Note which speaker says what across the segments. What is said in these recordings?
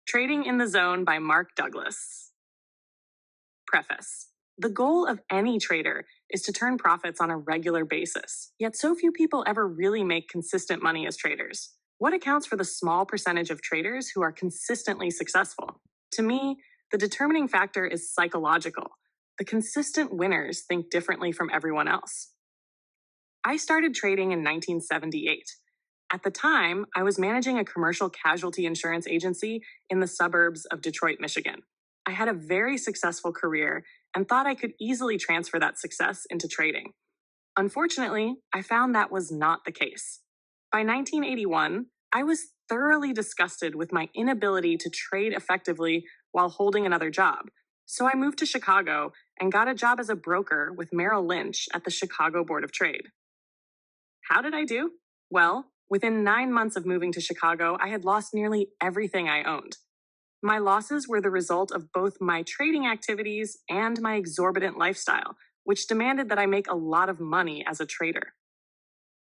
Speaker 1: Trading in the Zone by Mark Douglas. Preface. The goal of any trader is to turn profits on a regular basis, yet so few people ever really make consistent money as traders. What accounts for the small percentage of traders who are consistently successful? To me, the determining factor is psychological. The consistent winners think differently from everyone else. I started trading in 1978. At the time, I was managing a commercial casualty insurance agency in the suburbs of Detroit, Michigan. I had a very successful career and thought I could easily transfer that success into trading. Unfortunately, I found that was not the case. By 1981, I was thoroughly disgusted with my inability to trade effectively while holding another job. So I moved to Chicago and got a job as a broker with Merrill Lynch at the Chicago Board of Trade. How did I do? Well, within 9 months of moving to Chicago, I had lost nearly everything I owned. My losses were the result of both my trading activities and my exorbitant lifestyle, which demanded that I make a lot of money as a trader.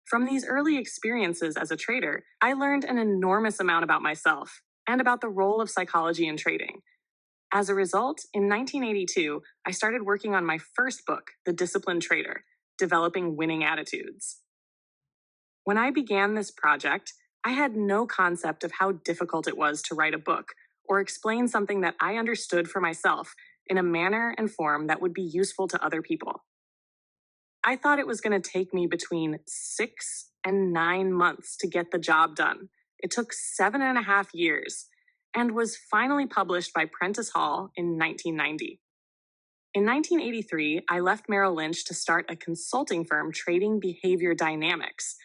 Speaker 1: From these early experiences as a trader, I learned an enormous amount about myself and about the role of psychology in trading. As a result, in 1982, I started working on my first book, The Disciplined Trader, Developing Winning Attitudes. When I began this project, I had no concept of how difficult it was to write a book or explain something that I understood for myself in a manner and form that would be useful to other people. I thought it was going to take me between 6 and 9 months to get the job done. It took 7.5 years and was finally published by Prentice Hall in 1990. In 1983, I left Merrill Lynch to start a consulting firm trading behavior dynamics,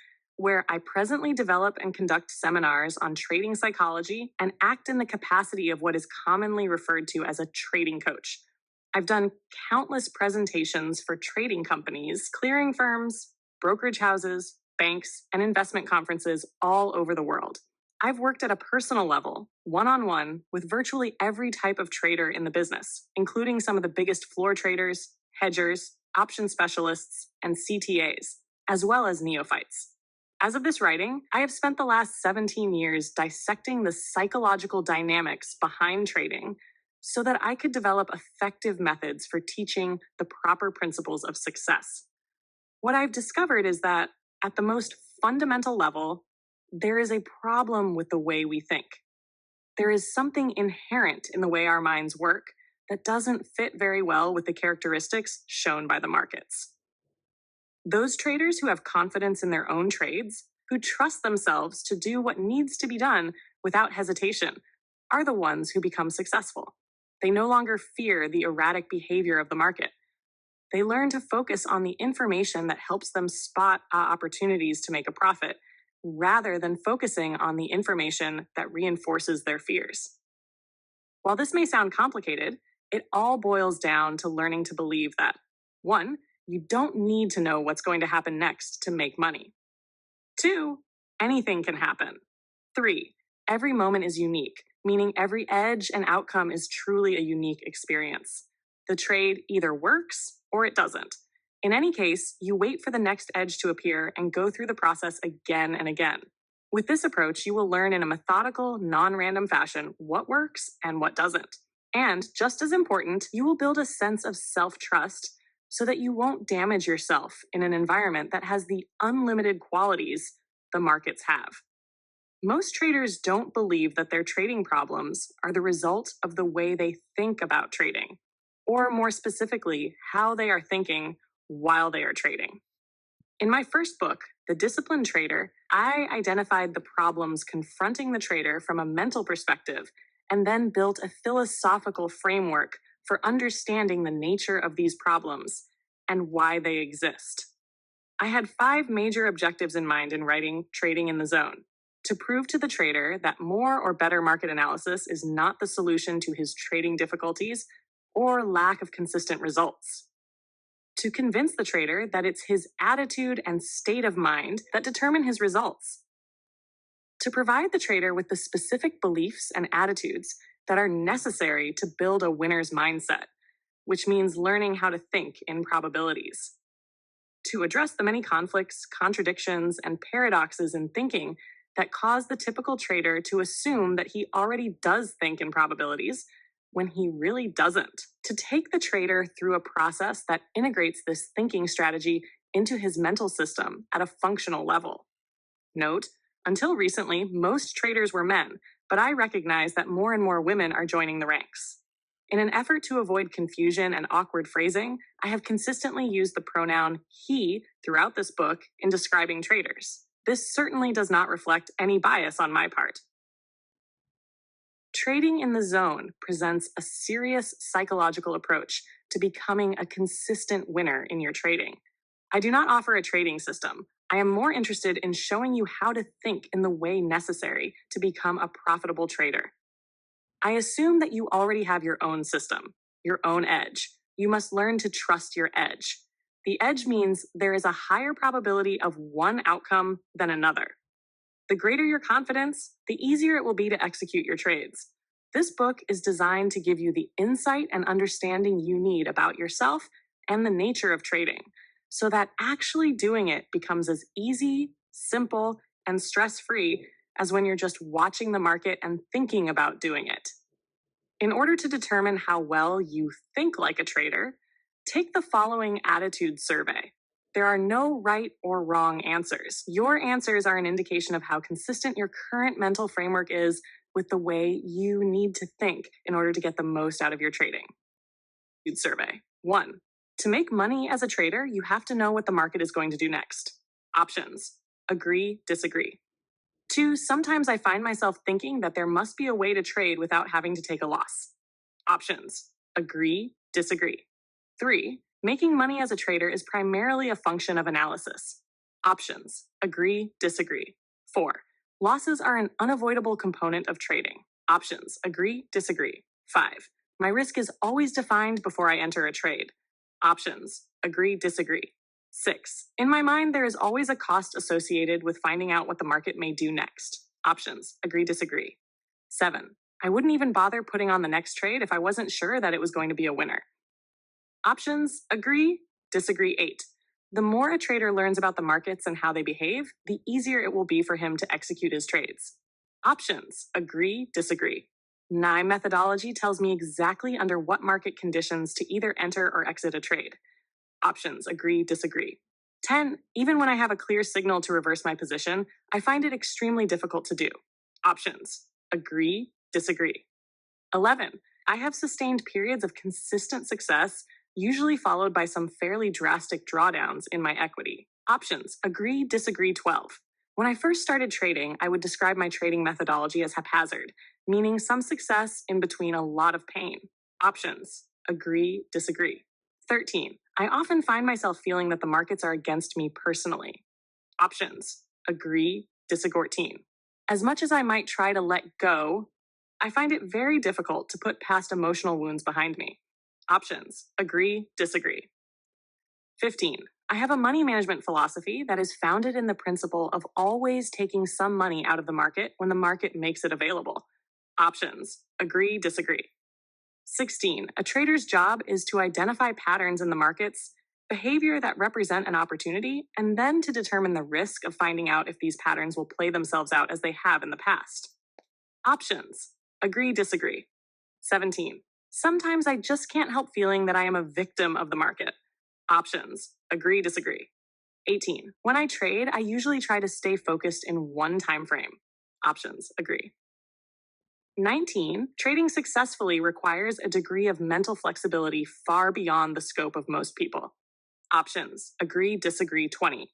Speaker 1: where I presently develop and conduct seminars on trading psychology and act in the capacity of what is commonly referred to as a trading coach. I've done countless presentations for trading companies, clearing firms, brokerage houses, banks, and investment conferences all over the world. I've worked at a personal level, one-on-one, with virtually every type of trader in the business, including some of the biggest floor traders, hedgers, option specialists, and CTAs, as well as neophytes. As of this writing, I have spent the last 17 years dissecting the psychological dynamics behind trading so that I could develop effective methods for teaching the proper principles of success. What I've discovered is that, at the most fundamental level, there is a problem with the way we think. There is something inherent in the way our minds work that doesn't fit very well with the characteristics shown by the markets. Those traders who have confidence in their own trades, who trust themselves to do what needs to be done without hesitation, are the ones who become successful. They no longer fear the erratic behavior of the market. They learn to focus on the information that helps them spot opportunities to make a profit, rather than focusing on the information that reinforces their fears. While this may sound complicated, it all boils down to learning to believe that, 1, you don't need to know what's going to happen next to make money. 2, anything can happen. 3, every moment is unique, meaning every edge and outcome is truly a unique experience. The trade either works or it doesn't. In any case, you wait for the next edge to appear and go through the process again and again. With this approach, you will learn in a methodical, non-random fashion what works and what doesn't. And, just as important, you will build a sense of self-trust so that you won't damage yourself in an environment that has the unlimited qualities the markets have. Most traders don't believe that their trading problems are the result of the way they think about trading, or more specifically, how they are thinking while they are trading. In my first book, The Disciplined Trader, I identified the problems confronting the trader from a mental perspective and then built a philosophical framework for understanding the nature of these problems and why they exist. I had 5 major objectives in mind in writing Trading in the Zone: to prove to the trader that more or better market analysis is not the solution to his trading difficulties or lack of consistent results; to convince the trader that it's his attitude and state of mind that determine his results; to provide the trader with the specific beliefs and attitudes that are necessary to build a winner's mindset, which means learning how to think in probabilities; to address the many conflicts, contradictions, and paradoxes in thinking that cause the typical trader to assume that he already does think in probabilities when he really doesn't. To take the trader through a process that integrates this thinking strategy into his mental system at a functional level. Note, until recently, most traders were men, but I recognize that more and more women are joining the ranks. In an effort to avoid confusion and awkward phrasing, I have consistently used the pronoun he throughout this book in describing traders. This certainly does not reflect any bias on my part. Trading in the zone presents a serious psychological approach to becoming a consistent winner in your trading. I do not offer a trading system. I am more interested in showing you how to think in the way necessary to become a profitable trader. I assume that you already have your own system, your own edge. You must learn to trust your edge. The edge means there is a higher probability of one outcome than another. The greater your confidence, the easier it will be to execute your trades. This book is designed to give you the insight and understanding you need about yourself and the nature of trading, so that actually doing it becomes as easy, simple, and stress-free as when you're just watching the market and thinking about doing it. In order to determine how well you think like a trader, take the following attitude survey. There are no right or wrong answers. Your answers are an indication of how consistent your current mental framework is with the way you need to think in order to get the most out of your trading. Attitude survey. 1. To make money as a trader, you have to know what the market is going to do next. Options. Agree, disagree. 2. Sometimes I find myself thinking that there must be a way to trade without having to take a loss. Options. Agree, disagree. 3. Making money as a trader is primarily a function of analysis. Options. Agree, disagree. 4. Losses are an unavoidable component of trading. Options. Agree, disagree. 5. My risk is always defined before I enter a trade. Options. Agree, disagree. 6. In my mind, there is always a cost associated with finding out what the market may do next. Options. Agree, disagree. 7. I wouldn't even bother putting on the next trade if I wasn't sure that it was going to be a winner. Options. Agree, disagree. 8. The more a trader learns about the markets and how they behave, the easier it will be for him to execute his trades. Options. Agree, disagree. My methodology tells me exactly under what market conditions to either enter or exit a trade. Options. Agree, disagree. 10. Even when I have a clear signal to reverse my position, I find it extremely difficult to do. Options. Agree, disagree. 11. I have sustained periods of consistent success, usually followed by some fairly drastic drawdowns in my equity. Options. Agree, disagree. 12. When I first started trading, I would describe my trading methodology as haphazard, meaning some success in between a lot of pain. Options. Agree, disagree. 13. I often find myself feeling that the markets are against me personally. Options. Agree, disagree. 14. As much as I might try to let go, I find it very difficult to put past emotional wounds behind me. Options. Agree, disagree. 15. I have a money management philosophy that is founded in the principle of always taking some money out of the market when the market makes it available. Options. Agree, disagree. 16. A trader's job is to identify patterns in the markets, behavior that represent an opportunity, and then to determine the risk of finding out if these patterns will play themselves out as they have in the past. Options. Agree, disagree. 17. Sometimes I just can't help feeling that I am a victim of the market. Options. Agree, disagree. 18. When I trade, I usually try to stay focused in one time frame. Options. Agree. 19. Trading successfully requires a degree of mental flexibility far beyond the scope of most people. Options. Agree, disagree. 20.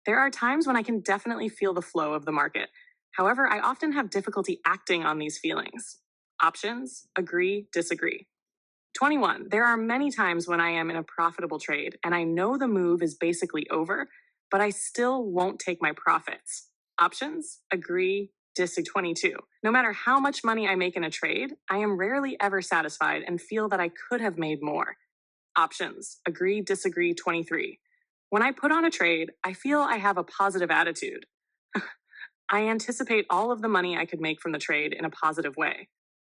Speaker 1: There are times when I can definitely feel the flow of the market. However, I often have difficulty acting on these feelings. Options. Agree, disagree. 21. There are many times when I am in a profitable trade and I know the move is basically over, but I still won't take my profits. Options. Agree, disagree. 22. No matter how much money I make in a trade, I am rarely ever satisfied and feel that I could have made more. Options. Agree, disagree. 23. When I put on a trade, I feel I have a positive attitude. I anticipate all of the money I could make from the trade in a positive way.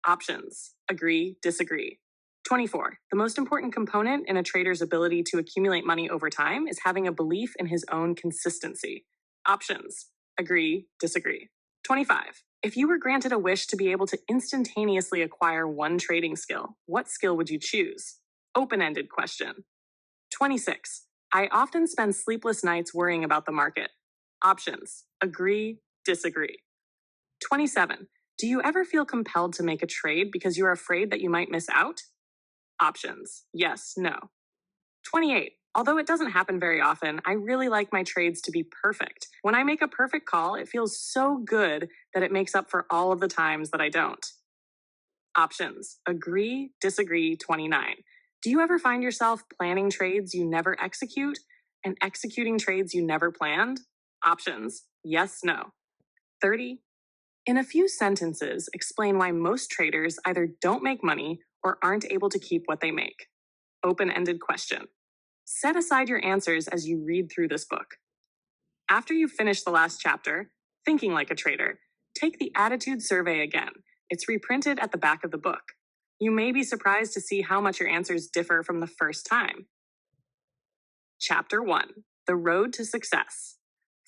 Speaker 1: Options. Agree, disagree. 24. The most important component in a trader's ability to accumulate money over time is having a belief in his own consistency. Options. agree, disagree. 25. If you were granted a wish to be able to instantaneously acquire one trading skill, what skill would you choose? Open-ended question. 26. I often spend sleepless nights worrying about the market. Options: agree, disagree. 27. Do you ever feel compelled to make a trade because you're afraid that you might miss out? Options: yes, no. 28. Although it doesn't happen very often, I really like my trades to be perfect. When I make a perfect call, it feels so good that it makes up for all of the times that I don't. Options: agree, disagree, 29. Do you ever find yourself planning trades you never execute and executing trades you never planned? Options: yes, no. 30. In a few sentences, explain why most traders either don't make money or aren't able to keep what they make. Open-ended question. Set aside your answers as you read through this book. After you've finished the last chapter, Thinking Like a Trader, take the attitude survey again. It's reprinted at the back of the book. You may be surprised to see how much your answers differ from the first time. Chapter 1: The Road to Success.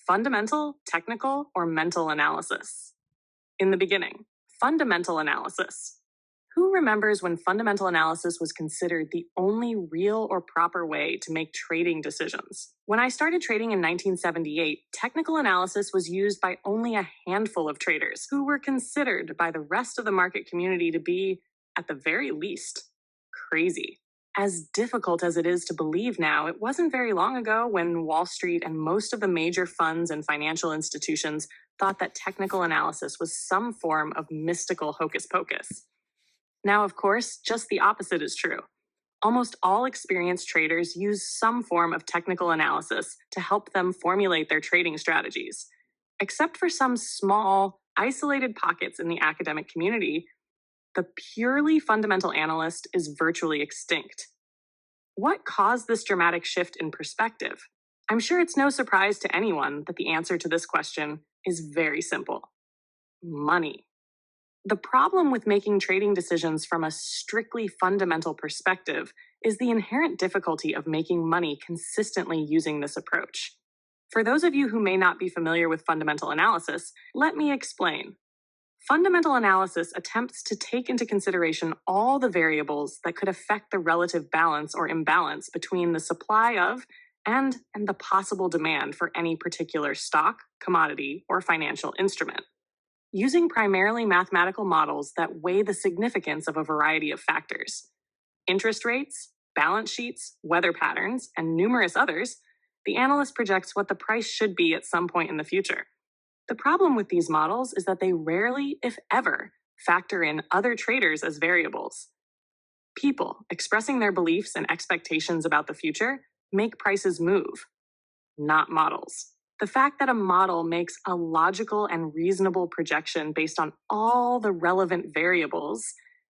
Speaker 1: Fundamental, technical, or mental analysis. In the beginning, fundamental analysis. Who remembers when fundamental analysis was considered the only real or proper way to make trading decisions? When I started trading in 1978, technical analysis was used by only a handful of traders who were considered by the rest of the market community to be, at the very least, crazy. As difficult as it is to believe now, it wasn't very long ago when Wall Street and most of the major funds and financial institutions thought that technical analysis was some form of mystical hocus pocus. Now, of course, just the opposite is true. Almost all experienced traders use some form of technical analysis to help them formulate their trading strategies. Except for some small, isolated pockets in the academic community, the purely fundamental analyst is virtually extinct. What caused this dramatic shift in perspective? I'm sure it's no surprise to anyone that the answer to this question is very simple: money. The problem with making trading decisions from a strictly fundamental perspective is the inherent difficulty of making money consistently using this approach. For those of you who may not be familiar with fundamental analysis, let me explain. Fundamental analysis attempts to take into consideration all the variables that could affect the relative balance or imbalance between the supply of and the possible demand for any particular stock, commodity, or financial instrument. Using primarily mathematical models that weigh the significance of a variety of factors, interest rates, balance sheets, weather patterns, and numerous others, the analyst projects what the price should be at some point in the future. The problem with these models is that they rarely, if ever, factor in other traders as variables. People expressing their beliefs and expectations about the future make prices move, not models. The fact that a model makes a logical and reasonable projection based on all the relevant variables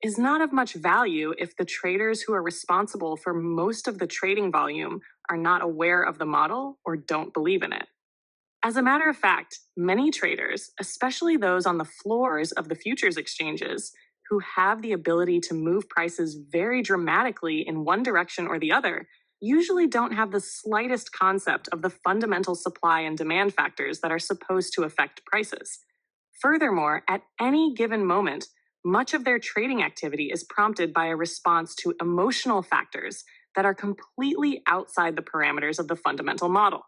Speaker 1: is not of much value if the traders who are responsible for most of the trading volume are not aware of the model or don't believe in it. As a matter of fact, many traders, especially those on the floors of the futures exchanges, who have the ability to move prices very dramatically in one direction or the other, usually don't have the slightest concept of the fundamental supply and demand factors that are supposed to affect prices. Furthermore, at any given moment, much of their trading activity is prompted by a response to emotional factors that are completely outside the parameters of the fundamental model.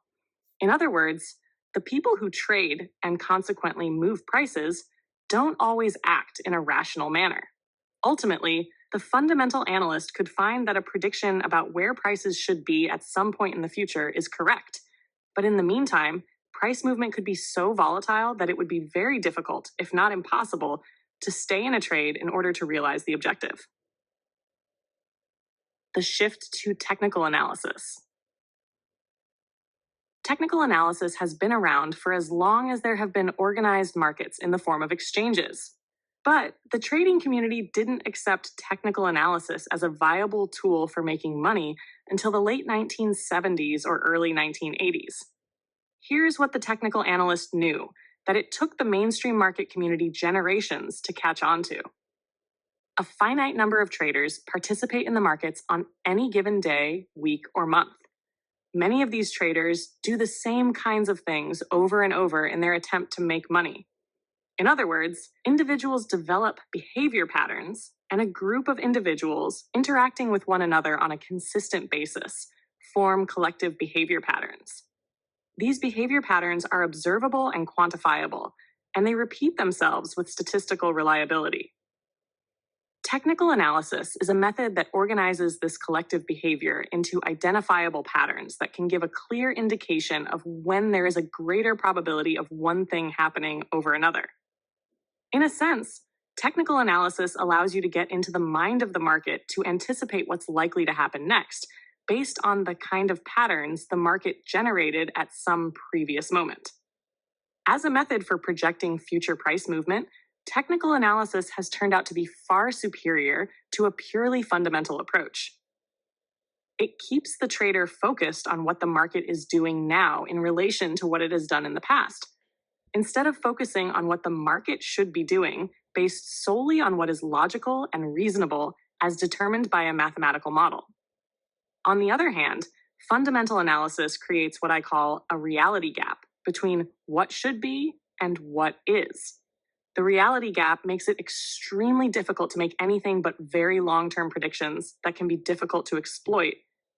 Speaker 1: In other words, the people who trade and consequently move prices don't always act in a rational manner. Ultimately, the fundamental analyst could find that a prediction about where prices should be at some point in the future is correct. But in the meantime, price movement could be so volatile that it would be very difficult, if not impossible, to stay in a trade in order to realize the objective. The shift to technical analysis. Technical analysis has been around for as long as there have been organized markets in the form of exchanges. But the trading community didn't accept technical analysis as a viable tool for making money until the late 1970s or early 1980s. Here's what the technical analyst knew that it took the mainstream market community generations to catch on to. A finite number of traders participate in the markets on any given day, week, or month. Many of these traders do the same kinds of things over and over in their attempt to make money. In other words, individuals develop behavior patterns, and a group of individuals interacting with one another on a consistent basis form collective behavior patterns. These behavior patterns are observable and quantifiable, and they repeat themselves with statistical reliability. Technical analysis is a method that organizes this collective behavior into identifiable patterns that can give a clear indication of when there is a greater probability of one thing happening over another. In a sense, technical analysis allows you to get into the mind of the market to anticipate what's likely to happen next, based on the kind of patterns the market generated at some previous moment. As a method for projecting future price movement, technical analysis has turned out to be far superior to a purely fundamental approach. It keeps the trader focused on what the market is doing now in relation to what it has done in the past, instead of focusing on what the market should be doing based solely on what is logical and reasonable as determined by a mathematical model. On the other hand, fundamental analysis creates what I call a reality gap between what should be and what is. The reality gap makes it extremely difficult to make anything but very long-term predictions that can be difficult to exploit,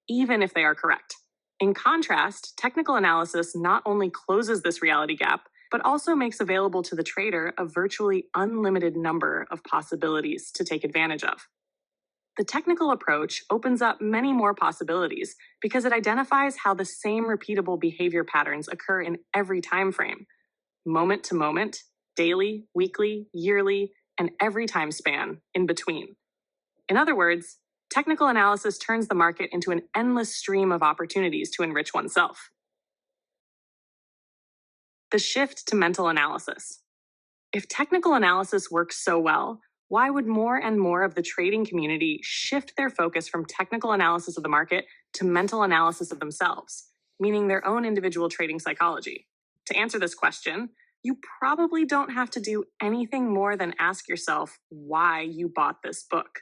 Speaker 1: even if they are correct. In contrast, technical analysis not only closes this reality gap, but also makes available to the trader a virtually unlimited number of possibilities to take advantage of. The technical approach opens up many more possibilities because it identifies how the same repeatable behavior patterns occur in every time frame, moment to moment, daily, weekly, yearly, and every time span in between. In other words, technical analysis turns the market into an endless stream of opportunities to enrich oneself. The shift to mental analysis. If technical analysis works so well, why would more and more of the trading community shift their focus from technical analysis of the market to mental analysis of themselves, meaning their own individual trading psychology? To answer this question, you probably don't have to do anything more than ask yourself why you bought this book.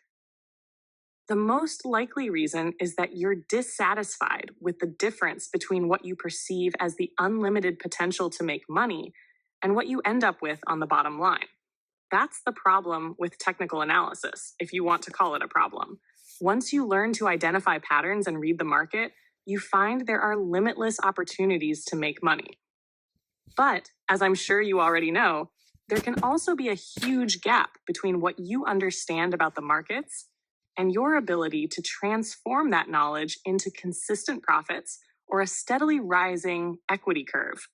Speaker 1: The most likely reason is that you're dissatisfied with the difference between what you perceive as the unlimited potential to make money and what you end up with on the bottom line. That's the problem with technical analysis, if you want to call it a problem. Once you learn to identify patterns and read the market, you find there are limitless opportunities to make money. But, as I'm sure you already know, there can also be a huge gap between what you understand about the markets and your ability to transform that knowledge into consistent profits or a steadily rising equity curve.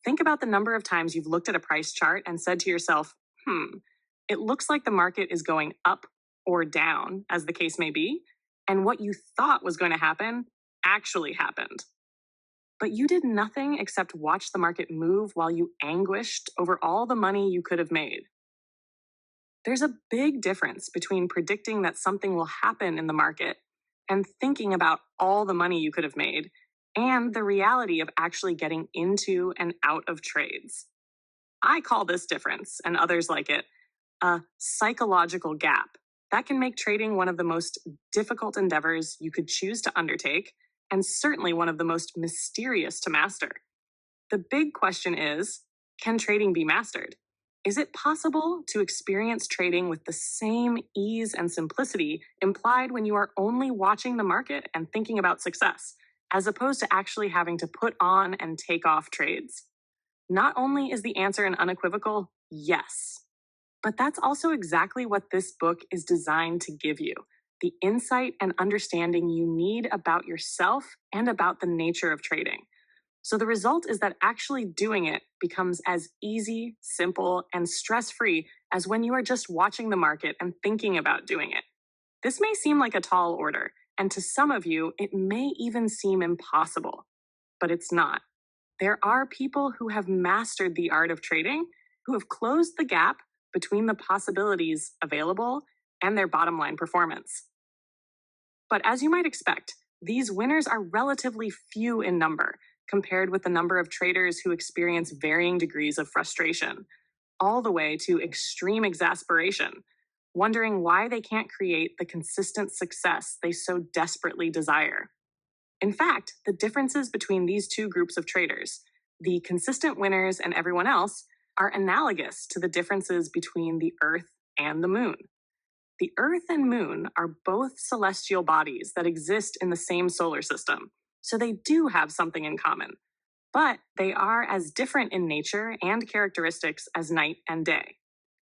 Speaker 1: Think about the number of times you've looked at a price chart and said to yourself, it looks like the market is going up or down, as the case may be, and what you thought was going to happen actually happened. But you did nothing except watch the market move while you anguished over all the money you could have made. There's a big difference between predicting that something will happen in the market and thinking about all the money you could have made, and the reality of actually getting into and out of trades. I call this difference, and others like it, a psychological gap that can make trading one of the most difficult endeavors you could choose to undertake, and certainly one of the most mysterious to master. The big question is, can trading be mastered? Is it possible to experience trading with the same ease and simplicity implied when you are only watching the market and thinking about success, as opposed to actually having to put on and take off trades? Not only is the answer an unequivocal yes, but that's also exactly what this book is designed to give you, the insight and understanding you need about yourself and about the nature of trading. So the result is that actually doing it becomes as easy, simple, and stress-free as when you are just watching the market and thinking about doing it. This may seem like a tall order, and to some of you, it may even seem impossible, but it's not. There are people who have mastered the art of trading, who have closed the gap between the possibilities available and their bottom line performance. But as you might expect, these winners are relatively few in number compared with the number of traders who experience varying degrees of frustration, all the way to extreme exasperation, wondering why they can't create the consistent success they so desperately desire. In fact, the differences between these two groups of traders, the consistent winners and everyone else, are analogous to the differences between the Earth and the Moon. The Earth and Moon are both celestial bodies that exist in the same solar system, so they do have something in common. But they are as different in nature and characteristics as night and day.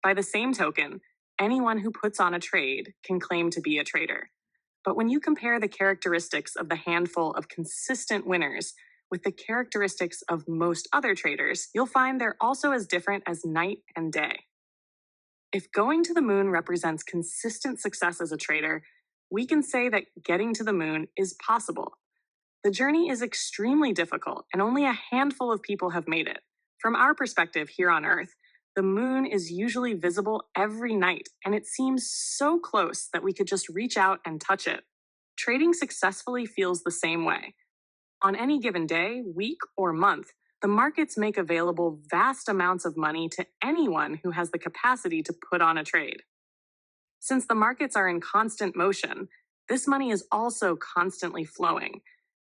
Speaker 1: By the same token, anyone who puts on a trade can claim to be a trader. But when you compare the characteristics of the handful of consistent winners with the characteristics of most other traders, you'll find they're also as different as night and day. If going to the moon represents consistent success as a trader, we can say that getting to the moon is possible. The journey is extremely difficult, and only a handful of people have made it. From our perspective here on Earth, the moon is usually visible every night, and it seems so close that we could just reach out and touch it. Trading successfully feels the same way. On any given day, week, or month, the markets make available vast amounts of money to anyone who has the capacity to put on a trade. Since the markets are in constant motion, this money is also constantly flowing,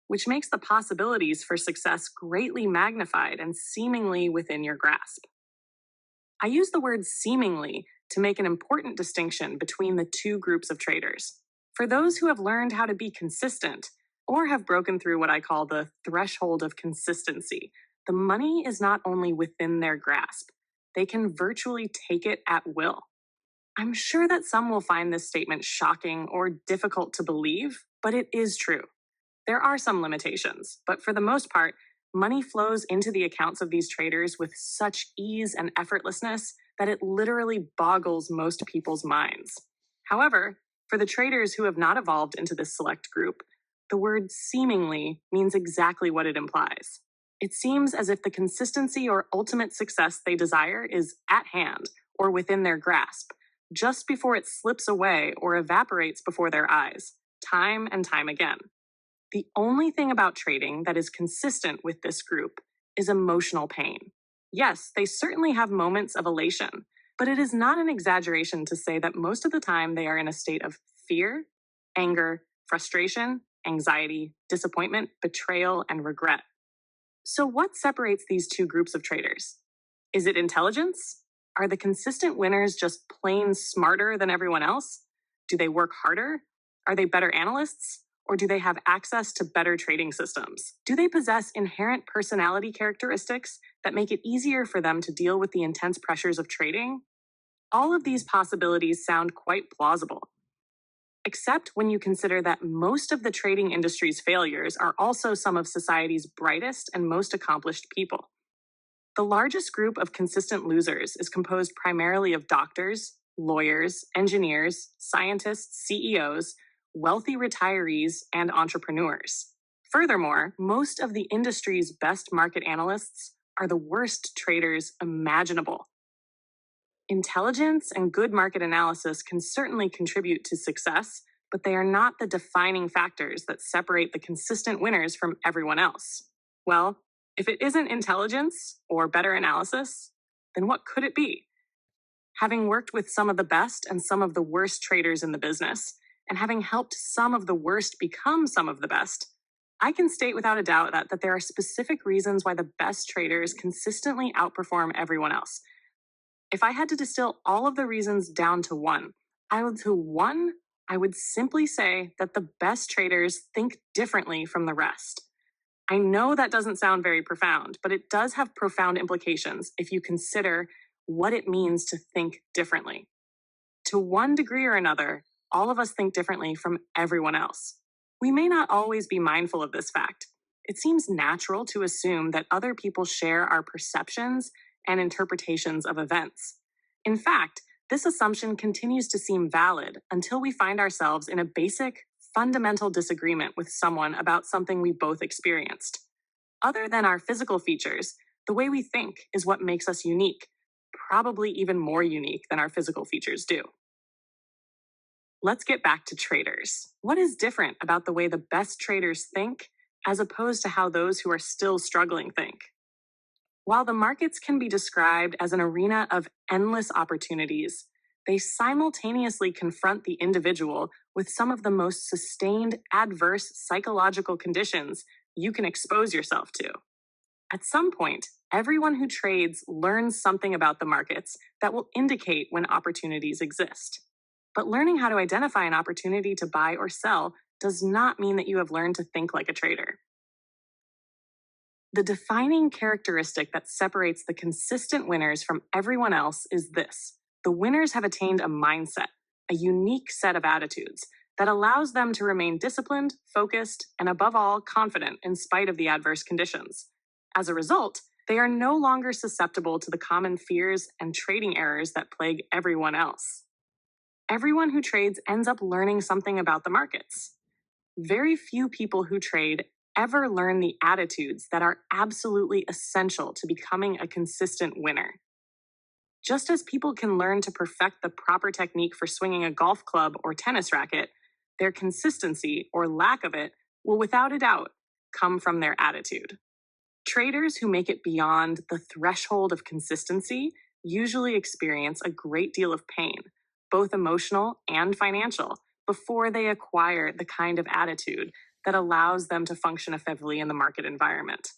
Speaker 1: which makes the possibilities for success greatly magnified and seemingly within your grasp. I use the word seemingly to make an important distinction between the two groups of traders. For those who have learned how to be consistent, or have broken through what I call the threshold of consistency, the money is not only within their grasp, they can virtually take it at will. I'm sure that some will find this statement shocking or difficult to believe, but it is true. There are some limitations, but for the most part, money flows into the accounts of these traders with such ease and effortlessness that it literally boggles most people's minds. However, for the traders who have not evolved into this select group, the word seemingly means exactly what it implies. It seems as if the consistency or ultimate success they desire is at hand or within their grasp, just before it slips away or evaporates before their eyes, time and time again. The only thing about trading that is consistent with this group is emotional pain. Yes, they certainly have moments of elation, but it is not an exaggeration to say that most of the time they are in a state of fear, anger, frustration, anxiety, disappointment, betrayal, and regret. So, what separates these two groups of traders? Is it intelligence? Are the consistent winners just plain smarter than everyone else? Do they work harder? Are they better analysts? Or do they have access to better trading systems? Do they possess inherent personality characteristics that make it easier for them to deal with the intense pressures of trading? All of these possibilities sound quite plausible, except when you consider that most of the trading industry's failures are also some of society's brightest and most accomplished people. The largest group of consistent losers is composed primarily of doctors, lawyers, engineers, scientists, CEOs, wealthy retirees, and entrepreneurs. Furthermore, most of the industry's best market analysts are the worst traders imaginable. Intelligence and good market analysis can certainly contribute to success, but they are not the defining factors that separate the consistent winners from everyone else. Well, if it isn't intelligence or better analysis, then what could it be? Having worked with some of the best and some of the worst traders in the business, and having helped some of the worst become some of the best, I can state without a doubt that there are specific reasons why the best traders consistently outperform everyone else. If I had to distill all of the reasons down to one, I would simply say that the best traders think differently from the rest. I know that doesn't sound very profound, but it does have profound implications if you consider what it means to think differently. To one degree or another, all of us think differently from everyone else. We may not always be mindful of this fact. It seems natural to assume that other people share our perceptions and interpretations of events. In fact, this assumption continues to seem valid until we find ourselves in a basic, fundamental disagreement with someone about something we both experienced. Other than our physical features, the way we think is what makes us unique, probably even more unique than our physical features do. Let's get back to traders. What is different about the way the best traders think as opposed to how those who are still struggling think? While the markets can be described as an arena of endless opportunities, they simultaneously confront the individual with some of the most sustained adverse psychological conditions you can expose yourself to. At some point, everyone who trades learns something about the markets that will indicate when opportunities exist. But learning how to identify an opportunity to buy or sell does not mean that you have learned to think like a trader. The defining characteristic that separates the consistent winners from everyone else is this: the winners have attained a mindset, a unique set of attitudes that allows them to remain disciplined, focused, and above all, confident in spite of the adverse conditions. As a result, they are no longer susceptible to the common fears and trading errors that plague everyone else. Everyone who trades ends up learning something about the markets. Very few people who trade ever learn the attitudes that are absolutely essential to becoming a consistent winner. Just as people can learn to perfect the proper technique for swinging a golf club or tennis racket, their consistency or lack of it will without a doubt come from their attitude. Traders who make it beyond the threshold of consistency usually experience a great deal of pain, both emotional and financial, before they acquire the kind of attitude that allows them to function effectively in the market environment.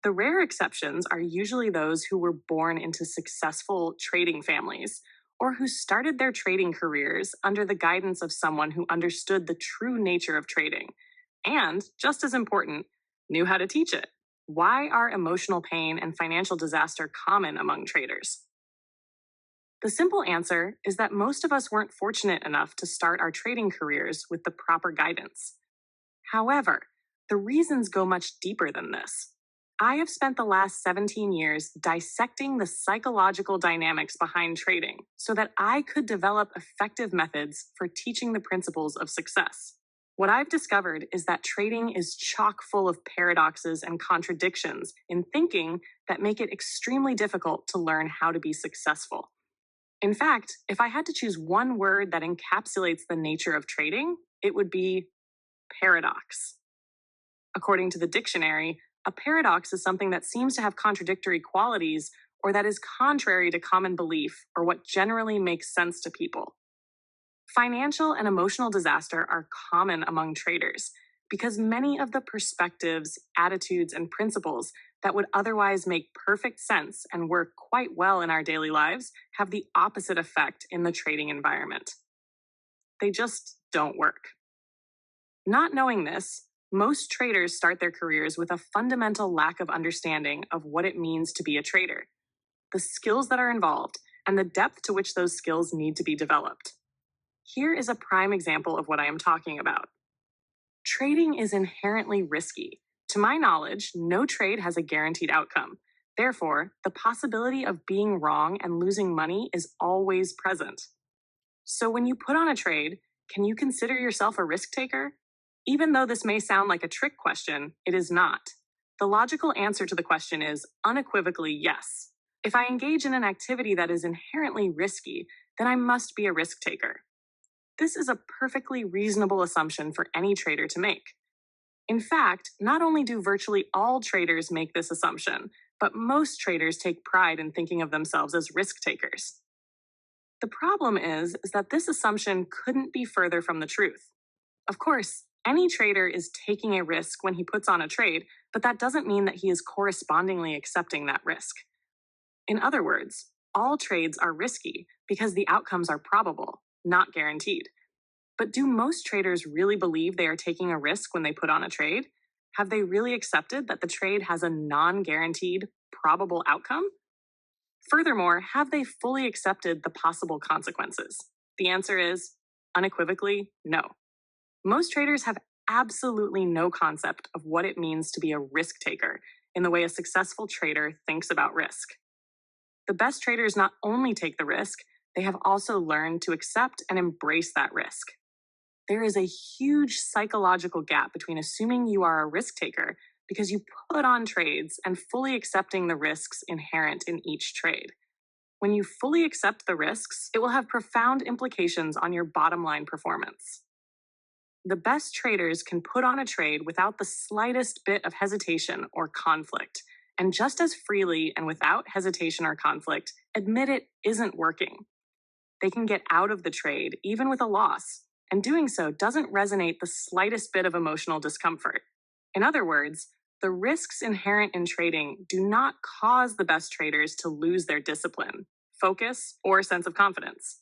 Speaker 1: The rare exceptions are usually those who were born into successful trading families or who started their trading careers under the guidance of someone who understood the true nature of trading and, just as important, knew how to teach it. Why are emotional pain and financial disaster common among traders? The simple answer is that most of us weren't fortunate enough to start our trading careers with the proper guidance. However, the reasons go much deeper than this. I have spent the last 17 years dissecting the psychological dynamics behind trading so that I could develop effective methods for teaching the principles of success. What I've discovered is that trading is chock full of paradoxes and contradictions in thinking that make it extremely difficult to learn how to be successful. In fact, if I had to choose one word that encapsulates the nature of trading, it would be paradox. According to the dictionary, a paradox is something that seems to have contradictory qualities or that is contrary to common belief or what generally makes sense to people. Financial and emotional disaster are common among traders because many of the perspectives, attitudes, and principles that would otherwise make perfect sense and work quite well in our daily lives have the opposite effect in the trading environment. They just don't work. Not knowing this, most traders start their careers with a fundamental lack of understanding of what it means to be a trader, the skills that are involved, and the depth to which those skills need to be developed. Here is a prime example of what I am talking about. Trading is inherently risky. To my knowledge, no trade has a guaranteed outcome. Therefore, the possibility of being wrong and losing money is always present. So when you put on a trade, can you consider yourself a risk taker? Even though this may sound like a trick question, it is not. The logical answer to the question is unequivocally yes. If I engage in an activity that is inherently risky, then I must be a risk taker. This is a perfectly reasonable assumption for any trader to make. In fact, not only do virtually all traders make this assumption, but most traders take pride in thinking of themselves as risk takers. The problem is that this assumption couldn't be further from the truth. Of course, any trader is taking a risk when he puts on a trade, but that doesn't mean that he is correspondingly accepting that risk. In other words, all trades are risky because the outcomes are probable, not guaranteed. But do most traders really believe they are taking a risk when they put on a trade? Have they really accepted that the trade has a non-guaranteed, probable outcome? Furthermore, have they fully accepted the possible consequences? The answer is unequivocally no. Most traders have absolutely no concept of what it means to be a risk taker in the way a successful trader thinks about risk. The best traders not only take the risk, they have also learned to accept and embrace that risk. There is a huge psychological gap between assuming you are a risk taker because you put on trades and fully accepting the risks inherent in each trade. When you fully accept the risks, it will have profound implications on your bottom line performance. The best traders can put on a trade without the slightest bit of hesitation or conflict, and just as freely and without hesitation or conflict, admit it isn't working. They can get out of the trade, even with a loss, and doing so doesn't resonate the slightest bit of emotional discomfort. In other words, the risks inherent in trading do not cause the best traders to lose their discipline, focus, or sense of confidence.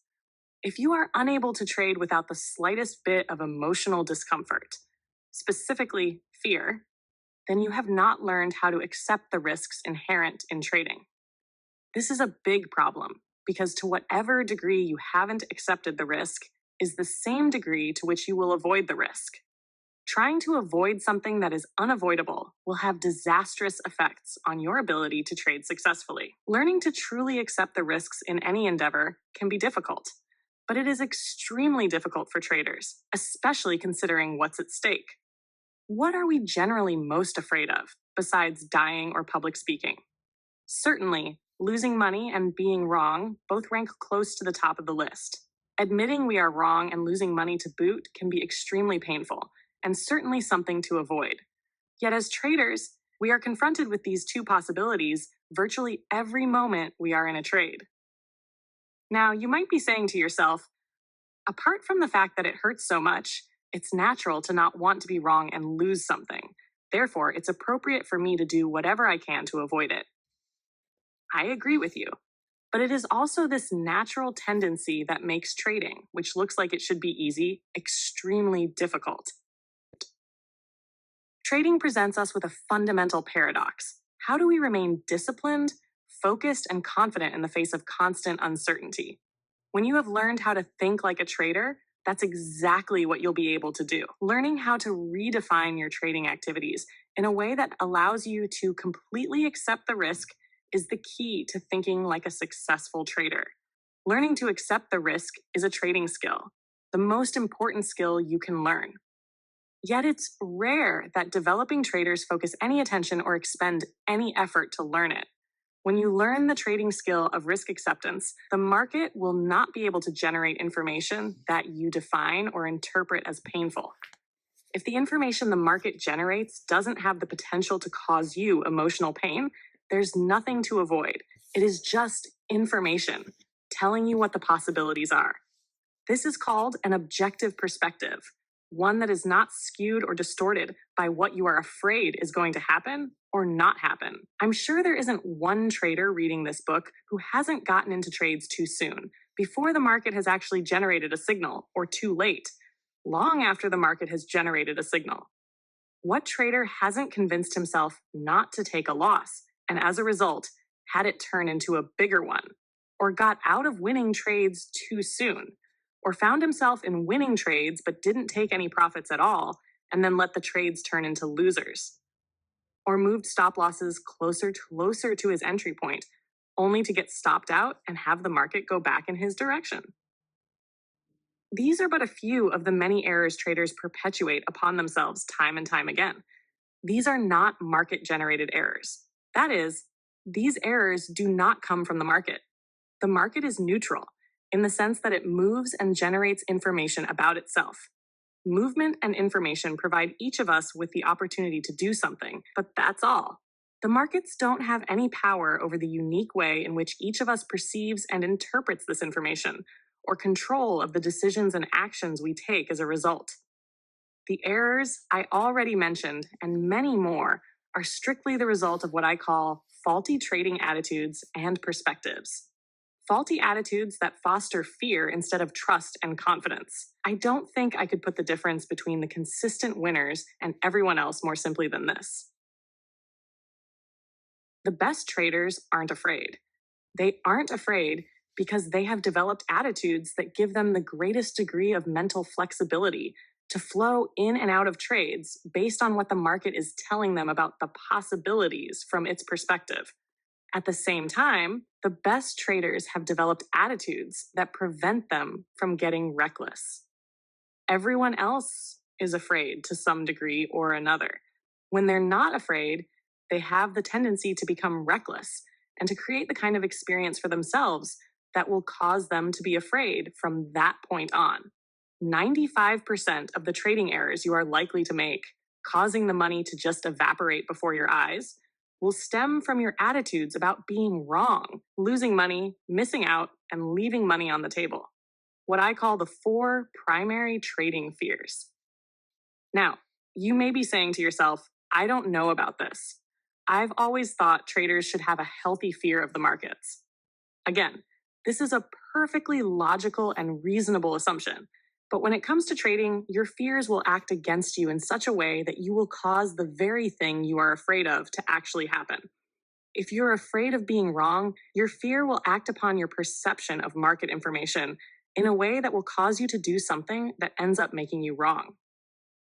Speaker 1: If you are unable to trade without the slightest bit of emotional discomfort, specifically fear, then you have not learned how to accept the risks inherent in trading. This is a big problem because to whatever degree you haven't accepted the risk is the same degree to which you will avoid the risk. Trying to avoid something that is unavoidable will have disastrous effects on your ability to trade successfully. Learning to truly accept the risks in any endeavor can be difficult, but it is extremely difficult for traders, especially considering what's at stake. What are we generally most afraid of, besides dying or public speaking? Certainly, losing money and being wrong both rank close to the top of the list. Admitting we are wrong and losing money to boot can be extremely painful, and certainly something to avoid. Yet as traders, we are confronted with these two possibilities virtually every moment we are in a trade. Now, you might be saying to yourself, apart from the fact that it hurts so much, it's natural to not want to be wrong and lose something. Therefore, it's appropriate for me to do whatever I can to avoid it. I agree with you. But it is also this natural tendency that makes trading, which looks like it should be easy, extremely difficult. Trading presents us with a fundamental paradox. How do we remain disciplined, focused, and confident in the face of constant uncertainty? When you have learned how to think like a trader, that's exactly what you'll be able to do. Learning how to redefine your trading activities in a way that allows you to completely accept the risk is the key to thinking like a successful trader. Learning to accept the risk is a trading skill, the most important skill you can learn. Yet it's rare that developing traders focus any attention or expend any effort to learn it. When you learn the trading skill of risk acceptance, the market will not be able to generate information that you define or interpret as painful. If the information the market generates doesn't have the potential to cause you emotional pain, there's nothing to avoid. It is just information telling you what the possibilities are. This is called an objective perspective, one that is not skewed or distorted by what you are afraid is going to happen or not happen. I'm sure there isn't one trader reading this book who hasn't gotten into trades too soon, before the market has actually generated a signal, or too late, long after the market has generated a signal. What trader hasn't convinced himself not to take a loss, and as a result, had it turn into a bigger one, or got out of winning trades too soon, or found himself in winning trades but didn't take any profits at all, and then let the trades turn into losers, or moved stop losses closer to his entry point, only to get stopped out and have the market go back in his direction? These are but a few of the many errors traders perpetuate upon themselves time and time again. These are not market-generated errors. That is, these errors do not come from the market. The market is neutral, in the sense that it moves and generates information about itself. Movement and information provide each of us with the opportunity to do something, but that's all. The markets don't have any power over the unique way in which each of us perceives and interprets this information, or control of the decisions and actions we take as a result. The errors I already mentioned, and many more, are strictly the result of what I call faulty trading attitudes and perspectives. Faulty attitudes that foster fear instead of trust and confidence. I don't think I could put the difference between the consistent winners and everyone else more simply than this. The best traders aren't afraid. They aren't afraid because they have developed attitudes that give them the greatest degree of mental flexibility to flow in and out of trades based on what the market is telling them about the possibilities from its perspective. At the same time, the best traders have developed attitudes that prevent them from getting reckless. Everyone else is afraid to some degree or another. When they're not afraid, they have the tendency to become reckless and to create the kind of experience for themselves that will cause them to be afraid from that point on. 95% of the trading errors you are likely to make, causing the money to just evaporate before your eyes, will stem from your attitudes about being wrong, losing money, missing out, and leaving money on the table. what I call the 4 primary trading fears. Now, you may be saying to yourself, I don't know about this. I've always thought traders should have a healthy fear of the markets. Again, this is a perfectly logical and reasonable assumption. But when it comes to trading, your fears will act against you in such a way that you will cause the very thing you are afraid of to actually happen. If you're afraid of being wrong, your fear will act upon your perception of market information in a way that will cause you to do something that ends up making you wrong.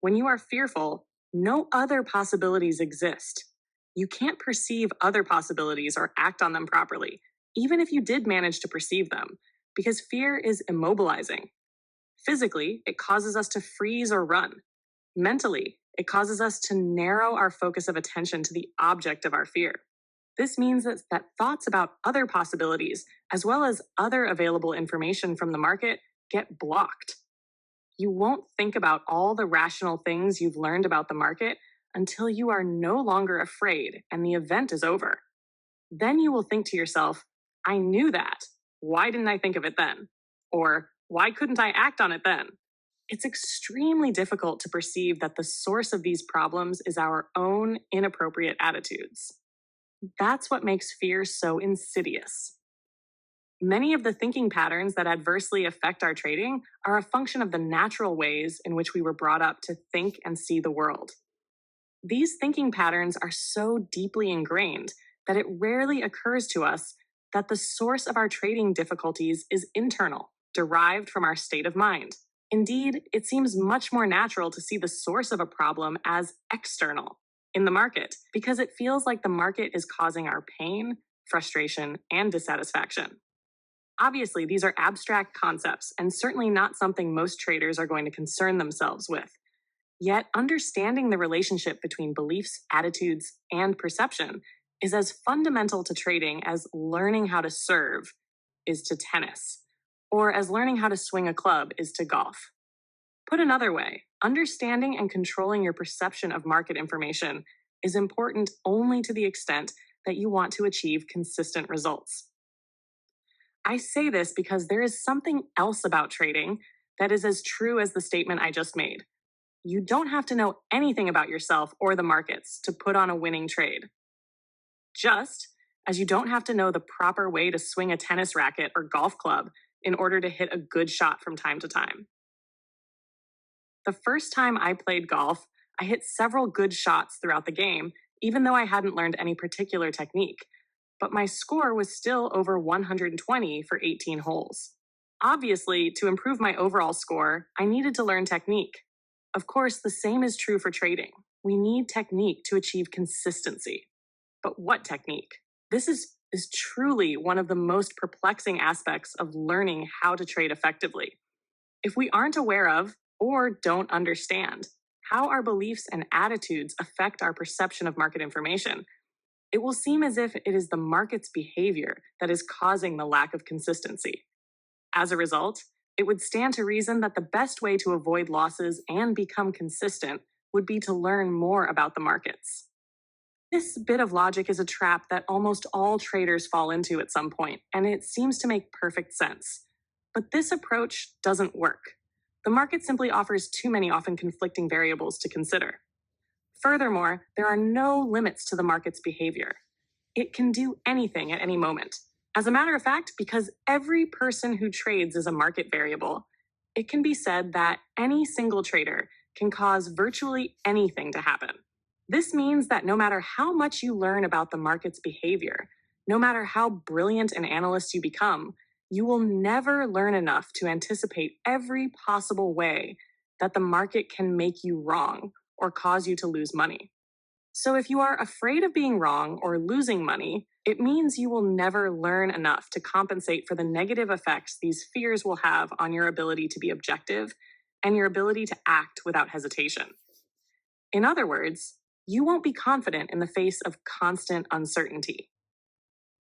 Speaker 1: When you are fearful, no other possibilities exist. You can't perceive other possibilities or act on them properly, even if you did manage to perceive them, because fear is immobilizing. Physically, it causes us to freeze or run. Mentally, it causes us to narrow our focus of attention to the object of our fear. This means that thoughts about other possibilities, as well as other available information from the market, get blocked. You won't think about all the rational things you've learned about the market until you are no longer afraid and the event is over. Then you will think to yourself, I knew that. Why didn't I think of it then? Or why couldn't I act on it then? It's extremely difficult to perceive that the source of these problems is our own inappropriate attitudes. That's what makes fear so insidious. Many of the thinking patterns that adversely affect our trading are a function of the natural ways in which we were brought up to think and see the world. These thinking patterns are so deeply ingrained that it rarely occurs to us that the source of our trading difficulties is internal, derived from our state of mind. Indeed, it seems much more natural to see the source of a problem as external in the market, because it feels like the market is causing our pain, frustration, and dissatisfaction. Obviously, these are abstract concepts and certainly not something most traders are going to concern themselves with. Yet, understanding the relationship between beliefs, attitudes, and perception is as fundamental to trading as learning how to serve is to tennis, or as learning how to swing a club is to golf. Put another way, understanding and controlling your perception of market information is important only to the extent that you want to achieve consistent results. I say this because there is something else about trading that is as true as the statement I just made. You don't have to know anything about yourself or the markets to put on a winning trade. Just as you don't have to know the proper way to swing a tennis racket or golf club in order to hit a good shot from time to time. The first time I played golf, I hit several good shots throughout the game, even though I hadn't learned any particular technique. But my score was still over 120 for 18 holes. Obviously, to improve my overall score, I needed to learn technique. Of course, the same is true for trading. We need technique to achieve consistency. But what technique? This is truly one of the most perplexing aspects of learning how to trade effectively. If we aren't aware of, or don't understand, how our beliefs and attitudes affect our perception of market information, it will seem as if it is the market's behavior that is causing the lack of consistency. As a result, it would stand to reason that the best way to avoid losses and become consistent would be to learn more about the markets. This bit of logic is a trap that almost all traders fall into at some point, and it seems to make perfect sense. But this approach doesn't work. The market simply offers too many often conflicting variables to consider. Furthermore, there are no limits to the market's behavior. It can do anything at any moment. As a matter of fact, because every person who trades is a market variable, it can be said that any single trader can cause virtually anything to happen. This means that no matter how much you learn about the market's behavior, no matter how brilliant an analyst you become, you will never learn enough to anticipate every possible way that the market can make you wrong or cause you to lose money. So if you are afraid of being wrong or losing money, it means you will never learn enough to compensate for the negative effects these fears will have on your ability to be objective and your ability to act without hesitation. In other words, you won't be confident in the face of constant uncertainty.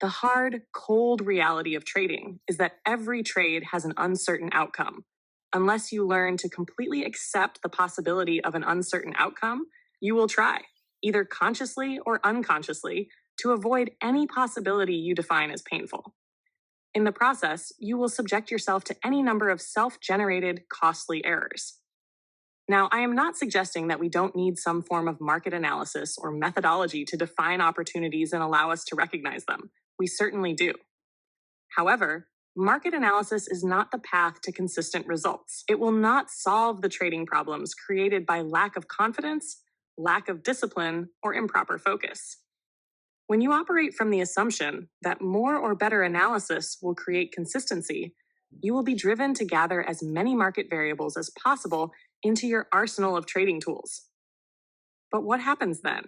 Speaker 1: The hard, cold reality of trading is that every trade has an uncertain outcome. Unless you learn to completely accept the possibility of an uncertain outcome, you will try, either consciously or unconsciously, to avoid any possibility you define as painful. In the process, you will subject yourself to any number of self-generated, costly errors. Now, I am not suggesting that we don't need some form of market analysis or methodology to define opportunities and allow us to recognize them. We certainly do. However, market analysis is not the path to consistent results. It will not solve the trading problems created by lack of confidence, lack of discipline, or improper focus. When you operate from the assumption that more or better analysis will create consistency, you will be driven to gather as many market variables as possible into your arsenal of trading tools. But what happens then?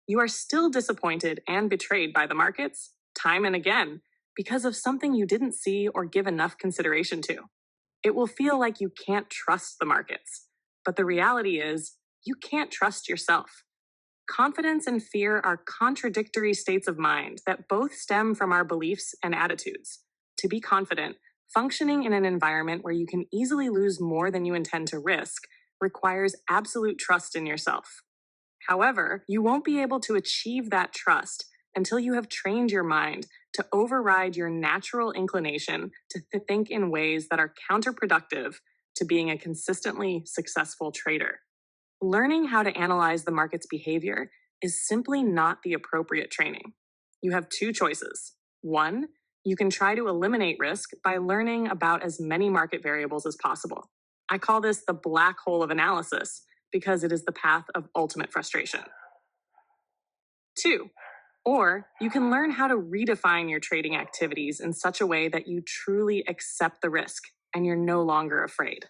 Speaker 1: You are still disappointed and betrayed by the markets, time and again, because of something you didn't see or give enough consideration to. It will feel like you can't trust the markets, but the reality is you can't trust yourself. Confidence and fear are contradictory states of mind that both stem from our beliefs and attitudes. To be confident, functioning in an environment where you can easily lose more than you intend to risk requires absolute trust in yourself. However, you won't be able to achieve that trust until you have trained your mind to override your natural inclination to think in ways that are counterproductive to being a consistently successful trader. Learning how to analyze the market's behavior is simply not the appropriate training. You have two choices. One, you can try to eliminate risk by learning about as many market variables as possible. I call this the black hole of analysis because it is the path of ultimate frustration. Two, or you can learn how to redefine your trading activities in such a way that you truly accept the risk and you're no longer afraid.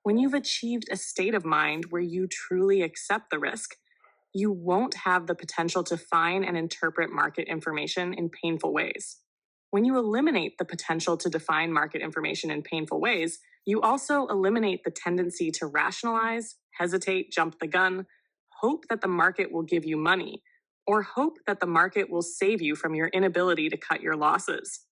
Speaker 1: When you've achieved a state of mind where you truly accept the risk, you won't have the potential to find and interpret market information in painful ways. When you eliminate the potential to define market information in painful ways, you also eliminate the tendency to rationalize, hesitate, jump the gun, hope that the market will give you money, or hope that the market will save you from your inability to cut your losses.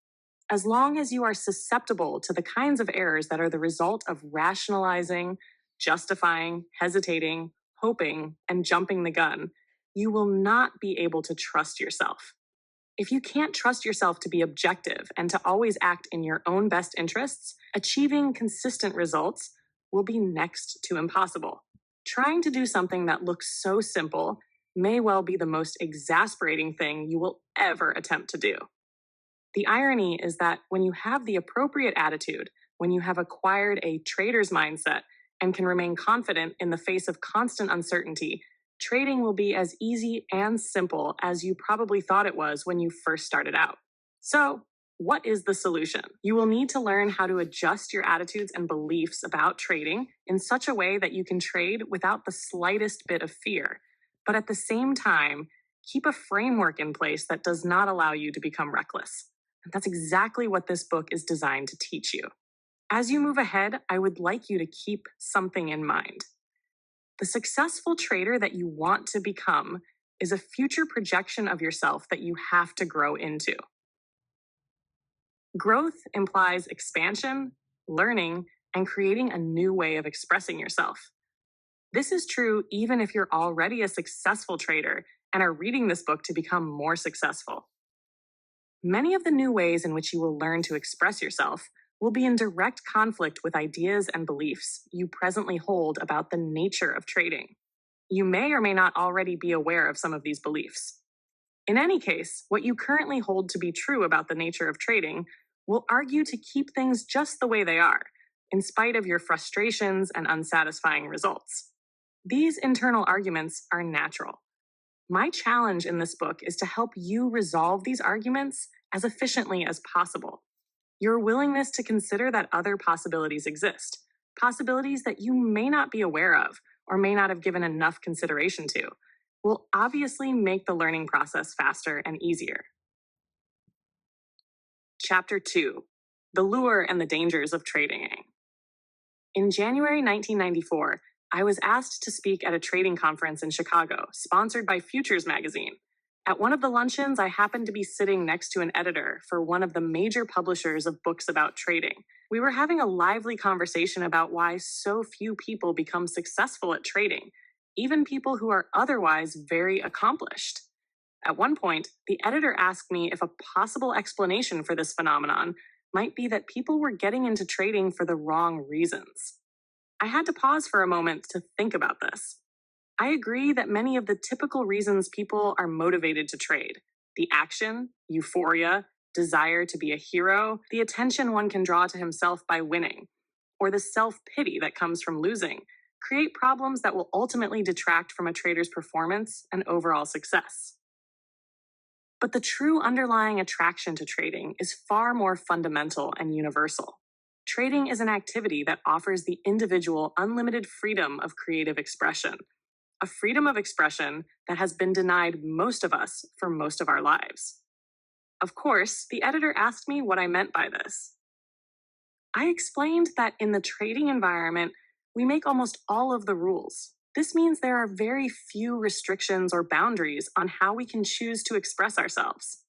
Speaker 1: As long as you are susceptible to the kinds of errors that are the result of rationalizing, justifying, hesitating, hoping, and jumping the gun, you will not be able to trust yourself. If you can't trust yourself to be objective and to always act in your own best interests, achieving consistent results will be next to impossible. Trying to do something that looks so simple may well be the most exasperating thing you will ever attempt to do. The irony is that when you have the appropriate attitude, when you have acquired a trader's mindset and can remain confident in the face of constant uncertainty, trading will be as easy and simple as you probably thought it was when you first started out. So, what is the solution? You will need to learn how to adjust your attitudes and beliefs about trading in such a way that you can trade without the slightest bit of fear, but at the same time, keep a framework in place that does not allow you to become reckless. And that's exactly what this book is designed to teach you. As you move ahead, I would like you to keep something in mind. The successful trader that you want to become is a future projection of yourself that you have to grow into. Growth implies expansion, learning, and creating a new way of expressing yourself. This is true even if you're already a successful trader and are reading this book to become more successful. Many of the new ways in which you will learn to express yourself will be in direct conflict with ideas and beliefs you presently hold about the nature of trading. You may or may not already be aware of some of these beliefs. In any case, what you currently hold to be true about the nature of trading will argue to keep things just the way they are, in spite of your frustrations and unsatisfying results. These internal arguments are natural. My challenge in this book is to help you resolve these arguments as efficiently as possible. Your willingness to consider that other possibilities exist, possibilities that you may not be aware of or may not have given enough consideration to, will obviously make the learning process faster and easier. Chapter 2: The Lure and the Dangers of Trading. In January 1994, I was asked to speak at a trading conference in Chicago, sponsored by Futures magazine. At one of the luncheons, I happened to be sitting next to an editor for one of the major publishers of books about trading. We were having a lively conversation about why so few people become successful at trading, even people who are otherwise very accomplished. At one point, the editor asked me if a possible explanation for this phenomenon might be that people were getting into trading for the wrong reasons. I had to pause for a moment to think about this. I agree that many of the typical reasons people are motivated to trade, the action, euphoria, desire to be a hero, the attention one can draw to himself by winning, or the self-pity that comes from losing, create problems that will ultimately detract from a trader's performance and overall success. But the true underlying attraction to trading is far more fundamental and universal. Trading is an activity that offers the individual unlimited freedom of creative expression, a freedom of expression that has been denied most of us for most of our lives. Of course, the editor asked me what I meant by this. I explained that in the trading environment, we make almost all of the rules. This means there are very few restrictions or boundaries on how we can choose to express ourselves.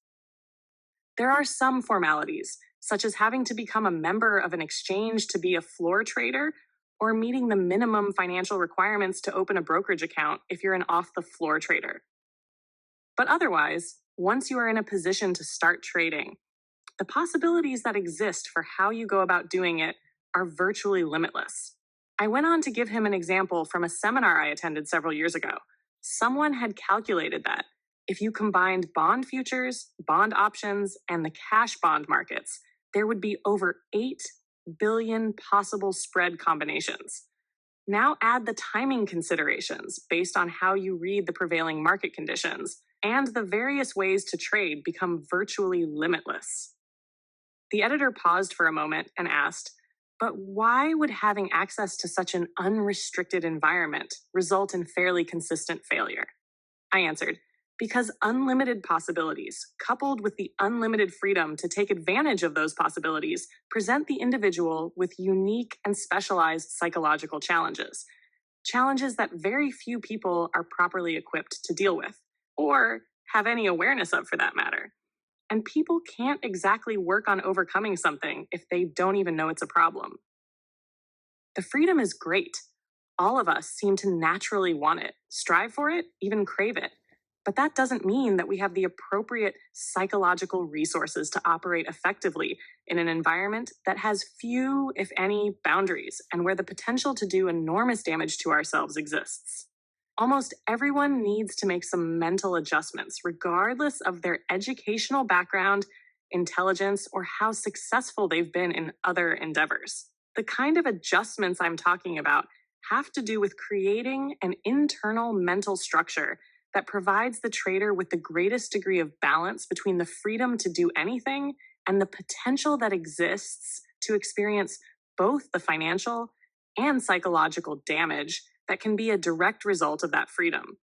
Speaker 1: There are some formalities, such as having to become a member of an exchange to be a floor trader, or meeting the minimum financial requirements to open a brokerage account if you're an off-the-floor trader. But otherwise, once you are in a position to start trading, the possibilities that exist for how you go about doing it are virtually limitless. I went on to give him an example from a seminar I attended several years ago. Someone had calculated that if you combined bond futures, bond options, and the cash bond markets, there would be over 8 billion possible spread combinations. Now add the timing considerations based on how you read the prevailing market conditions, and the various ways to trade become virtually limitless. The editor paused for a moment and asked, "But why would having access to such an unrestricted environment result in fairly consistent failure?" I answered, "Because unlimited possibilities, coupled with the unlimited freedom to take advantage of those possibilities, present the individual with unique and specialized psychological challenges. Challenges that very few people are properly equipped to deal with, or have any awareness of for that matter. And people can't exactly work on overcoming something if they don't even know it's a problem. The freedom is great. All of us seem to naturally want it, strive for it, even crave it. But that doesn't mean that we have the appropriate psychological resources to operate effectively in an environment that has few, if any, boundaries and where the potential to do enormous damage to ourselves exists. Almost everyone needs to make some mental adjustments, regardless of their educational background, intelligence, or how successful they've been in other endeavors. The kind of adjustments I'm talking about have to do with creating an internal mental structure that provides the trader with the greatest degree of balance between the freedom to do anything and the potential that exists to experience both the financial and psychological damage that can be a direct result of that freedom.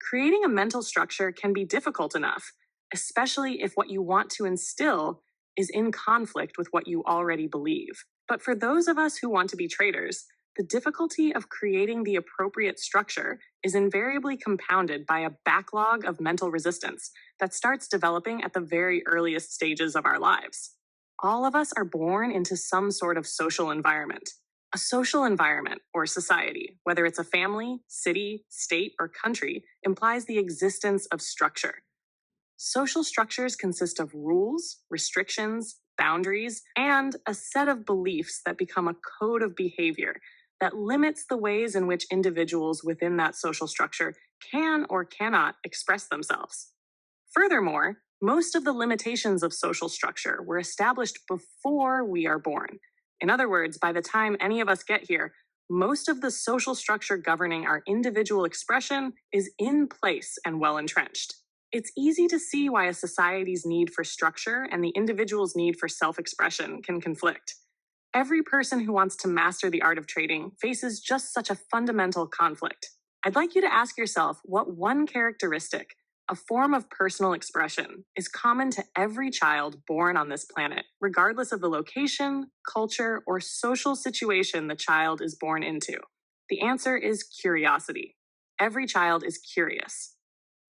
Speaker 1: Creating a mental structure can be difficult enough, especially if what you want to instill is in conflict with what you already believe. But for those of us who want to be traders, the difficulty of creating the appropriate structure is invariably compounded by a backlog of mental resistance that starts developing at the very earliest stages of our lives. All of us are born into some sort of social environment. A social environment, or society, whether it's a family, city, state, or country, implies the existence of structure. Social structures consist of rules, restrictions, boundaries, and a set of beliefs that become a code of behavior that limits the ways in which individuals within that social structure can or cannot express themselves. Furthermore, most of the limitations of social structure were established before we are born. In other words, by the time any of us get here, most of the social structure governing our individual expression is in place and well entrenched. It's easy to see why a society's need for structure and the individual's need for self-expression can conflict. Every person who wants to master the art of trading faces just such a fundamental conflict. I'd like you to ask yourself what one characteristic, a form of personal expression, is common to every child born on this planet, regardless of the location, culture, or social situation the child is born into. The answer is curiosity. Every child is curious.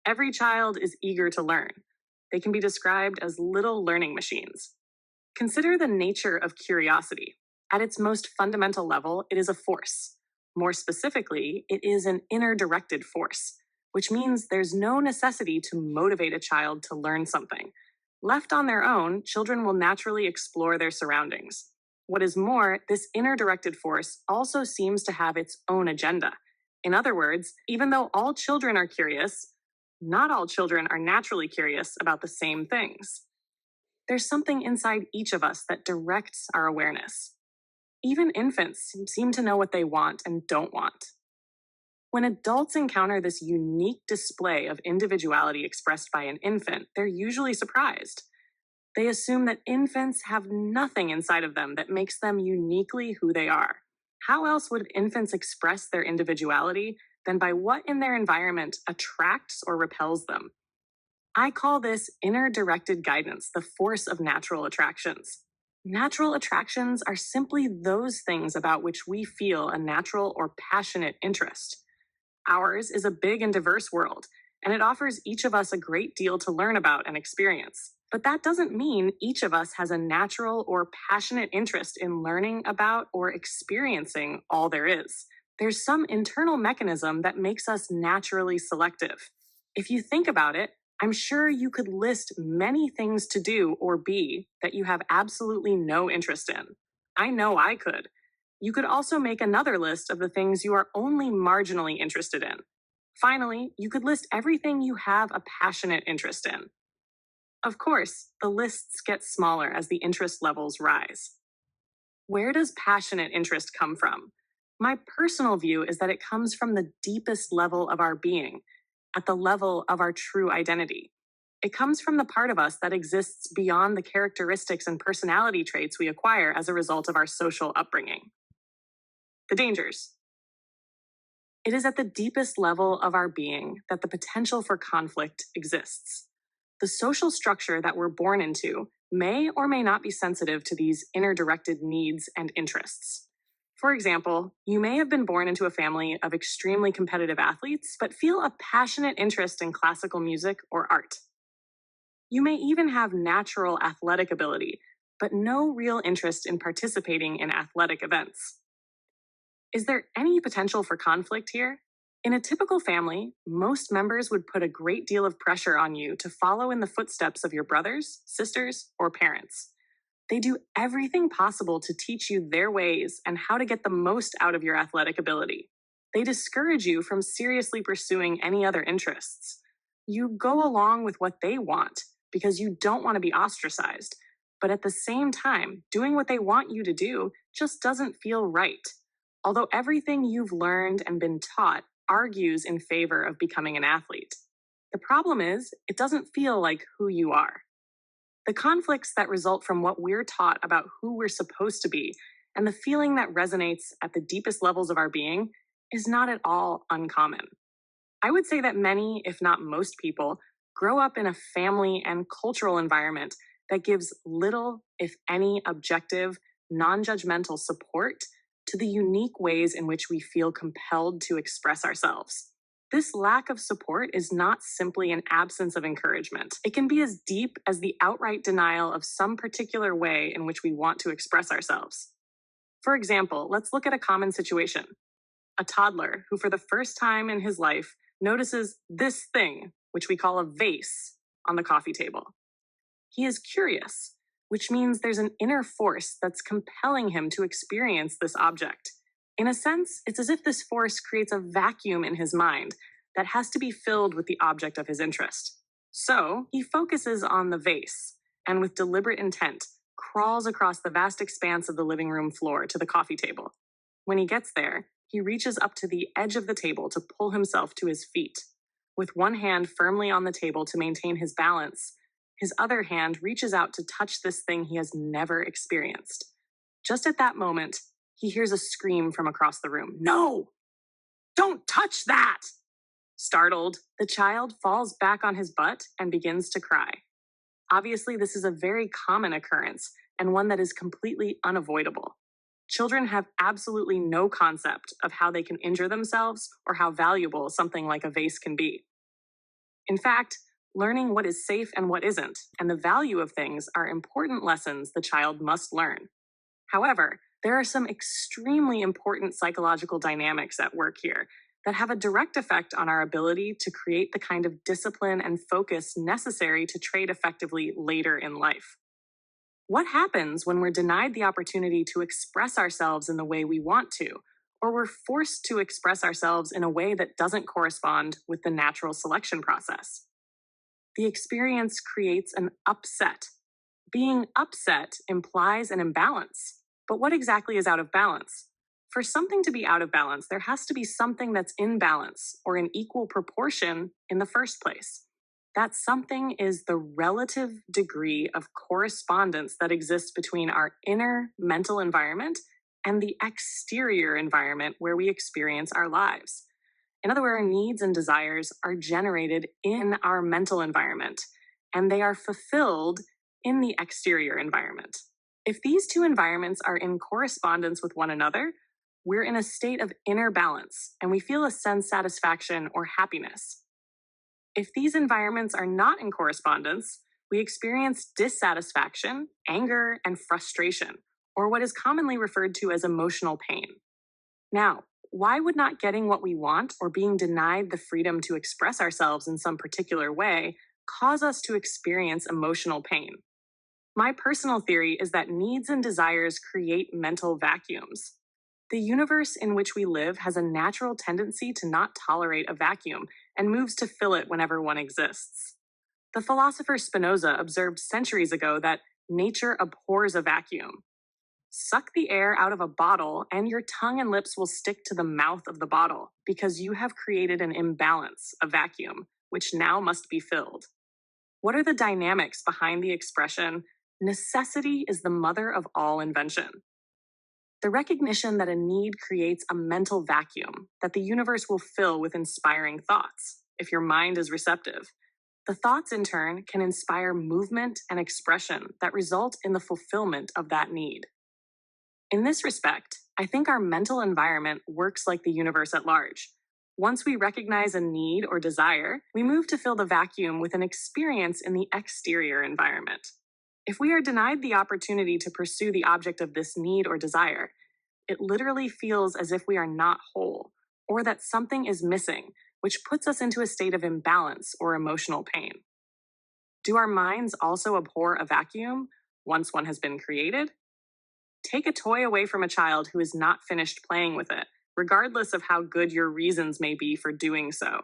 Speaker 1: Every child is eager to learn. They can be described as little learning machines. Consider the nature of curiosity. At its most fundamental level, it is a force. More specifically, it is an inner directed force, which means there's no necessity to motivate a child to learn something. Left on their own, children will naturally explore their surroundings. What is more, this inner directed force also seems to have its own agenda. In other words, even though all children are curious, not all children are naturally curious about the same things. There's something inside each of us that directs our awareness. Even infants seem to know what they want and don't want. When adults encounter this unique display of individuality expressed by an infant, they're usually surprised. They assume that infants have nothing inside of them that makes them uniquely who they are. How else would infants express their individuality than by what in their environment attracts or repels them? I call this inner directed guidance, the force of natural attractions. Natural attractions are simply those things about which we feel a natural or passionate interest. Ours is a big and diverse world, and it offers each of us a great deal to learn about and experience. But that doesn't mean each of us has a natural or passionate interest in learning about or experiencing all there is. There's some internal mechanism that makes us naturally selective. If you think about it, I'm sure you could list many things to do or be that you have absolutely no interest in. I know I could. You could also make another list of the things you are only marginally interested in. Finally, you could list everything you have a passionate interest in. Of course, the lists get smaller as the interest levels rise. Where does passionate interest come from? My personal view is that it comes from the deepest level of our being, at the level of our true identity. It comes from the part of us that exists beyond the characteristics and personality traits we acquire as a result of our social upbringing. The dangers. It is at the deepest level of our being that the potential for conflict exists. The social structure that we're born into may or may not be sensitive to these inner directed needs and interests. For example, you may have been born into a family of extremely competitive athletes, but feel a passionate interest in classical music or art. You may even have natural athletic ability, but no real interest in participating in athletic events. Is there any potential for conflict here? In a typical family, most members would put a great deal of pressure on you to follow in the footsteps of your brothers, sisters, or parents. They do everything possible to teach you their ways and how to get the most out of your athletic ability. They discourage you from seriously pursuing any other interests. You go along with what they want because you don't want to be ostracized, but at the same time, doing what they want you to do just doesn't feel right. Although everything you've learned and been taught argues in favor of becoming an athlete. The problem is, it doesn't feel like who you are. The conflicts that result from what we're taught about who we're supposed to be and the feeling that resonates at the deepest levels of our being is not at all uncommon. I would say that many, if not most people, grow up in a family and cultural environment that gives little, if any, objective, non-judgmental support to the unique ways in which we feel compelled to express ourselves. This lack of support is not simply an absence of encouragement. It can be as deep as the outright denial of some particular way in which we want to express ourselves. For example, let's look at a common situation. A toddler who, for the first time in his life, notices this thing, which we call a vase, on the coffee table. He is curious, which means there's an inner force that's compelling him to experience this object. In a sense, it's as if this force creates a vacuum in his mind that has to be filled with the object of his interest. So, he focuses on the vase, and with deliberate intent, crawls across the vast expanse of the living room floor to the coffee table. When he gets there, he reaches up to the edge of the table to pull himself to his feet. With one hand firmly on the table to maintain his balance, his other hand reaches out to touch this thing he has never experienced. Just at that moment, he hears a scream from across the room. "No! Don't touch that!" Startled, the child falls back on his butt and begins to cry. Obviously, this is a very common occurrence and one that is completely unavoidable. Children have absolutely no concept of how they can injure themselves or how valuable something like a vase can be. In fact, learning what is safe and what isn't, and the value of things are important lessons the child must learn. However, there are some extremely important psychological dynamics at work here that have a direct effect on our ability to create the kind of discipline and focus necessary to trade effectively later in life. What happens when we're denied the opportunity to express ourselves in the way we want to, or we're forced to express ourselves in a way that doesn't correspond with the natural selection process? The experience creates an upset. Being upset implies an imbalance. But what exactly is out of balance? For something to be out of balance, there has to be something that's in balance or in equal proportion in the first place. That something is the relative degree of correspondence that exists between our inner mental environment and the exterior environment where we experience our lives. In other words, our needs and desires are generated in our mental environment, and they are fulfilled in the exterior environment. If these two environments are in correspondence with one another, we're in a state of inner balance, and we feel a sense satisfaction or happiness. If these environments are not in correspondence, we experience dissatisfaction, anger, and frustration, or what is commonly referred to as emotional pain. Now, why would not getting what we want or being denied the freedom to express ourselves in some particular way cause us to experience emotional pain? My personal theory is that needs and desires create mental vacuums. The universe in which we live has a natural tendency to not tolerate a vacuum and moves to fill it whenever one exists. The philosopher Spinoza observed centuries ago that nature abhors a vacuum. Suck the air out of a bottle, and your tongue and lips will stick to the mouth of the bottle because you have created an imbalance, a vacuum, which now must be filled. What are the dynamics behind the expression, necessity is the mother of all invention? The recognition that a need creates a mental vacuum that the universe will fill with inspiring thoughts, if your mind is receptive. The thoughts, in turn, can inspire movement and expression that result in the fulfillment of that need. In this respect, I think our mental environment works like the universe at large. Once we recognize a need or desire, we move to fill the vacuum with an experience in the exterior environment. If we are denied the opportunity to pursue the object of this need or desire, it literally feels as if we are not whole, or that something is missing, which puts us into a state of imbalance or emotional pain. Do our minds also abhor a vacuum once one has been created? Take a toy away from a child who is not finished playing with it, regardless of how good your reasons may be for doing so.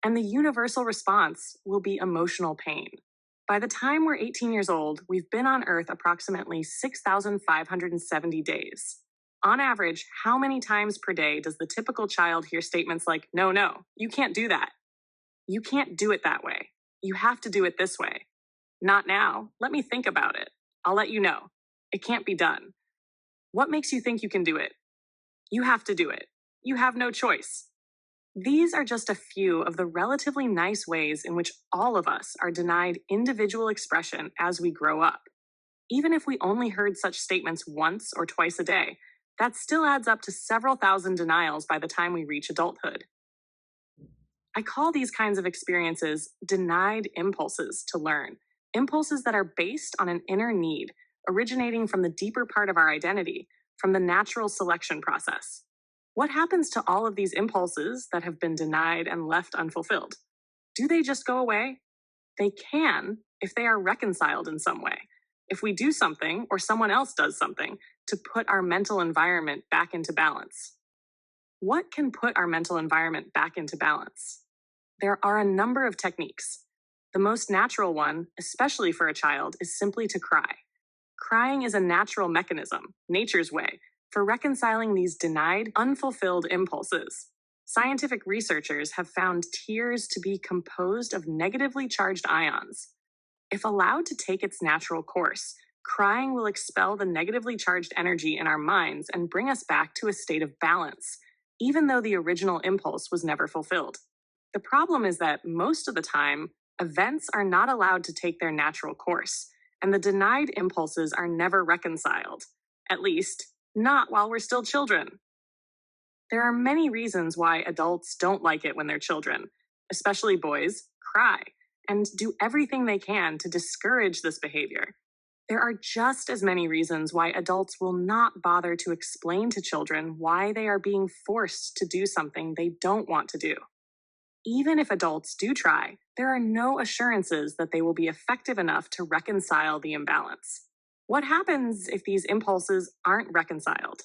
Speaker 1: And the universal response will be emotional pain. By the time we're 18 years old, we've been on Earth approximately 6,570 days. On average, how many times per day does the typical child hear statements like, no, you can't do that. You can't do it that way. You have to do it this way. Not now. Let me think about it. I'll let you know. It can't be done. What makes you think you can do it? You have to do it. You have no choice. These are just a few of the relatively nice ways in which all of us are denied individual expression as we grow up. Even if we only heard such statements once or twice a day, that still adds up to several thousand denials by the time we reach adulthood. I call these kinds of experiences denied impulses to learn, impulses that are based on an inner need, originating from the deeper part of our identity, from the natural selection process. What happens to all of these impulses that have been denied and left unfulfilled? Do they just go away? They can if they are reconciled in some way. If we do something or someone else does something to put our mental environment back into balance. What can put our mental environment back into balance? There are a number of techniques. The most natural one, especially for a child, is simply to cry. Crying is a natural mechanism, nature's way, for reconciling these denied, unfulfilled impulses. Scientific researchers have found tears to be composed of negatively charged ions. If allowed to take its natural course, crying will expel the negatively charged energy in our minds and bring us back to a state of balance, even though the original impulse was never fulfilled. The problem is that most of the time, events are not allowed to take their natural course, and the denied impulses are never reconciled. At least, not while we're still children. There are many reasons why adults don't like it when their children, especially boys, cry, and do everything they can to discourage this behavior. There are just as many reasons why adults will not bother to explain to children why they are being forced to do something they don't want to do. Even if adults do try, there are no assurances that they will be effective enough to reconcile the imbalance. What happens if these impulses aren't reconciled?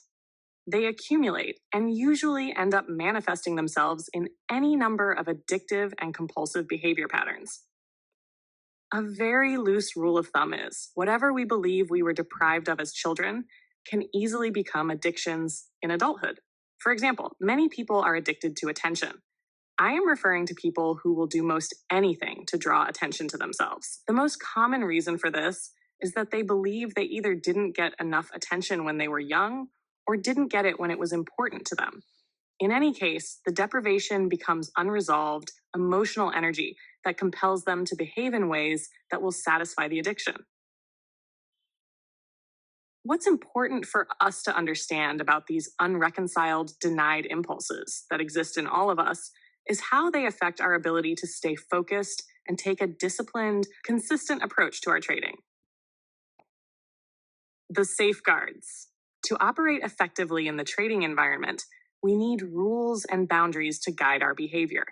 Speaker 1: They accumulate and usually end up manifesting themselves in any number of addictive and compulsive behavior patterns. A very loose rule of thumb is whatever we believe we were deprived of as children can easily become addictions in adulthood. For example, many people are addicted to attention. I am referring to people who will do most anything to draw attention to themselves. The most common reason for this is that they believe they either didn't get enough attention when they were young or didn't get it when it was important to them. In any case, the deprivation becomes unresolved, emotional energy that compels them to behave in ways that will satisfy the addiction. What's important for us to understand about these unreconciled, denied impulses that exist in all of us is how they affect our ability to stay focused and take a disciplined, consistent approach to our trading. The safeguards. To operate effectively in the trading environment, we need rules and boundaries to guide our behavior.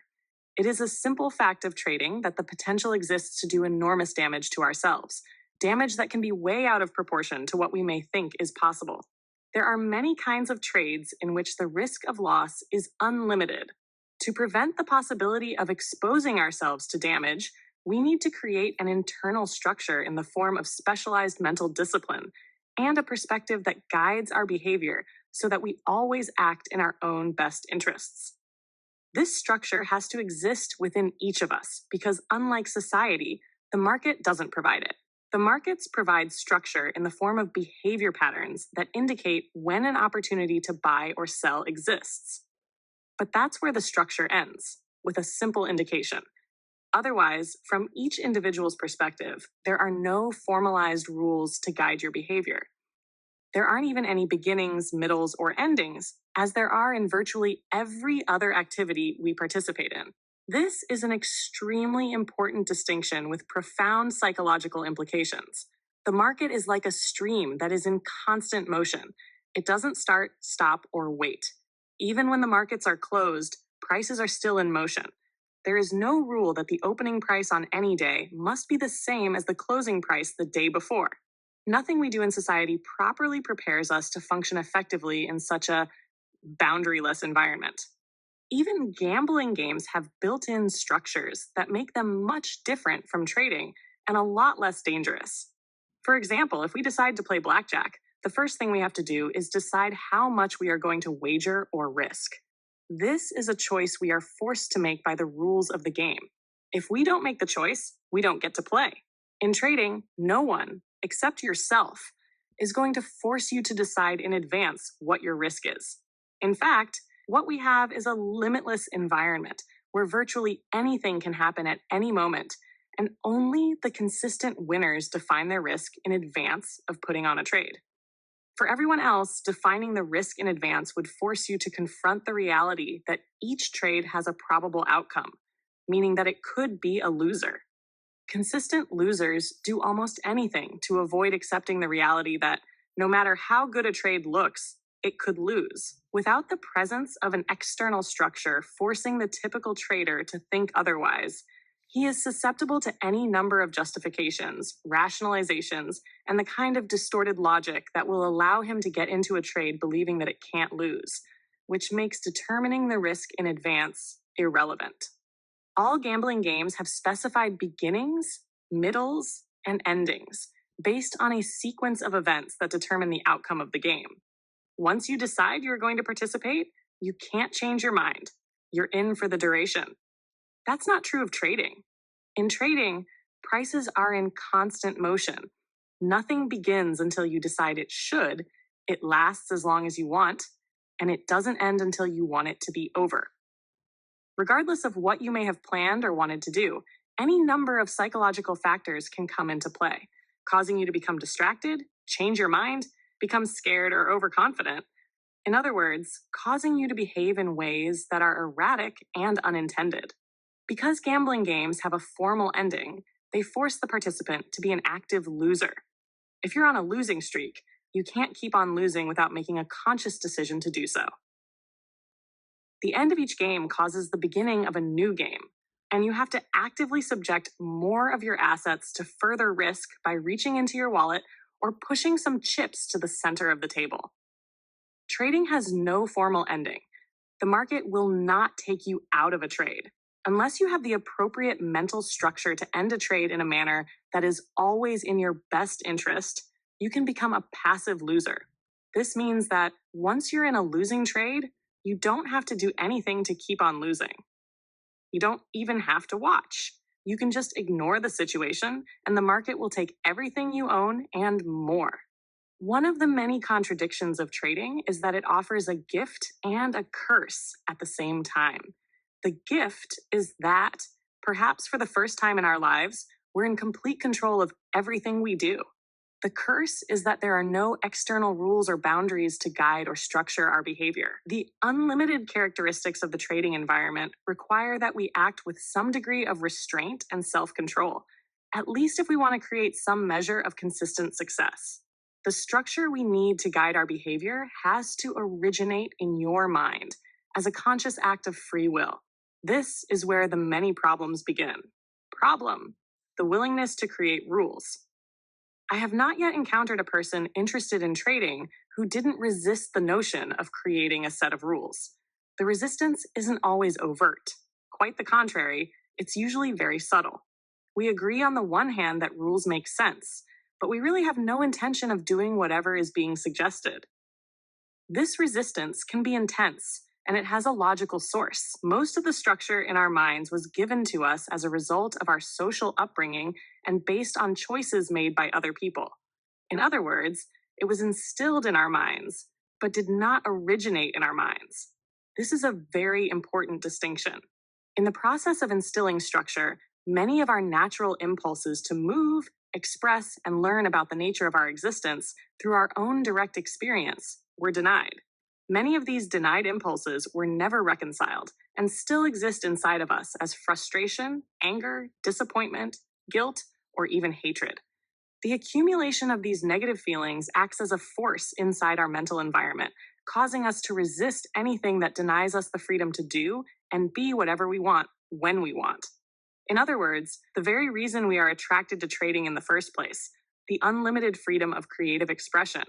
Speaker 1: It is a simple fact of trading that the potential exists to do enormous damage to ourselves, damage that can be way out of proportion to what we may think is possible. There are many kinds of trades in which the risk of loss is unlimited. To prevent the possibility of exposing ourselves to damage, we need to create an internal structure in the form of specialized mental discipline and a perspective that guides our behavior so that we always act in our own best interests. This structure has to exist within each of us because, unlike society, the market doesn't provide it. The markets provide structure in the form of behavior patterns that indicate when an opportunity to buy or sell exists. But that's where the structure ends, with a simple indication. Otherwise, from each individual's perspective, there are no formalized rules to guide your behavior. There aren't even any beginnings, middles, or endings, as there are in virtually every other activity we participate in. This is an extremely important distinction with profound psychological implications. The market is like a stream that is in constant motion. It doesn't start, stop, or wait. Even when the markets are closed, prices are still in motion. There is no rule that the opening price on any day must be the same as the closing price the day before. Nothing we do in society properly prepares us to function effectively in such a boundaryless environment. Even gambling games have built in structures that make them much different from trading and a lot less dangerous. For example, if we decide to play blackjack, the first thing we have to do is decide how much we are going to wager or risk. This is a choice we are forced to make by the rules of the game. If we don't make the choice, we don't get to play. In trading, no one, except yourself, is going to force you to decide in advance what your risk is. In fact, what we have is a limitless environment where virtually anything can happen at any moment, and only the consistent winners define their risk in advance of putting on a trade. For everyone else, defining the risk in advance would force you to confront the reality that each trade has a probable outcome, meaning that it could be a loser. Consistent losers do almost anything to avoid accepting the reality that no matter how good a trade looks, it could lose. Without the presence of an external structure forcing the typical trader to think otherwise, he is susceptible to any number of justifications, rationalizations, and the kind of distorted logic that will allow him to get into a trade believing that it can't lose, which makes determining the risk in advance irrelevant. All gambling games have specified beginnings, middles, and endings based on a sequence of events that determine the outcome of the game. Once you decide you're going to participate, you can't change your mind. You're in for the duration. That's not true of trading. In trading, prices are in constant motion. Nothing begins until you decide it should, it lasts as long as you want, and it doesn't end until you want it to be over. Regardless of what you may have planned or wanted to do, any number of psychological factors can come into play, causing you to become distracted, change your mind, become scared or overconfident. In other words, causing you to behave in ways that are erratic and unintended. Because gambling games have a formal ending, they force the participant to be an active loser. If you're on a losing streak, you can't keep on losing without making a conscious decision to do so. The end of each game causes the beginning of a new game, and you have to actively subject more of your assets to further risk by reaching into your wallet or pushing some chips to the center of the table. Trading has no formal ending. The market will not take you out of a trade. Unless you have the appropriate mental structure to end a trade in a manner that is always in your best interest, you can become a passive loser. This means that once you're in a losing trade, you don't have to do anything to keep on losing. You don't even have to watch. You can just ignore the situation, and the market will take everything you own and more. One of the many contradictions of trading is that it offers a gift and a curse at the same time. The gift is that, perhaps for the first time in our lives, we're in complete control of everything we do. The curse is that there are no external rules or boundaries to guide or structure our behavior. The unlimited characteristics of the trading environment require that we act with some degree of restraint and self-control, at least if we want to create some measure of consistent success. The structure we need to guide our behavior has to originate in your mind as a conscious act of free will. This is where the many problems begin. Problem: the willingness to create rules. I have not yet encountered a person interested in trading who didn't resist the notion of creating a set of rules. The resistance isn't always overt. Quite the contrary, it's usually very subtle. We agree on the one hand that rules make sense, but we really have no intention of doing whatever is being suggested. This resistance can be intense, and it has a logical source. Most of the structure in our minds was given to us as a result of our social upbringing and based on choices made by other people. In other words, it was instilled in our minds, but did not originate in our minds. This is a very important distinction. In the process of instilling structure, many of our natural impulses to move, express, and learn about the nature of our existence through our own direct experience were denied. Many of these denied impulses were never reconciled and still exist inside of us as frustration, anger, disappointment, guilt, or even hatred. The accumulation of these negative feelings acts as a force inside our mental environment, causing us to resist anything that denies us the freedom to do and be whatever we want when we want. In other words, the very reason we are attracted to trading in the first place, the unlimited freedom of creative expression,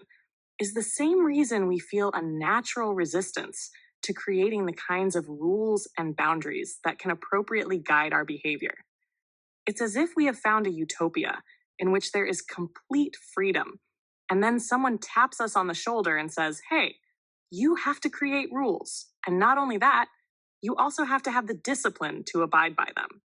Speaker 1: is the same reason we feel a natural resistance to creating the kinds of rules and boundaries that can appropriately guide our behavior. It's as if we have found a utopia in which there is complete freedom, and then someone taps us on the shoulder and says, "Hey, you have to create rules. And not only that, you also have to have the discipline to abide by them."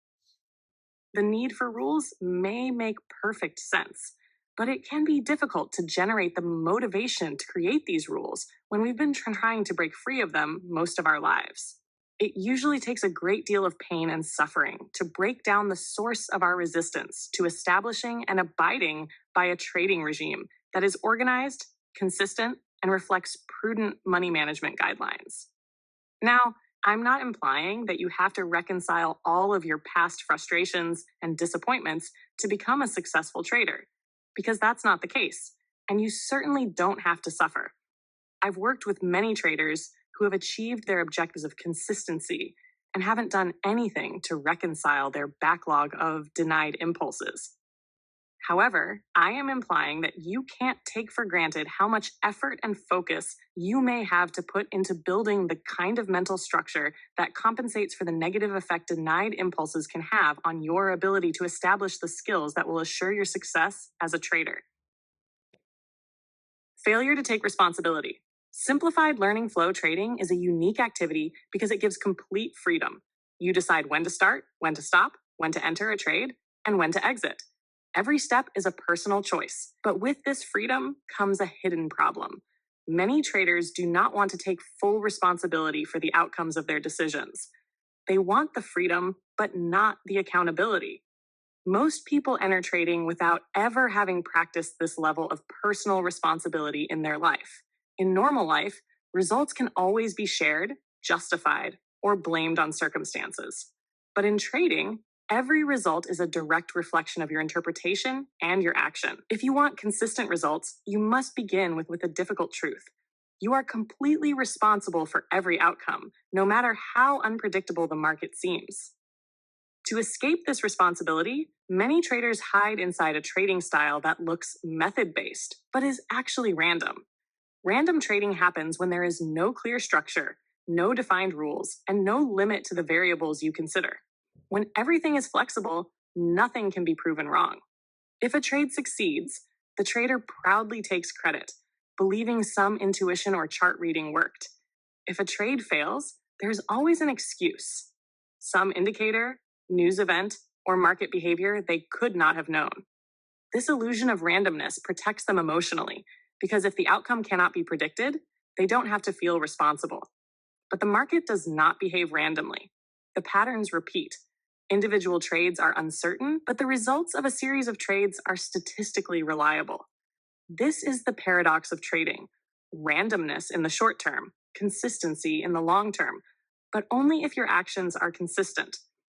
Speaker 1: The need for rules may make perfect sense, but it can be difficult to generate the motivation to create these rules when we've been trying to break free of them most of our lives. It usually takes a great deal of pain and suffering to break down the source of our resistance to establishing and abiding by a trading regime that is organized, consistent, and reflects prudent money management guidelines. Now, I'm not implying that you have to reconcile all of your past frustrations and disappointments to become a successful trader, because that's not the case, and you certainly don't have to suffer. I've worked with many traders who have achieved their objectives of consistency and haven't done anything to reconcile their backlog of denied impulses. However, I am implying that you can't take for granted how much effort and focus you may have to put into building the kind of mental structure that compensates for the negative effect denied impulses can have on your ability to establish the skills that will assure your success as a trader. Failure to take responsibility. Simplified learning flow trading is a unique activity because it gives complete freedom. You decide when to start, when to stop, when to enter a trade, and when to exit. Every step is a personal choice, but with this freedom comes a hidden problem. Many traders do not want to take full responsibility for the outcomes of their decisions. They want the freedom, but not the accountability. Most people enter trading without ever having practiced this level of personal responsibility in their life. In normal life, results can always be shared, justified, or blamed on circumstances. But in trading, Every result is a direct reflection of your interpretation and your action. If you want consistent results, you must begin with a difficult truth. You are completely responsible for every outcome, no matter how unpredictable the market seems. To escape this responsibility, many traders hide inside a trading style that looks method based, but is actually random. Random trading happens when there is no clear structure, no defined rules, and no limit to the variables you consider. When everything is flexible, nothing can be proven wrong. If a trade succeeds, the trader proudly takes credit, believing some intuition or chart reading worked. If a trade fails, there's always an excuse. Some indicator, news event, or market behavior they could not have known. This illusion of randomness protects them emotionally, because if the outcome cannot be predicted, they don't have to feel responsible. But the market does not behave randomly. The patterns repeat. Individual trades are uncertain, but the results of a series of trades are statistically reliable. This is the paradox of trading: randomness in the short term, consistency in the long term, but only if your actions are consistent.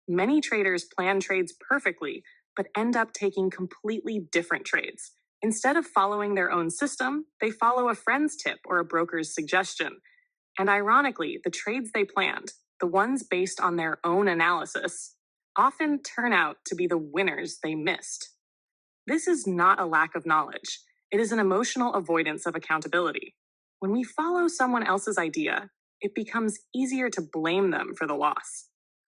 Speaker 1: Many traders plan trades perfectly, but end up taking completely different trades. Instead of following their own system, they follow a friend's tip or a broker's suggestion. And ironically, the trades they planned, the ones based on their own analysis, often turn out to be the winners they missed. This is not a lack of knowledge. It is an emotional avoidance of accountability. When we follow someone else's idea, it becomes easier to blame them for the loss.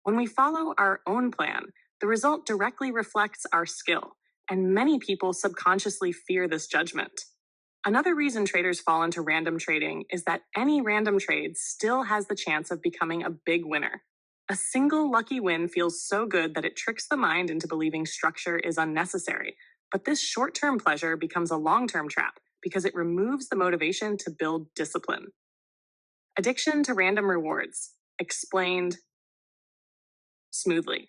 Speaker 1: When we follow our own plan, the result directly reflects our skill, and many people subconsciously fear this judgment. Another reason traders fall into random trading is that any random trade still has the chance of becoming a big winner. A single lucky win feels so good that it tricks the mind into believing structure is unnecessary. But this short-term pleasure becomes a long-term trap because it removes the motivation to build discipline. Addiction to random rewards. Explained smoothly.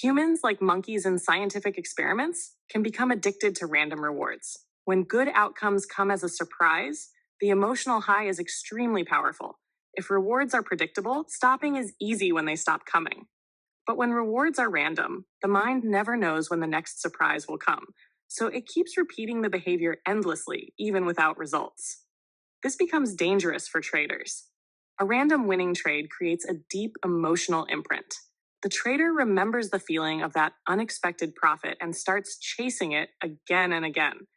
Speaker 1: Humans, like monkeys in scientific experiments, can become addicted to random rewards. When good outcomes come as a surprise, the emotional high is extremely powerful. If rewards are predictable, stopping is easy when they stop coming. But when rewards are random, the mind never knows when the next surprise will come, so it keeps repeating the behavior endlessly, even without results. This becomes dangerous for traders. A random winning trade creates a deep emotional imprint. The trader remembers the feeling of that unexpected profit and starts chasing it again and again.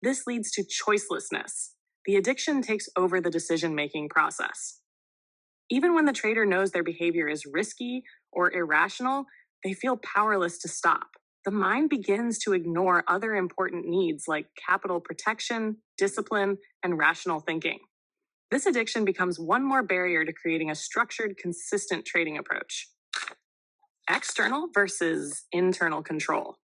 Speaker 1: This leads to choicelessness. The addiction takes over the decision-making process. Even when the trader knows their behavior is risky or irrational, they feel powerless to stop. The mind begins to ignore other important needs like capital protection, discipline, and rational thinking. This addiction becomes one more barrier to creating a structured, consistent trading approach. External versus internal control.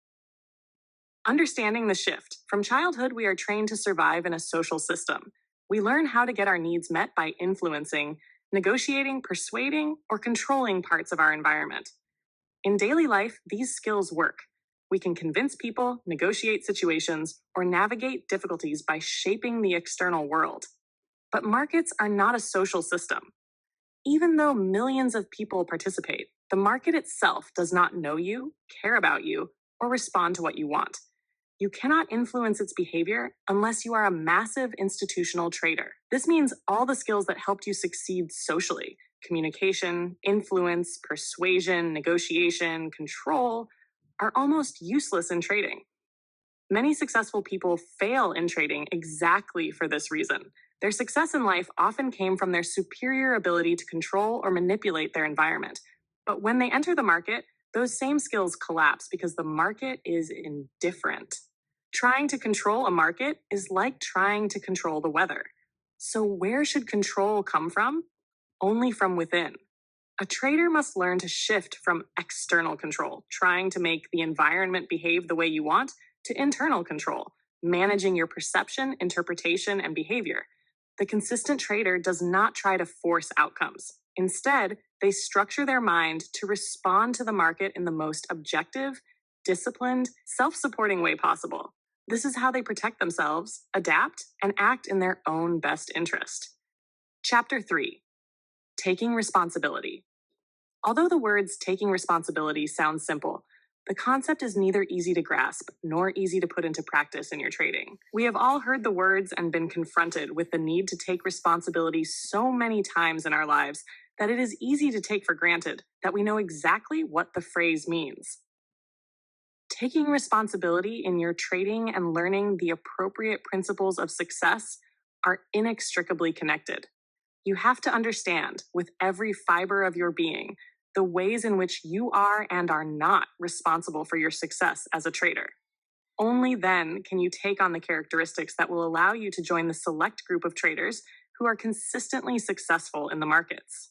Speaker 1: Understanding the shift. From childhood, we are trained to survive in a social system. We learn how to get our needs met by influencing, negotiating, persuading, or controlling parts of our environment. In daily life, these skills work. We can convince people, negotiate situations, or navigate difficulties by shaping the external world. But markets are not a social system. Even though millions of people participate, the market itself does not know you, care about you, or respond to what you want. You cannot influence its behavior unless you are a massive institutional trader. This means all the skills that helped you succeed socially, communication, influence, persuasion, negotiation, control, are almost useless in trading. Many successful people fail in trading exactly for this reason. Their success in life often came from their superior ability to control or manipulate their environment. But when they enter the market, those same skills collapse because the market is indifferent. Trying to control a market is like trying to control the weather. So where should control come from? Only from within. A trader must learn to shift from external control, trying to make the environment behave the way you want, to internal control, managing your perception, interpretation, and behavior. The consistent trader does not try to force outcomes. Instead, they structure their mind to respond to the market in the most objective, disciplined, self-supporting way possible. This is how they protect themselves, adapt, and act in their own best interest. Chapter 3. Taking responsibility. Although the words taking responsibility sound simple, the concept is neither easy to grasp nor easy to put into practice in your trading. We have all heard the words and been confronted with the need to take responsibility so many times in our lives that it is easy to take for granted that we know exactly what the phrase means. Taking responsibility in your trading and learning the appropriate principles of success are inextricably connected. You have to understand, with every fiber of your being, the ways in which you are and are not responsible for your success as a trader. Only then can you take on the characteristics that will allow you to join the select group of traders who are consistently successful in the markets.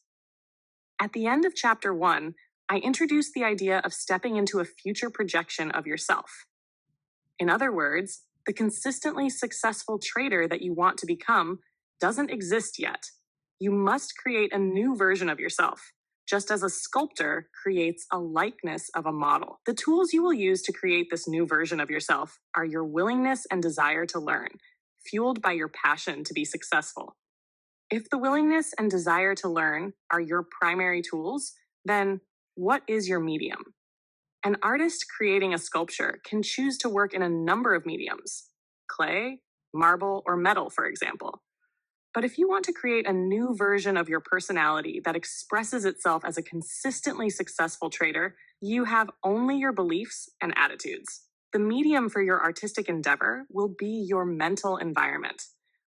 Speaker 1: At the end of chapter 1, I introduced the idea of stepping into a future projection of yourself. In other words, the consistently successful trader that you want to become doesn't exist yet. You must create a new version of yourself, just as a sculptor creates a likeness of a model. The tools you will use to create this new version of yourself are your willingness and desire to learn, fueled by your passion to be successful. If the willingness and desire to learn are your primary tools, then what is your medium? An artist creating a sculpture can choose to work in a number of mediums: clay, marble, or metal, for example. But if you want to create a new version of your personality that expresses itself as a consistently successful trader, you have only your beliefs and attitudes. The medium for your artistic endeavor will be your mental environment,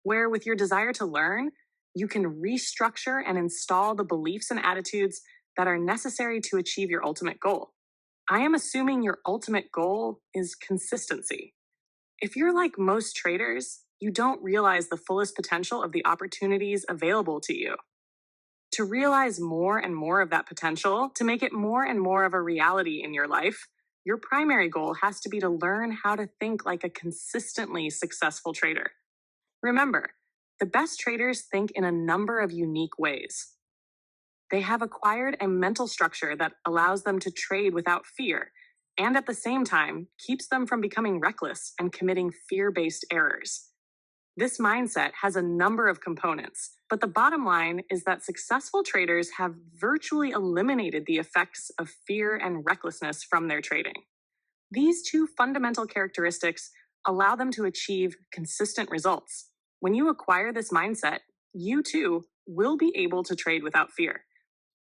Speaker 1: where, with your desire to learn, you can restructure and install the beliefs and attitudes that are necessary to achieve your ultimate goal. I am assuming your ultimate goal is consistency. If you're like most traders, you don't realize the fullest potential of the opportunities available to you. To realize more and more of that potential, to make it more and more of a reality in your life, your primary goal has to be to learn how to think like a consistently successful trader. Remember, the best traders think in a number of unique ways. They have acquired a mental structure that allows them to trade without fear, and at the same time keeps them from becoming reckless and committing fear-based errors. This mindset has a number of components, but the bottom line is that successful traders have virtually eliminated the effects of fear and recklessness from their trading. These two fundamental characteristics allow them to achieve consistent results. When you acquire this mindset, you too will be able to trade without fear.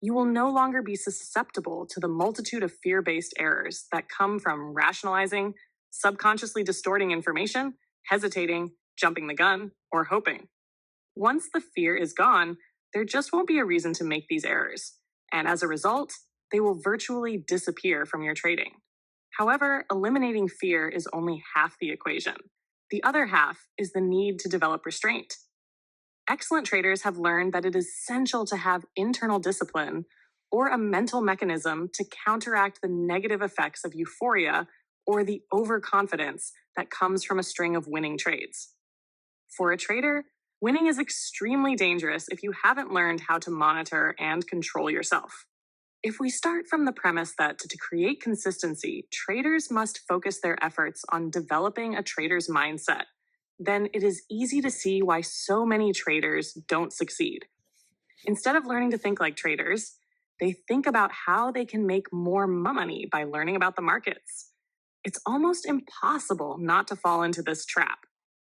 Speaker 1: You will no longer be susceptible to the multitude of fear-based errors that come from rationalizing, subconsciously distorting information, hesitating, jumping the gun, or hoping. Once the fear is gone, there just won't be a reason to make these errors, and as a result, they will virtually disappear from your trading. However, eliminating fear is only half the equation. The other half is the need to develop restraint. Excellent traders have learned that it is essential to have internal discipline or a mental mechanism to counteract the negative effects of euphoria or the overconfidence that comes from a string of winning trades. For a trader, winning is extremely dangerous if you haven't learned how to monitor and control yourself. If we start from the premise that to create consistency, traders must focus their efforts on developing a trader's mindset, then it is easy to see why so many traders don't succeed. Instead of learning to think like traders, they think about how they can make more money by learning about the markets. It's almost impossible not to fall into this trap.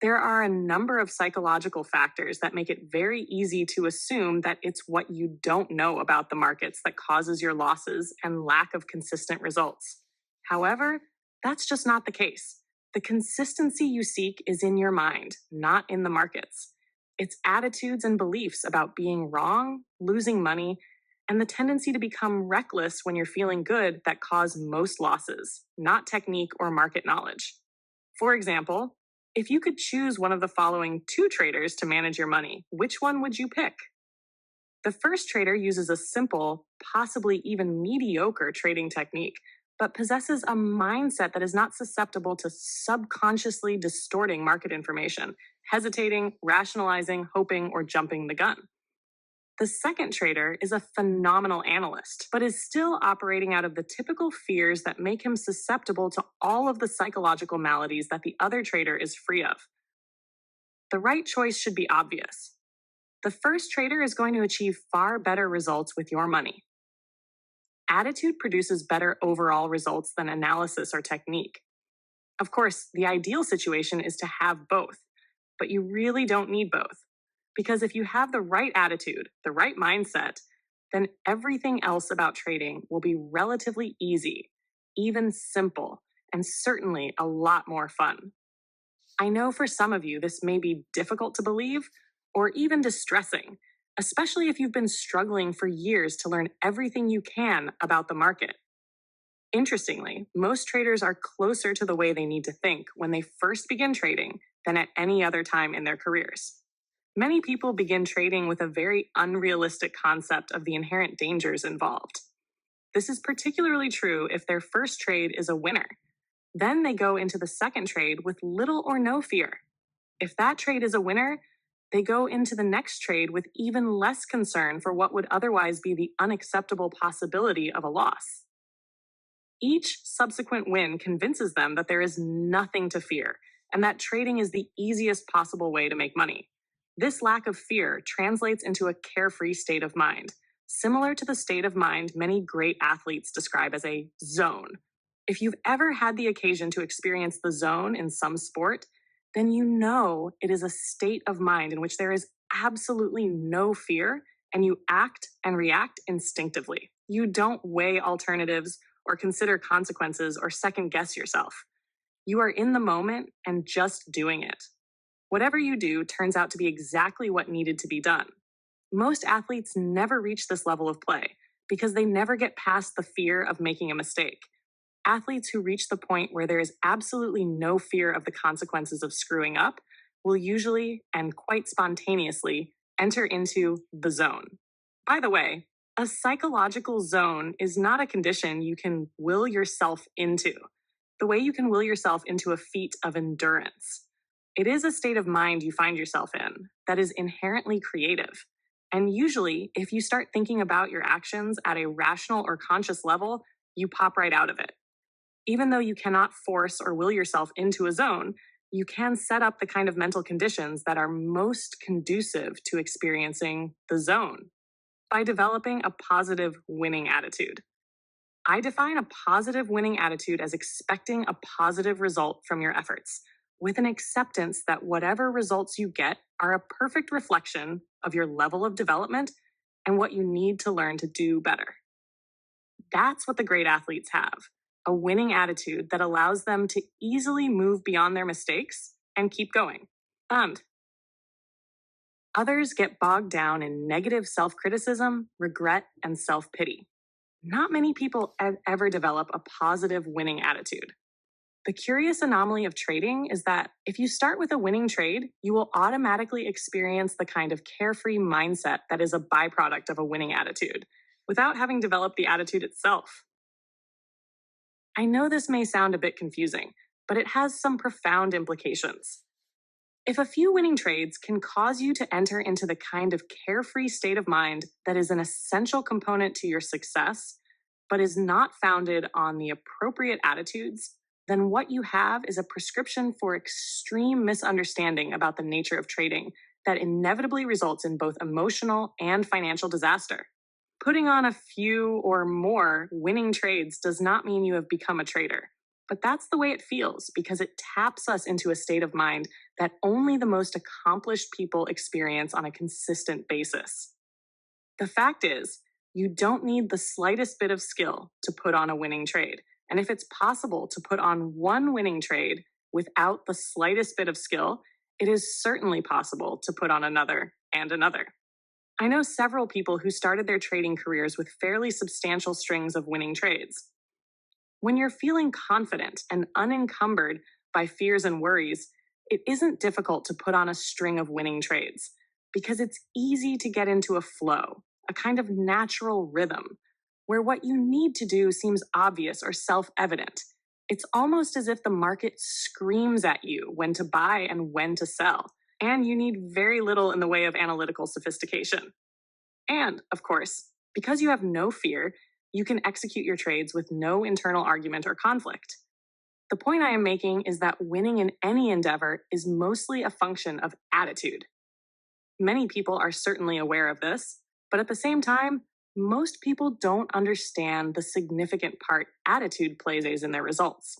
Speaker 1: There are a number of psychological factors that make it very easy to assume that it's what you don't know about the markets that causes your losses and lack of consistent results. However, that's just not the case. The consistency you seek is in your mind, not in the markets. It's attitudes and beliefs about being wrong, losing money, and the tendency to become reckless when you're feeling good that cause most losses, not technique or market knowledge. For example, if you could choose one of the following two traders to manage your money, which one would you pick? The first trader uses a simple, possibly even mediocre trading technique, but possesses a mindset that is not susceptible to subconsciously distorting market information, hesitating, rationalizing, hoping, or jumping the gun. The second trader is a phenomenal analyst, but is still operating out of the typical fears that make him susceptible to all of the psychological maladies that the other trader is free of. The right choice should be obvious. The first trader is going to achieve far better results with your money. Attitude produces better overall results than analysis or technique. Of course, the ideal situation is to have both, but you really don't need both. Because if you have the right attitude, the right mindset, then everything else about trading will be relatively easy, even simple, and certainly a lot more fun. I know for some of you this may be difficult to believe or even distressing, especially if you've been struggling for years to learn everything you can about the market. Interestingly, most traders are closer to the way they need to think when they first begin trading than at any other time in their careers. Many people begin trading with a very unrealistic concept of the inherent dangers involved. This is particularly true if their first trade is a winner. Then they go into the second trade with little or no fear. If that trade is a winner, they go into the next trade with even less concern for what would otherwise be the unacceptable possibility of a loss. Each subsequent win convinces them that there is nothing to fear and that trading is the easiest possible way to make money. This lack of fear translates into a carefree state of mind, similar to the state of mind many great athletes describe as a zone. If you've ever had the occasion to experience the zone in some sport, then you know it is a state of mind in which there is absolutely no fear and you act and react instinctively. You don't weigh alternatives or consider consequences or second guess yourself. You are in the moment and just doing it. Whatever you do turns out to be exactly what needed to be done. Most athletes never reach this level of play because they never get past the fear of making a mistake. Athletes who reach the point where there is absolutely no fear of the consequences of screwing up will usually and quite spontaneously enter into the zone. By the way, a psychological zone is not a condition you can will yourself into, the way you can will yourself into a feat of endurance. It is a state of mind you find yourself in that is inherently creative. And usually, if you start thinking about your actions at a rational or conscious level, you pop right out of it. Even though you cannot force or will yourself into a zone, you can set up the kind of mental conditions that are most conducive to experiencing the zone by developing a positive winning attitude. I define a positive winning attitude as expecting a positive result from your efforts, with an acceptance that whatever results you get are a perfect reflection of your level of development and what you need to learn to do better. That's what the great athletes have, a winning attitude that allows them to easily move beyond their mistakes and keep going. Others get bogged down in negative self-criticism, regret, and self-pity. Not many people ever develop a positive winning attitude. The curious anomaly of trading is that if you start with a winning trade, you will automatically experience the kind of carefree mindset that is a byproduct of a winning attitude, without having developed the attitude itself. I know this may sound a bit confusing, but it has some profound implications. If a few winning trades can cause you to enter into the kind of carefree state of mind that is an essential component to your success, but is not founded on the appropriate attitudes, then what you have is a prescription for extreme misunderstanding about the nature of trading that inevitably results in both emotional and financial disaster. Putting on a few or more winning trades does not mean you have become a trader, but that's the way it feels because it taps us into a state of mind that only the most accomplished people experience on a consistent basis. The fact is, you don't need the slightest bit of skill to put on a winning trade. And if it's possible to put on one winning trade without the slightest bit of skill, it is certainly possible to put on another and another. I know several people who started their trading careers with fairly substantial strings of winning trades. When you're feeling confident and unencumbered by fears and worries, it isn't difficult to put on a string of winning trades because it's easy to get into a flow, a kind of natural rhythm, where what you need to do seems obvious or self-evident. It's almost as if the market screams at you when to buy and when to sell, and you need very little in the way of analytical sophistication. And, of course, because you have no fear, you can execute your trades with no internal argument or conflict. The point I am making is that winning in any endeavor is mostly a function of attitude. Many people are certainly aware of this, but at the same time, Most people don't understand the significant part attitude plays in their results.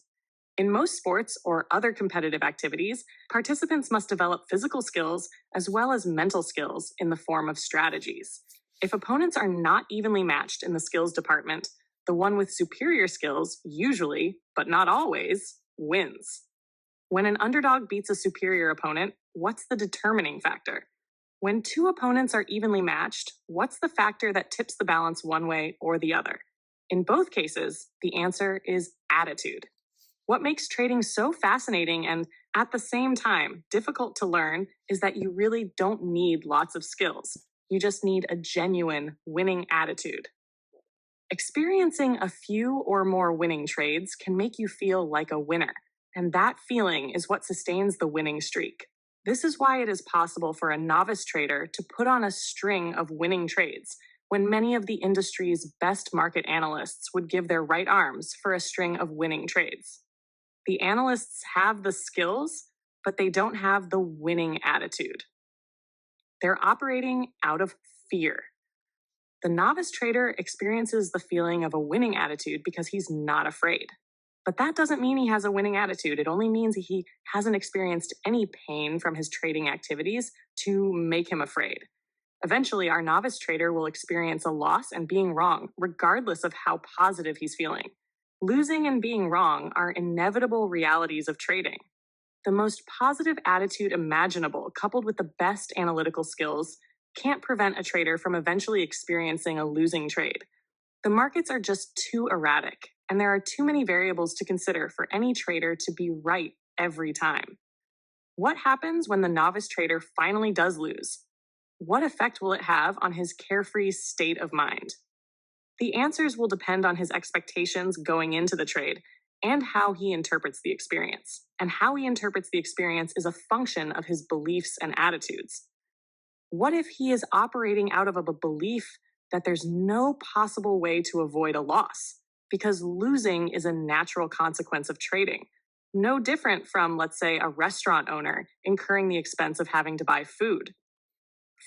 Speaker 1: In most sports or other competitive activities, participants must develop physical skills as well as mental skills in the form of strategies. If opponents are not evenly matched in the skills department, the one with superior skills usually, but not always, wins. When an underdog beats a superior opponent, what's the determining factor? When two opponents are evenly matched, what's the factor that tips the balance one way or the other? In both cases, the answer is attitude. What makes trading so fascinating and, at the same time, difficult to learn is that you really don't need lots of skills. You just need a genuine winning attitude. Experiencing a few or more winning trades can make you feel like a winner, and that feeling is what sustains the winning streak. This is why it is possible for a novice trader to put on a string of winning trades when many of the industry's best market analysts would give their right arms for a string of winning trades. The analysts have the skills, but they don't have the winning attitude. They're operating out of fear. The novice trader experiences the feeling of a winning attitude because he's not afraid. But that doesn't mean he has a winning attitude. It only means he hasn't experienced any pain from his trading activities to make him afraid. Eventually, our novice trader will experience a loss and being wrong, regardless of how positive he's feeling. Losing and being wrong are inevitable realities of trading. The most positive attitude imaginable, coupled with the best analytical skills, can't prevent a trader from eventually experiencing a losing trade. The markets are just too erratic, and there are too many variables to consider for any trader to be right every time. What happens when the novice trader finally does lose? What effect will it have on his carefree state of mind? The answers will depend on his expectations going into the trade and how he interprets the experience. And how he interprets the experience is a function of his beliefs and attitudes. What if he is operating out of a belief that there's no possible way to avoid a loss? Because losing is a natural consequence of trading. No different from, let's say, a restaurant owner incurring the expense of having to buy food.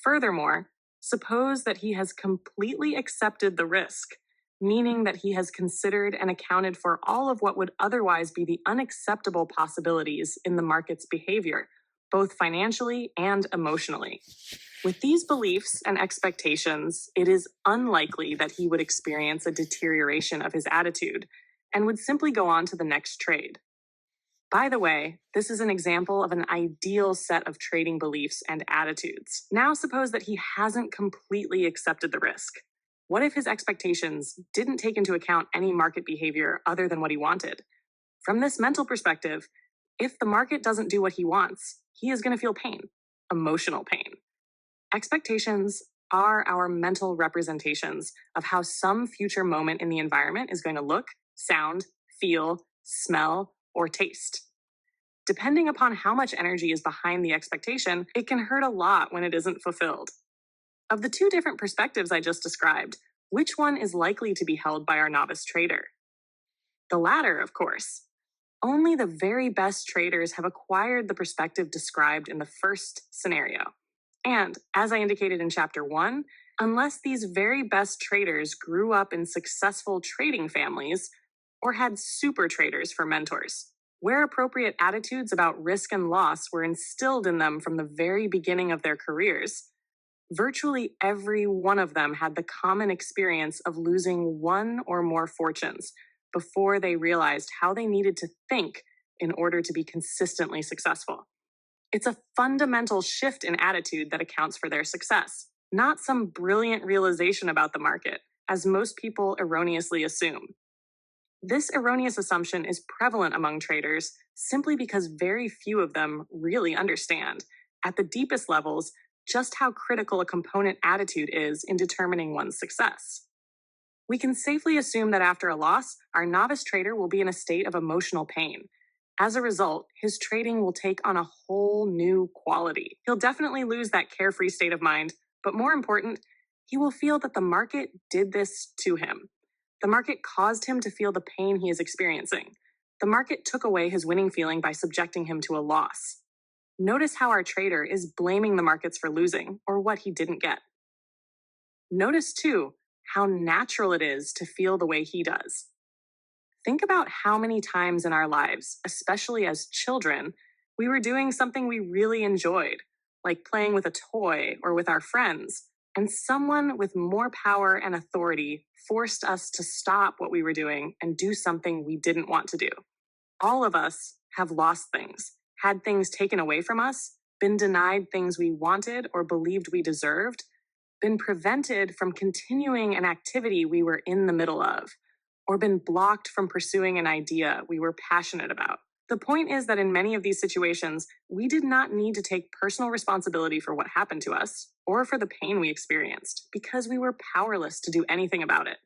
Speaker 1: Furthermore, suppose that he has completely accepted the risk, meaning that he has considered and accounted for all of what would otherwise be the unacceptable possibilities in the market's behavior, both financially and emotionally. With these beliefs and expectations, it is unlikely that he would experience a deterioration of his attitude and would simply go on to the next trade. By the way, this is an example of an ideal set of trading beliefs and attitudes. Now suppose that he hasn't completely accepted the risk. What if his expectations didn't take into account any market behavior other than what he wanted? From this mental perspective, if the market doesn't do what he wants, he is going to feel pain, emotional pain. Expectations are our mental representations of how some future moment in the environment is going to look, sound, feel, smell, or taste. Depending upon how much energy is behind the expectation, it can hurt a lot when it isn't fulfilled. Of the two different perspectives I just described, which one is likely to be held by our novice trader? The latter, of course. Only the very best traders have acquired the perspective described in the first scenario. And, as I indicated in Chapter 1, unless these very best traders grew up in successful trading families or had super traders for mentors, where appropriate attitudes about risk and loss were instilled in them from the very beginning of their careers, virtually every one of them had the common experience of losing one or more fortunes before they realized how they needed to think in order to be consistently successful. It's a fundamental shift in attitude that accounts for their success, not some brilliant realization about the market, as most people erroneously assume. This erroneous assumption is prevalent among traders simply because very few of them really understand, at the deepest levels, just how critical a component attitude is in determining one's success. We can safely assume that after a loss, our novice trader will be in a state of emotional pain. As a result, his trading will take on a whole new quality. He'll definitely lose that carefree state of mind, but more important, he will feel that the market did this to him. The market caused him to feel the pain he is experiencing. The market took away his winning feeling by subjecting him to a loss. Notice how our trader is blaming the markets for losing, or what he didn't get. Notice, too, how natural it is to feel the way he does. Think about how many times in our lives, especially as children, we were doing something we really enjoyed, like playing with a toy or with our friends, and someone with more power and authority forced us to stop what we were doing and do something we didn't want to do. All of us have lost things, had things taken away from us, been denied things we wanted or believed we deserved, been prevented from continuing an activity we were in the middle of, or been blocked from pursuing an idea we were passionate about. The point is that in many of these situations, we did not need to take personal responsibility for what happened to us or for the pain we experienced because we were powerless to do anything about it.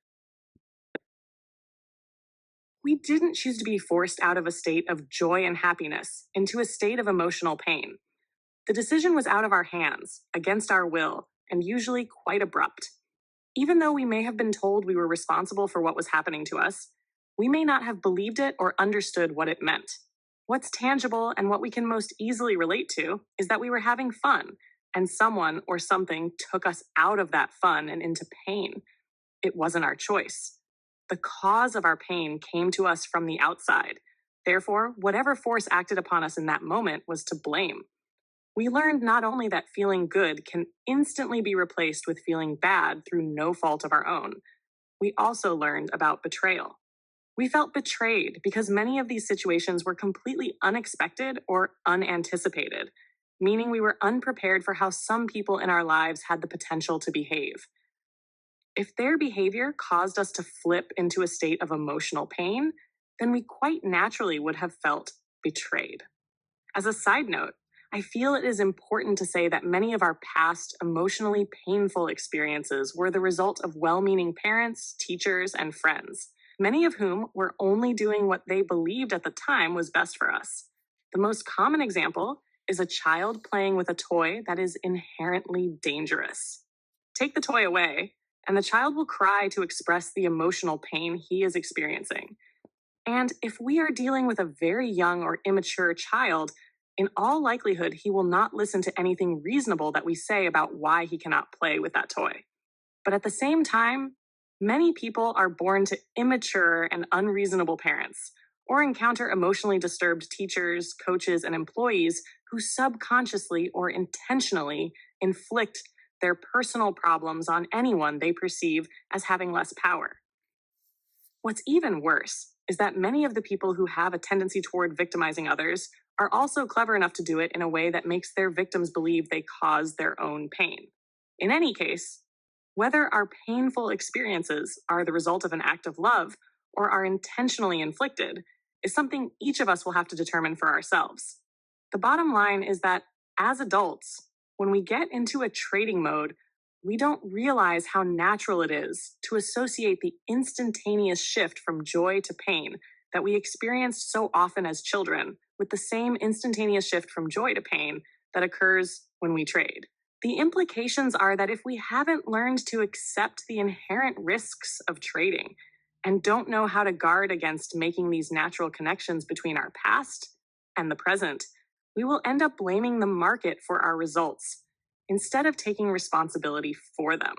Speaker 1: We didn't choose to be forced out of a state of joy and happiness into a state of emotional pain. The decision was out of our hands, against our will, and usually quite abrupt. Even though we may have been told we were responsible for what was happening to us, we may not have believed it or understood what it meant. What's tangible and what we can most easily relate to is that we were having fun, and someone or something took us out of that fun and into pain. It wasn't our choice. The cause of our pain came to us from the outside. Therefore, whatever force acted upon us in that moment was to blame. We learned not only that feeling good can instantly be replaced with feeling bad through no fault of our own, we also learned about betrayal. We felt betrayed because many of these situations were completely unexpected or unanticipated, meaning we were unprepared for how some people in our lives had the potential to behave. If their behavior caused us to flip into a state of emotional pain, then we quite naturally would have felt betrayed. As a side note, I feel it is important to say that many of our past emotionally painful experiences were the result of well meaning parents, teachers, and friends, many of whom were only doing what they believed at the time was best for us. The most common example is a child playing with a toy that is inherently dangerous. Take the toy away, and the child will cry to express the emotional pain he is experiencing. And if we are dealing with a very young or immature child, in all likelihood, he will not listen to anything reasonable that we say about why he cannot play with that toy. But at the same time, many people are born to immature and unreasonable parents, or encounter emotionally disturbed teachers, coaches, and employees who subconsciously or intentionally inflict their personal problems on anyone they perceive as having less power. What's even worse is that many of the people who have a tendency toward victimizing others are also clever enough to do it in a way that makes their victims believe they caused their own pain. In any case, whether our painful experiences are the result of an act of love or are intentionally inflicted is something each of us will have to determine for ourselves. The bottom line is that as adults, when we get into a trading mode, we don't realize how natural it is to associate the instantaneous shift from joy to pain that we experienced so often as children with the same instantaneous shift from joy to pain that occurs when we trade. The implications are that if we haven't learned to accept the inherent risks of trading and don't know how to guard against making these natural connections between our past and the present, we will end up blaming the market for our results instead of taking responsibility for them.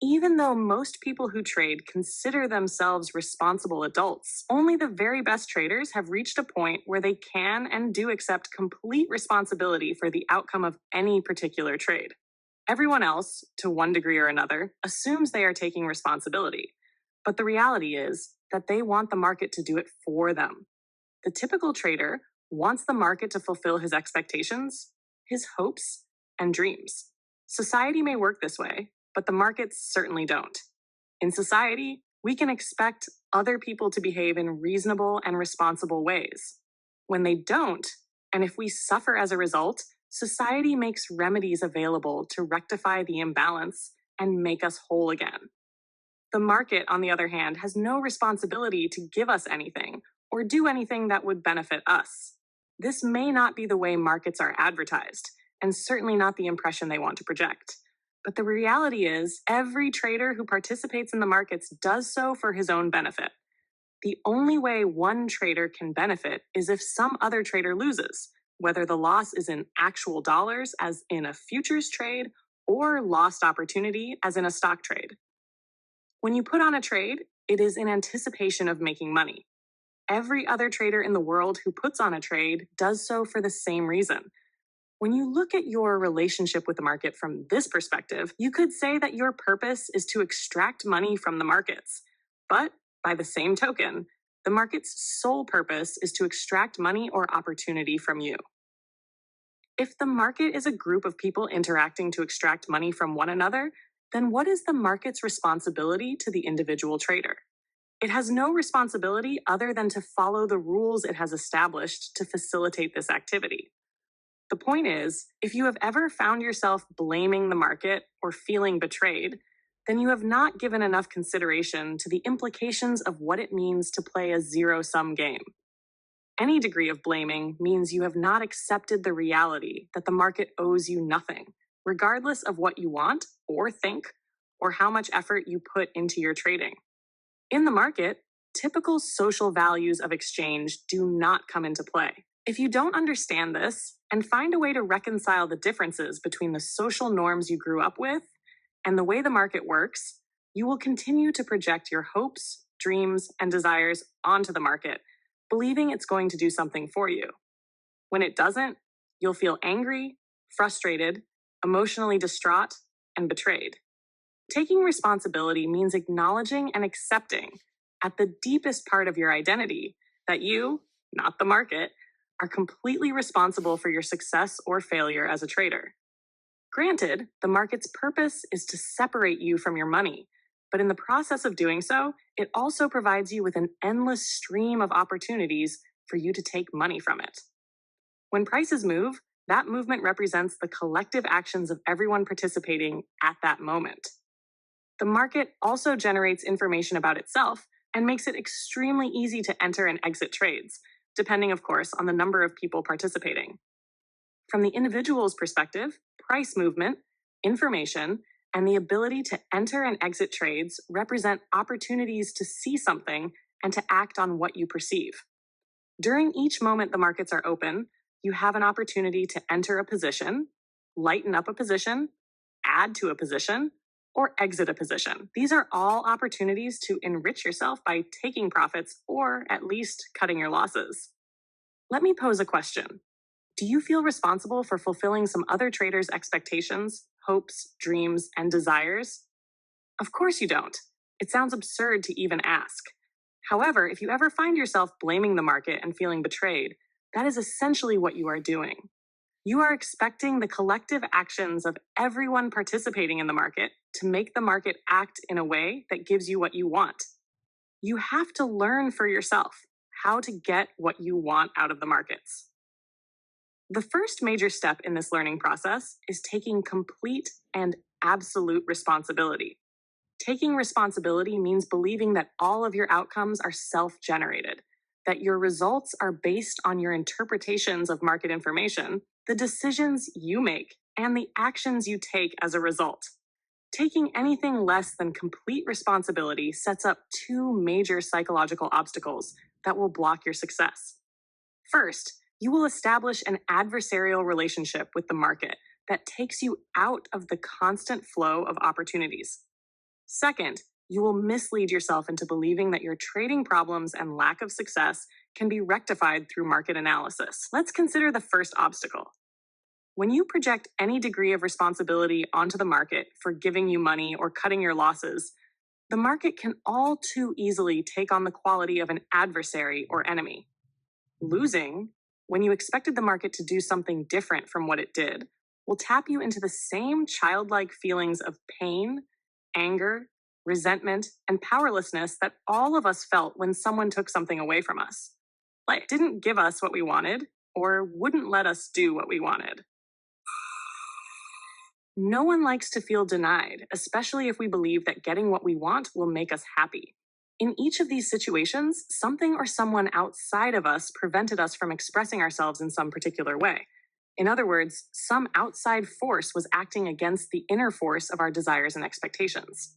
Speaker 1: Even though most people who trade consider themselves responsible adults, only the very best traders have reached a point where they can and do accept complete responsibility for the outcome of any particular trade. Everyone else, to one degree or another, assumes they are taking responsibility. But the reality is that they want the market to do it for them. The typical trader wants the market to fulfill his expectations, his hopes, and dreams. Society may work this way, but the markets certainly don't. In society, we can expect other people to behave in reasonable and responsible ways. When they don't, and if we suffer as a result, society makes remedies available to rectify the imbalance and make us whole again. The market, on the other hand, has no responsibility to give us anything or do anything that would benefit us. This may not be the way markets are advertised, and certainly not the impression they want to project. But the reality is, every trader who participates in the markets does so for his own benefit. The only way one trader can benefit is if some other trader loses, whether the loss is in actual dollars, as in a futures trade, or lost opportunity, as in a stock trade. When you put on a trade, it is in anticipation of making money. Every other trader in the world who puts on a trade does so for the same reason. When you look at your relationship with the market from this perspective, you could say that your purpose is to extract money from the markets. But by the same token, the market's sole purpose is to extract money or opportunity from you. If the market is a group of people interacting to extract money from one another, then what is the market's responsibility to the individual trader? It has no responsibility other than to follow the rules it has established to facilitate this activity. The point is, if you have ever found yourself blaming the market or feeling betrayed, then you have not given enough consideration to the implications of what it means to play a zero-sum game. Any degree of blaming means you have not accepted the reality that the market owes you nothing, regardless of what you want or think, or how much effort you put into your trading. In the market, typical social values of exchange do not come into play. If you don't understand this and find a way to reconcile the differences between the social norms you grew up with and the way the market works, you will continue to project your hopes, dreams, and desires onto the market, believing it's going to do something for you. When it doesn't, you'll feel angry, frustrated, emotionally distraught, and betrayed. Taking responsibility means acknowledging and accepting, at the deepest part of your identity, that you, not the market, are completely responsible for your success or failure as a trader. Granted, the market's purpose is to separate you from your money, but in the process of doing so, it also provides you with an endless stream of opportunities for you to take money from it. When prices move, that movement represents the collective actions of everyone participating at that moment. The market also generates information about itself and makes it extremely easy to enter and exit trades, depending, of course, on the number of people participating. From the individual's perspective, price movement, information, and the ability to enter and exit trades represent opportunities to see something and to act on what you perceive. During each moment the markets are open, you have an opportunity to enter a position, lighten up a position, add to a position, or exit a position. These are all opportunities to enrich yourself by taking profits or at least cutting your losses. Let me pose a question. Do you feel responsible for fulfilling some other traders' expectations, hopes, dreams, and desires? Of course you don't. It sounds absurd to even ask. However, if you ever find yourself blaming the market and feeling betrayed, that is essentially what you are doing. You are expecting the collective actions of everyone participating in the market to make the market act in a way that gives you what you want. You have to learn for yourself how to get what you want out of the markets. The first major step in this learning process is taking complete and absolute responsibility. Taking responsibility means believing that all of your outcomes are self-generated, that your results are based on your interpretations of market information, the decisions you make, and the actions you take as a result. Taking anything less than complete responsibility sets up two major psychological obstacles that will block your success. First, you will establish an adversarial relationship with the market that takes you out of the constant flow of opportunities. Second, you will mislead yourself into believing that your trading problems and lack of success can be rectified through market analysis. Let's consider the first obstacle. When you project any degree of responsibility onto the market for giving you money or cutting your losses, the market can all too easily take on the quality of an adversary or enemy. Losing, when you expected the market to do something different from what it did, will tap you into the same childlike feelings of pain, anger, resentment, and powerlessness that all of us felt when someone took something away from us. Like didn't give us what we wanted or wouldn't let us do what we wanted. No one likes to feel denied, especially if we believe that getting what we want will make us happy. In each of these situations, something or someone outside of us prevented us from expressing ourselves in some particular way. In other words, some outside force was acting against the inner force of our desires and expectations.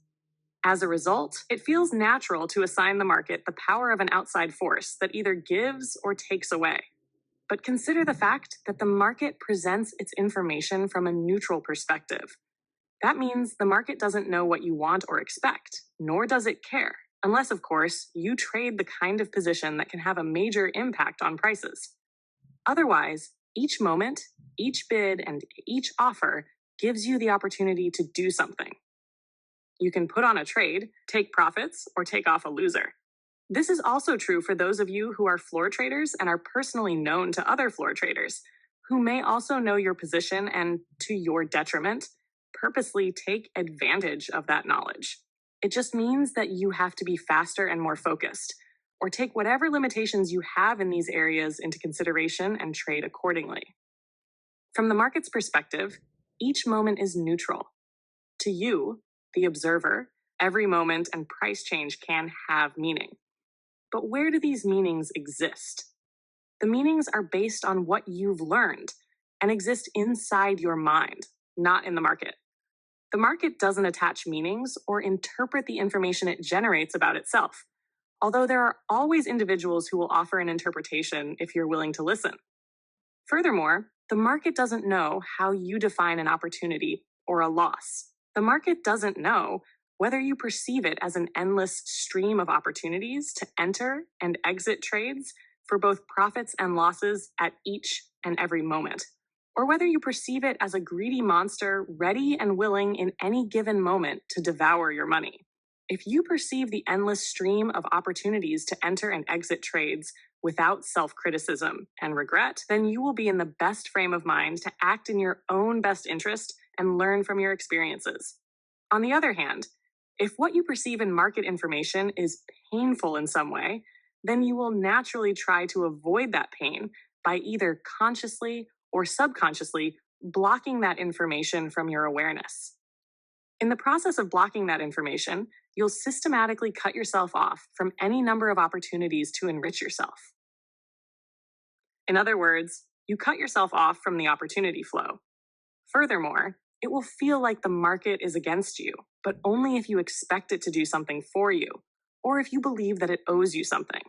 Speaker 1: As a result, it feels natural to assign the market the power of an outside force that either gives or takes away. But consider the fact that the market presents its information from a neutral perspective. That means the market doesn't know what you want or expect, nor does it care, unless, of course, you trade the kind of position that can have a major impact on prices. Otherwise, each moment, each bid, and each offer gives you the opportunity to do something. You can put on a trade, take profits, or take off a loser. This is also true for those of you who are floor traders and are personally known to other floor traders, who may also know your position and, to your detriment, purposely take advantage of that knowledge. It just means that you have to be faster and more focused, or take whatever limitations you have in these areas into consideration and trade accordingly. From the market's perspective, each moment is neutral. To you, the observer, every moment and price change can have meaning. But where do these meanings exist? The meanings are based on what you've learned and exist inside your mind, not in the market. The market doesn't attach meanings or interpret the information it generates about itself, although there are always individuals who will offer an interpretation if you're willing to listen. Furthermore, the market doesn't know how you define an opportunity or a loss. The market doesn't know whether you perceive it as an endless stream of opportunities to enter and exit trades for both profits and losses at each and every moment, or whether you perceive it as a greedy monster ready and willing in any given moment to devour your money. If you perceive the endless stream of opportunities to enter and exit trades without self-criticism and regret, then you will be in the best frame of mind to act in your own best interest and learn from your experiences. On the other hand, if what you perceive in market information is painful in some way, then you will naturally try to avoid that pain by either consciously or subconsciously blocking that information from your awareness. In the process of blocking that information, you'll systematically cut yourself off from any number of opportunities to enrich yourself. In other words, you cut yourself off from the opportunity flow. Furthermore, it will feel like the market is against you, but only if you expect it to do something for you, or if you believe that it owes you something.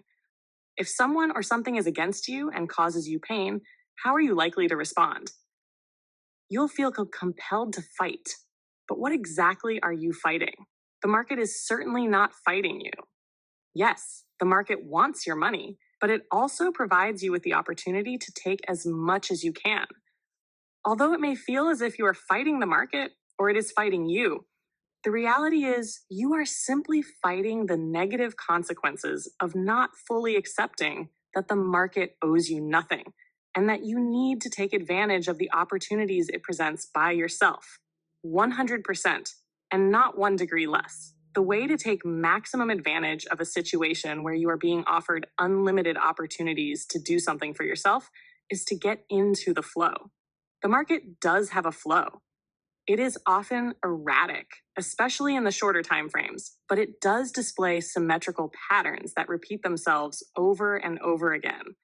Speaker 1: If someone or something is against you and causes you pain, how are you likely to respond? You'll feel compelled to fight. But what exactly are you fighting? The market is certainly not fighting you. Yes, the market wants your money, but it also provides you with the opportunity to take as much as you can. Although it may feel as if you are fighting the market or it is fighting you, the reality is you are simply fighting the negative consequences of not fully accepting that the market owes you nothing and that you need to take advantage of the opportunities it presents by yourself. 100%, and not 1 degree less. The way to take maximum advantage of a situation where you are being offered unlimited opportunities to do something for yourself is to get into the flow. The market does have a flow. It is often erratic, especially in the shorter time frames, but it does display symmetrical patterns that repeat themselves over and over again.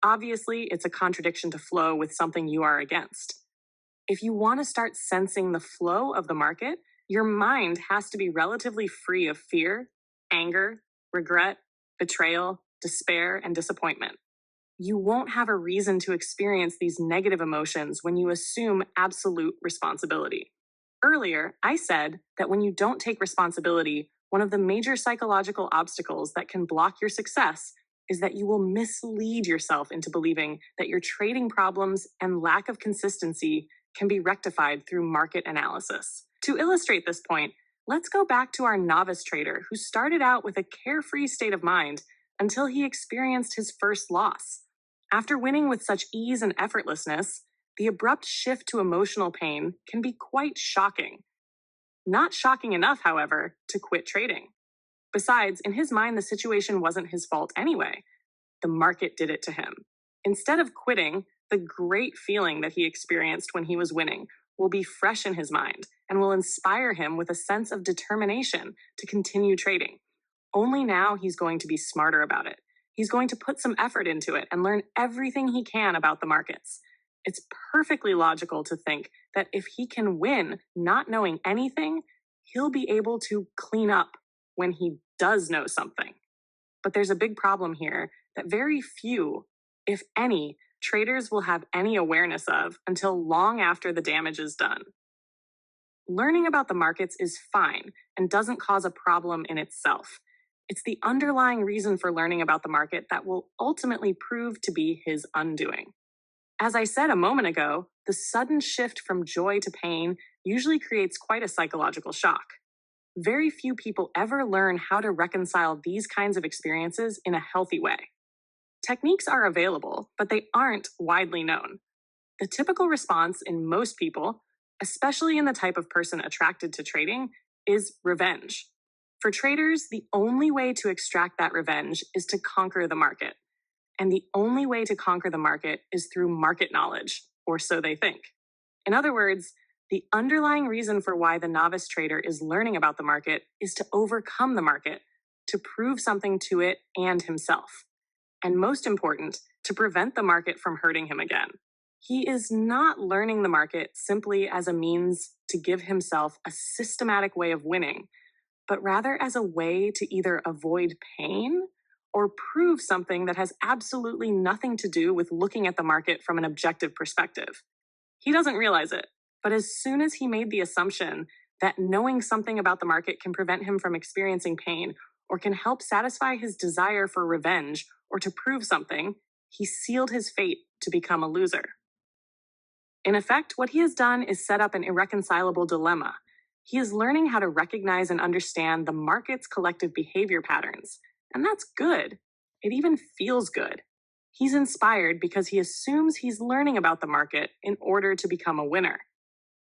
Speaker 1: Obviously, it's a contradiction to flow with something you are against. If you want to start sensing the flow of the market, your mind has to be relatively free of fear, anger, regret, betrayal, despair, and disappointment. You won't have a reason to experience these negative emotions when you assume absolute responsibility. Earlier, I said that when you don't take responsibility, one of the major psychological obstacles that can block your success is that you will mislead yourself into believing that your trading problems and lack of consistency can be rectified through market analysis. To illustrate this point, let's go back to our novice trader who started out with a carefree state of mind until he experienced his first loss. After winning with such ease and effortlessness, the abrupt shift to emotional pain can be quite shocking. Not shocking enough, however, to quit trading. Besides, in his mind, the situation wasn't his fault anyway. The market did it to him. Instead of quitting, the great feeling that he experienced when he was winning will be fresh in his mind and will inspire him with a sense of determination to continue trading. Only now he's going to be smarter about it. He's going to put some effort into it and learn everything he can about the markets. It's perfectly logical to think that if he can win not knowing anything, he'll be able to clean up when he does know something. But there's a big problem here that very few, if any, traders will have any awareness of until long after the damage is done. Learning about the markets is fine and doesn't cause a problem in itself. It's the underlying reason for learning about the market that will ultimately prove to be his undoing. As I said a moment ago, the sudden shift from joy to pain usually creates quite a psychological shock. Very few people ever learn how to reconcile these kinds of experiences in a healthy way. Techniques are available, but they aren't widely known. The typical response in most people, especially in the type of person attracted to trading, is revenge. For traders, the only way to extract that revenge is to conquer the market. And the only way to conquer the market is through market knowledge, or so they think. In other words, the underlying reason for why the novice trader is learning about the market is to overcome the market, to prove something to it and himself. And most important, to prevent the market from hurting him again. He is not learning the market simply as a means to give himself a systematic way of winning, but rather as a way to either avoid pain or prove something that has absolutely nothing to do with looking at the market from an objective perspective. He doesn't realize it, but as soon as he made the assumption that knowing something about the market can prevent him from experiencing pain or can help satisfy his desire for revenge or to prove something, he sealed his fate to become a loser. In effect, what he has done is set up an irreconcilable dilemma. He is learning how to recognize and understand the market's collective behavior patterns, and that's good. It even feels good. He's inspired because he assumes he's learning about the market in order to become a winner.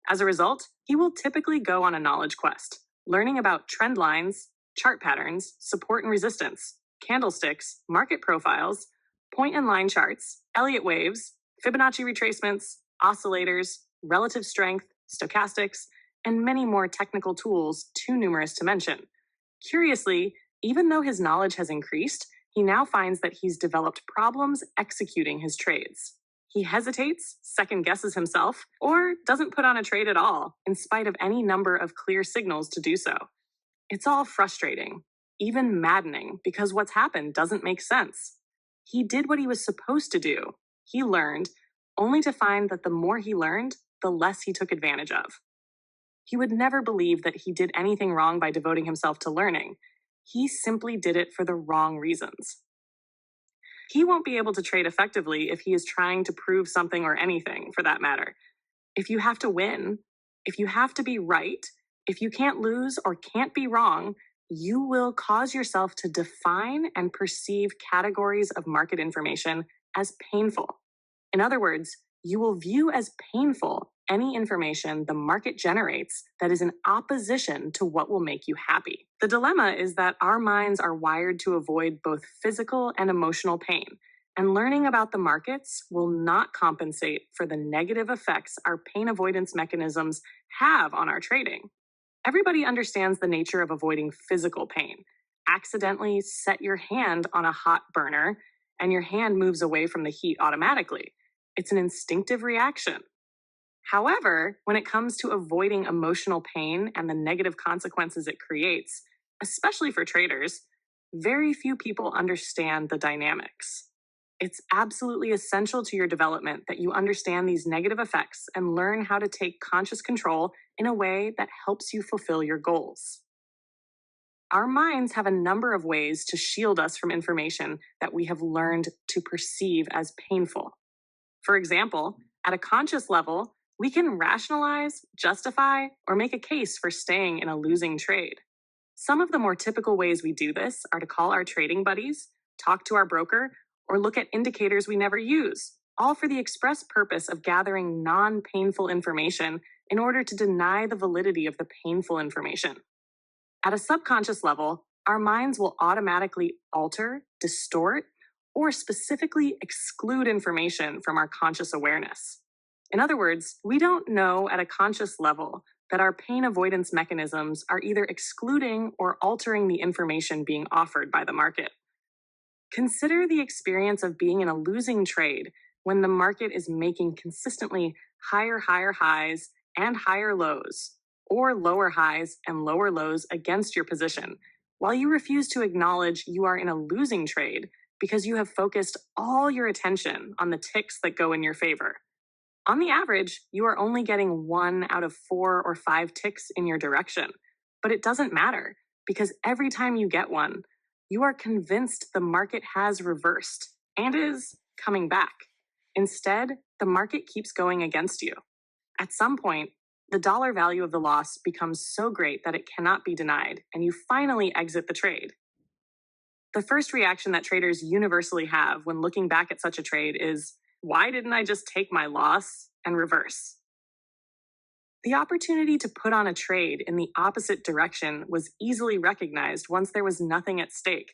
Speaker 1: As a result, he will typically go on a knowledge quest, learning about trend lines, chart patterns, support and resistance, candlesticks, market profiles, point and line charts, Elliott waves, Fibonacci retracements, oscillators, relative strength, stochastics, and many more technical tools too numerous to mention. Curiously, even though his knowledge has increased, he now finds that he's developed problems executing his trades. He hesitates, second guesses himself, or doesn't put on a trade at all, in spite of any number of clear signals to do so. It's all frustrating, even maddening, because what's happened doesn't make sense. He did what he was supposed to do. He learned, only to find that the more he learned, the less he took advantage of. He would never believe that he did anything wrong by devoting himself to learning. He simply did it for the wrong reasons. He won't be able to trade effectively if he is trying to prove something or anything, for that matter. If you have to win, if you have to be right, if you can't lose or can't be wrong, you will cause yourself to define and perceive categories of market information as painful. In other words, you will view as painful any information the market generates that is in opposition to what will make you happy. The dilemma is that our minds are wired to avoid both physical and emotional pain, and learning about the markets will not compensate for the negative effects our pain avoidance mechanisms have on our trading. Everybody understands the nature of avoiding physical pain. Accidentally set your hand on a hot burner, and your hand moves away from the heat automatically. It's an instinctive reaction. However, when it comes to avoiding emotional pain and the negative consequences it creates, especially for traders, very few people understand the dynamics. It's absolutely essential to your development that you understand these negative effects and learn how to take conscious control in a way that helps you fulfill your goals. Our minds have a number of ways to shield us from information that we have learned to perceive as painful. For example, at a conscious level, we can rationalize, justify, or make a case for staying in a losing trade. Some of the more typical ways we do this are to call our trading buddies, talk to our broker, or look at indicators we never use, all for the express purpose of gathering non-painful information in order to deny the validity of the painful information. At a subconscious level, our minds will automatically alter, distort, or specifically exclude information from our conscious awareness. In other words, we don't know at a conscious level that our pain avoidance mechanisms are either excluding or altering the information being offered by the market. Consider the experience of being in a losing trade when the market is making consistently higher highs and higher lows, or lower highs and lower lows against your position, while you refuse to acknowledge you are in a losing trade because you have focused all your attention on the ticks that go in your favor. On the average, you are only getting 1 out of 4 or 5 ticks in your direction. But it doesn't matter because every time you get one, you are convinced the market has reversed and is coming back. Instead, the market keeps going against you. At some point, the dollar value of the loss becomes so great that it cannot be denied, and you finally exit the trade. The first reaction that traders universally have when looking back at such a trade is, why didn't I just take my loss and reverse? The opportunity to put on a trade in the opposite direction was easily recognized once there was nothing at stake.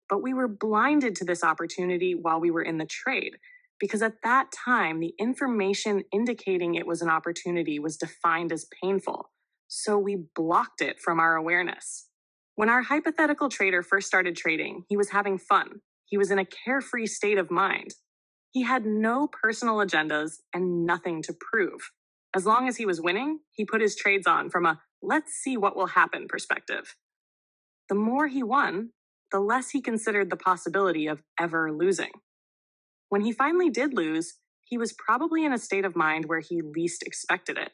Speaker 1: But we were blinded to this opportunity while we were in the trade, because at that time, the information indicating it was an opportunity was defined as painful. So we blocked it from our awareness. When our hypothetical trader first started trading, he was having fun. He was in a carefree state of mind. He had no personal agendas and nothing to prove. As long as he was winning, he put his trades on from a let's see what will happen perspective. The more he won, the less he considered the possibility of ever losing. When he finally did lose, he was probably in a state of mind where he least expected it.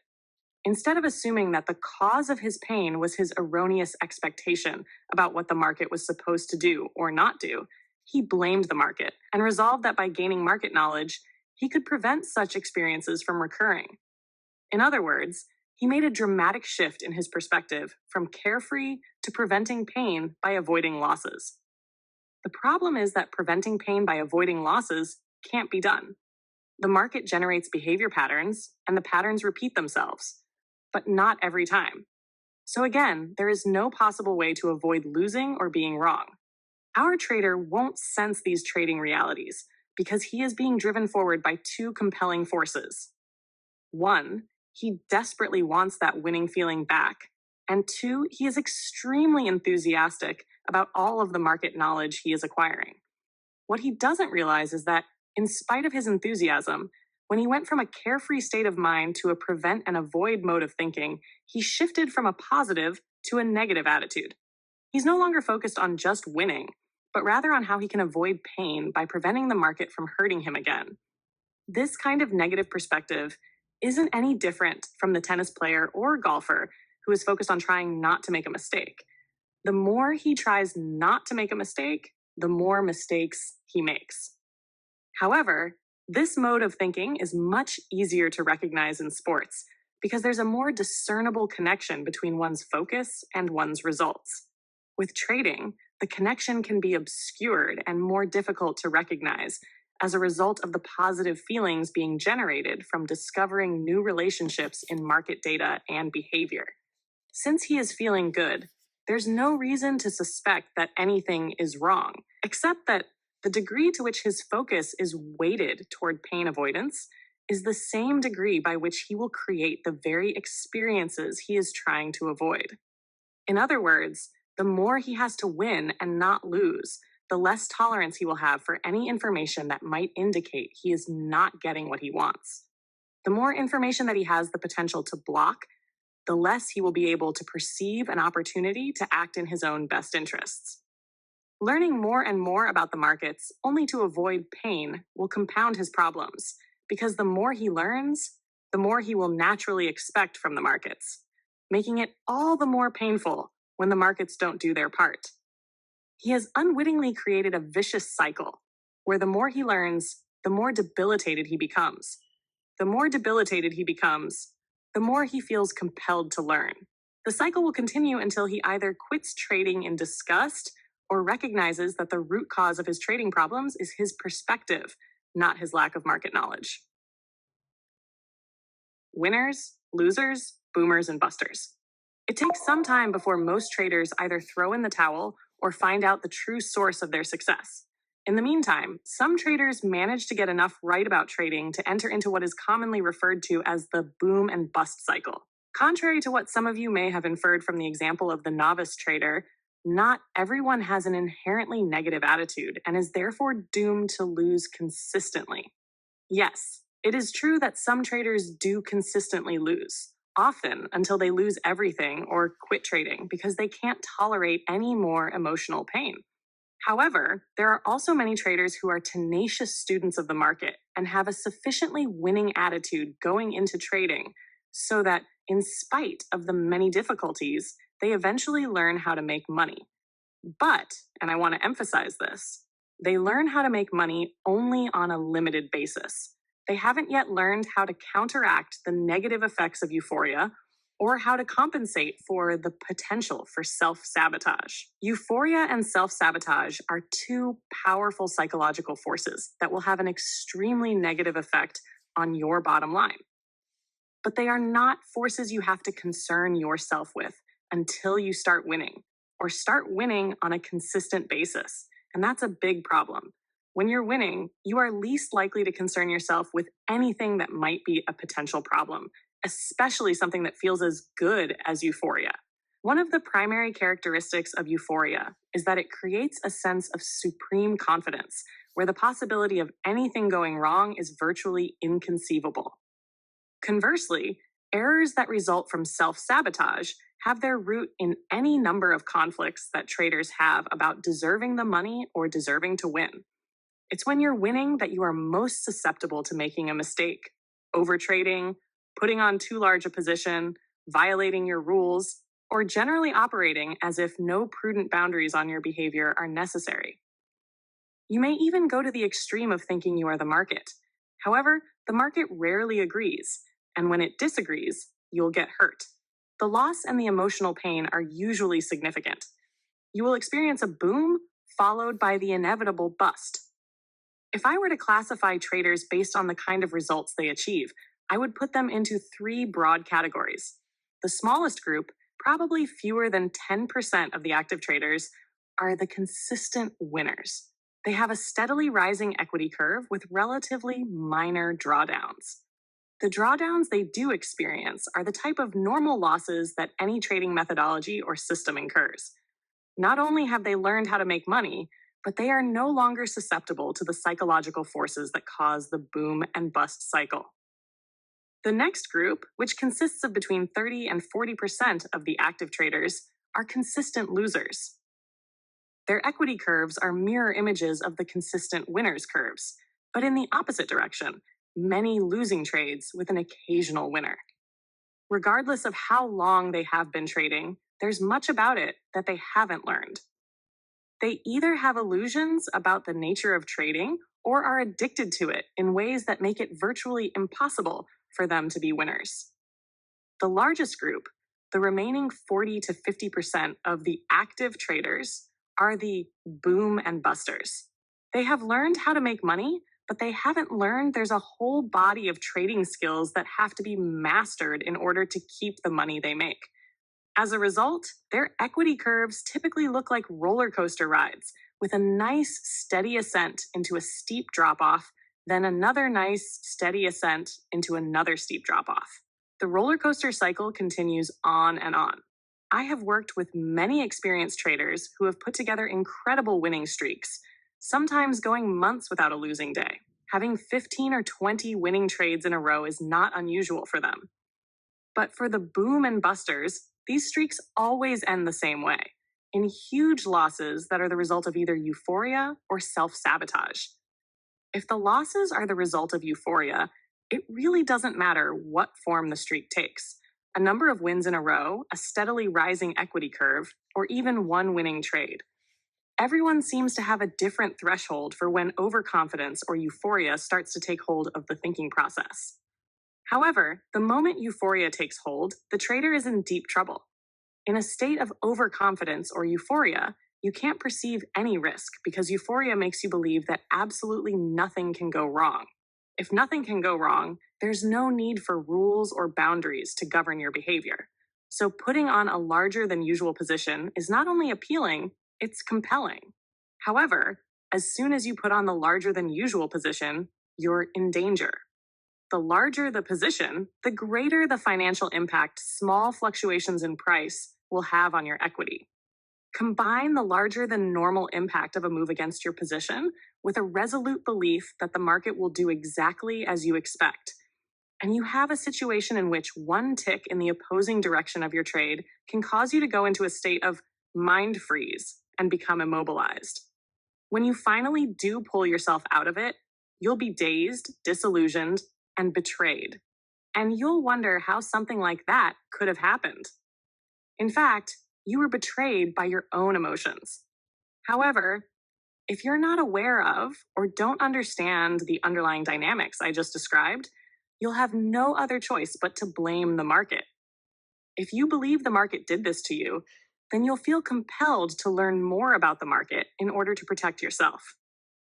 Speaker 1: Instead of assuming that the cause of his pain was his erroneous expectation about what the market was supposed to do or not do, he blamed the market and resolved that by gaining market knowledge, he could prevent such experiences from recurring. In other words, he made a dramatic shift in his perspective from carefree to preventing pain by avoiding losses. The problem is that preventing pain by avoiding losses can't be done. The market generates behavior patterns, and the patterns repeat themselves, but not every time. So again, there is no possible way to avoid losing or being wrong. Our trader won't sense these trading realities because he is being driven forward by two compelling forces. One, he desperately wants that winning feeling back. And two, he is extremely enthusiastic about all of the market knowledge he is acquiring. What he doesn't realize is that, in spite of his enthusiasm, when he went from a carefree state of mind to a prevent and avoid mode of thinking, he shifted from a positive to a negative attitude. He's no longer focused on just winning, but rather on how he can avoid pain by preventing the market from hurting him again. This kind of negative perspective isn't any different from the tennis player or golfer who is focused on trying not to make a mistake. The more he tries not to make a mistake, the more mistakes he makes. However, this mode of thinking is much easier to recognize in sports because there's a more discernible connection between one's focus and one's results. With trading, the connection can be obscured and more difficult to recognize as a result of the positive feelings being generated from discovering new relationships in market data and behavior. Since he is feeling good, there's no reason to suspect that anything is wrong, except that the degree to which his focus is weighted toward pain avoidance is the same degree by which he will create the very experiences he is trying to avoid. In other words, the more he has to win and not lose, the less tolerance he will have for any information that might indicate he is not getting what he wants. The more information that he has the potential to block, the less he will be able to perceive an opportunity to act in his own best interests. Learning more and more about the markets only to avoid pain will compound his problems, because the more he learns, the more he will naturally expect from the markets, making it all the more painful when the markets don't do their part. He has unwittingly created a vicious cycle, where the more he learns, the more debilitated he becomes. The more debilitated he becomes, the more he feels compelled to learn. The cycle will continue until he either quits trading in disgust or recognizes that the root cause of his trading problems is his perspective, not his lack of market knowledge. Winners, losers, boomers, and busters. It takes some time before most traders either throw in the towel or find out the true source of their success. In the meantime, some traders manage to get enough right about trading to enter into what is commonly referred to as the boom and bust cycle. Contrary to what some of you may have inferred from the example of the novice trader, not everyone has an inherently negative attitude and is therefore doomed to lose consistently. Yes, it is true that some traders do consistently lose, often until they lose everything or quit trading because they can't tolerate any more emotional pain. However, there are also many traders who are tenacious students of the market and have a sufficiently winning attitude going into trading so that, in spite of the many difficulties, they eventually learn how to make money. But, and I want to emphasize this, they learn how to make money only on a limited basis. They haven't yet learned how to counteract the negative effects of euphoria or how to compensate for the potential for self sabotage. Euphoria and self sabotage are two powerful psychological forces that will have an extremely negative effect on your bottom line. But they are not forces you have to concern yourself with until you start winning, or start winning on a consistent basis. And that's a big problem. When you're winning, you are least likely to concern yourself with anything that might be a potential problem, especially something that feels as good as euphoria. One of the primary characteristics of euphoria is that it creates a sense of supreme confidence, where the possibility of anything going wrong is virtually inconceivable. Conversely, errors that result from self sabotage have their root in any number of conflicts that traders have about deserving the money or deserving to win. It's when you're winning that you are most susceptible to making a mistake, overtrading, putting on too large a position, violating your rules, or generally operating as if no prudent boundaries on your behavior are necessary. You may even go to the extreme of thinking you are the market. However, the market rarely agrees, and when it disagrees, you'll get hurt. The loss and the emotional pain are usually significant. You will experience a boom followed by the inevitable bust. If I were to classify traders based on the kind of results they achieve, I would put them into three broad categories. The smallest group, probably fewer than 10% of the active traders, are the consistent winners. They have a steadily rising equity curve with relatively minor drawdowns. The drawdowns they do experience are the type of normal losses that any trading methodology or system incurs. Not only have they learned how to make money, but they are no longer susceptible to the psychological forces that cause the boom and bust cycle. The next group, which consists of between 30 and 40% of the active traders, are consistent losers. Their equity curves are mirror images of the consistent winners' curves, but in the opposite direction, many losing trades with an occasional winner. Regardless of how long they have been trading, there's much about it that they haven't learned. They either have illusions about the nature of trading or are addicted to it in ways that make it virtually impossible for them to be winners. The largest group, the remaining 40 to 50% of the active traders, are the boom and busters. They have learned how to make money, but they haven't learned there's a whole body of trading skills that have to be mastered in order to keep the money they make. As a result, their equity curves typically look like roller coaster rides, with a nice, steady ascent into a steep drop off, then another nice, steady ascent into another steep drop off. The roller coaster cycle continues on and on. I have worked with many experienced traders who have put together incredible winning streaks, sometimes going months without a losing day. Having 15 or 20 winning trades in a row is not unusual for them. But for the boom and busters, these streaks always end the same way, in huge losses that are the result of either euphoria or self-sabotage. If the losses are the result of euphoria, it really doesn't matter what form the streak takes. A number of wins in a row, a steadily rising equity curve, or even one winning trade. Everyone seems to have a different threshold for when overconfidence or euphoria starts to take hold of the thinking process. However, the moment euphoria takes hold, the trader is in deep trouble. In a state of overconfidence or euphoria, you can't perceive any risk because euphoria makes you believe that absolutely nothing can go wrong. If nothing can go wrong, there's no need for rules or boundaries to govern your behavior. So putting on a larger than usual position is not only appealing, it's compelling. However, as soon as you put on the larger than usual position, you're in danger. The larger the position, the greater the financial impact small fluctuations in price will have on your equity. Combine the larger than normal impact of a move against your position with a resolute belief that the market will do exactly as you expect. And you have a situation in which one tick in the opposing direction of your trade can cause you to go into a state of mind freeze and become immobilized. When you finally do pull yourself out of it, you'll be dazed, disillusioned, and betrayed. And you'll wonder how something like that could have happened. In fact, you were betrayed by your own emotions. However, if you're not aware of or don't understand the underlying dynamics I just described, you'll have no other choice but to blame the market. If you believe the market did this to you, then you'll feel compelled to learn more about the market in order to protect yourself.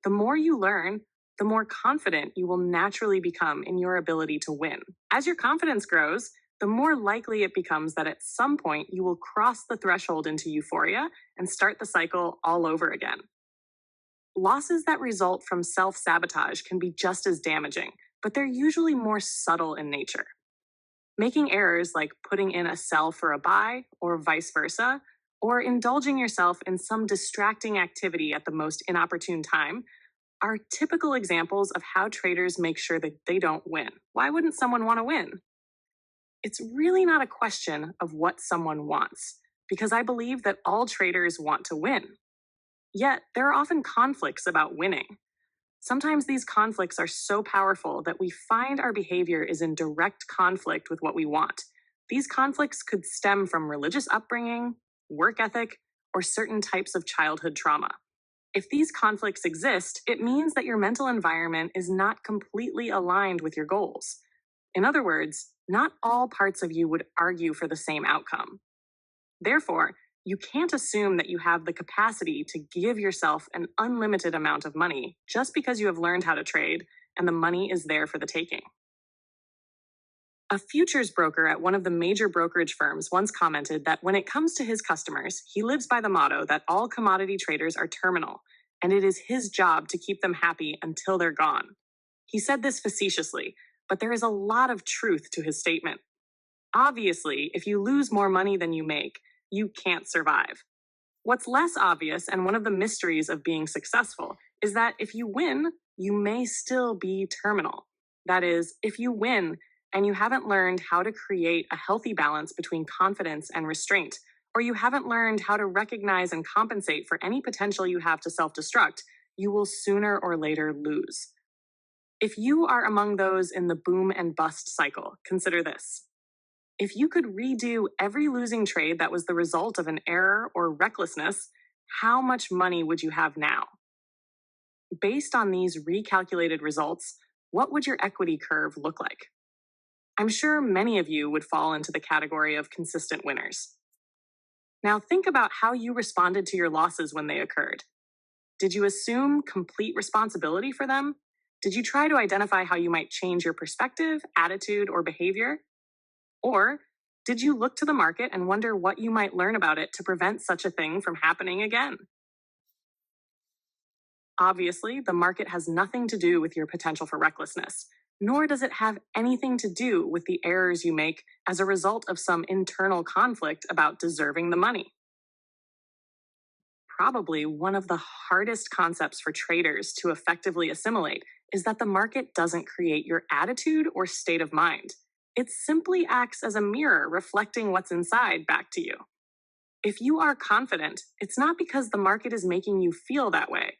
Speaker 1: The more you learn, the more confident you will naturally become in your ability to win. As your confidence grows, the more likely it becomes that at some point you will cross the threshold into euphoria and start the cycle all over again. Losses that result from self sabotage can be just as damaging, but they're usually more subtle in nature. Making errors like putting in a sell for a buy, or vice versa, or indulging yourself in some distracting activity at the most inopportune time are typical examples of how traders make sure that they don't win. Why wouldn't someone want to win? It's really not a question of what someone wants, because I believe that all traders want to win. Yet, there are often conflicts about winning. Sometimes these conflicts are so powerful that we find our behavior is in direct conflict with what we want. These conflicts could stem from religious upbringing, work ethic, or certain types of childhood trauma. If these conflicts exist, it means that your mental environment is not completely aligned with your goals. In other words, not all parts of you would argue for the same outcome. Therefore, you can't assume that you have the capacity to give yourself an unlimited amount of money just because you have learned how to trade and the money is there for the taking. A futures broker at one of the major brokerage firms once commented that when it comes to his customers, he lives by the motto that all commodity traders are terminal, and it is his job to keep them happy until they're gone. He said this facetiously, but there is a lot of truth to his statement. Obviously, if you lose more money than you make, you can't survive. What's less obvious, and one of the mysteries of being successful, is that if you win, you may still be terminal. That is, if you win and you haven't learned how to create a healthy balance between confidence and restraint, or you haven't learned how to recognize and compensate for any potential you have to self destruct, you will sooner or later lose. If you are among those in the boom and bust cycle, consider this. If you could redo every losing trade that was the result of an error or recklessness, how much money would you have now? Based on these recalculated results, what would your equity curve look like? I'm sure many of you would fall into the category of consistent winners. Now think about how you responded to your losses when they occurred. Did you assume complete responsibility for them? Did you try to identify how you might change your perspective, attitude, or behavior? Or did you look to the market and wonder what you might learn about it to prevent such a thing from happening again? Obviously, the market has nothing to do with your potential for recklessness, nor does it have anything to do with the errors you make as a result of some internal conflict about deserving the money. Probably one of the hardest concepts for traders to effectively assimilate is that the market doesn't create your attitude or state of mind. It simply acts as a mirror reflecting what's inside back to you. If you are confident, it's not because the market is making you feel that way.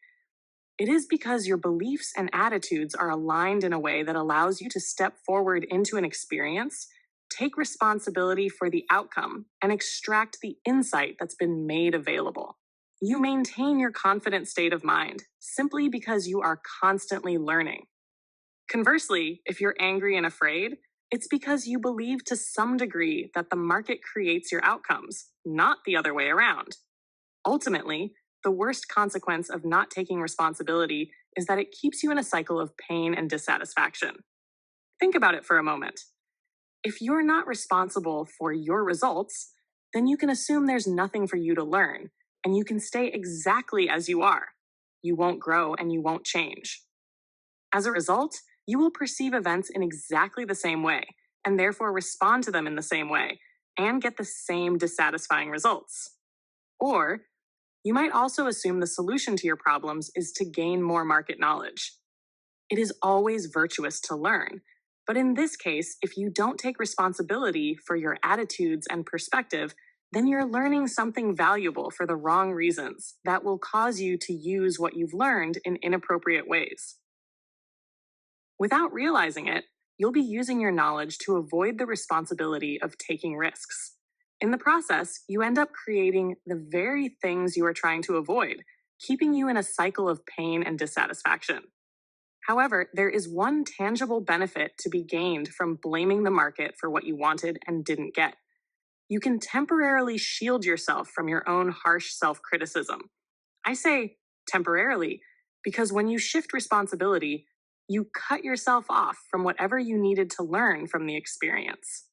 Speaker 1: It is because your beliefs and attitudes are aligned in a way that allows you to step forward into an experience, take responsibility for the outcome, and extract the insight that's been made available. You maintain your confident state of mind simply because you are constantly learning. Conversely, if you're angry and afraid, it's because you believe to some degree that the market creates your outcomes, not the other way around. Ultimately, the worst consequence of not taking responsibility is that it keeps you in a cycle of pain and dissatisfaction. Think about it for a moment. If you're not responsible for your results, then you can assume there's nothing for you to learn, and you can stay exactly as you are. You won't grow and you won't change. As a result, you will perceive events in exactly the same way, and therefore respond to them in the same way, and get the same dissatisfying results. Or, you might also assume the solution to your problems is to gain more market knowledge. It is always virtuous to learn, but in this case, if you don't take responsibility for your attitudes and perspective, then you're learning something valuable for the wrong reasons that will cause you to use what you've learned in inappropriate ways. Without realizing it, you'll be using your knowledge to avoid the responsibility of taking risks. In the process, you end up creating the very things you are trying to avoid, keeping you in a cycle of pain and dissatisfaction. However, there is one tangible benefit to be gained from blaming the market for what you wanted and didn't get. You can temporarily shield yourself from your own harsh self criticism. I say temporarily because when you shift responsibility, you cut yourself off from whatever you needed to learn from the experience.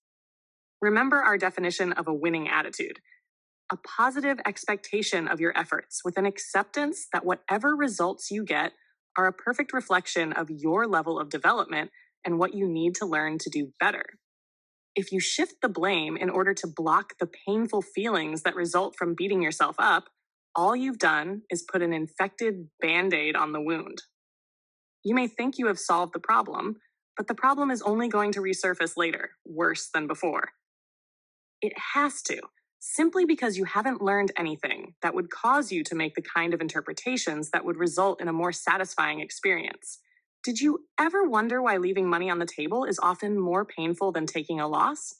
Speaker 1: Remember our definition of a winning attitude: a positive expectation of your efforts with an acceptance that whatever results you get are a perfect reflection of your level of development and what you need to learn to do better. If you shift the blame in order to block the painful feelings that result from beating yourself up, all you've done is put an infected band-aid on the wound. You may think you have solved the problem, but the problem is only going to resurface later, worse than before. It has to, simply because you haven't learned anything that would cause you to make the kind of interpretations that would result in a more satisfying experience. Did you ever wonder why leaving money on the table is often more painful than taking a loss?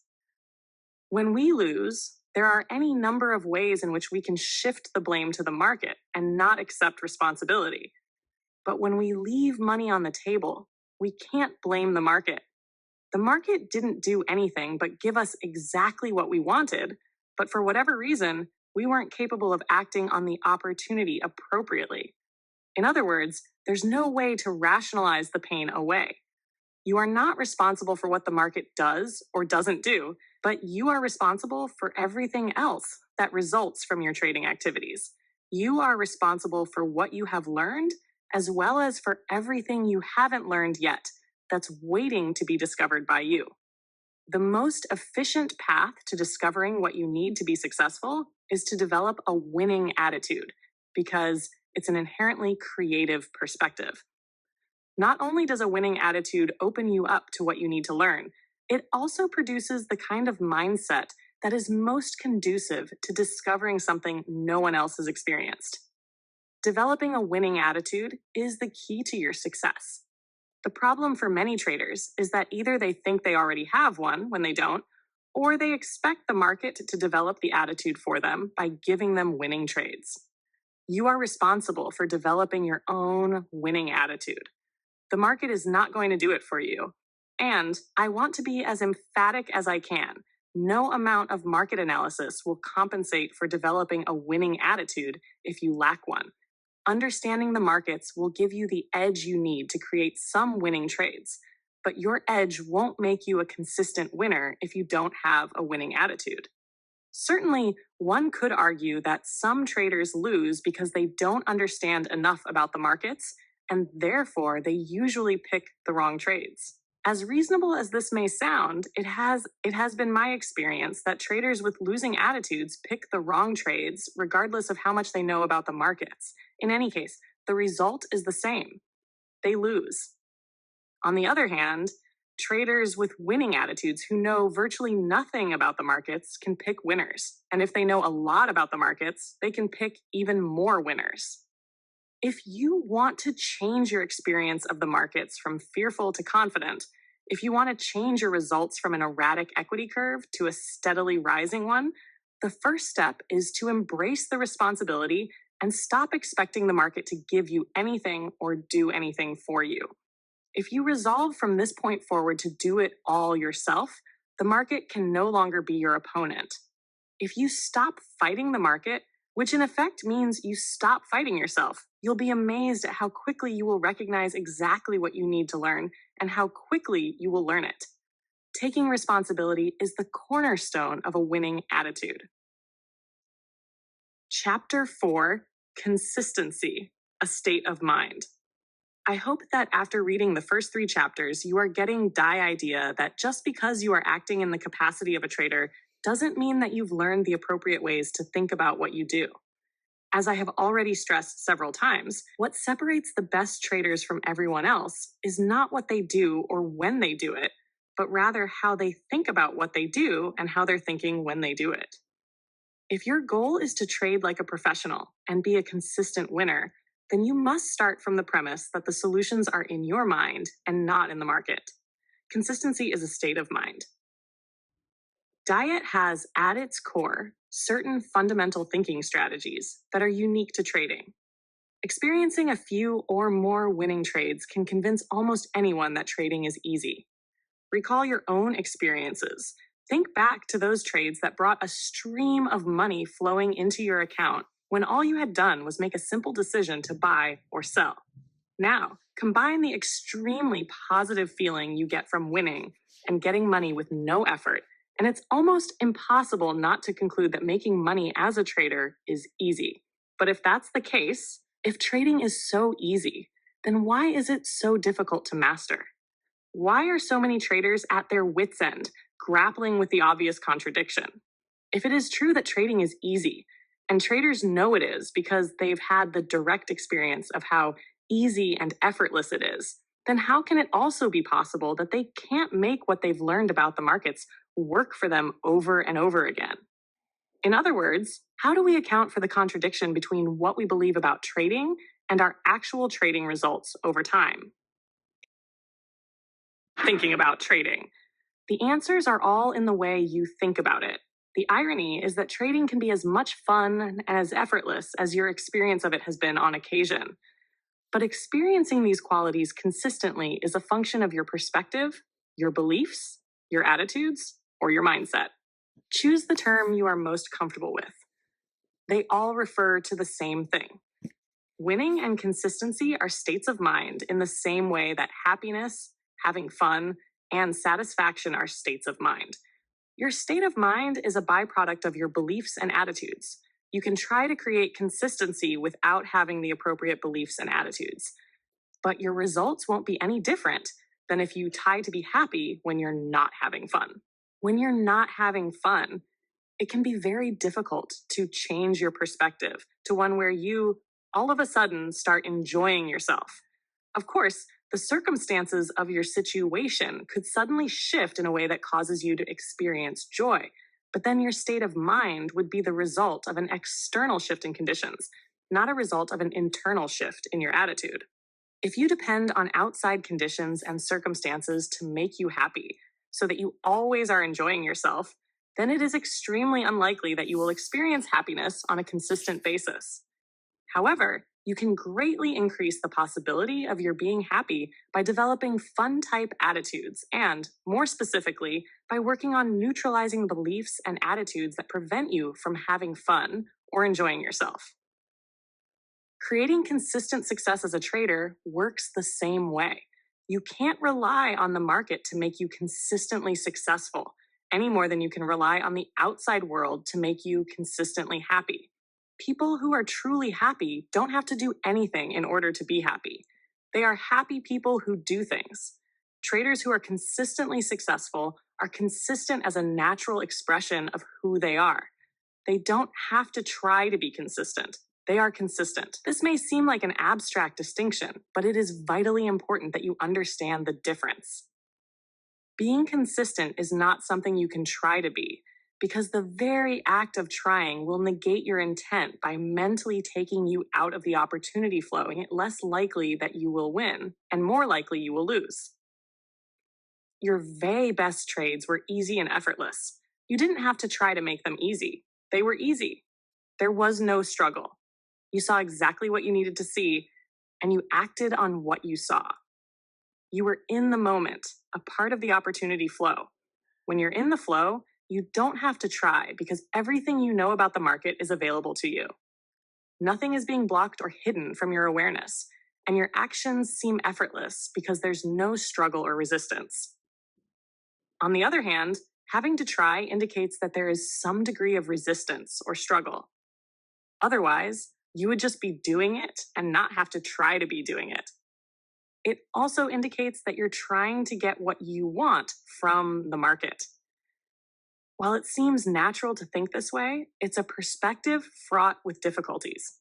Speaker 1: When we lose, there are any number of ways in which we can shift the blame to the market and not accept responsibility. But when we leave money on the table, we can't blame the market. The market didn't do anything but give us exactly what we wanted, but for whatever reason, we weren't capable of acting on the opportunity appropriately. In other words, there's no way to rationalize the pain away. You are not responsible for what the market does or doesn't do, but you are responsible for everything else that results from your trading activities. You are responsible for what you have learned, as well as for everything you haven't learned yet that's waiting to be discovered by you. The most efficient path to discovering what you need to be successful is to develop a winning attitude, because it's an inherently creative perspective. Not only does a winning attitude open you up to what you need to learn, it also produces the kind of mindset that is most conducive to discovering something no one else has experienced. Developing a winning attitude is the key to your success. The problem for many traders is that either they think they already have one when they don't, or they expect the market to develop the attitude for them by giving them winning trades. You are responsible for developing your own winning attitude. The market is not going to do it for you. And I want to be as emphatic as I can. No amount of market analysis will compensate for developing a winning attitude if you lack one. Understanding the markets will give you the edge you need to create some winning trades, but your edge won't make you a consistent winner if you don't have a winning attitude. Certainly, one could argue that some traders lose because they don't understand enough about the markets, and therefore they usually pick the wrong trades. As reasonable as this may sound, it has been my experience that traders with losing attitudes pick the wrong trades regardless of how much they know about the markets. In any case, the result is the same. They lose. On the other hand, traders with winning attitudes who know virtually nothing about the markets can pick winners. And if they know a lot about the markets, they can pick even more winners. If you want to change your experience of the markets from fearful to confident, if you want to change your results from an erratic equity curve to a steadily rising one, the first step is to embrace the responsibility and stop expecting the market to give you anything or do anything for you. If you resolve from this point forward to do it all yourself, the market can no longer be your opponent. If you stop fighting the market, which in effect means you stop fighting yourself, you'll be amazed at how quickly you will recognize exactly what you need to learn and how quickly you will learn it. Taking responsibility is the cornerstone of a winning attitude. Chapter 4: Consistency, a State of Mind. I hope that after reading the first 3 chapters, you are getting the idea that just because you are acting in the capacity of a trader doesn't mean that you've learned the appropriate ways to think about what you do. As I have already stressed several times, what separates the best traders from everyone else is not what they do or when they do it, but rather how they think about what they do and how they're thinking when they do it. If your goal is to trade like a professional and be a consistent winner, then you must start from the premise that the solutions are in your mind and not in the market. Consistency is a state of mind. Diet has at its core certain fundamental thinking strategies that are unique to trading. Experiencing a few or more winning trades can convince almost anyone that trading is easy. Recall your own experiences. Think back to those trades that brought a stream of money flowing into your account when all you had done was make a simple decision to buy or sell. Now, combine the extremely positive feeling you get from winning and getting money with no effort, and it's almost impossible not to conclude that making money as a trader is easy. But if that's the case, if trading is so easy, then why is it so difficult to master? Why are so many traders at their wits' end, grappling with the obvious contradiction? If it is true that trading is easy, and traders know it is because they've had the direct experience of how easy and effortless it is, then how can it also be possible that they can't make what they've learned about the markets work for them over and over again? In other words, how do we account for the contradiction between what we believe about trading and our actual trading results over time? Thinking about trading. The answers are all in the way you think about it. The irony is that trading can be as much fun and as effortless as your experience of it has been on occasion. But experiencing these qualities consistently is a function of your perspective, your beliefs, your attitudes, or your mindset. Choose the term you are most comfortable with. They all refer to the same thing. Winning and consistency are states of mind in the same way that happiness, having fun, and satisfaction are states of mind. Your state of mind is a byproduct of your beliefs and attitudes. You can try to create consistency without having the appropriate beliefs and attitudes, but your results won't be any different than if you try to be happy when you're not having fun. When you're not having fun, it can be very difficult to change your perspective to one where you all of a sudden start enjoying yourself. Of course, the circumstances of your situation could suddenly shift in a way that causes you to experience joy, but then your state of mind would be the result of an external shift in conditions, not a result of an internal shift in your attitude. If you depend on outside conditions and circumstances to make you happy, so that you always are enjoying yourself, then it is extremely unlikely that you will experience happiness on a consistent basis. However, you can greatly increase the possibility of your being happy by developing fun type attitudes and, more specifically, by working on neutralizing beliefs and attitudes that prevent you from having fun or enjoying yourself. Creating consistent success as a trader works the same way. You can't rely on the market to make you consistently successful any more than you can rely on the outside world to make you consistently happy. People who are truly happy don't have to do anything in order to be happy. They are happy people who do things. Traders who are consistently successful are consistent as a natural expression of who they are. They don't have to try to be consistent. They are consistent. This may seem like an abstract distinction, but it is vitally important that you understand the difference. Being consistent is not something you can try to be, because the very act of trying will negate your intent by mentally taking you out of the opportunity flow, making it less likely that you will win and more likely you will lose. Your very best trades were easy and effortless. You didn't have to try to make them easy. They were easy. There was no struggle. You saw exactly what you needed to see, and you acted on what you saw. You were in the moment, a part of the opportunity flow. When you're in the flow, you don't have to try because everything you know about the market is available to you. Nothing is being blocked or hidden from your awareness, and your actions seem effortless because there's no struggle or resistance. On the other hand, having to try indicates that there is some degree of resistance or struggle. Otherwise, you would just be doing it and not have to try to be doing it. It also indicates that you're trying to get what you want from the market. While it seems natural to think this way, it's a perspective fraught with difficulties.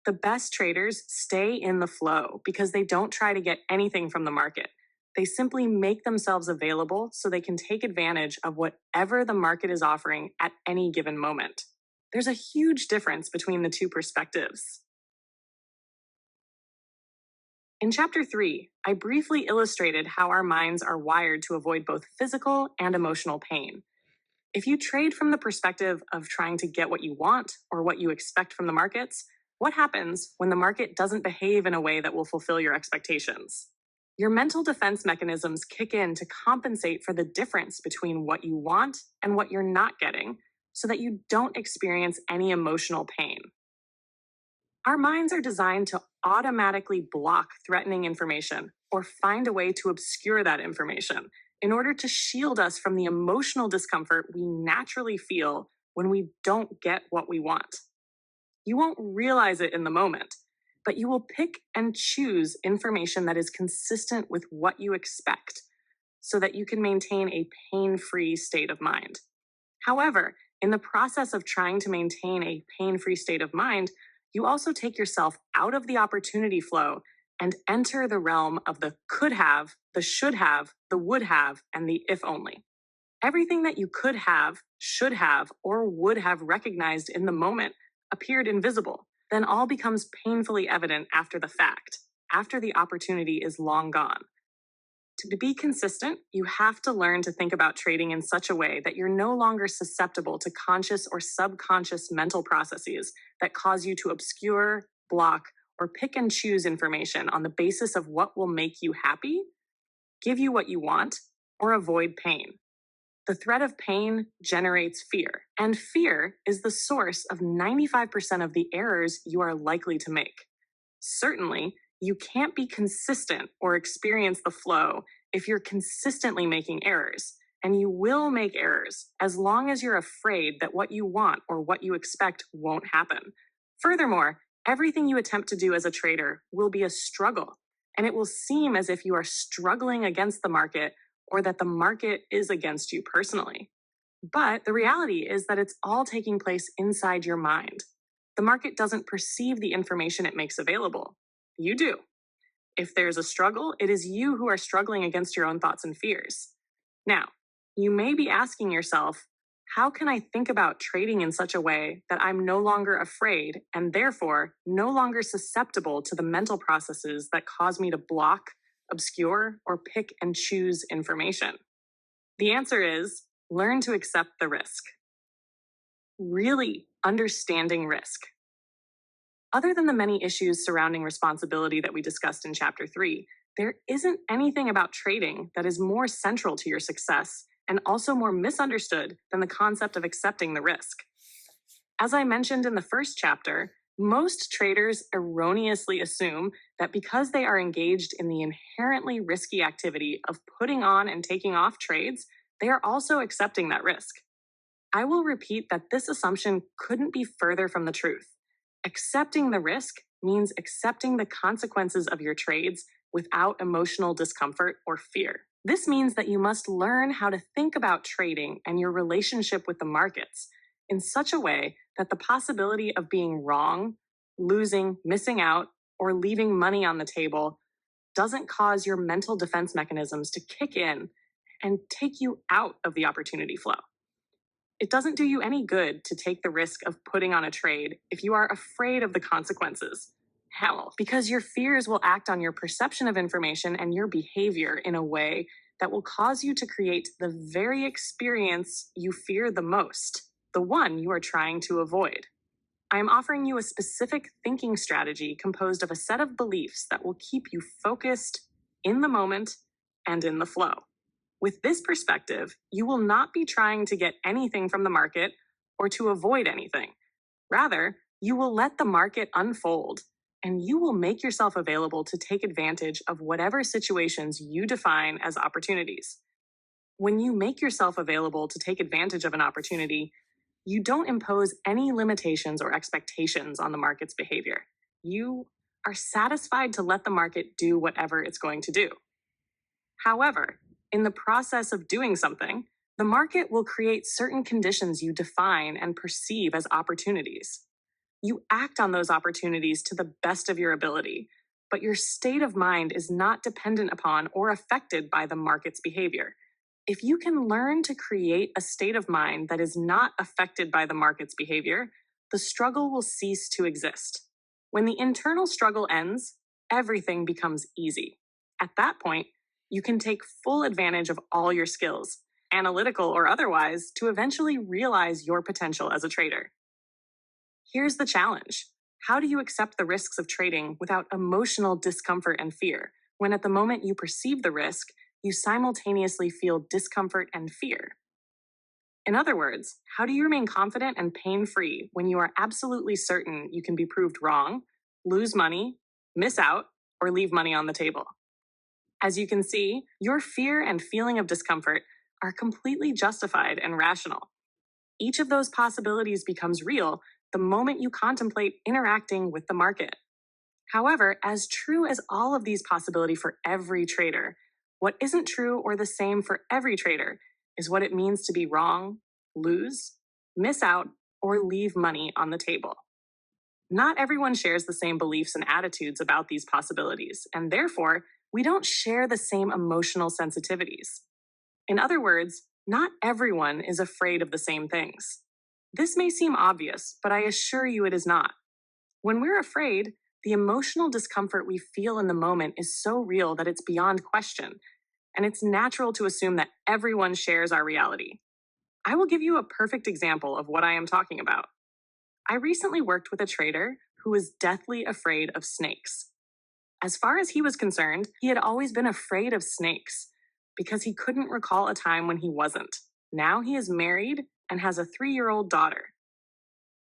Speaker 1: The best traders stay in the flow because they don't try to get anything from the market. They simply make themselves available so they can take advantage of whatever the market is offering at any given moment. There's a huge difference between the two perspectives. In Chapter 3, I briefly illustrated how our minds are wired to avoid both physical and emotional pain. If you trade from the perspective of trying to get what you want or what you expect from the markets, what happens when the market doesn't behave in a way that will fulfill your expectations? Your mental defense mechanisms kick in to compensate for the difference between what you want and what you're not getting, so that you don't experience any emotional pain. Our minds are designed to automatically block threatening information or find a way to obscure that information in order to shield us from the emotional discomfort we naturally feel when we don't get what we want. You won't realize it in the moment, but you will pick and choose information that is consistent with what you expect so that you can maintain a pain-free state of mind. However, in the process of trying to maintain a pain-free state of mind, you also take yourself out of the opportunity flow and enter the realm of the could have, the should have, the would have, and the if only. Everything that you could have, should have, or would have recognized in the moment appeared invisible, then all becomes painfully evident after the fact, after the opportunity is long gone. To be consistent, you have to learn to think about trading in such a way that you're no longer susceptible to conscious or subconscious mental processes that cause you to obscure, block, or pick and choose information on the basis of what will make you happy, give you what you want, or avoid pain. The threat of pain generates fear, and fear is the source of 95% of the errors you are likely to make. Certainly, you can't be consistent or experience the flow if you're consistently making errors, and you will make errors as long as you're afraid that what you want or what you expect won't happen. Furthermore, everything you attempt to do as a trader will be a struggle, and it will seem as if you are struggling against the market or that the market is against you personally. But the reality is that it's all taking place inside your mind. The market doesn't perceive the information it makes available. You do. If there's a struggle, it is you who are struggling against your own thoughts and fears. Now, you may be asking yourself, how can I think about trading in such a way that I'm no longer afraid and therefore no longer susceptible to the mental processes that cause me to block, obscure, or pick and choose information? The answer is learn to accept the risk. Really understanding risk. Other than the many issues surrounding responsibility that we discussed in Chapter 3, there isn't anything about trading that is more central to your success and also more misunderstood than the concept of accepting the risk. As I mentioned in the first chapter, most traders erroneously assume that because they are engaged in the inherently risky activity of putting on and taking off trades, they are also accepting that risk. I will repeat that this assumption couldn't be further from the truth. Accepting the risk means accepting the consequences of your trades without emotional discomfort or fear. This means that you must learn how to think about trading and your relationship with the markets in such a way that the possibility of being wrong, losing, missing out, or leaving money on the table doesn't cause your mental defense mechanisms to kick in and take you out of the opportunity flow. It doesn't do you any good to take the risk of putting on a trade if you are afraid of the consequences. Hell, because your fears will act on your perception of information and your behavior in a way that will cause you to create the very experience you fear the most, the one you are trying to avoid. I am offering you a specific thinking strategy composed of a set of beliefs that will keep you focused in the moment and in the flow. With this perspective, you will not be trying to get anything from the market or to avoid anything. Rather, you will let the market unfold, and you will make yourself available to take advantage of whatever situations you define as opportunities. When you make yourself available to take advantage of an opportunity, you don't impose any limitations or expectations on the market's behavior. You are satisfied to let the market do whatever it's going to do. However, in the process of doing something, the market will create certain conditions you define and perceive as opportunities. You act on those opportunities to the best of your ability, but your state of mind is not dependent upon or affected by the market's behavior. If you can learn to create a state of mind that is not affected by the market's behavior, the struggle will cease to exist. When the internal struggle ends, everything becomes easy. At that point, you can take full advantage of all your skills, analytical or otherwise, to eventually realize your potential as a trader. Here's the challenge. How do you accept the risks of trading without emotional discomfort and fear, when at the moment you perceive the risk, you simultaneously feel discomfort and fear? In other words, how do you remain confident and pain-free when you are absolutely certain you can be proved wrong, lose money, miss out, or leave money on the table? As you can see, your fear and feeling of discomfort are completely justified and rational. Each of those possibilities becomes real the moment you contemplate interacting with the market. However, as true as all of these possibilities for every trader, what isn't true or the same for every trader is what it means to be wrong, lose, miss out, or leave money on the table. Not everyone shares the same beliefs and attitudes about these possibilities, and therefore, we don't share the same emotional sensitivities. In other words, not everyone is afraid of the same things. This may seem obvious, but I assure you it is not. When we're afraid, the emotional discomfort we feel in the moment is so real that it's beyond question, and it's natural to assume that everyone shares our reality. I will give you a perfect example of what I am talking about. I recently worked with a trader who was deathly afraid of snakes. As far as he was concerned, he had always been afraid of snakes because he couldn't recall a time when he wasn't. Now he is married and has a 3-year-old daughter.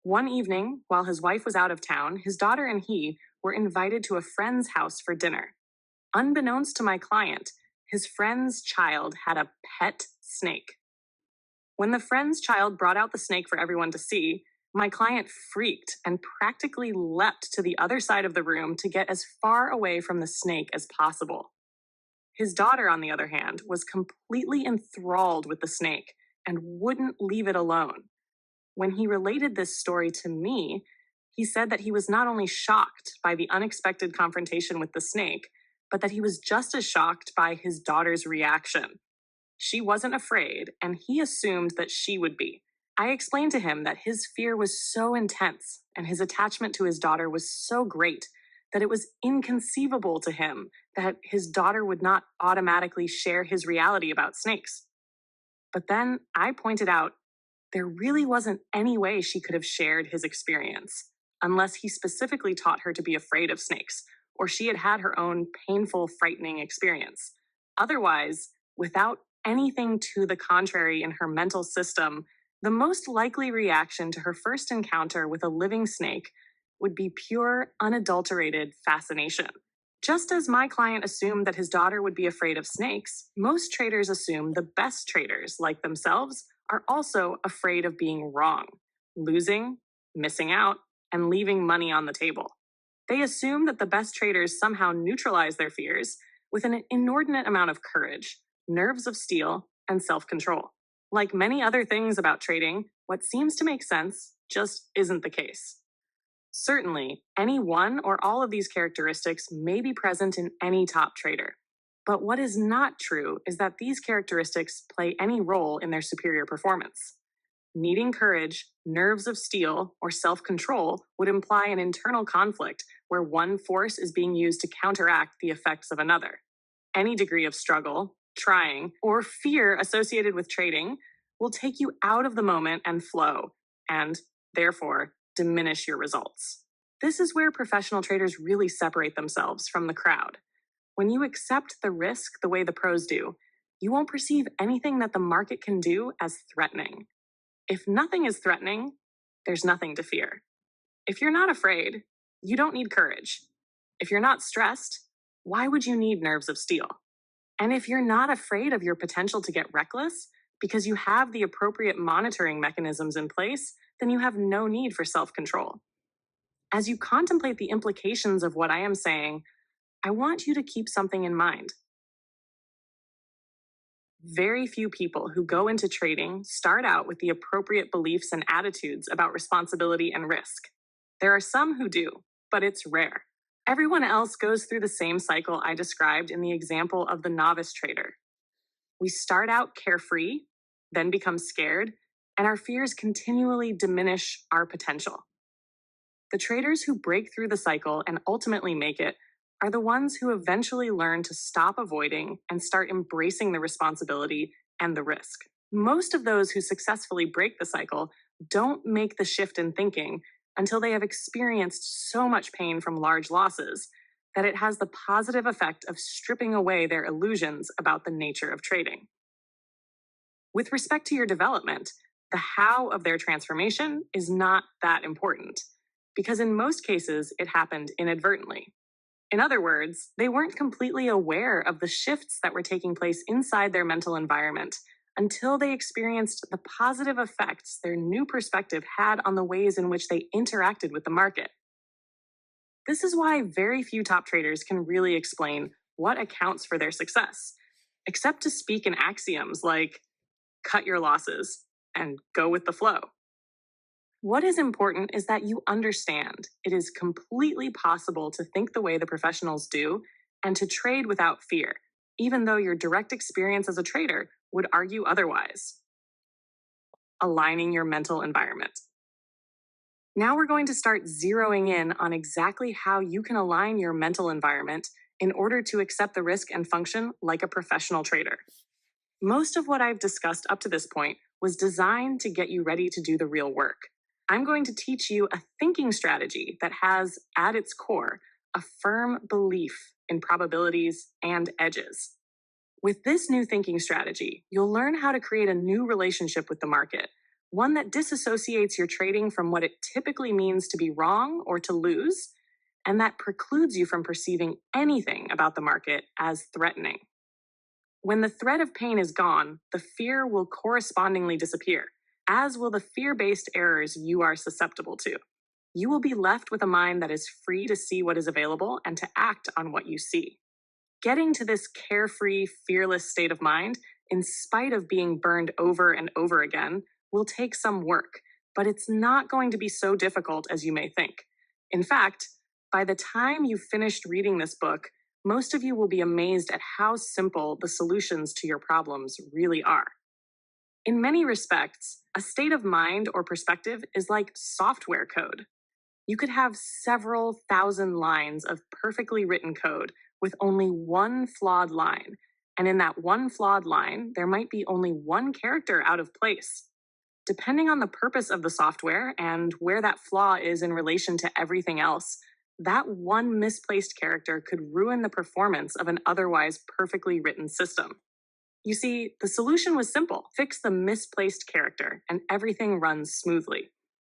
Speaker 1: One evening, while his wife was out of town, his daughter and he were invited to a friend's house for dinner. Unbeknownst to my client, his friend's child had a pet snake. When the friend's child brought out the snake for everyone to see, my client freaked and practically leapt to the other side of the room to get as far away from the snake as possible. His daughter, on the other hand, was completely enthralled with the snake and wouldn't leave it alone. When he related this story to me, he said that he was not only shocked by the unexpected confrontation with the snake, but that he was just as shocked by his daughter's reaction. She wasn't afraid, and he assumed that she would be. I explained to him that his fear was so intense and his attachment to his daughter was so great that it was inconceivable to him that his daughter would not automatically share his reality about snakes. But then I pointed out there really wasn't any way she could have shared his experience unless he specifically taught her to be afraid of snakes, or she had had her own painful, frightening experience. Otherwise, without anything to the contrary in her mental system, the most likely reaction to her first encounter with a living snake would be pure, unadulterated fascination. Just as my client assumed that his daughter would be afraid of snakes, most traders assume the best traders, like themselves, are also afraid of being wrong, losing, missing out, and leaving money on the table. They assume that the best traders somehow neutralize their fears with an inordinate amount of courage, nerves of steel, and self-control. Like many other things about trading, what seems to make sense just isn't the case. Certainly, any one or all of these characteristics may be present in any top trader. But what is not true is that these characteristics play any role in their superior performance. Needing courage, nerves of steel, or self-control would imply an internal conflict where one force is being used to counteract the effects of another. Any degree of struggle, trying, or fear associated with trading will take you out of the moment and flow, and, therefore, diminish your results. This is where professional traders really separate themselves from the crowd. When you accept the risk the way the pros do, you won't perceive anything that the market can do as threatening. If nothing is threatening, there's nothing to fear. If you're not afraid, you don't need courage. If you're not stressed, why would you need nerves of steel? And if you're not afraid of your potential to get reckless, because you have the appropriate monitoring mechanisms in place, then you have no need for self-control. As you contemplate the implications of what I am saying, I want you to keep something in mind. Very few people who go into trading start out with the appropriate beliefs and attitudes about responsibility and risk. There are some who do, but it's rare. Everyone else goes through the same cycle I described in the example of the novice trader. We start out carefree, then become scared, and our fears continually diminish our potential. The traders who break through the cycle and ultimately make it are the ones who eventually learn to stop avoiding and start embracing the responsibility and the risk. Most of those who successfully break the cycle don't make the shift in thinking until they have experienced so much pain from large losses that it has the positive effect of stripping away their illusions about the nature of trading. With respect to your development, the how of their transformation is not that important, because in most cases it happened inadvertently. In other words, they weren't completely aware of the shifts that were taking place inside their mental environment until they experienced the positive effects their new perspective had on the ways in which they interacted with the market. This is why very few top traders can really explain what accounts for their success, except to speak in axioms like cut your losses and go with the flow. What is important is that you understand it is completely possible to think the way the professionals do and to trade without fear, even though your direct experience as a trader would argue otherwise. Aligning your mental environment. Now we're going to start zeroing in on exactly how you can align your mental environment in order to accept the risk and function like a professional trader. Most of what I've discussed up to this point was designed to get you ready to do the real work. I'm going to teach you a thinking strategy that has, at its core, a firm belief in probabilities and edges. With this new thinking strategy, you'll learn how to create a new relationship with the market, one that disassociates your trading from what it typically means to be wrong or to lose, and that precludes you from perceiving anything about the market as threatening. When the threat of pain is gone, the fear will correspondingly disappear, as will the fear-based errors you are susceptible to. You will be left with a mind that is free to see what is available and to act on what you see. Getting to this carefree, fearless state of mind, in spite of being burned over and over again, will take some work, but it's not going to be so difficult as you may think. In fact, by the time you've finished reading this book, most of you will be amazed at how simple the solutions to your problems really are. In many respects, a state of mind or perspective is like software code. You could have several thousand lines of perfectly written code with only one flawed line, and in that one flawed line, there might be only one character out of place. Depending on the purpose of the software and where that flaw is in relation to everything else, that one misplaced character could ruin the performance of an otherwise perfectly written system. You see, the solution was simple: fix the misplaced character, and everything runs smoothly.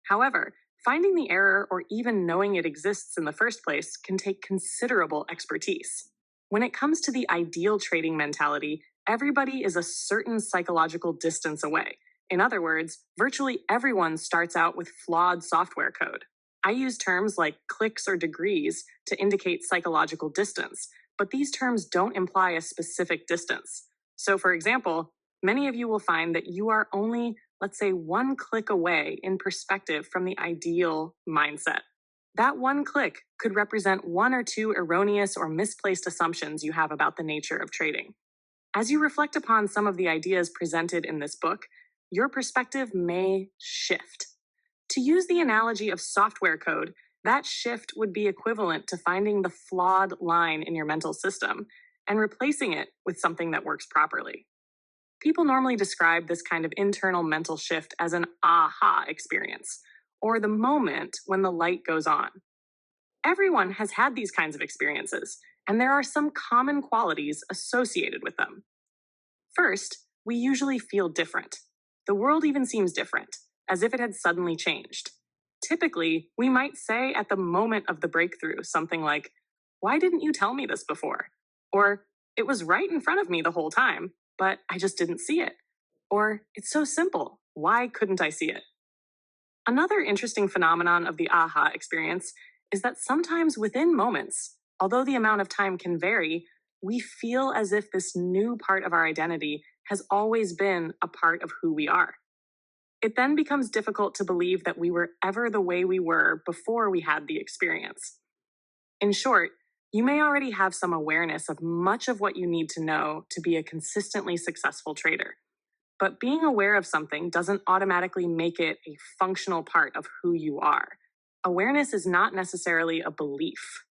Speaker 1: However, finding the error or even knowing it exists in the first place can take considerable expertise. When it comes to the ideal trading mentality, everybody is a certain psychological distance away. In other words, virtually everyone starts out with flawed software code. I use terms like clicks or degrees to indicate psychological distance, but these terms don't imply a specific distance. So, for example, many of you will find that you are only, let's say, one click away in perspective from the ideal mindset. That one click could represent one or two erroneous or misplaced assumptions you have about the nature of trading. As you reflect upon some of the ideas presented in this book, your perspective may shift. To use the analogy of software code, that shift would be equivalent to finding the flawed line in your mental system and replacing it with something that works properly. People normally describe this kind of internal mental shift as an aha experience, or the moment when the light goes on. Everyone has had these kinds of experiences, and there are some common qualities associated with them. First, we usually feel different. The world even seems different, as if it had suddenly changed. Typically, we might say at the moment of the breakthrough something like, "Why didn't you tell me this before?" Or, "It was right in front of me the whole time, but I just didn't see it." Or, "It's so simple. Why couldn't I see it?" Another interesting phenomenon of the aha experience is that sometimes within moments, although the amount of time can vary, we feel as if this new part of our identity has always been a part of who we are. It then becomes difficult to believe that we were ever the way we were before we had the experience. In short, you may already have some awareness of much of what you need to know to be a consistently successful trader. But being aware of something doesn't automatically make it a functional part of who you are. Awareness is not necessarily a belief.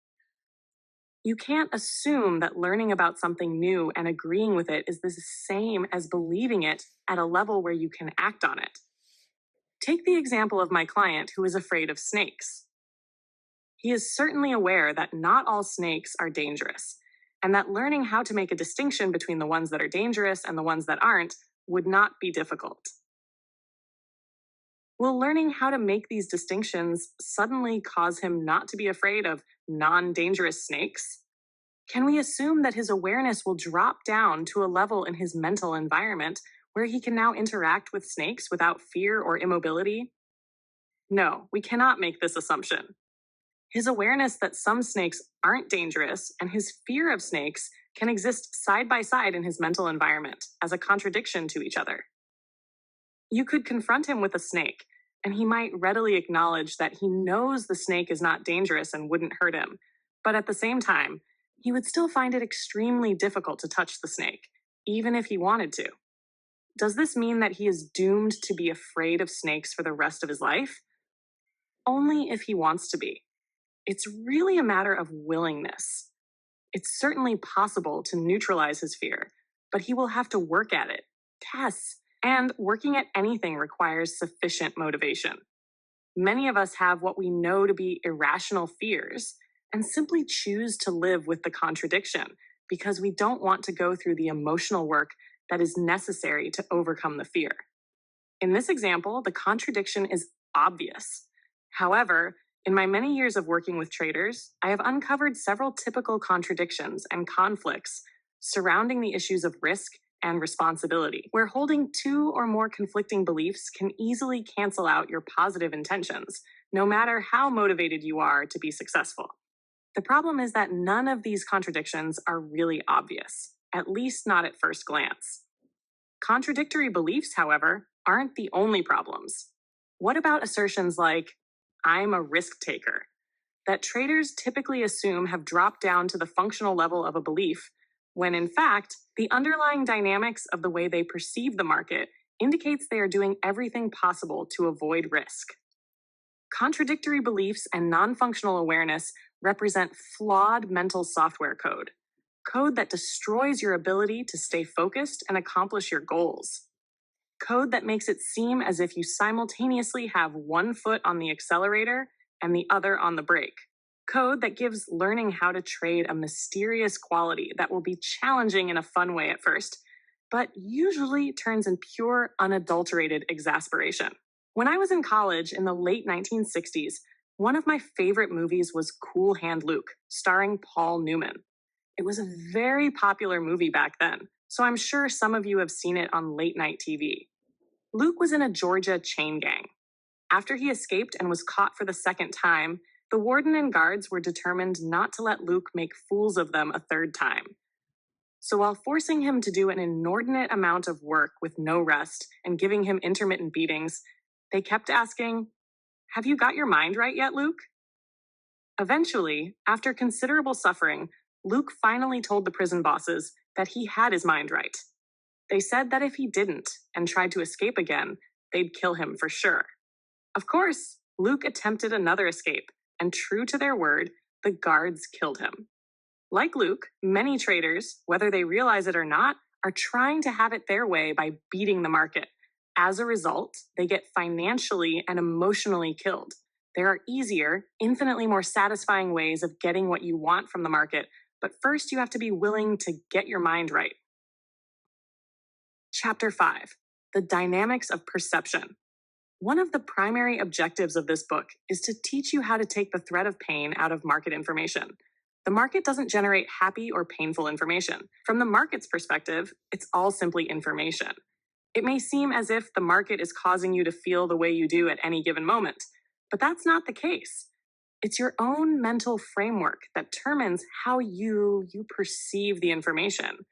Speaker 1: You can't assume that learning about something new and agreeing with it is the same as believing it at a level where you can act on it. Take the example of my client who is afraid of snakes. He is certainly aware that not all snakes are dangerous, and that learning how to make a distinction between the ones that are dangerous and the ones that aren't would not be difficult. Will learning how to make these distinctions suddenly cause him not to be afraid of non-dangerous snakes? Can we assume that his awareness will drop down to a level in his mental environment where he can now interact with snakes without fear or immobility? No, we cannot make this assumption. His awareness that some snakes aren't dangerous and his fear of snakes can exist side by side in his mental environment as a contradiction to each other. You could confront him with a snake, and he might readily acknowledge that he knows the snake is not dangerous and wouldn't hurt him, but at the same time, he would still find it extremely difficult to touch the snake, even if he wanted to. Does this mean that he is doomed to be afraid of snakes for the rest of his life? Only if he wants to be. It's really a matter of willingness. It's certainly possible to neutralize his fear, but he will have to work at it. Yes, and working at anything requires sufficient motivation. Many of us have what we know to be irrational fears and simply choose to live with the contradiction because we don't want to go through the emotional work that is necessary to overcome the fear. In this example, the contradiction is obvious. However, in my many years of working with traders, I have uncovered several typical contradictions and conflicts surrounding the issues of risk and responsibility, where holding two or more conflicting beliefs can easily cancel out your positive intentions, no matter how motivated you are to be successful. The problem is that none of these contradictions are really obvious, at least not at first glance. Contradictory beliefs, however, aren't the only problems. What about assertions like, I'm a risk taker, that traders typically assume have dropped down to the functional level of a belief, when in fact, the underlying dynamics of the way they perceive the market indicates they are doing everything possible to avoid risk. Contradictory beliefs and non-functional awareness represent flawed mental software code that destroys your ability to stay focused and accomplish your goals. Code that makes it seem as if you simultaneously have one foot on the accelerator and the other on the brake. Code that gives learning how to trade a mysterious quality that will be challenging in a fun way at first, but usually turns in pure, unadulterated exasperation. When I was in college in the late 1960s, one of my favorite movies was Cool Hand Luke, starring Paul Newman. It was a very popular movie back then, so I'm sure some of you have seen it on late night TV. Luke was in a Georgia chain gang. After he escaped and was caught for the second time, the warden and guards were determined not to let Luke make fools of them a third time. So while forcing him to do an inordinate amount of work with no rest and giving him intermittent beatings, they kept asking, "Have you got your mind right yet, Luke?" Eventually, after considerable suffering, Luke finally told the prison bosses that he had his mind right. They said that if he didn't and tried to escape again, they'd kill him for sure. Of course, Luke attempted another escape, and true to their word, the guards killed him. Like Luke, many traders, whether they realize it or not, are trying to have it their way by beating the market. As a result, they get financially and emotionally killed. There are easier, infinitely more satisfying ways of getting what you want from the market, but first you have to be willing to get your mind right. Chapter 5, The Dynamics of Perception. One of the primary objectives of this book is to teach you how to take the threat of pain out of market information. The market doesn't generate happy or painful information. From the market's perspective, it's all simply information. It may seem as if the market is causing you to feel the way you do at any given moment, but that's not the case. It's your own mental framework that determines how you perceive the information,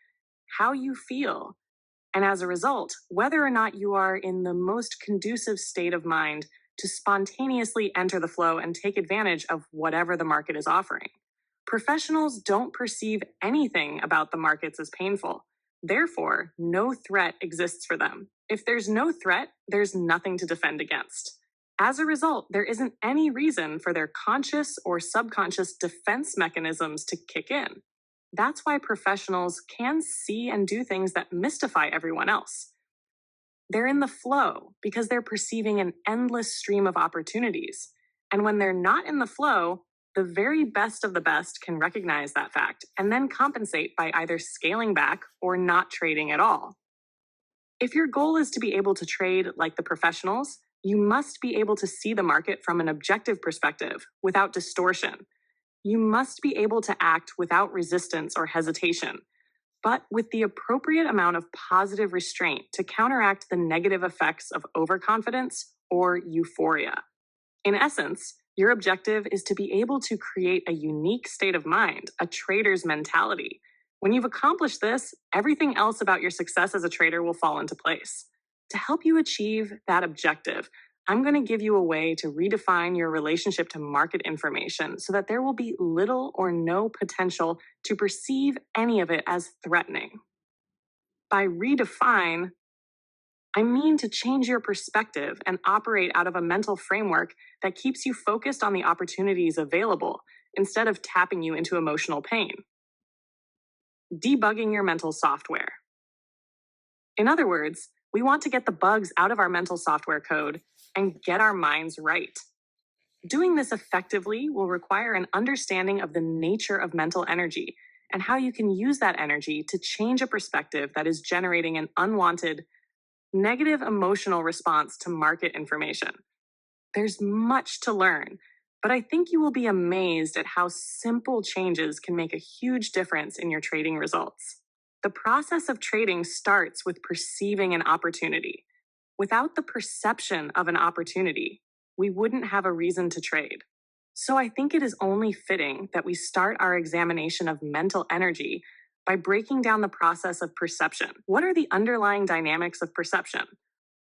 Speaker 1: how you feel, and as a result, whether or not you are in the most conducive state of mind to spontaneously enter the flow and take advantage of whatever the market is offering. Professionals don't perceive anything about the markets as painful. Therefore, no threat exists for them. If there's no threat, there's nothing to defend against. As a result, there isn't any reason for their conscious or subconscious defense mechanisms to kick in. That's why professionals can see and do things that mystify everyone else. They're in the flow because they're perceiving an endless stream of opportunities. And when they're not in the flow, the very best of the best can recognize that fact and then compensate by either scaling back or not trading at all. If your goal is to be able to trade like the professionals, you must be able to see the market from an objective perspective without distortion. You must be able to act without resistance or hesitation, but with the appropriate amount of positive restraint to counteract the negative effects of overconfidence or euphoria. In essence, your objective is to be able to create a unique state of mind, a trader's mentality. When you've accomplished this, everything else about your success as a trader will fall into place. To help you achieve that objective, I'm going to give you a way to redefine your relationship to market information so that there will be little or no potential to perceive any of it as threatening. By redefine, I mean to change your perspective and operate out of a mental framework that keeps you focused on the opportunities available instead of tapping you into emotional pain. Debugging your mental software. In other words, we want to get the bugs out of our mental software code and get our minds right. Doing this effectively will require an understanding of the nature of mental energy and how you can use that energy to change a perspective that is generating an unwanted, negative emotional response to market information. There's much to learn, but I think you will be amazed at how simple changes can make a huge difference in your trading results. The process of trading starts with perceiving an opportunity. Without the perception of an opportunity, we wouldn't have a reason to trade. So I think it is only fitting that we start our examination of mental energy by breaking down the process of perception. What are the underlying dynamics of perception?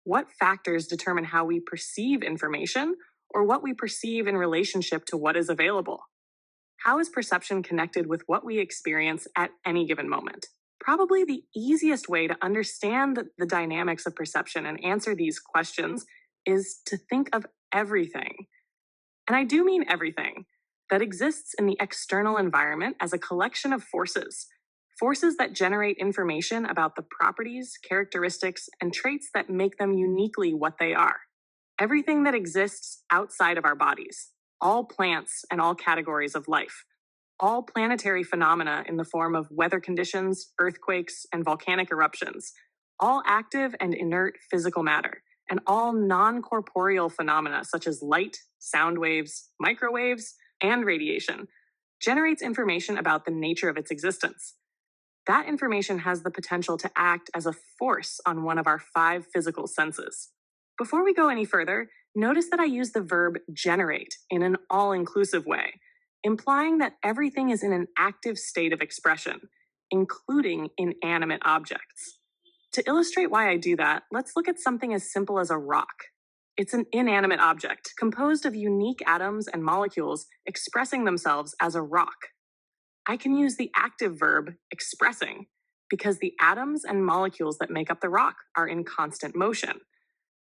Speaker 1: What factors determine how we perceive information or what we perceive in relationship to what is available? How is perception connected with what we experience at any given moment? Probably the easiest way to understand the dynamics of perception and answer these questions is to think of everything, and I do mean everything, that exists in the external environment as a collection of forces. Forces that generate information about the properties, characteristics, and traits that make them uniquely what they are. Everything that exists outside of our bodies, all plants and all categories of life, all planetary phenomena in the form of weather conditions, earthquakes, and volcanic eruptions, all active and inert physical matter, and all non-corporeal phenomena such as light, sound waves, microwaves, and radiation, generates information about the nature of its existence. That information has the potential to act as a force on one of our 5 physical senses. Before we go any further, notice that I use the verb generate in an all-inclusive way, implying that everything is in an active state of expression, including inanimate objects. To illustrate why I do that, let's look at something as simple as a rock. It's an inanimate object, composed of unique atoms and molecules expressing themselves as a rock. I can use the active verb expressing because the atoms and molecules that make up the rock are in constant motion.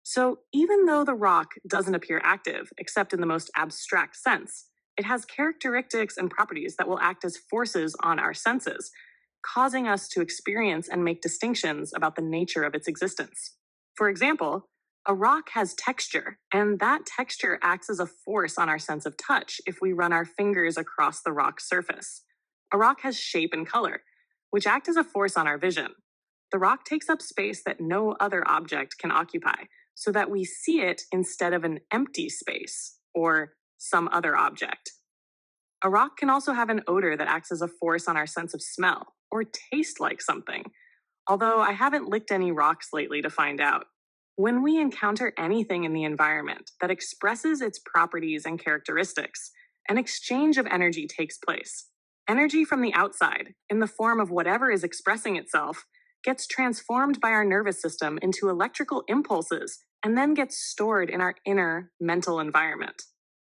Speaker 1: So even though the rock doesn't appear active, except in the most abstract sense, it has characteristics and properties that will act as forces on our senses, causing us to experience and make distinctions about the nature of its existence. For example, a rock has texture, and that texture acts as a force on our sense of touch if we run our fingers across the rock's surface. A rock has shape and color, which act as a force on our vision. The rock takes up space that no other object can occupy, so that we see it instead of an empty space or some other object. A rock can also have an odor that acts as a force on our sense of smell or taste like something, although I haven't licked any rocks lately to find out. When we encounter anything in the environment that expresses its properties and characteristics, an exchange of energy takes place. Energy from the outside, in the form of whatever is expressing itself, gets transformed by our nervous system into electrical impulses and then gets stored in our inner mental environment.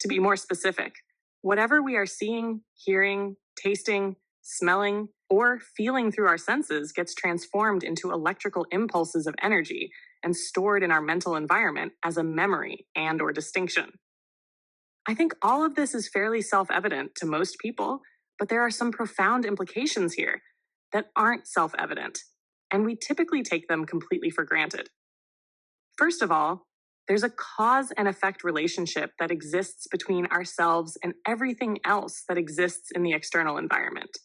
Speaker 1: To be more specific, whatever we are seeing, hearing, tasting, smelling, or feeling through our senses gets transformed into electrical impulses of energy and stored in our mental environment as a memory and/or distinction. I think all of this is fairly self-evident to most people, but there are some profound implications here that aren't self-evident, and we typically take them completely for granted. First of all, there's a cause and effect relationship that exists between ourselves and everything else that exists in the external environment.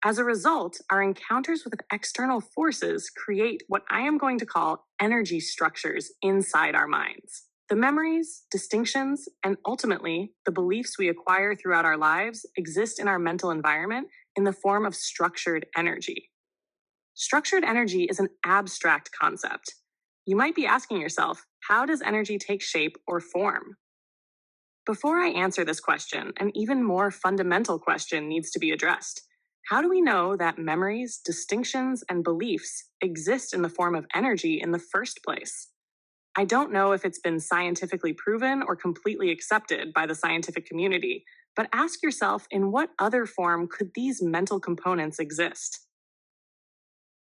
Speaker 1: As a result, our encounters with external forces create what I am going to call energy structures inside our minds. The memories, distinctions, and ultimately the beliefs we acquire throughout our lives exist in our mental environment in the form of structured energy. Structured energy is an abstract concept. You might be asking yourself, how does energy take shape or form? Before I answer this question, an even more fundamental question needs to be addressed. How do we know that memories, distinctions, and beliefs exist in the form of energy in the first place? I don't know if it's been scientifically proven or completely accepted by the scientific community, but ask yourself, in what other form could these mental components exist?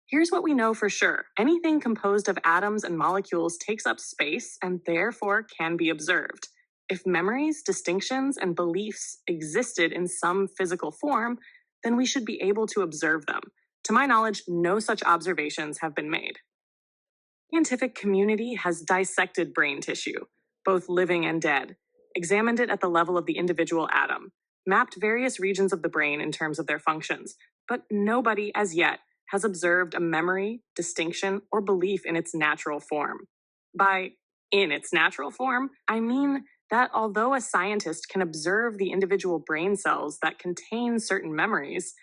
Speaker 1: Here's what we know for sure. Anything composed of atoms and molecules takes up space and therefore can be observed. If memories, distinctions, and beliefs existed in some physical form, then we should be able to observe them. To my knowledge, no such observations have been made. The scientific community has dissected brain tissue, both living and dead, examined it at the level of the individual atom, mapped various regions of the brain in terms of their functions, but nobody as yet has observed a memory, distinction, or belief in its natural form. By in its natural form, I mean that although a scientist can observe the individual brain cells that contain certain memories,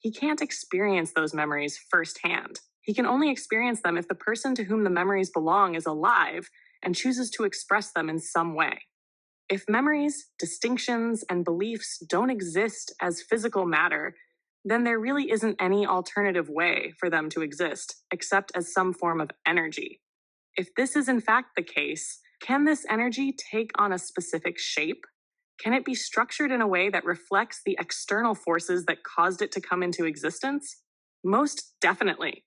Speaker 1: he can't experience those memories firsthand. He can only experience them if the person to whom the memories belong is alive and chooses to express them in some way. If memories, distinctions, and beliefs don't exist as physical matter, then there really isn't any alternative way for them to exist except as some form of energy. If this is in fact the case, can this energy take on a specific shape? Can it be structured in a way that reflects the external forces that caused it to come into existence? Most definitely.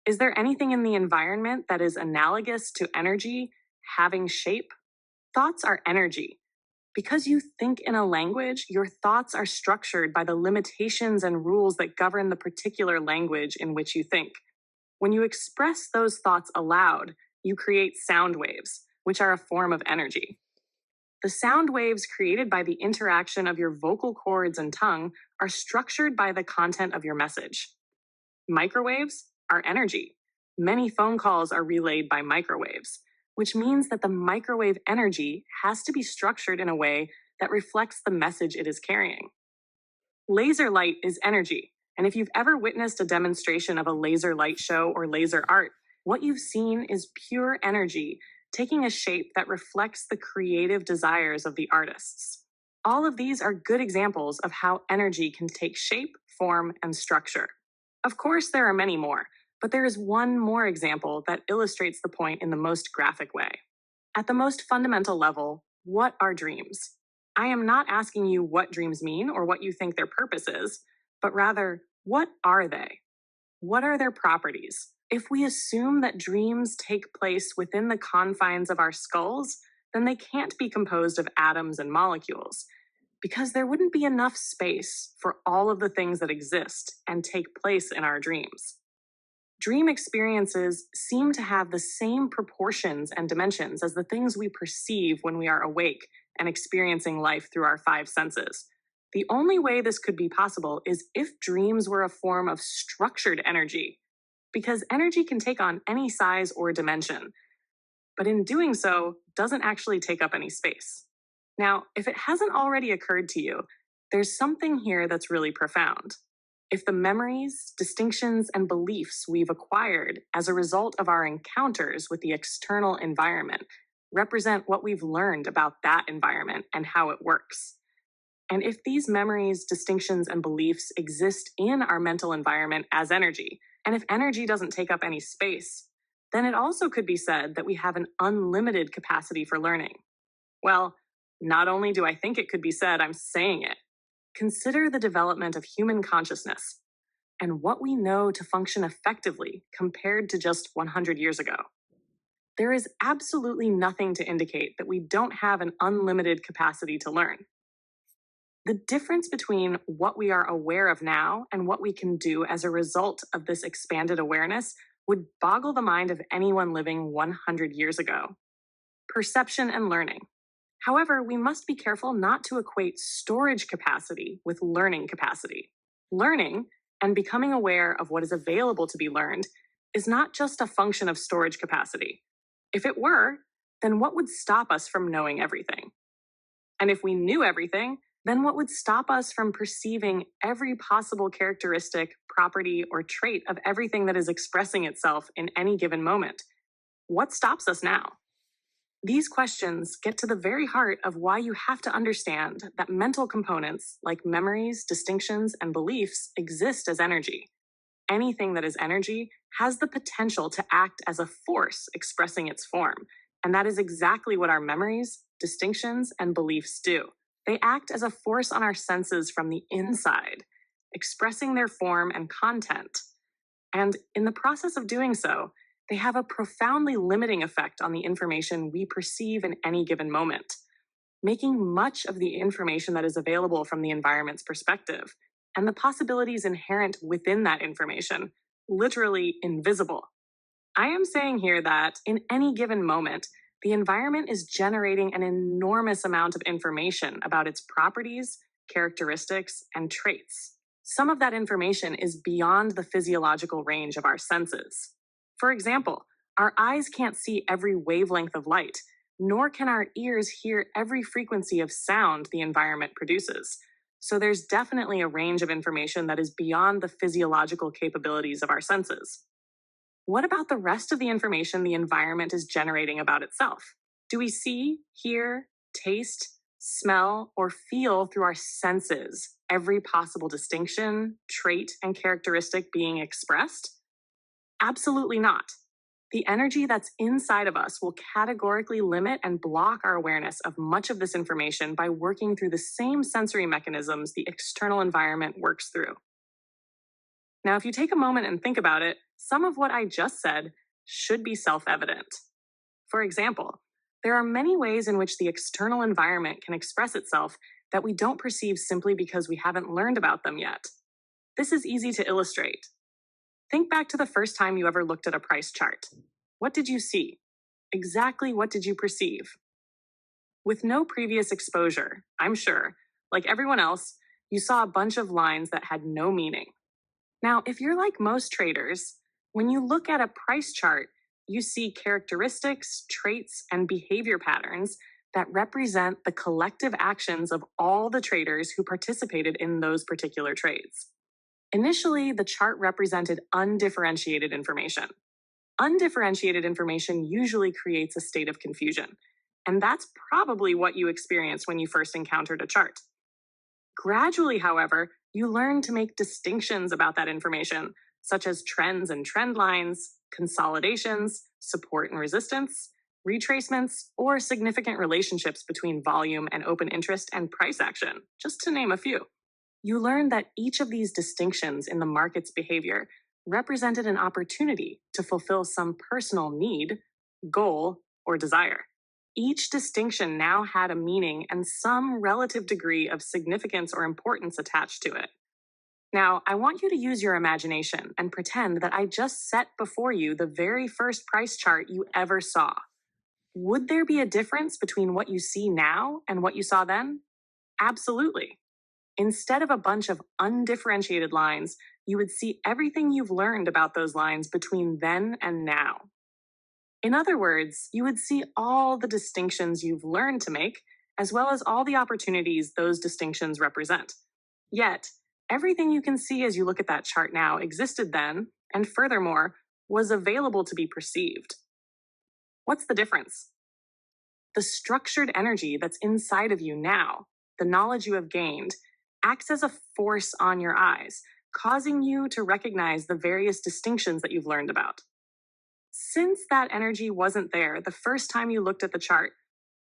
Speaker 1: Is there anything in the environment that is analogous to energy having shape? Thoughts are energy. Because you think in a language, your thoughts are structured by the limitations and rules that govern the particular language in which you think. When you express those thoughts aloud, you create sound waves, which are a form of energy. The sound waves created by the interaction of your vocal cords and tongue are structured by the content of your message. Microwaves are energy. Many phone calls are relayed by microwaves, which means that the microwave energy has to be structured in a way that reflects the message it is carrying. Laser light is energy, and if you've ever witnessed a demonstration of a laser light show or laser art, what you've seen is pure energy taking a shape that reflects the creative desires of the artists. All of these are good examples of how energy can take shape, form, and structure. Of course, there are many more, but there is one more example that illustrates the point in the most graphic way. At the most fundamental level, what are dreams? I am not asking you what dreams mean or what you think their purpose is, but rather, what are they? What are their properties? If we assume that dreams take place within the confines of our skulls, then they can't be composed of atoms and molecules, because there wouldn't be enough space for all of the things that exist and take place in our dreams. Dream experiences seem to have the same proportions and dimensions as the things we perceive when we are awake and experiencing life through our five senses. The only way this could be possible is if dreams were a form of structured energy, because energy can take on any size or dimension, but in doing so, doesn't actually take up any space. Now, if it hasn't already occurred to you, there's something here that's really profound. If the memories, distinctions, and beliefs we've acquired as a result of our encounters with the external environment represent what we've learned about that environment and how it works, and if these memories, distinctions, and beliefs exist in our mental environment as energy, and if energy doesn't take up any space, then it also could be said that we have an unlimited capacity for learning. Well, not only do I think it could be said, I'm saying it. Consider the development of human consciousness and what we know to function effectively compared to just 100 years ago. There is absolutely nothing to indicate that we don't have an unlimited capacity to learn. The difference between what we are aware of now and what we can do as a result of this expanded awareness would boggle the mind of anyone living 100 years ago. Perception and learning. However, we must be careful not to equate storage capacity with learning capacity. Learning and becoming aware of what is available to be learned is not just a function of storage capacity. If it were, then what would stop us from knowing everything? And if we knew everything, then what would stop us from perceiving every possible characteristic, property, or trait of everything that is expressing itself in any given moment? What stops us now? These questions get to the very heart of why you have to understand that mental components like memories, distinctions, and beliefs exist as energy. Anything that is energy has the potential to act as a force expressing its form, and that is exactly what our memories, distinctions, and beliefs do. They act as a force on our senses from the inside, expressing their form and content. And in the process of doing so, they have a profoundly limiting effect on the information we perceive in any given moment, making much of the information that is available from the environment's perspective and the possibilities inherent within that information literally invisible. I am saying here that in any given moment, the environment is generating an enormous amount of information about its properties, characteristics, and traits. Some of that information is beyond the physiological range of our senses. For example, our eyes can't see every wavelength of light, nor can our ears hear every frequency of sound the environment produces. So there's definitely a range of information that is beyond the physiological capabilities of our senses. What about the rest of the information the environment is generating about itself? Do we see, hear, taste, smell, or feel through our senses every possible distinction, trait, and characteristic being expressed? Absolutely not. The energy that's inside of us will categorically limit and block our awareness of much of this information by working through the same sensory mechanisms the external environment works through. Now, if you take a moment and think about it, some of what I just said should be self-evident. For example, there are many ways in which the external environment can express itself that we don't perceive simply because we haven't learned about them yet. This is easy to illustrate. Think back to the first time you ever looked at a price chart. What did you see? Exactly what did you perceive? With no previous exposure, I'm sure, like everyone else, you saw a bunch of lines that had no meaning. Now, if you're like most traders, when you look at a price chart, you see characteristics, traits, and behavior patterns that represent the collective actions of all the traders who participated in those particular trades. Initially, the chart represented undifferentiated information. Undifferentiated information usually creates a state of confusion, and that's probably what you experienced when you first encountered a chart. Gradually, however, you learn to make distinctions about that information, such as trends and trend lines, consolidations, support and resistance, retracements, or significant relationships between volume and open interest and price action, just to name a few. You learn that each of these distinctions in the market's behavior represented an opportunity to fulfill some personal need, goal, or desire. Each distinction now had a meaning and some relative degree of significance or importance attached to it. Now, I want you to use your imagination and pretend that I just set before you the very first price chart you ever saw. Would there be a difference between what you see now and what you saw then? Absolutely. Instead of a bunch of undifferentiated lines, you would see everything you've learned about those lines between then and now. In other words, you would see all the distinctions you've learned to make, as well as all the opportunities those distinctions represent. Yet, everything you can see as you look at that chart now existed then, and furthermore, was available to be perceived. What's the difference? The structured energy that's inside of you now, the knowledge you have gained, acts as a force on your eyes, causing you to recognize the various distinctions that you've learned about. Since that energy wasn't there the first time you looked at the chart,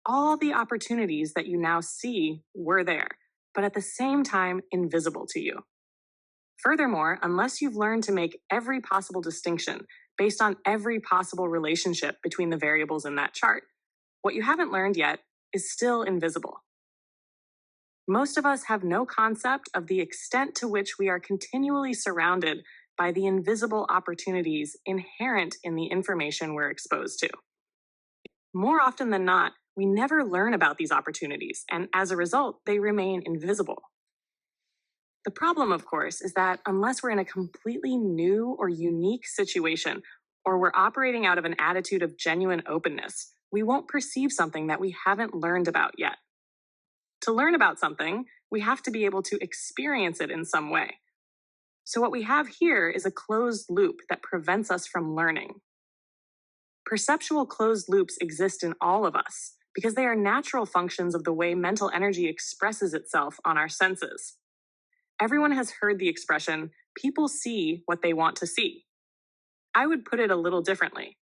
Speaker 1: all the opportunities that you now see were there, but at the same time invisible to you. Furthermore, unless you've learned to make every possible distinction based on every possible relationship between the variables in that chart. What you haven't learned yet is still invisible. Most of us have no concept of the extent to which we are continually surrounded by the invisible opportunities inherent in the information we're exposed to. More often than not, we never learn about these opportunities, and as a result, they remain invisible. The problem, of course, is that unless we're in a completely new or unique situation, or we're operating out of an attitude of genuine openness, we won't perceive something that we haven't learned about yet. To learn about something, we have to be able to experience it in some way. So what we have here is a closed loop that prevents us from learning. Perceptual closed loops exist in all of us because they are natural functions of the way mental energy expresses itself on our senses. Everyone has heard the expression, people see what they want to see. I would put it a little differently.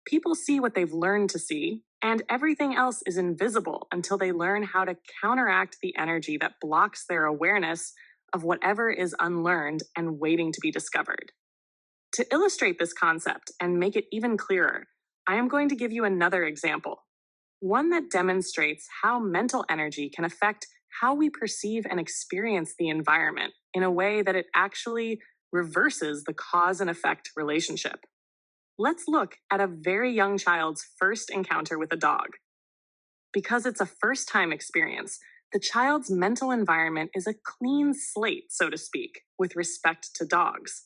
Speaker 1: People see what they've learned to see, and everything else is invisible until they learn how to counteract the energy that blocks their awareness of whatever is unlearned and waiting to be discovered. To illustrate this concept and make it even clearer, I am going to give you another example, one that demonstrates how mental energy can affect how we perceive and experience the environment in a way that it actually reverses the cause and effect relationship. Let's look at a very young child's first encounter with a dog. Because it's a first-time experience, the child's mental environment is a clean slate, so to speak, with respect to dogs.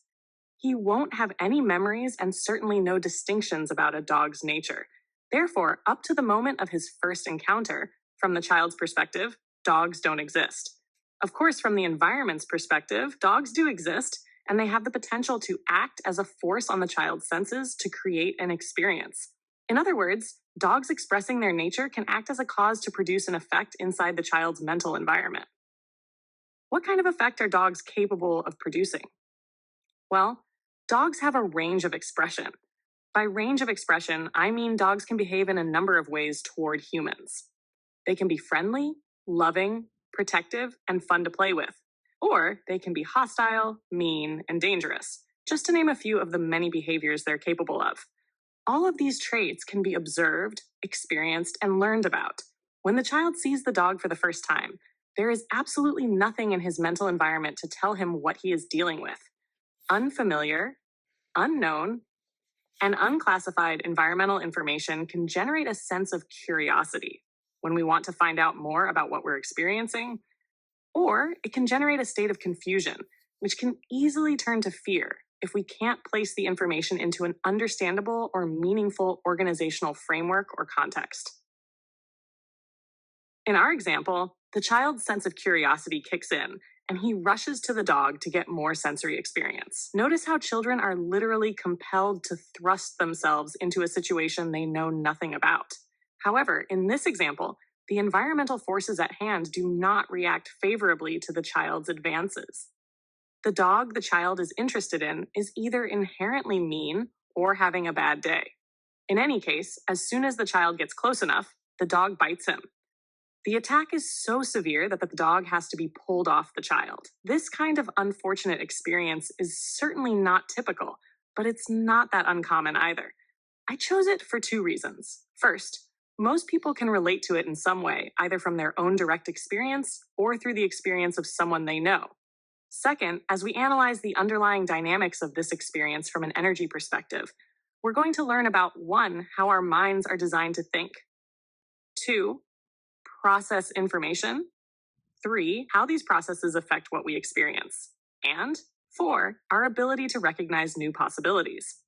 Speaker 1: He won't have any memories and certainly no distinctions about a dog's nature. Therefore, up to the moment of his first encounter, from the child's perspective, dogs don't exist. Of course, from the environment's perspective, dogs do exist, and they have the potential to act as a force on the child's senses to create an experience. In other words, dogs expressing their nature can act as a cause to produce an effect inside the child's mental environment. What kind of effect are dogs capable of producing? Well, dogs have a range of expression. By range of expression, I mean dogs can behave in a number of ways toward humans. They can be friendly, loving, protective, and fun to play with. Or they can be hostile, mean, and dangerous, just to name a few of the many behaviors they're capable of. All of these traits can be observed, experienced, and learned about. When the child sees the dog for the first time, there is absolutely nothing in his mental environment to tell him what he is dealing with. Unfamiliar, unknown, and unclassified environmental information can generate a sense of curiosity when we want to find out more about what we're experiencing, or it can generate a state of confusion, which can easily turn to fear if we can't place the information into an understandable or meaningful organizational framework or context. In our example, the child's sense of curiosity kicks in, and he rushes to the dog to get more sensory experience. Notice how children are literally compelled to thrust themselves into a situation they know nothing about. However, in this example, the environmental forces at hand do not react favorably to the child's advances. The dog the child is interested in is either inherently mean or having a bad day. In any case, as soon as the child gets close enough, the dog bites him. The attack is so severe that the dog has to be pulled off the child. This kind of unfortunate experience is certainly not typical, but it's not that uncommon either. I chose it for two reasons. First, most people can relate to it in some way, either from their own direct experience or through the experience of someone they know. Second, as we analyze the underlying dynamics of this experience from an energy perspective, we're going to learn about 1, how our minds are designed to think, 2, process information, 3, how these processes affect what we experience, and 4, our ability to recognize new possibilities.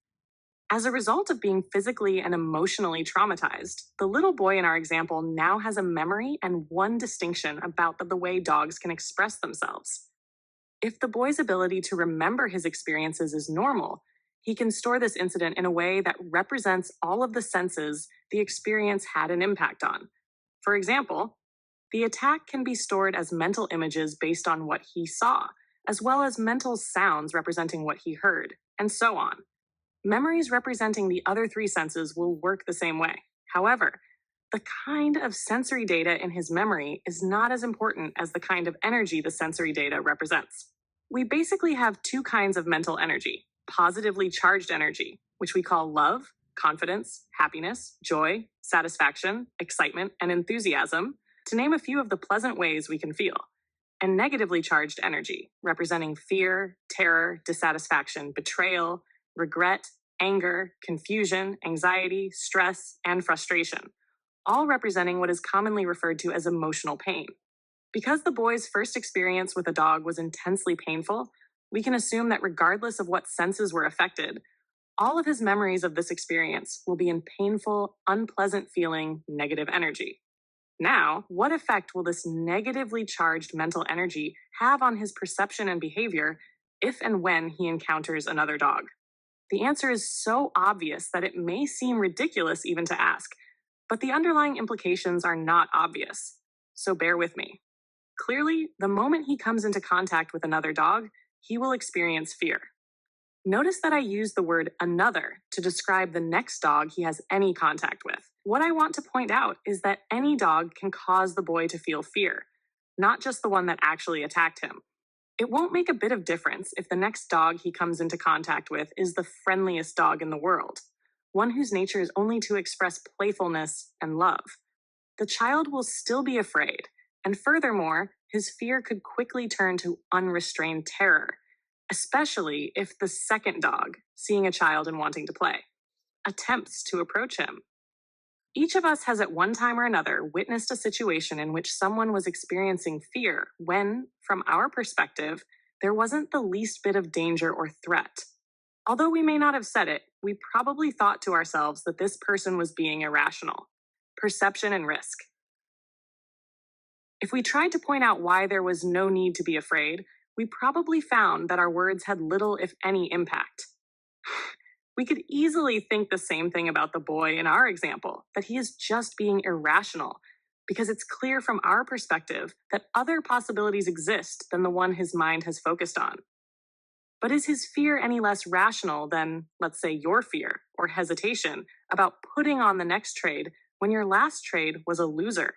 Speaker 1: As a result of being physically and emotionally traumatized, the little boy in our example now has a memory and one distinction about the way dogs can express themselves. If the boy's ability to remember his experiences is normal, he can store this incident in a way that represents all of the senses the experience had an impact on. For example, the attack can be stored as mental images based on what he saw, as well as mental sounds representing what he heard, and so on. Memories representing the other 3 senses will work the same way. However, the kind of sensory data in his memory is not as important as the kind of energy the sensory data represents. We basically have 2 kinds of mental energy: positively charged energy, which we call love, confidence, happiness, joy, satisfaction, excitement, and enthusiasm, to name a few of the pleasant ways we can feel, and negatively charged energy, representing fear, terror, dissatisfaction, betrayal, regret, anger, confusion, anxiety, stress, and frustration, all representing what is commonly referred to as emotional pain. Because the boy's first experience with a dog was intensely painful, we can assume that regardless of what senses were affected, all of his memories of this experience will be in painful, unpleasant feeling, negative energy. Now, what effect will this negatively charged mental energy have on his perception and behavior if and when he encounters another dog? The answer is so obvious that it may seem ridiculous even to ask, but the underlying implications are not obvious. So bear with me. Clearly, the moment he comes into contact with another dog, he will experience fear. Notice that I use the word another to describe the next dog he has any contact with. What I want to point out is that any dog can cause the boy to feel fear, not just the one that actually attacked him. It won't make a bit of difference if the next dog he comes into contact with is the friendliest dog in the world, one whose nature is only to express playfulness and love. The child will still be afraid, and furthermore, his fear could quickly turn to unrestrained terror, especially if the second dog, seeing a child and wanting to play, attempts to approach him. Each of us has at one time or another witnessed a situation in which someone was experiencing fear when, from our perspective, there wasn't the least bit of danger or threat. Although we may not have said it, we probably thought to ourselves that this person was being irrational. Perception and risk. If we tried to point out why there was no need to be afraid, we probably found that our words had little, if any, impact. We could easily think the same thing about the boy in our example, that he is just being irrational, because it's clear from our perspective that other possibilities exist than the one his mind has focused on. But is his fear any less rational than, let's say, your fear or hesitation about putting on the next trade when your last trade was a loser?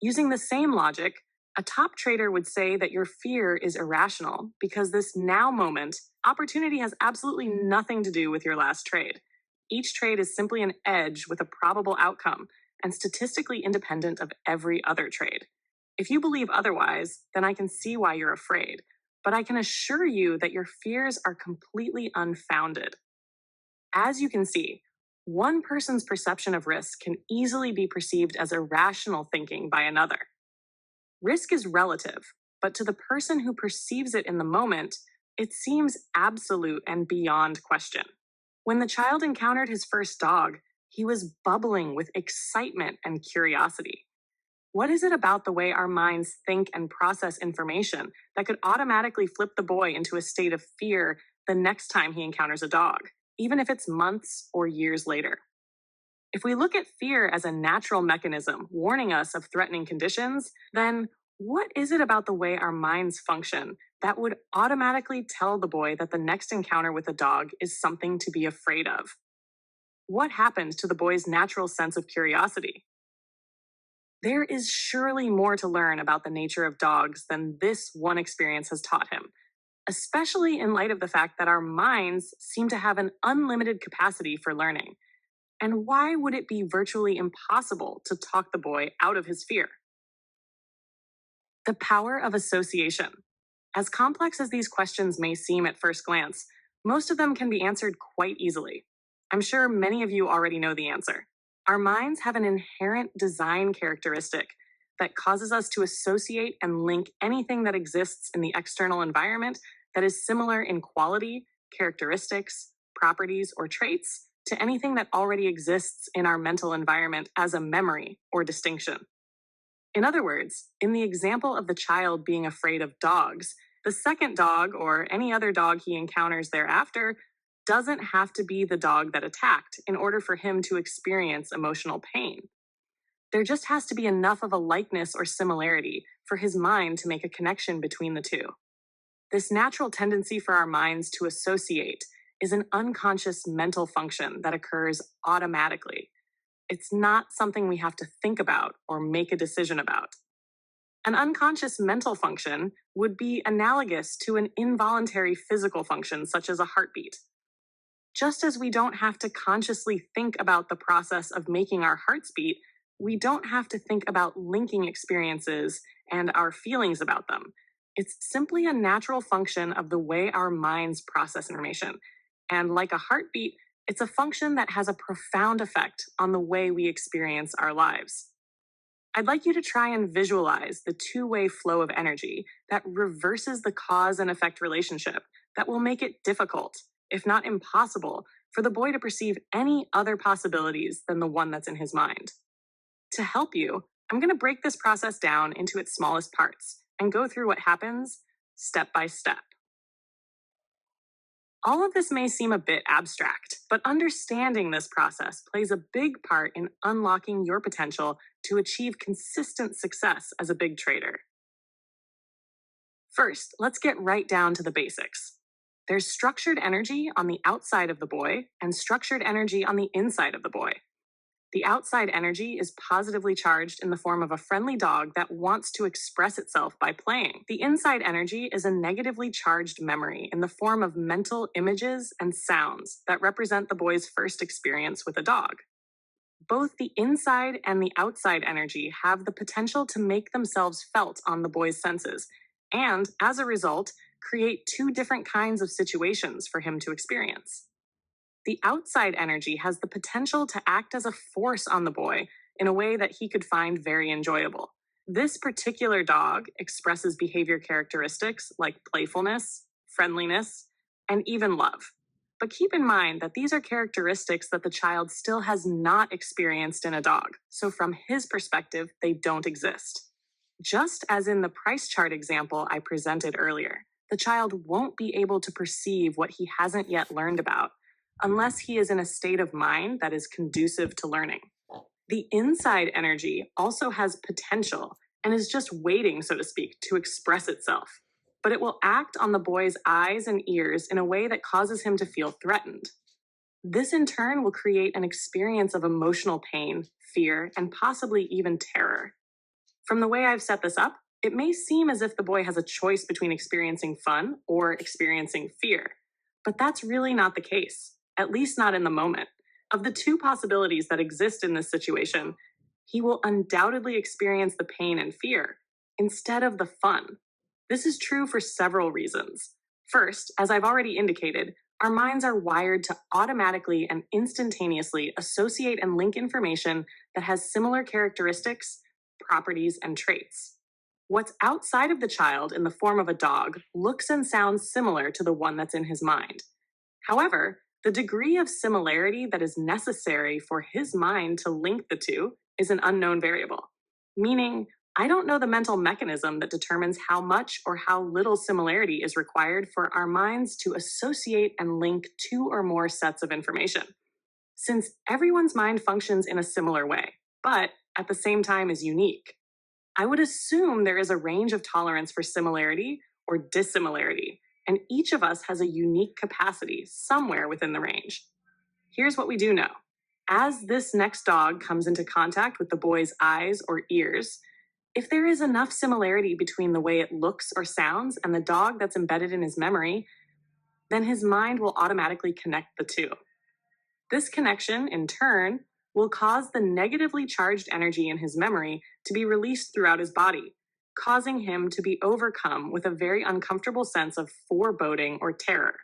Speaker 1: Using the same logic, a top trader would say that your fear is irrational because this now moment, opportunity has absolutely nothing to do with your last trade. Each trade is simply an edge with a probable outcome and statistically independent of every other trade. If you believe otherwise, then I can see why you're afraid, but I can assure you that your fears are completely unfounded. As you can see, one person's perception of risk can easily be perceived as irrational thinking by another. Risk is relative, but to the person who perceives it in the moment, it seems absolute and beyond question. When the child encountered his first dog, he was bubbling with excitement and curiosity. What is it about the way our minds think and process information that could automatically flip the boy into a state of fear the next time he encounters a dog, even if it's months or years later? If we look at fear as a natural mechanism warning us of threatening conditions, then what is it about the way our minds function that would automatically tell the boy that the next encounter with a dog is something to be afraid of? What happened to the boy's natural sense of curiosity? There is surely more to learn about the nature of dogs than this one experience has taught him, especially in light of the fact that our minds seem to have an unlimited capacity for learning. And why would it be virtually impossible to talk the boy out of his fear? The power of association. As complex as these questions may seem at first glance, most of them can be answered quite easily. I'm sure many of you already know the answer. Our minds have an inherent design characteristic that causes us to associate and link anything that exists in the external environment that is similar in quality, characteristics, properties, or traits to anything that already exists in our mental environment as a memory or distinction. In other words, in the example of the child being afraid of dogs, the second dog or any other dog he encounters thereafter doesn't have to be the dog that attacked in order for him to experience emotional pain. There just has to be enough of a likeness or similarity for his mind to make a connection between the two. This natural tendency for our minds to associate is an unconscious mental function that occurs automatically. It's not something we have to think about or make a decision about. An unconscious mental function would be analogous to an involuntary physical function such as a heartbeat. Just as we don't have to consciously think about the process of making our hearts beat, we don't have to think about linking experiences and our feelings about them. It's simply a natural function of the way our minds process information. And like a heartbeat, it's a function that has a profound effect on the way we experience our lives. I'd like you to try and visualize the two-way flow of energy that reverses the cause and effect relationship that will make it difficult, if not impossible, for the boy to perceive any other possibilities than the one that's in his mind. To help you, I'm going to break this process down into its smallest parts and go through what happens step by step. All of this may seem a bit abstract, but understanding this process plays a big part in unlocking your potential to achieve consistent success as a big trader. First, let's get right down to the basics. There's structured energy on the outside of the boy and structured energy on the inside of the boy. The outside energy is positively charged in the form of a friendly dog that wants to express itself by playing. The inside energy is a negatively charged memory in the form of mental images and sounds that represent the boy's first experience with a dog. Both the inside and the outside energy have the potential to make themselves felt on the boy's senses, and as a result, create two different kinds of situations for him to experience. The outside energy has the potential to act as a force on the boy in a way that he could find very enjoyable. This particular dog expresses behavior characteristics like playfulness, friendliness, and even love. But keep in mind that these are characteristics that the child still has not experienced in a dog, so from his perspective, they don't exist. Just as in the price chart example I presented earlier, the child won't be able to perceive what he hasn't yet learned about unless he is in a state of mind that is conducive to learning. The inside energy also has potential and is just waiting, so to speak, to express itself. But it will act on the boy's eyes and ears in a way that causes him to feel threatened. This in turn will create an experience of emotional pain, fear, and possibly even terror. From the way I've set this up, it may seem as if the boy has a choice between experiencing fun or experiencing fear, but that's really not the case. At least not in the moment. Of the two possibilities that exist in this situation, he will undoubtedly experience the pain and fear instead of the fun. This is true for several reasons. First, as I've already indicated, our minds are wired to automatically and instantaneously associate and link information that has similar characteristics, properties, and traits. What's outside of the child in the form of a dog looks and sounds similar to the one that's in his mind. However, the degree of similarity that is necessary for his mind to link the two is an unknown variable, meaning I don't know the mental mechanism that determines how much or how little similarity is required for our minds to associate and link two or more sets of information. Since everyone's mind functions in a similar way, but at the same time is unique, I would assume there is a range of tolerance for similarity or dissimilarity, and each of us has a unique capacity somewhere within the range. Here's what we do know. As this next dog comes into contact with the boy's eyes or ears, if there is enough similarity between the way it looks or sounds and the dog that's embedded in his memory, then his mind will automatically connect the two. This connection, in turn, will cause the negatively charged energy in his memory to be released throughout his body, causing him to be overcome with a very uncomfortable sense of foreboding or terror.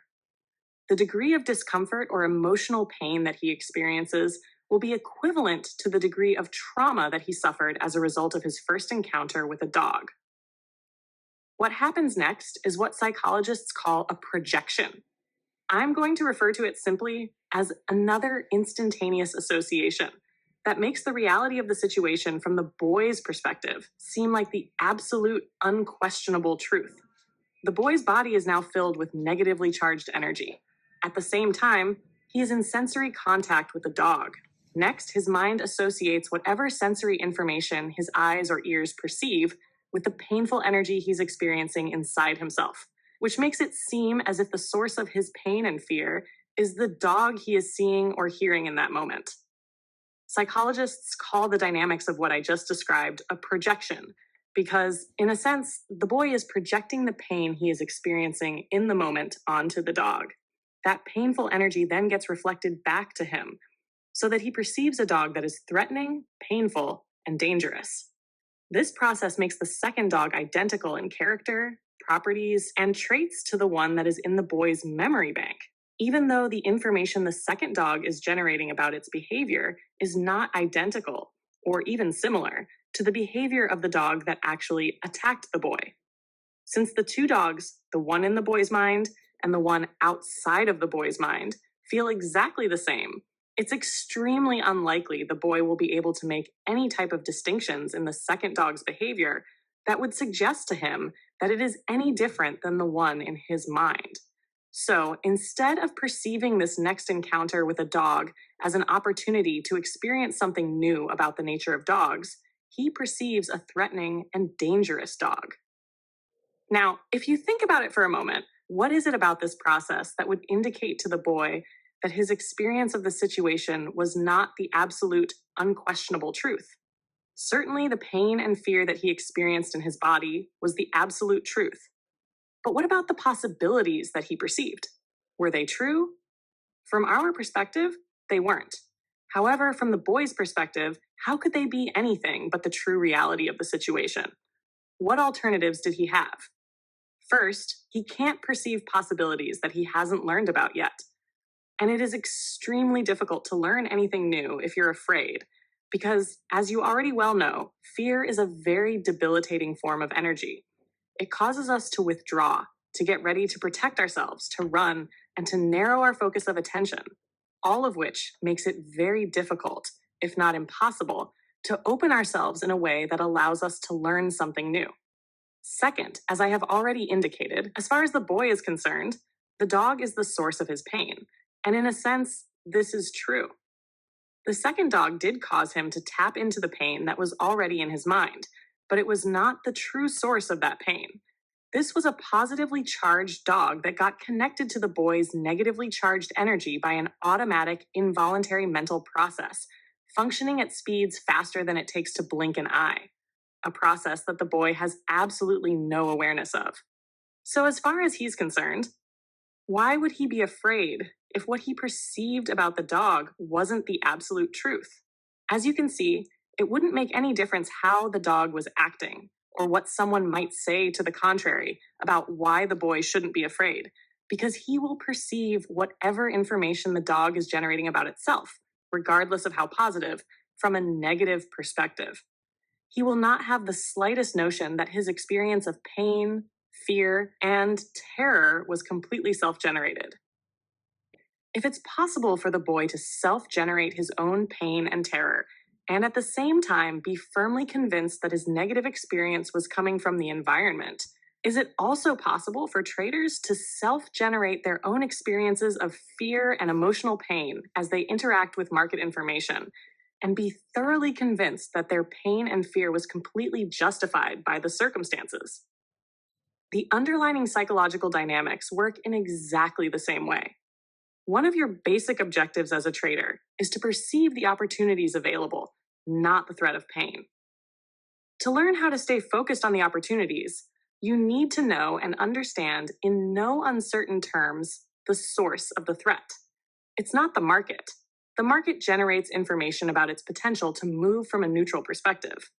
Speaker 1: The degree of discomfort or emotional pain that he experiences will be equivalent to the degree of trauma that he suffered as a result of his first encounter with a dog. What happens next is what psychologists call a projection. I'm going to refer to it simply as another instantaneous association that makes the reality of the situation from the boy's perspective seem like the absolute unquestionable truth. The boy's body is now filled with negatively charged energy. At the same time, he is in sensory contact with the dog. Next, his mind associates whatever sensory information his eyes or ears perceive with the painful energy he's experiencing inside himself, which makes it seem as if the source of his pain and fear is the dog he is seeing or hearing in that moment. Psychologists call the dynamics of what I just described a projection, because, in a sense, the boy is projecting the pain he is experiencing in the moment onto the dog. That painful energy then gets reflected back to him, so that he perceives a dog that is threatening, painful, and dangerous. This process makes the second dog identical in character, properties, and traits to the one that is in the boy's memory bank, even though the information the second dog is generating about its behavior is not identical or even similar to the behavior of the dog that actually attacked the boy. Since the two dogs, the one in the boy's mind and the one outside of the boy's mind, feel exactly the same, it's extremely unlikely the boy will be able to make any type of distinctions in the second dog's behavior that would suggest to him that it is any different than the one in his mind. So instead of perceiving this next encounter with a dog as an opportunity to experience something new about the nature of dogs, he perceives a threatening and dangerous dog. Now, if you think about it for a moment, what is it about this process that would indicate to the boy that his experience of the situation was not the absolute, unquestionable truth? Certainly, the pain and fear that he experienced in his body was the absolute truth. But what about the possibilities that he perceived? Were they true? From our perspective, they weren't. However, from the boy's perspective, how could they be anything but the true reality of the situation? What alternatives did he have? First, he can't perceive possibilities that he hasn't learned about yet. And it is extremely difficult to learn anything new if you're afraid, because, as you already well know, fear is a very debilitating form of energy. It causes us to withdraw, to get ready to protect ourselves, to run, and to narrow our focus of attention, all of which makes it very difficult, if not impossible, to open ourselves in a way that allows us to learn something new. Second, as I have already indicated, as far as the boy is concerned, the dog is the source of his pain. And in a sense, this is true. The second dog did cause him to tap into the pain that was already in his mind, but it was not the true source of that pain. This was a positively charged dog that got connected to the boy's negatively charged energy by an automatic, involuntary mental process, functioning at speeds faster than it takes to blink an eye, a process that the boy has absolutely no awareness of. So, as far as he's concerned, why would he be afraid if what he perceived about the dog wasn't the absolute truth? As you can see, it wouldn't make any difference how the dog was acting or what someone might say to the contrary about why the boy shouldn't be afraid, because he will perceive whatever information the dog is generating about itself, regardless of how positive, from a negative perspective. He will not have the slightest notion that his experience of pain, fear, and terror was completely self-generated. If it's possible for the boy to self-generate his own pain and terror, and at the same time be firmly convinced that his negative experience was coming from the environment, is it also possible for traders to self-generate their own experiences of fear and emotional pain as they interact with market information, and be thoroughly convinced that their pain and fear was completely justified by the circumstances? The underlying psychological dynamics work in exactly the same way. One of your basic objectives as a trader is to perceive the opportunities available, not the threat of pain. To learn how to stay focused on the opportunities, you need to know and understand in no uncertain terms the source of the threat. It's not the market. The market generates information about its potential to move from a neutral perspective.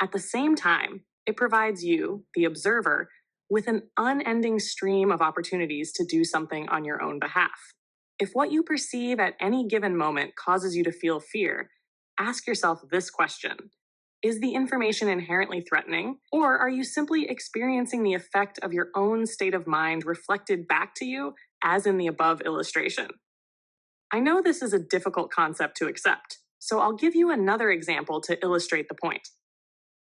Speaker 1: At the same time, it provides you, the observer, with an unending stream of opportunities to do something on your own behalf. If what you perceive at any given moment causes you to feel fear, ask yourself this question: is the information inherently threatening, or are you simply experiencing the effect of your own state of mind reflected back to you, as in the above illustration? I know this is a difficult concept to accept, so I'll give you another example to illustrate the point.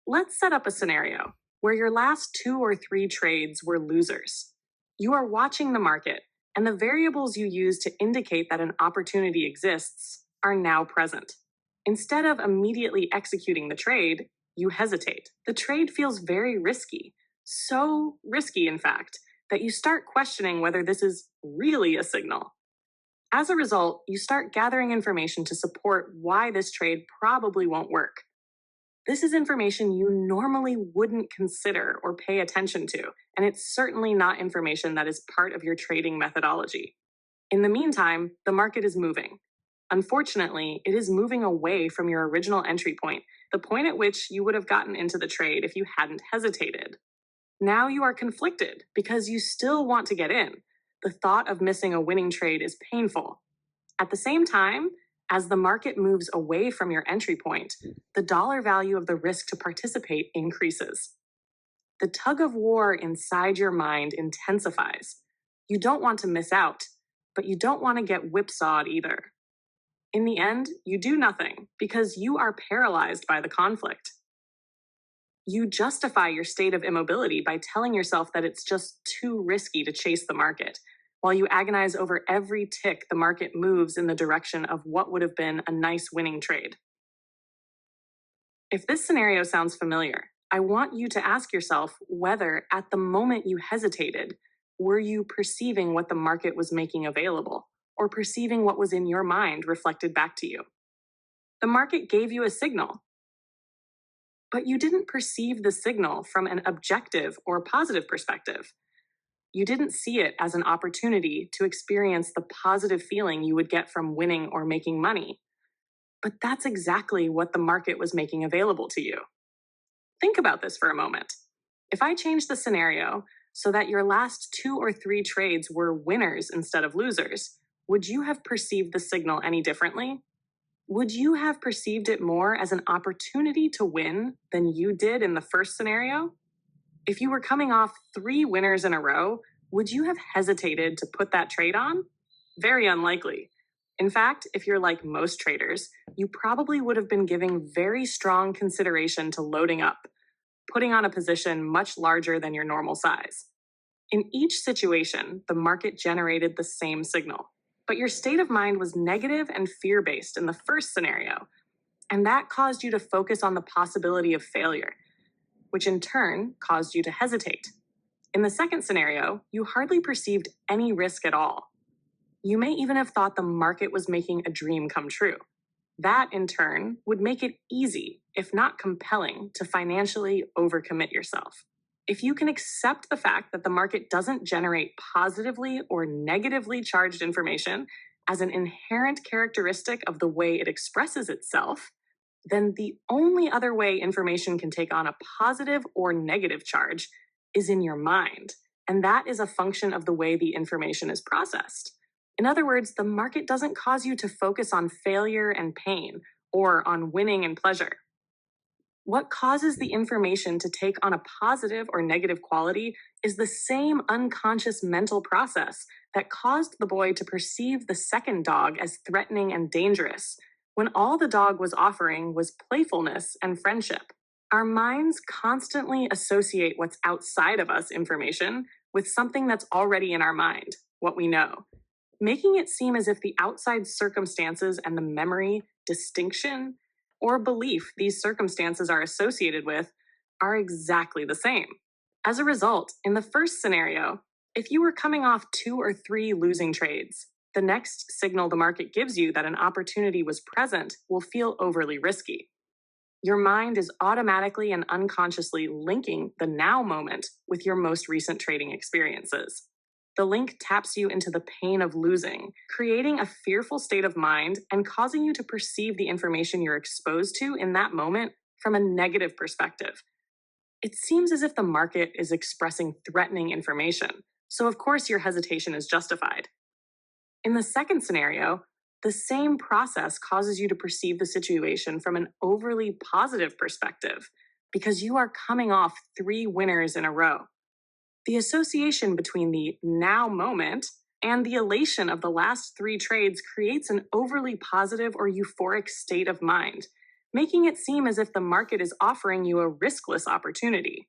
Speaker 1: Let's set up a scenario where your last 2 or 3 trades were losers. You are watching the market, and the variables you use to indicate that an opportunity exists are now present. Instead of immediately executing the trade, you hesitate. The trade feels very risky, so risky, in fact, that you start questioning whether this is really a signal. As a result, you start gathering information to support why this trade probably won't work. This is information you normally wouldn't consider or pay attention to, and it's certainly not information that is part of your trading methodology. In the meantime, the market is moving. Unfortunately, it is moving away from your original entry point, the point at which you would have gotten into the trade if you hadn't hesitated. Now you are conflicted because you still want to get in. The thought of missing a winning trade is painful. At the same time, as the market moves away from your entry point, the dollar value of the risk to participate increases. The tug of war inside your mind intensifies. You don't want to miss out, but you don't want to get whipsawed either. In the end, you do nothing because you are paralyzed by the conflict. You justify your state of immobility by telling yourself that it's just too risky to chase the market, while you agonize over every tick the market moves in the direction of what would have been a nice winning trade. If this scenario sounds familiar, I want you to ask yourself whether, at the moment you hesitated, were you perceiving what the market was making available, or perceiving what was in your mind reflected back to you? The market gave you a signal, but you didn't perceive the signal from an objective or positive perspective. You didn't see it as an opportunity to experience the positive feeling you would get from winning or making money. But that's exactly what the market was making available to you. Think about this for a moment. If I change the scenario so that your last 2 or 3 trades were winners instead of losers, would you have perceived the signal any differently? Would you have perceived it more as an opportunity to win than you did in the first scenario? If you were coming off 3 winners in a row, would you have hesitated to put that trade on? Very unlikely. In fact, if you're like most traders, you probably would have been giving very strong consideration to loading up, putting on a position much larger than your normal size. In each situation, the market generated the same signal, but your state of mind was negative and fear-based in the first scenario, and that caused you to focus on the possibility of failure, which in turn caused you to hesitate. In the second scenario, you hardly perceived any risk at all. You may even have thought the market was making a dream come true. That, in turn, would make it easy, if not compelling, to financially overcommit yourself. If you can accept the fact that the market doesn't generate positively or negatively charged information as an inherent characteristic of the way it expresses itself, then the only other way information can take on a positive or negative charge is in your mind, and that is a function of the way the information is processed. In other words, the market doesn't cause you to focus on failure and pain, or on winning and pleasure. What causes the information to take on a positive or negative quality is the same unconscious mental process that caused the boy to perceive the second dog as threatening and dangerous, when all the dog was offering was playfulness and friendship. Our minds constantly associate what's outside of us information with something that's already in our mind, what we know, making it seem as if the outside circumstances and the memory, distinction, or belief these circumstances are associated with are exactly the same. As a result, in the first scenario, if you were coming off 2 or 3 losing trades, the next signal the market gives you that an opportunity was present will feel overly risky. Your mind is automatically and unconsciously linking the now moment with your most recent trading experiences. The link taps you into the pain of losing, creating a fearful state of mind and causing you to perceive the information you're exposed to in that moment from a negative perspective. It seems as if the market is expressing threatening information, so of course your hesitation is justified. In the second scenario, the same process causes you to perceive the situation from an overly positive perspective because you are coming off 3 winners in a row. The association between the now moment and the elation of the last 3 trades creates an overly positive or euphoric state of mind, making it seem as if the market is offering you a riskless opportunity.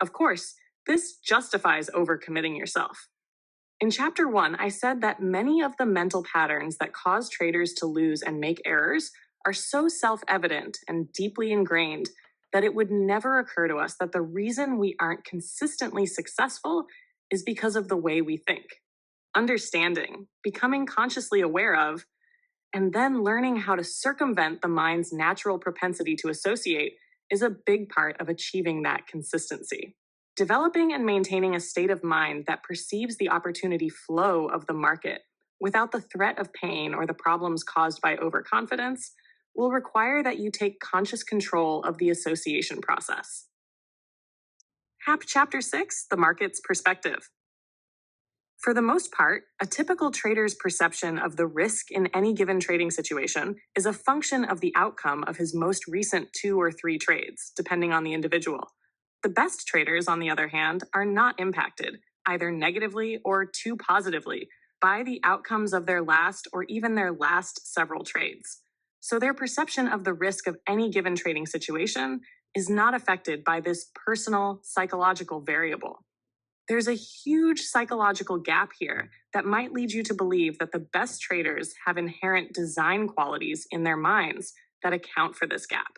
Speaker 1: Of course, this justifies overcommitting yourself. In Chapter 1, I said that many of the mental patterns that cause traders to lose and make errors are so self-evident and deeply ingrained that it would never occur to us that the reason we aren't consistently successful is because of the way we think. Understanding, becoming consciously aware of, and then learning how to circumvent the mind's natural propensity to associate is a big part of achieving that consistency. Developing and maintaining a state of mind that perceives the opportunity flow of the market without the threat of pain or the problems caused by overconfidence, will require that you take conscious control of the association process. Chapter 6, The Market's Perspective. For the most part, a typical trader's perception of the risk in any given trading situation is a function of the outcome of his most recent 2 or 3 trades, depending on the individual. The best traders, on the other hand, are not impacted, either negatively or too positively, by the outcomes of their last or even their last several trades. So their perception of the risk of any given trading situation is not affected by this personal psychological variable. There's a huge psychological gap here that might lead you to believe that the best traders have inherent design qualities in their minds that account for this gap.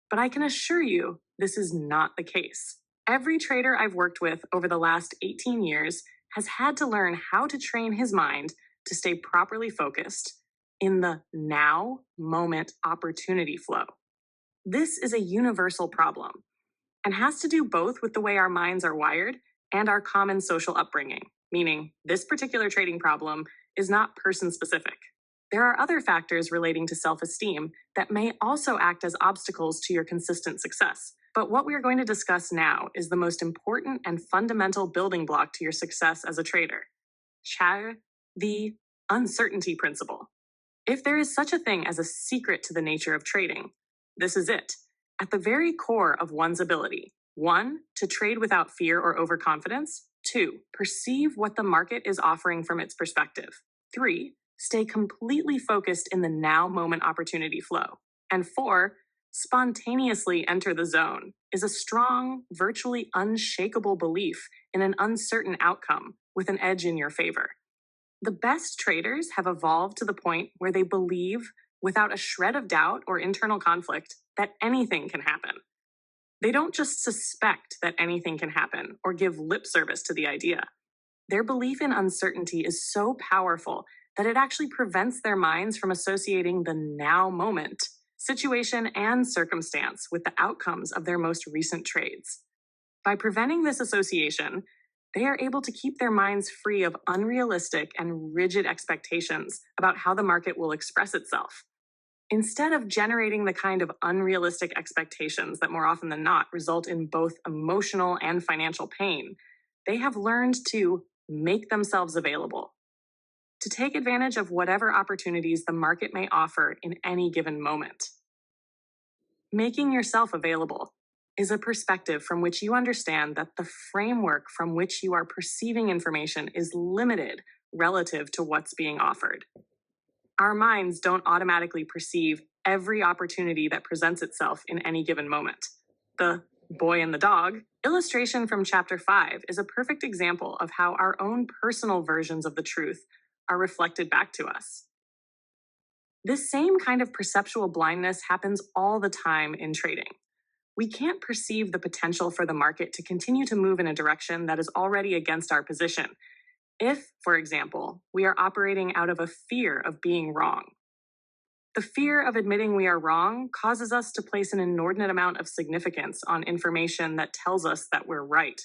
Speaker 1: But I can assure you, this is not the case. Every trader I've worked with over the last 18 years has had to learn how to train his mind to stay properly focused in the now moment opportunity flow. This is a universal problem and has to do both with the way our minds are wired and our common social upbringing, meaning this particular trading problem is not person specific. There are other factors relating to self-esteem that may also act as obstacles to your consistent success. But what we are going to discuss now is the most important and fundamental building block to your success as a trader. The uncertainty principle. If there is such a thing as a secret to the nature of trading, this is it. At the very core of one's ability: 1, to trade without fear or overconfidence; 2, perceive what the market is offering from its perspective; 3, stay completely focused in the now moment opportunity flow; and 4, spontaneously enter the zone, is a strong, virtually unshakable belief in an uncertain outcome with an edge in your favor. The best traders have evolved to the point where they believe, without a shred of doubt or internal conflict, that anything can happen. They don't just suspect that anything can happen or give lip service to the idea. Their belief in uncertainty is so powerful that it actually prevents their minds from associating the now moment, situation, and circumstance with the outcomes of their most recent trades. By preventing this association, they are able to keep their minds free of unrealistic and rigid expectations about how the market will express itself. Instead of generating the kind of unrealistic expectations that more often than not result in both emotional and financial pain, they have learned to make themselves available, to take advantage of whatever opportunities the market may offer in any given moment. Making yourself available is a perspective from which you understand that the framework from which you are perceiving information is limited relative to what's being offered. Our minds don't automatically perceive every opportunity that presents itself in any given moment. The boy and the dog illustration from chapter 5 is a perfect example of how our own personal versions of the truth are reflected back to us. This same kind of perceptual blindness happens all the time in trading. We can't perceive the potential for the market to continue to move in a direction that is already against our position, if, for example, we are operating out of a fear of being wrong. The fear of admitting we are wrong causes us to place an inordinate amount of significance on information that tells us that we're right.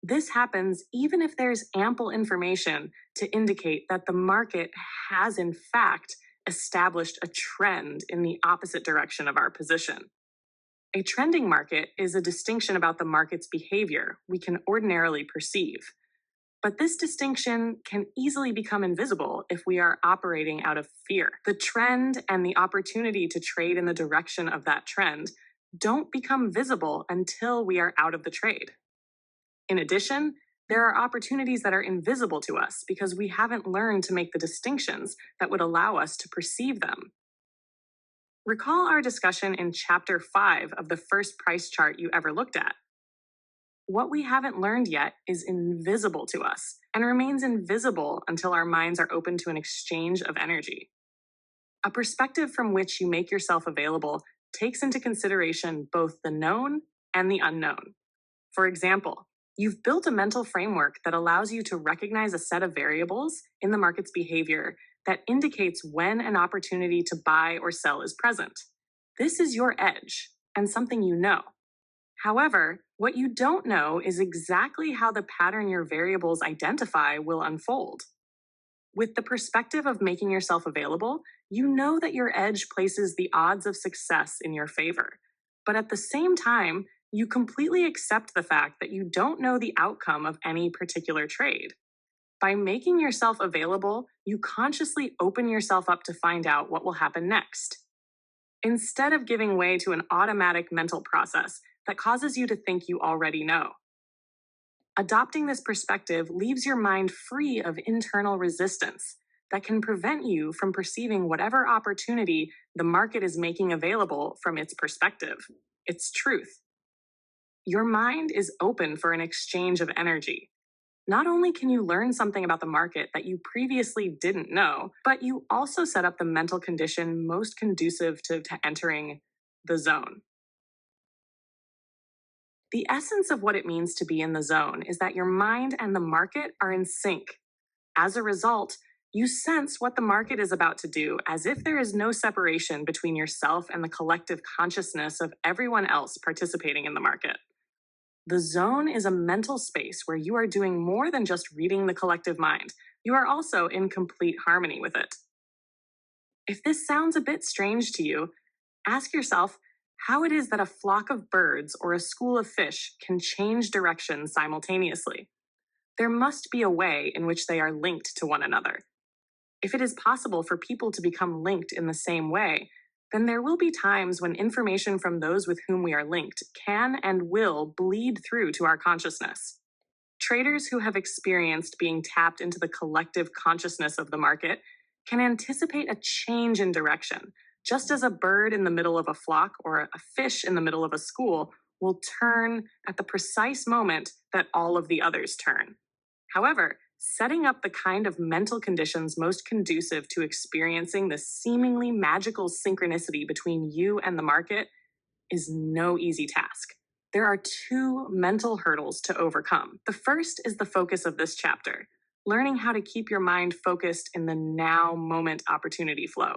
Speaker 1: This happens even if there's ample information to indicate that the market has, in fact, established a trend in the opposite direction of our position. A trending market is a distinction about the market's behavior we can ordinarily perceive. But this distinction can easily become invisible if we are operating out of fear. The trend and the opportunity to trade in the direction of that trend don't become visible until we are out of the trade. In addition, there are opportunities that are invisible to us because we haven't learned to make the distinctions that would allow us to perceive them. Recall our discussion in chapter 5 of the first price chart you ever looked at. What we haven't learned yet is invisible to us and remains invisible until our minds are open to an exchange of energy. A perspective from which you make yourself available takes into consideration both the known and the unknown. For example, you've built a mental framework that allows you to recognize a set of variables in the market's behavior that indicates when an opportunity to buy or sell is present. This is your edge and something you know. However, what you don't know is exactly how the pattern your variables identify will unfold. With the perspective of making yourself available, you know that your edge places the odds of success in your favor. But at the same time, you completely accept the fact that you don't know the outcome of any particular trade. By making yourself available, you consciously open yourself up to find out what will happen next, instead of giving way to an automatic mental process that causes you to think you already know. Adopting this perspective leaves your mind free of internal resistance that can prevent you from perceiving whatever opportunity the market is making available from its perspective, its truth. Your mind is open for an exchange of energy. Not only can you learn something about the market that you previously didn't know, but you also set up the mental condition most conducive to entering the zone. The essence of what it means to be in the zone is that your mind and the market are in sync. As a result, you sense what the market is about to do as if there is no separation between yourself and the collective consciousness of everyone else participating in the market. The zone is a mental space where you are doing more than just reading the collective mind. You are also in complete harmony with it. If this sounds a bit strange to you, ask yourself how it is that a flock of birds or a school of fish can change direction simultaneously. There must be a way in which they are linked to one another. If it is possible for people to become linked in the same way, then there will be times when information from those with whom we are linked can and will bleed through to our consciousness. Traders who have experienced being tapped into the collective consciousness of the market can anticipate a change in direction, just as a bird in the middle of a flock or a fish in the middle of a school will turn at the precise moment that all of the others turn. However, setting up the kind of mental conditions most conducive to experiencing the seemingly magical synchronicity between you and the market is no easy task. There are two mental hurdles to overcome. The first is the focus of this chapter, learning how to keep your mind focused in the now moment opportunity flow.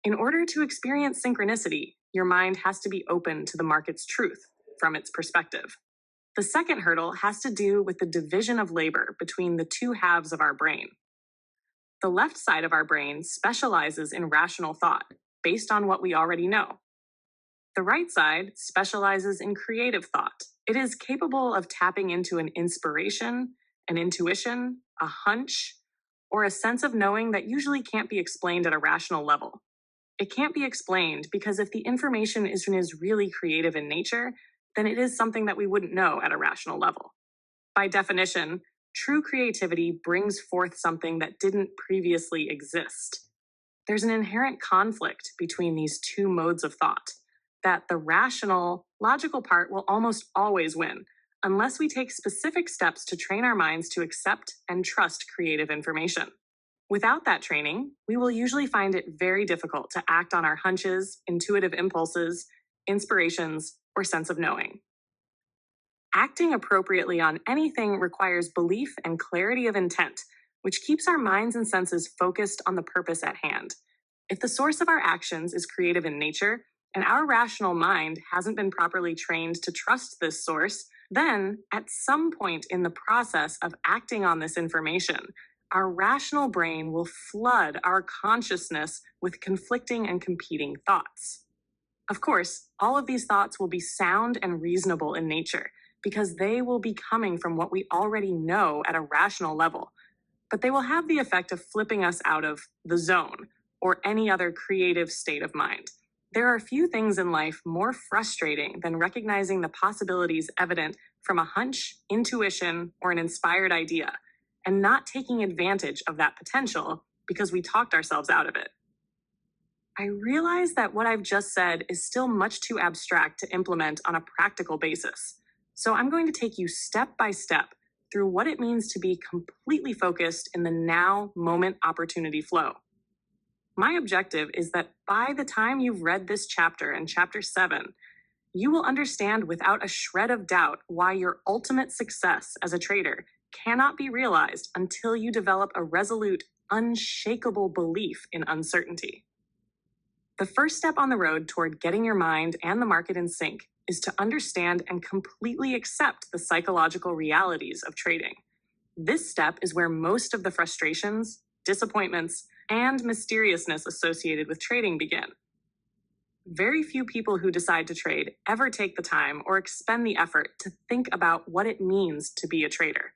Speaker 1: In order to experience synchronicity, your mind has to be open to the market's truth from its perspective. The second hurdle has to do with the division of labor between the two halves of our brain. The left side of our brain specializes in rational thought based on what we already know. The right side specializes in creative thought. It is capable of tapping into an inspiration, an intuition, a hunch, or a sense of knowing that usually can't be explained at a rational level. It can't be explained because if the information is really creative in nature, then it is something that we wouldn't know at a rational level. By definition, true creativity brings forth something that didn't previously exist. There's an inherent conflict between these two modes of thought, that the rational, logical part will almost always win, unless we take specific steps to train our minds to accept and trust creative information. Without that training, we will usually find it very difficult to act on our hunches, intuitive impulses, inspirations, or sense of knowing. Acting appropriately on anything requires belief and clarity of intent, which keeps our minds and senses focused on the purpose at hand. If the source of our actions is creative in nature, and our rational mind hasn't been properly trained to trust this source, then at some point in the process of acting on this information, our rational brain will flood our consciousness with conflicting and competing thoughts. Of course, all of these thoughts will be sound and reasonable in nature because they will be coming from what we already know at a rational level, but they will have the effect of flipping us out of the zone or any other creative state of mind. There are few things in life more frustrating than recognizing the possibilities evident from a hunch, intuition, or an inspired idea, and not taking advantage of that potential because we talked ourselves out of it. I realize that what I've just said is still much too abstract to implement on a practical basis. So I'm going to take you step by step through what it means to be completely focused in the now moment opportunity flow. My objective is that by the time you've read this chapter and chapter 7, you will understand without a shred of doubt why your ultimate success as a trader cannot be realized until you develop a resolute, unshakable belief in uncertainty. The first step on the road toward getting your mind and the market in sync is to understand and completely accept the psychological realities of trading. This step is where most of the frustrations, disappointments, and mysteriousness associated with trading begin. Very few people who decide to trade ever take the time or expend the effort to think about what it means to be a trader.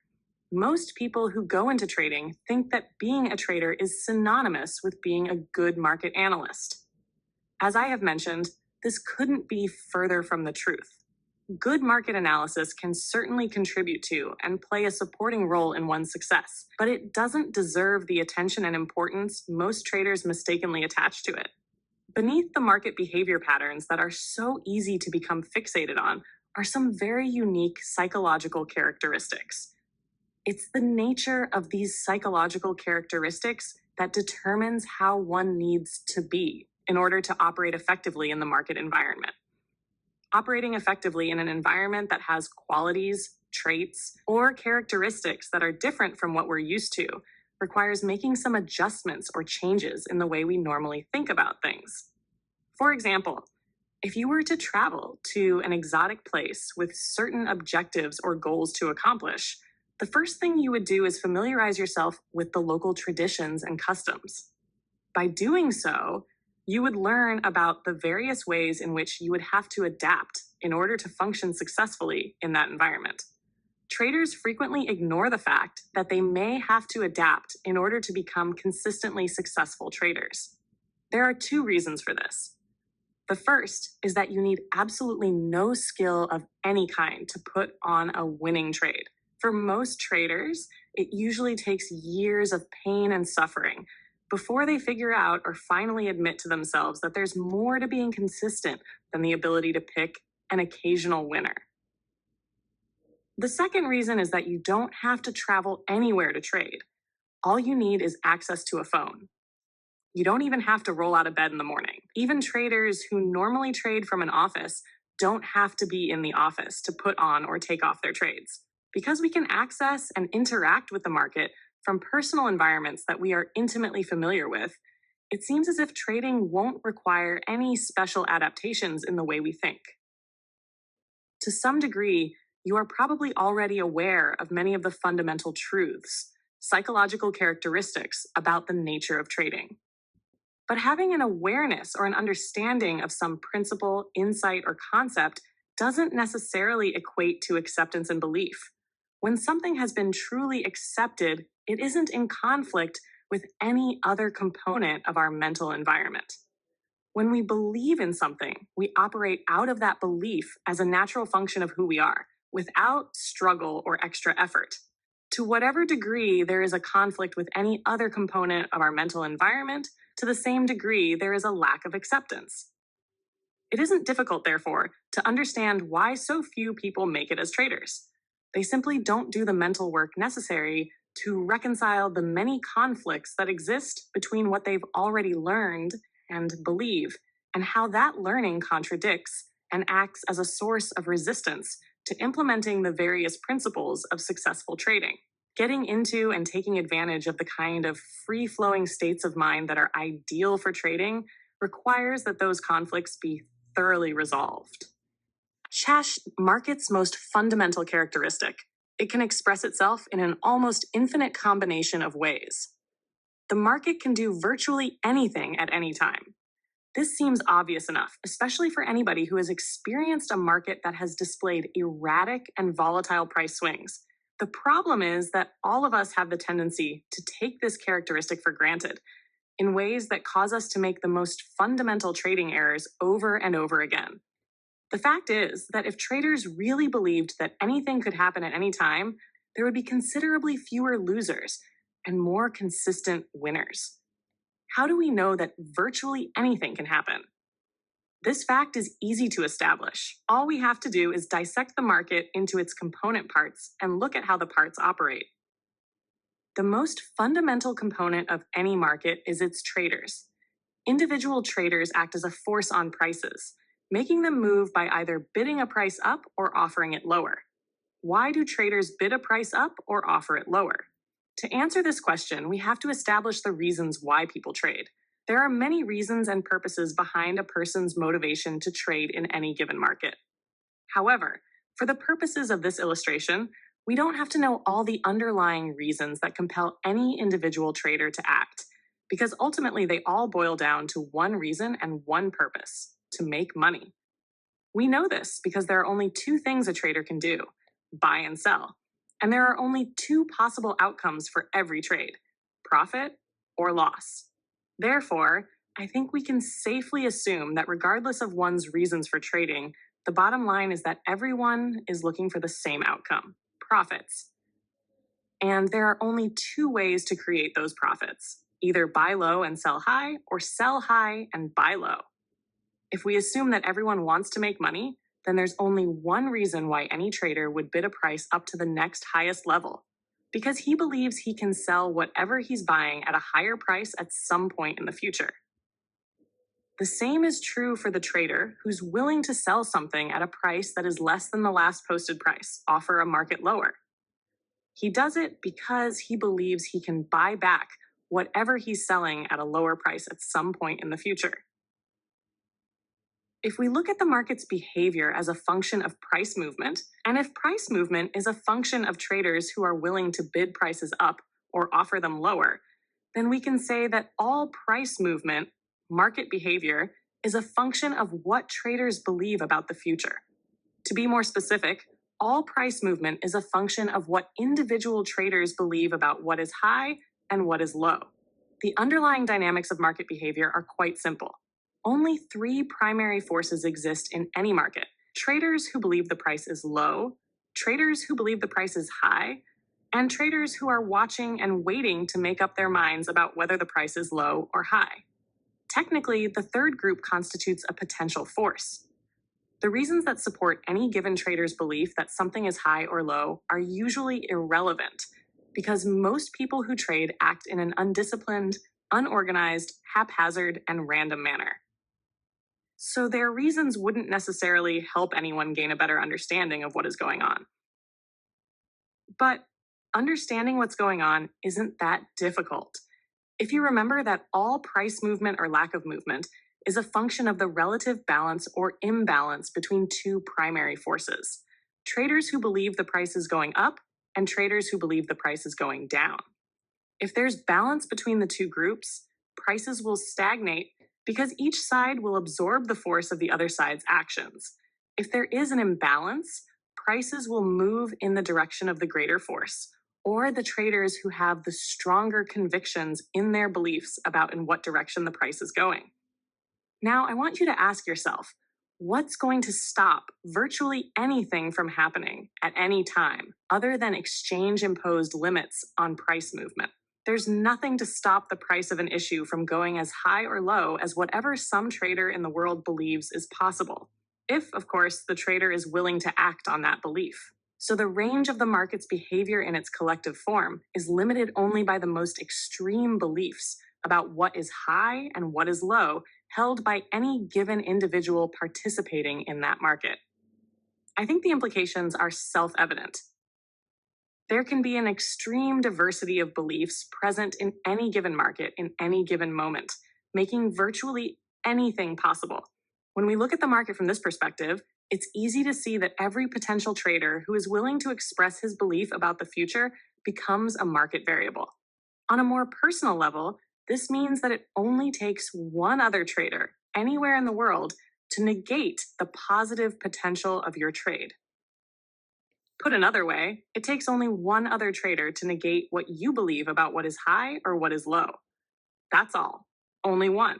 Speaker 1: Most people who go into trading think that being a trader is synonymous with being a good market analyst. As I have mentioned, this couldn't be further from the truth. Good market analysis can certainly contribute to and play a supporting role in one's success, but it doesn't deserve the attention and importance most traders mistakenly attach to it. Beneath the market behavior patterns that are so easy to become fixated on are some very unique psychological characteristics. It's the nature of these psychological characteristics that determines how one needs to be in order to operate effectively in the market environment. Operating effectively in an environment that has qualities, traits, or characteristics that are different from what we're used to requires making some adjustments or changes in the way we normally think about things. For example, if you were to travel to an exotic place with certain objectives or goals to accomplish, the first thing you would do is familiarize yourself with the local traditions and customs. By doing so, you would learn about the various ways in which you would have to adapt in order to function successfully in that environment. Traders frequently ignore the fact that they may have to adapt in order to become consistently successful traders. There are two reasons for this. The first is that you need absolutely no skill of any kind to put on a winning trade. For most traders, it usually takes years of pain and suffering before they figure out or finally admit to themselves that there's more to being consistent than the ability to pick an occasional winner. The second reason is that you don't have to travel anywhere to trade. All you need is access to a phone. You don't even have to roll out of bed in the morning. Even traders who normally trade from an office don't have to be in the office to put on or take off their trades. Because we can access and interact with the market from personal environments that we are intimately familiar with, it seems as if trading won't require any special adaptations in the way we think. To some degree, you are probably already aware of many of the fundamental truths, psychological characteristics about the nature of trading. But having an awareness or an understanding of some principle, insight, or concept doesn't necessarily equate to acceptance and belief. When something has been truly accepted, it isn't in conflict with any other component of our mental environment. When we believe in something, we operate out of that belief as a natural function of who we are, without struggle or extra effort. To whatever degree there is a conflict with any other component of our mental environment, to the same degree there is a lack of acceptance. It isn't difficult, therefore, to understand why so few people make it as traders. They simply don't do the mental work necessary to reconcile the many conflicts that exist between what they've already learned and believe, and how that learning contradicts and acts as a source of resistance to implementing the various principles of successful trading. Getting into and taking advantage of the kind of free-flowing states of mind that are ideal for trading requires that those conflicts be thoroughly resolved. Cash, market's most fundamental characteristic. It can express itself in an almost infinite combination of ways. The market can do virtually anything at any time. This seems obvious enough, especially for anybody who has experienced a market that has displayed erratic and volatile price swings. The problem is that all of us have the tendency to take this characteristic for granted in ways that cause us to make the most fundamental trading errors over and over again. The fact is that if traders really believed that anything could happen at any time, there would be considerably fewer losers and more consistent winners. How do we know that virtually anything can happen? This fact is easy to establish. All we have to do is dissect the market into its component parts and look at how the parts operate. The most fundamental component of any market is its traders. Individual traders act as a force on prices, making them move by either bidding a price up or offering it lower. Why do traders bid a price up or offer it lower? To answer this question, we have to establish the reasons why people trade. There are many reasons and purposes behind a person's motivation to trade in any given market. However, for the purposes of this illustration, We don't have to know all the underlying reasons that compel any individual trader to act, because ultimately they all boil down to one reason and one purpose: to make money. We know this because there are only two things a trader can do: buy and sell. And there are only two possible outcomes for every trade: profit or loss. Therefore, I think we can safely assume that regardless of one's reasons for trading, the bottom line is that everyone is looking for the same outcome: profits. And there are only two ways to create those profits: either buy low and sell high, or sell high and buy low. If we assume that everyone wants to make money, then there's only one reason why any trader would bid a price up to the next highest level: because he believes he can sell whatever he's buying at a higher price at some point in the future. The same is true for the trader who's willing to sell something at a price that is less than the last posted price, offer a market lower. He does it because he believes he can buy back whatever he's selling at a lower price at some point in the future. If we look at the market's behavior as a function of price movement, and if price movement is a function of traders who are willing to bid prices up or offer them lower, then we can say that all price movement, market behavior, is a function of what traders believe about the future. To be more specific, all price movement is a function of what individual traders believe about what is high and what is low. The underlying dynamics of market behavior are quite simple. Only three primary forces exist in any market: traders who believe the price is low, traders who believe the price is high, and traders who are watching and waiting to make up their minds about whether the price is low or high. Technically, the third group constitutes a potential force. The reasons that support any given trader's belief that something is high or low are usually irrelevant, because most people who trade act in an undisciplined, unorganized, haphazard, and random manner. So their reasons wouldn't necessarily help anyone gain a better understanding of what is going on. But understanding what's going on isn't that difficult. If you remember that all price movement or lack of movement is a function of the relative balance or imbalance between two primary forces: traders who believe the price is going up and traders who believe the price is going down. If there's balance between the two groups, prices will stagnate because each side will absorb the force of the other side's actions. If there is an imbalance, prices will move in the direction of the greater force, or the traders who have the stronger convictions in their beliefs about in what direction the price is going. Now, I want you to ask yourself, what's going to stop virtually anything from happening at any time other than exchange-imposed limits on price movement? There's nothing to stop the price of an issue from going as high or low as whatever some trader in the world believes is possible, if, of course, the trader is willing to act on that belief. So the range of the market's behavior in its collective form is limited only by the most extreme beliefs about what is high and what is low held by any given individual participating in that market. I think the implications are self-evident. There can be an extreme diversity of beliefs present in any given market in any given moment, making virtually anything possible. When we look at the market from this perspective, it's easy to see that every potential trader who is willing to express his belief about the future becomes a market variable. On a more personal level, this means that it only takes one other trader anywhere in the world to negate the positive potential of your trade. Put another way, it takes only one other trader to negate what you believe about what is high or what is low. That's all. Only one.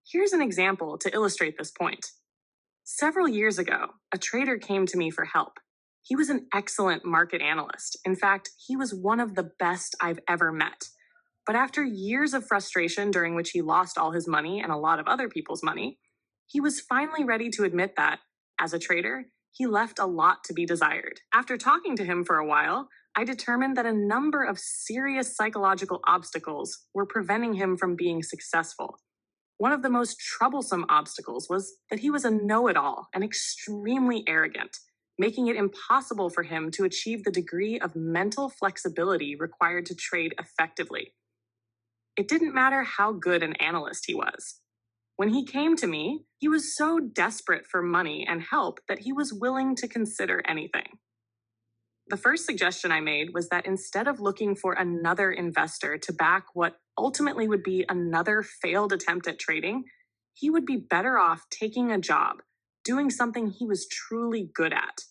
Speaker 1: Here's an example to illustrate this point. Several years ago, a trader came to me for help. He was an excellent market analyst. In fact, he was one of the best I've ever met. But after years of frustration during which he lost all his money and a lot of other people's money, he was finally ready to admit that, as a trader, he left a lot to be desired. After talking to him for a while, I determined that a number of serious psychological obstacles were preventing him from being successful. One of the most troublesome obstacles was that he was a know-it-all and extremely arrogant, making it impossible for him to achieve the degree of mental flexibility required to trade effectively. It didn't matter how good an analyst he was. When he came to me, he was so desperate for money and help that he was willing to consider anything. The first suggestion I made was that instead of looking for another investor to back what ultimately would be another failed attempt at trading, he would be better off taking a job, doing something he was truly good at.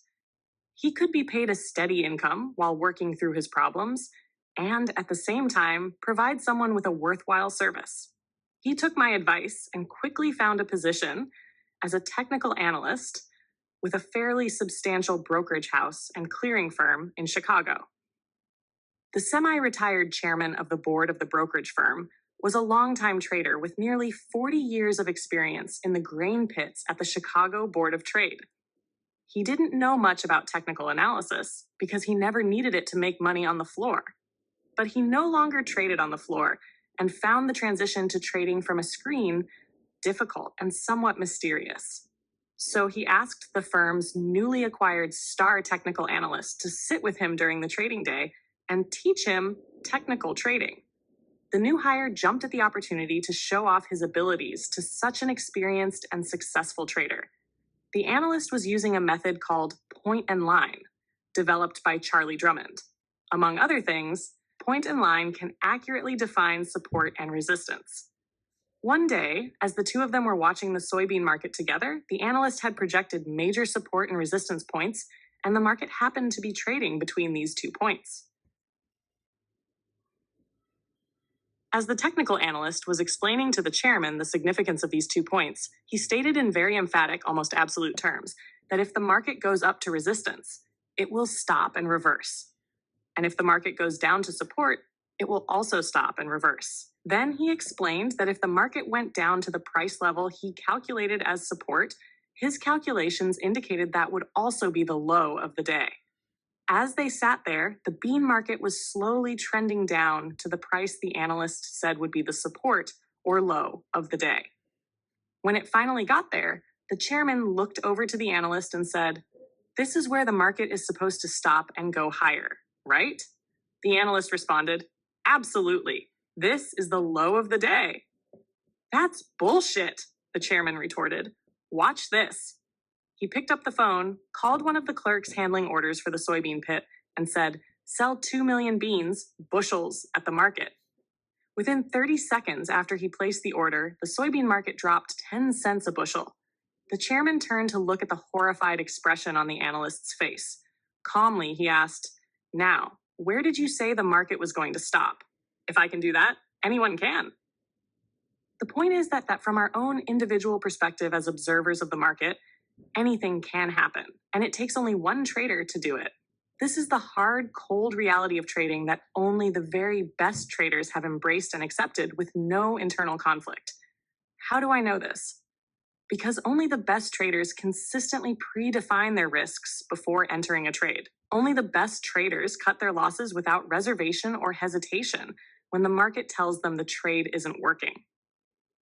Speaker 1: He could be paid a steady income while working through his problems, and at the same time, provide someone with a worthwhile service. He took my advice and quickly found a position as a technical analyst with a fairly substantial brokerage house and clearing firm in Chicago. The semi-retired chairman of the board of the brokerage firm was a longtime trader with nearly 40 years of experience in the grain pits at the Chicago Board of Trade. He didn't know much about technical analysis because he never needed it to make money on the floor. But he no longer traded on the floor and found the transition to trading from a screen difficult and somewhat mysterious. So he asked the firm's newly acquired star technical analyst to sit with him during the trading day and teach him technical trading. The new hire jumped at the opportunity to show off his abilities to such an experienced and successful trader. The analyst was using a method called point and line, developed by Charlie Drummond. Among other things, point and line can accurately define support and resistance. One day, as the two of them were watching the soybean market together, the analyst had projected major support and resistance points, and the market happened to be trading between these 2 points. As the technical analyst was explaining to the chairman the significance of these 2 points, he stated in very emphatic, almost absolute terms, that if the market goes up to resistance, it will stop and reverse. And if the market goes down to support, it will also stop and reverse. Then he explained that if the market went down to the price level he calculated as support, his calculations indicated that would also be the low of the day. As they sat there, the bean market was slowly trending down to the price the analyst said would be the support or low of the day. When it finally got there, the chairman looked over to the analyst and said, "This is where the market is supposed to stop and go higher, right?" The analyst responded, "Absolutely. This is the low of the day." "That's bullshit," the chairman retorted. "Watch this." He picked up the phone, called one of the clerks handling orders for the soybean pit, and said, "Sell 2 million beans, bushels, at the market." Within 30 seconds after he placed the order, the soybean market dropped 10 cents a bushel. The chairman turned to look at the horrified expression on the analyst's face. Calmly, he asked, "Now, where did you say the market was going to stop? If I can do that, anyone can." The point is that from our own individual perspective as observers of the market, anything can happen, and it takes only one trader to do it. This is the hard, cold reality of trading that only the very best traders have embraced and accepted with no internal conflict. How do I know this? Because only the best traders consistently predefine their risks before entering a trade. Only the best traders cut their losses without reservation or hesitation when the market tells them the trade isn't working.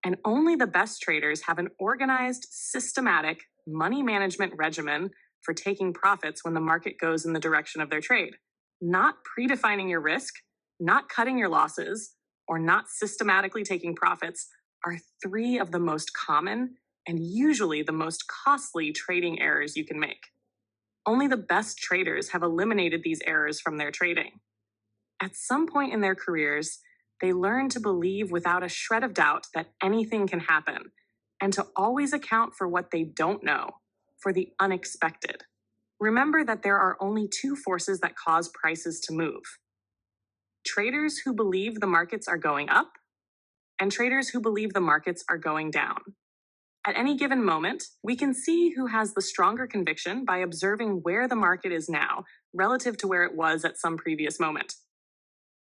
Speaker 1: And only the best traders have an organized, systematic money management regimen for taking profits when the market goes in the direction of their trade. Not predefining your risk, not cutting your losses, or not systematically taking profits are 3 of the most common and usually the most costly trading errors you can make. Only the best traders have eliminated these errors from their trading. At some point in their careers, they learn to believe without a shred of doubt that anything can happen, and to always account for what they don't know, for the unexpected. Remember that there are only 2 forces that cause prices to move: traders who believe the markets are going up, and traders who believe the markets are going down. At any given moment, we can see who has the stronger conviction by observing where the market is now relative to where it was at some previous moment.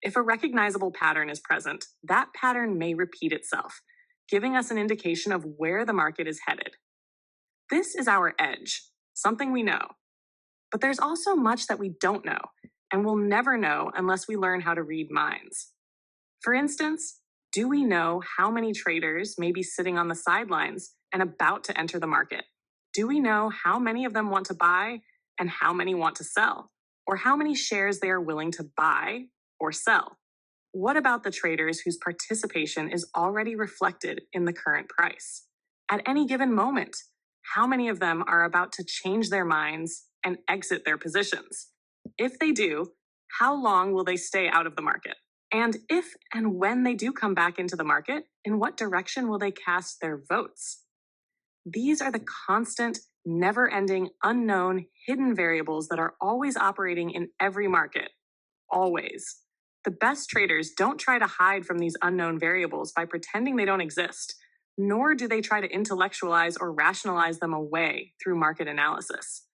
Speaker 1: If a recognizable pattern is present, that pattern may repeat itself, giving us an indication of where the market is headed. This is our edge, something we know. But there's also much that we don't know, and we'll never know unless we learn how to read minds. For instance, do we know how many traders may be sitting on the sidelines and about to enter the market? Do we know how many of them want to buy and how many want to sell? Or how many shares they are willing to buy or sell? What about the traders whose participation is already reflected in the current price? At any given moment, how many of them are about to change their minds and exit their positions? If they do, how long will they stay out of the market? And if and when they do come back into the market, in what direction will they cast their votes? These are the constant, never ending, unknown, hidden variables that are always operating in every market. Always. The best traders don't try to hide from these unknown variables by pretending they don't exist, nor do they try to intellectualize or rationalize them away through market analysis.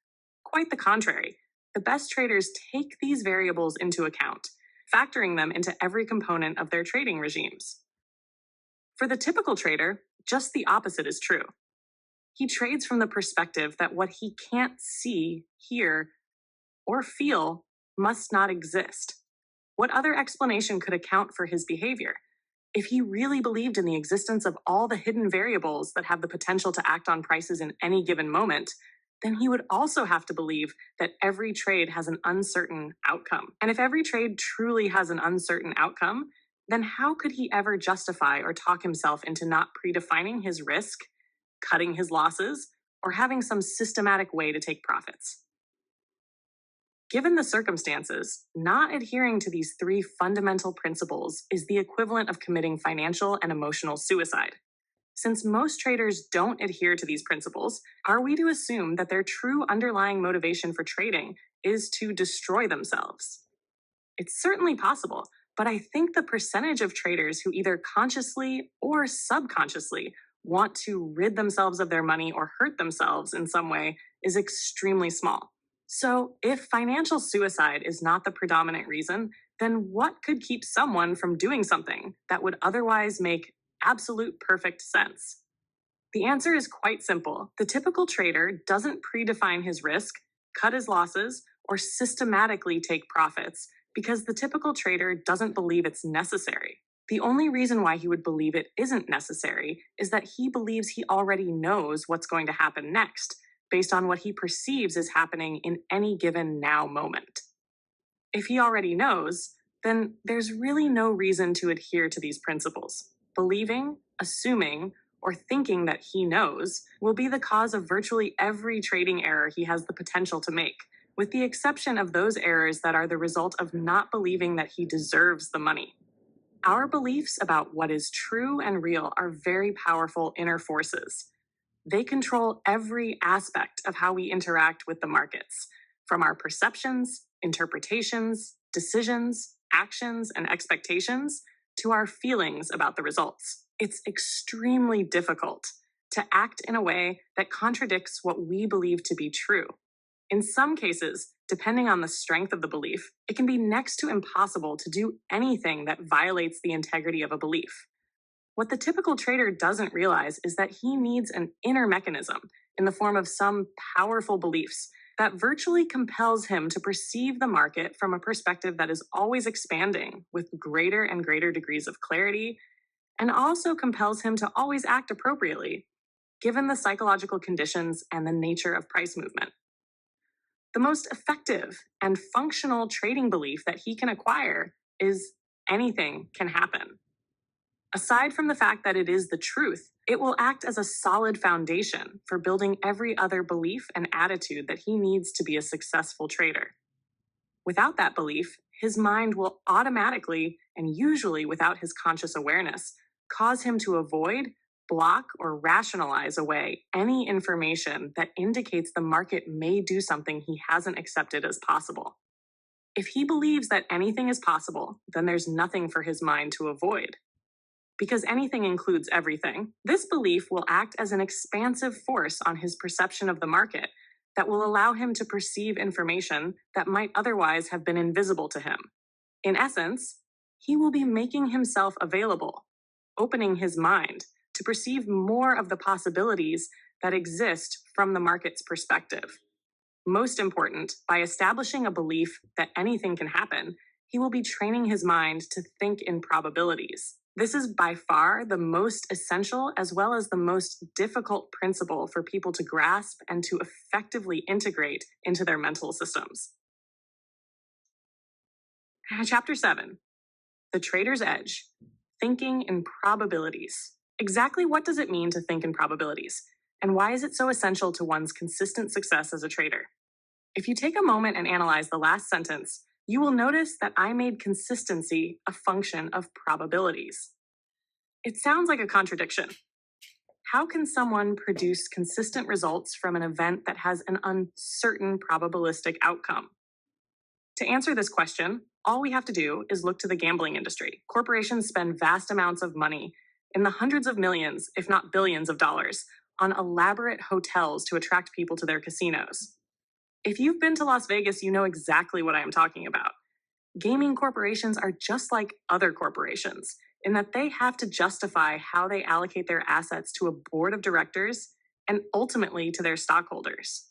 Speaker 1: Quite the contrary. The best traders take these variables into account, factoring them into every component of their trading regimes. For the typical trader, just the opposite is true. He trades from the perspective that what he can't see, hear, or feel must not exist. What other explanation could account for his behavior? If he really believed in the existence of all the hidden variables that have the potential to act on prices in any given moment, then he would also have to believe that every trade has an uncertain outcome. And if every trade truly has an uncertain outcome, then how could he ever justify or talk himself into not predefining his risk, cutting his losses, or having some systematic way to take profits? Given the circumstances, not adhering to these three fundamental principles is the equivalent of committing financial and emotional suicide. Since most traders don't adhere to these principles, are we to assume that their true underlying motivation for trading is to destroy themselves? It's certainly possible, but I think the percentage of traders who either consciously or subconsciously want to rid themselves of their money or hurt themselves in some way is extremely small. So, if financial suicide is not the predominant reason, then what could keep someone from doing something that would otherwise make absolute perfect sense? The answer is quite simple. The typical trader doesn't predefine his risk, cut his losses, or systematically take profits because the typical trader doesn't believe it's necessary. The only reason why he would believe it isn't necessary is that he believes he already knows what's going to happen next, based on what he perceives is happening in any given now moment. If he already knows, then there's really no reason to adhere to these principles. Believing, assuming, or thinking that he knows will be the cause of virtually every trading error he has the potential to make, with the exception of those errors that are the result of not believing that he deserves the money. Our beliefs about what is true and real are very powerful inner forces. They control every aspect of how we interact with the markets, from our perceptions, interpretations, decisions, actions, and expectations to our feelings about the results. It's extremely difficult to act in a way that contradicts what we believe to be true. In some cases, depending on the strength of the belief, it can be next to impossible to do anything that violates the integrity of a belief. What the typical trader doesn't realize is that he needs an inner mechanism in the form of some powerful beliefs that virtually compels him to perceive the market from a perspective that is always expanding with greater and greater degrees of clarity, and also compels him to always act appropriately, given the psychological conditions and the nature of price movement. The most effective and functional trading belief that he can acquire is anything can happen. Aside from the fact that it is the truth, it will act as a solid foundation for building every other belief and attitude that he needs to be a successful trader. Without that belief, his mind will automatically, and usually without his conscious awareness, cause him to avoid, block, or rationalize away any information that indicates the market may do something he hasn't accepted as possible. If he believes that anything is possible, then there's nothing for his mind to avoid. Because anything includes everything, this belief will act as an expansive force on his perception of the market that will allow him to perceive information that might otherwise have been invisible to him. In essence, he will be making himself available, opening his mind to perceive more of the possibilities that exist from the market's perspective. Most important, by establishing a belief that anything can happen, he will be training his mind to think in probabilities. This is by far the most essential as well as the most difficult principle for people to grasp and to effectively integrate into their mental systems. Chapter 7, The Trader's Edge, Thinking in Probabilities. Exactly what does it mean to think in probabilities? And why is it so essential to one's consistent success as a trader? If you take a moment and analyze the last sentence, you will notice that I made consistency a function of probabilities. It sounds like a contradiction. How can someone produce consistent results from an event that has an uncertain probabilistic outcome? To answer this question, all we have to do is look to the gambling industry. Corporations spend vast amounts of money, in the hundreds of millions, if not billions of dollars, on elaborate hotels to attract people to their casinos. If you've been to Las Vegas, you know exactly what I am talking about. Gaming corporations are just like other corporations in that they have to justify how they allocate their assets to a board of directors and ultimately to their stockholders.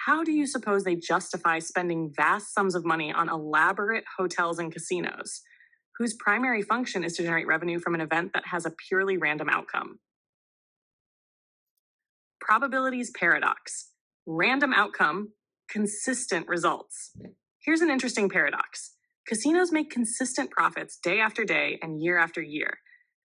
Speaker 1: How do you suppose they justify spending vast sums of money on elaborate hotels and casinos, whose primary function is to generate revenue from an event that has a purely random outcome? Probabilities paradox. Random outcome, consistent results. Here's an interesting paradox. Casinos make consistent profits day after day and year after year,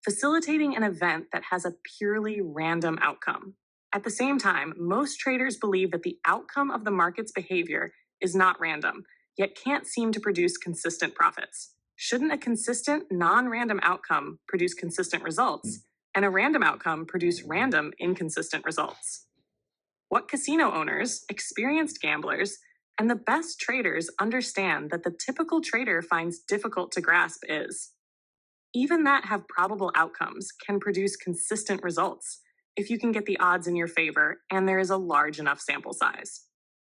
Speaker 1: facilitating an event that has a purely random outcome. At the same time, most traders believe that the outcome of the market's behavior is not random, yet can't seem to produce consistent profits. Shouldn't a consistent, non-random outcome produce consistent results, and a random outcome produce random, inconsistent results? What casino owners, experienced gamblers, and the best traders understand that the typical trader finds difficult to grasp is even that have probable outcomes can produce consistent results if you can get the odds in your favor and there is a large enough sample size.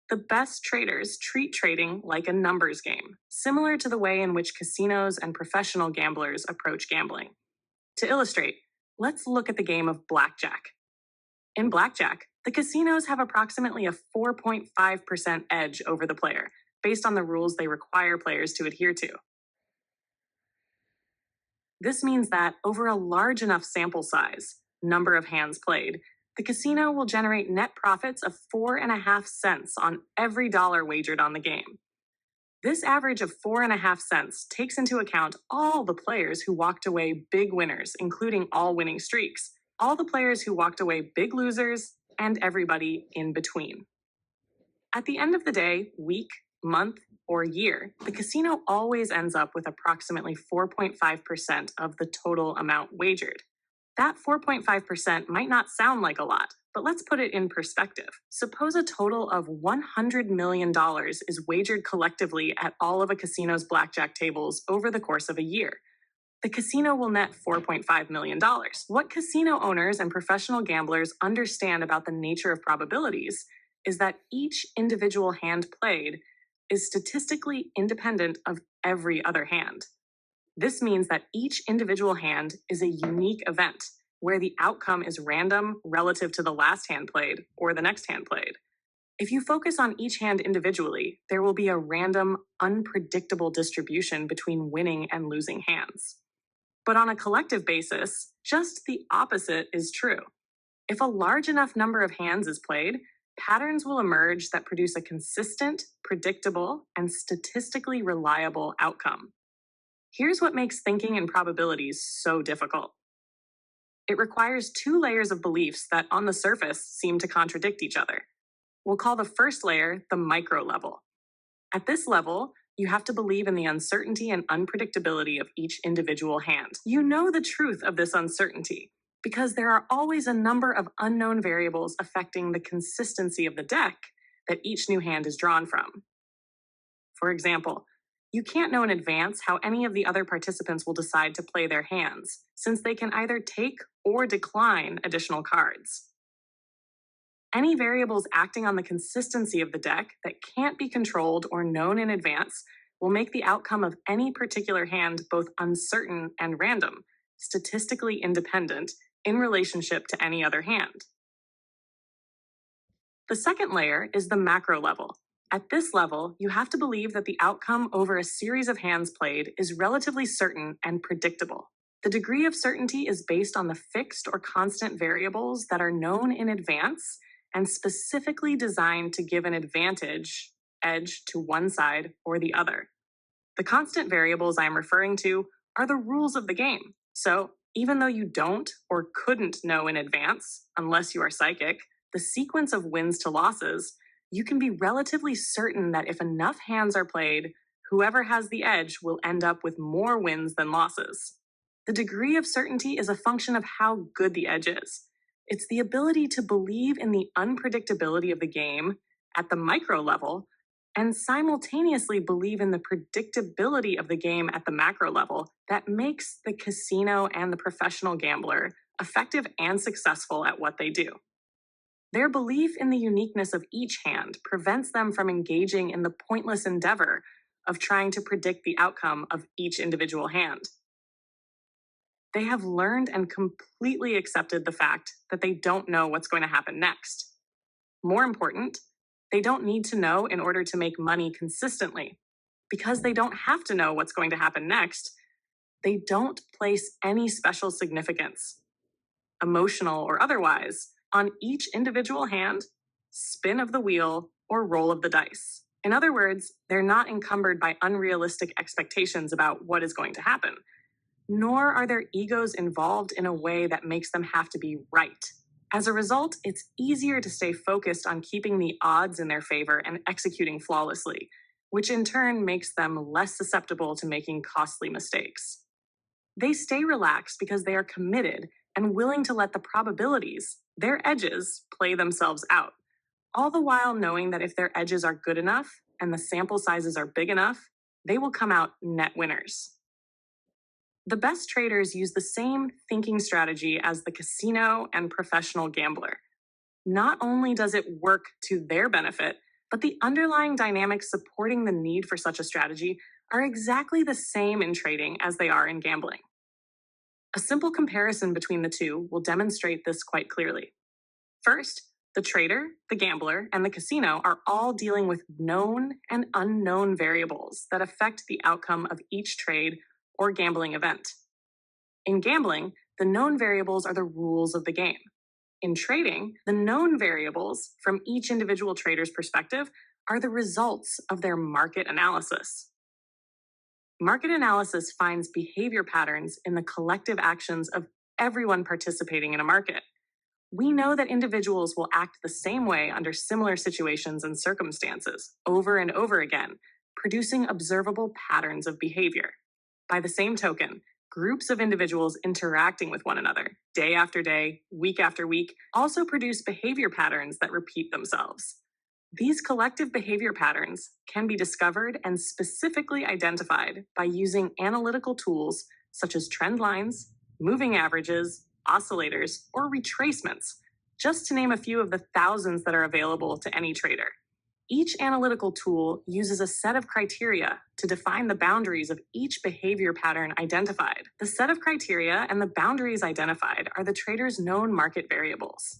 Speaker 1: The best traders treat trading like a numbers game, similar to the way in which casinos and professional gamblers approach gambling. To illustrate, let's look at the game of blackjack. In blackjack, the casinos have approximately a 4.5% edge over the player, based on the rules they require players to adhere to. This means that over a large enough sample size, number of hands played, the casino will generate net profits of 4.5 cents on every dollar wagered on the game. This average of 4.5 cents takes into account all the players who walked away big winners, including all winning streaks, all the players who walked away big losers, and everybody in between. At the end of the day, week, month, or year, the casino always ends up with approximately 4.5% of the total amount wagered. That 4.5% might not sound like a lot, but let's put it in perspective. Suppose a total of $100 million is wagered collectively at all of a casino's blackjack tables over the course of a year. The casino will net $4.5 million. What casino owners and professional gamblers understand about the nature of probabilities is that each individual hand played is statistically independent of every other hand. This means that each individual hand is a unique event where the outcome is random relative to the last hand played or the next hand played. If you focus on each hand individually, there will be a random, unpredictable distribution between winning and losing hands. But on a collective basis, just the opposite is true. If a large enough number of hands is played, patterns will emerge that produce a consistent, predictable, and statistically reliable outcome. Here's what makes thinking in probabilities so difficult. It requires two layers of beliefs that on the surface seem to contradict each other. We'll call the first layer the micro level. At this level, you have to believe in the uncertainty and unpredictability of each individual hand. You know the truth of this uncertainty because there are always a number of unknown variables affecting the consistency of the deck that each new hand is drawn from. For example, you can't know in advance how any of the other participants will decide to play their hands, since they can either take or decline additional cards. Any variables acting on the consistency of the deck that can't be controlled or known in advance will make the outcome of any particular hand both uncertain and random, statistically independent in relationship to any other hand. The second layer is the macro level. At this level, you have to believe that the outcome over a series of hands played is relatively certain and predictable. The degree of certainty is based on the fixed or constant variables that are known in advance and specifically designed to give an edge to one side or the other. The constant variables I am referring to are the rules of the game. So, even though you don't or couldn't know in advance, unless you are psychic, the sequence of wins to losses, you can be relatively certain that if enough hands are played, whoever has the edge will end up with more wins than losses. The degree of certainty is a function of how good the edge is. It's the ability to believe in the unpredictability of the game at the micro level and simultaneously believe in the predictability of the game at the macro level that makes the casino and the professional gambler effective and successful at what they do. Their belief in the uniqueness of each hand prevents them from engaging in the pointless endeavor of trying to predict the outcome of each individual hand. They have learned and completely accepted the fact that they don't know what's going to happen next. More important, they don't need to know in order to make money consistently. Because they don't have to know what's going to happen next, they don't place any special significance, emotional or otherwise, on each individual hand, spin of the wheel, or roll of the dice. In other words, they're not encumbered by unrealistic expectations about what is going to happen, nor are their egos involved in a way that makes them have to be right. As a result, it's easier to stay focused on keeping the odds in their favor and executing flawlessly, which in turn makes them less susceptible to making costly mistakes. They stay relaxed because they are committed and willing to let the probabilities, their edges, play themselves out, all the while knowing that if their edges are good enough and the sample sizes are big enough, they will come out net winners. The best traders use the same thinking strategy as the casino and professional gambler. Not only does it work to their benefit, but the underlying dynamics supporting the need for such a strategy are exactly the same in trading as they are in gambling. A simple comparison between the two will demonstrate this quite clearly. First, the trader, the gambler, and the casino are all dealing with known and unknown variables that affect the outcome of each trade or gambling event. In gambling, the known variables are the rules of the game. In trading, the known variables, from each individual trader's perspective, are the results of their market analysis. Market analysis finds behavior patterns in the collective actions of everyone participating in a market. We know that individuals will act the same way under similar situations and circumstances, over and over again, producing observable patterns of behavior. By the same token, groups of individuals interacting with one another, day after day, week after week, also produce behavior patterns that repeat themselves. These collective behavior patterns can be discovered and specifically identified by using analytical tools such as trend lines, moving averages, oscillators, or retracements, just to name a few of the thousands that are available to any trader. Each analytical tool uses a set of criteria to define the boundaries of each behavior pattern identified. The set of criteria and the boundaries identified are the trader's known market variables.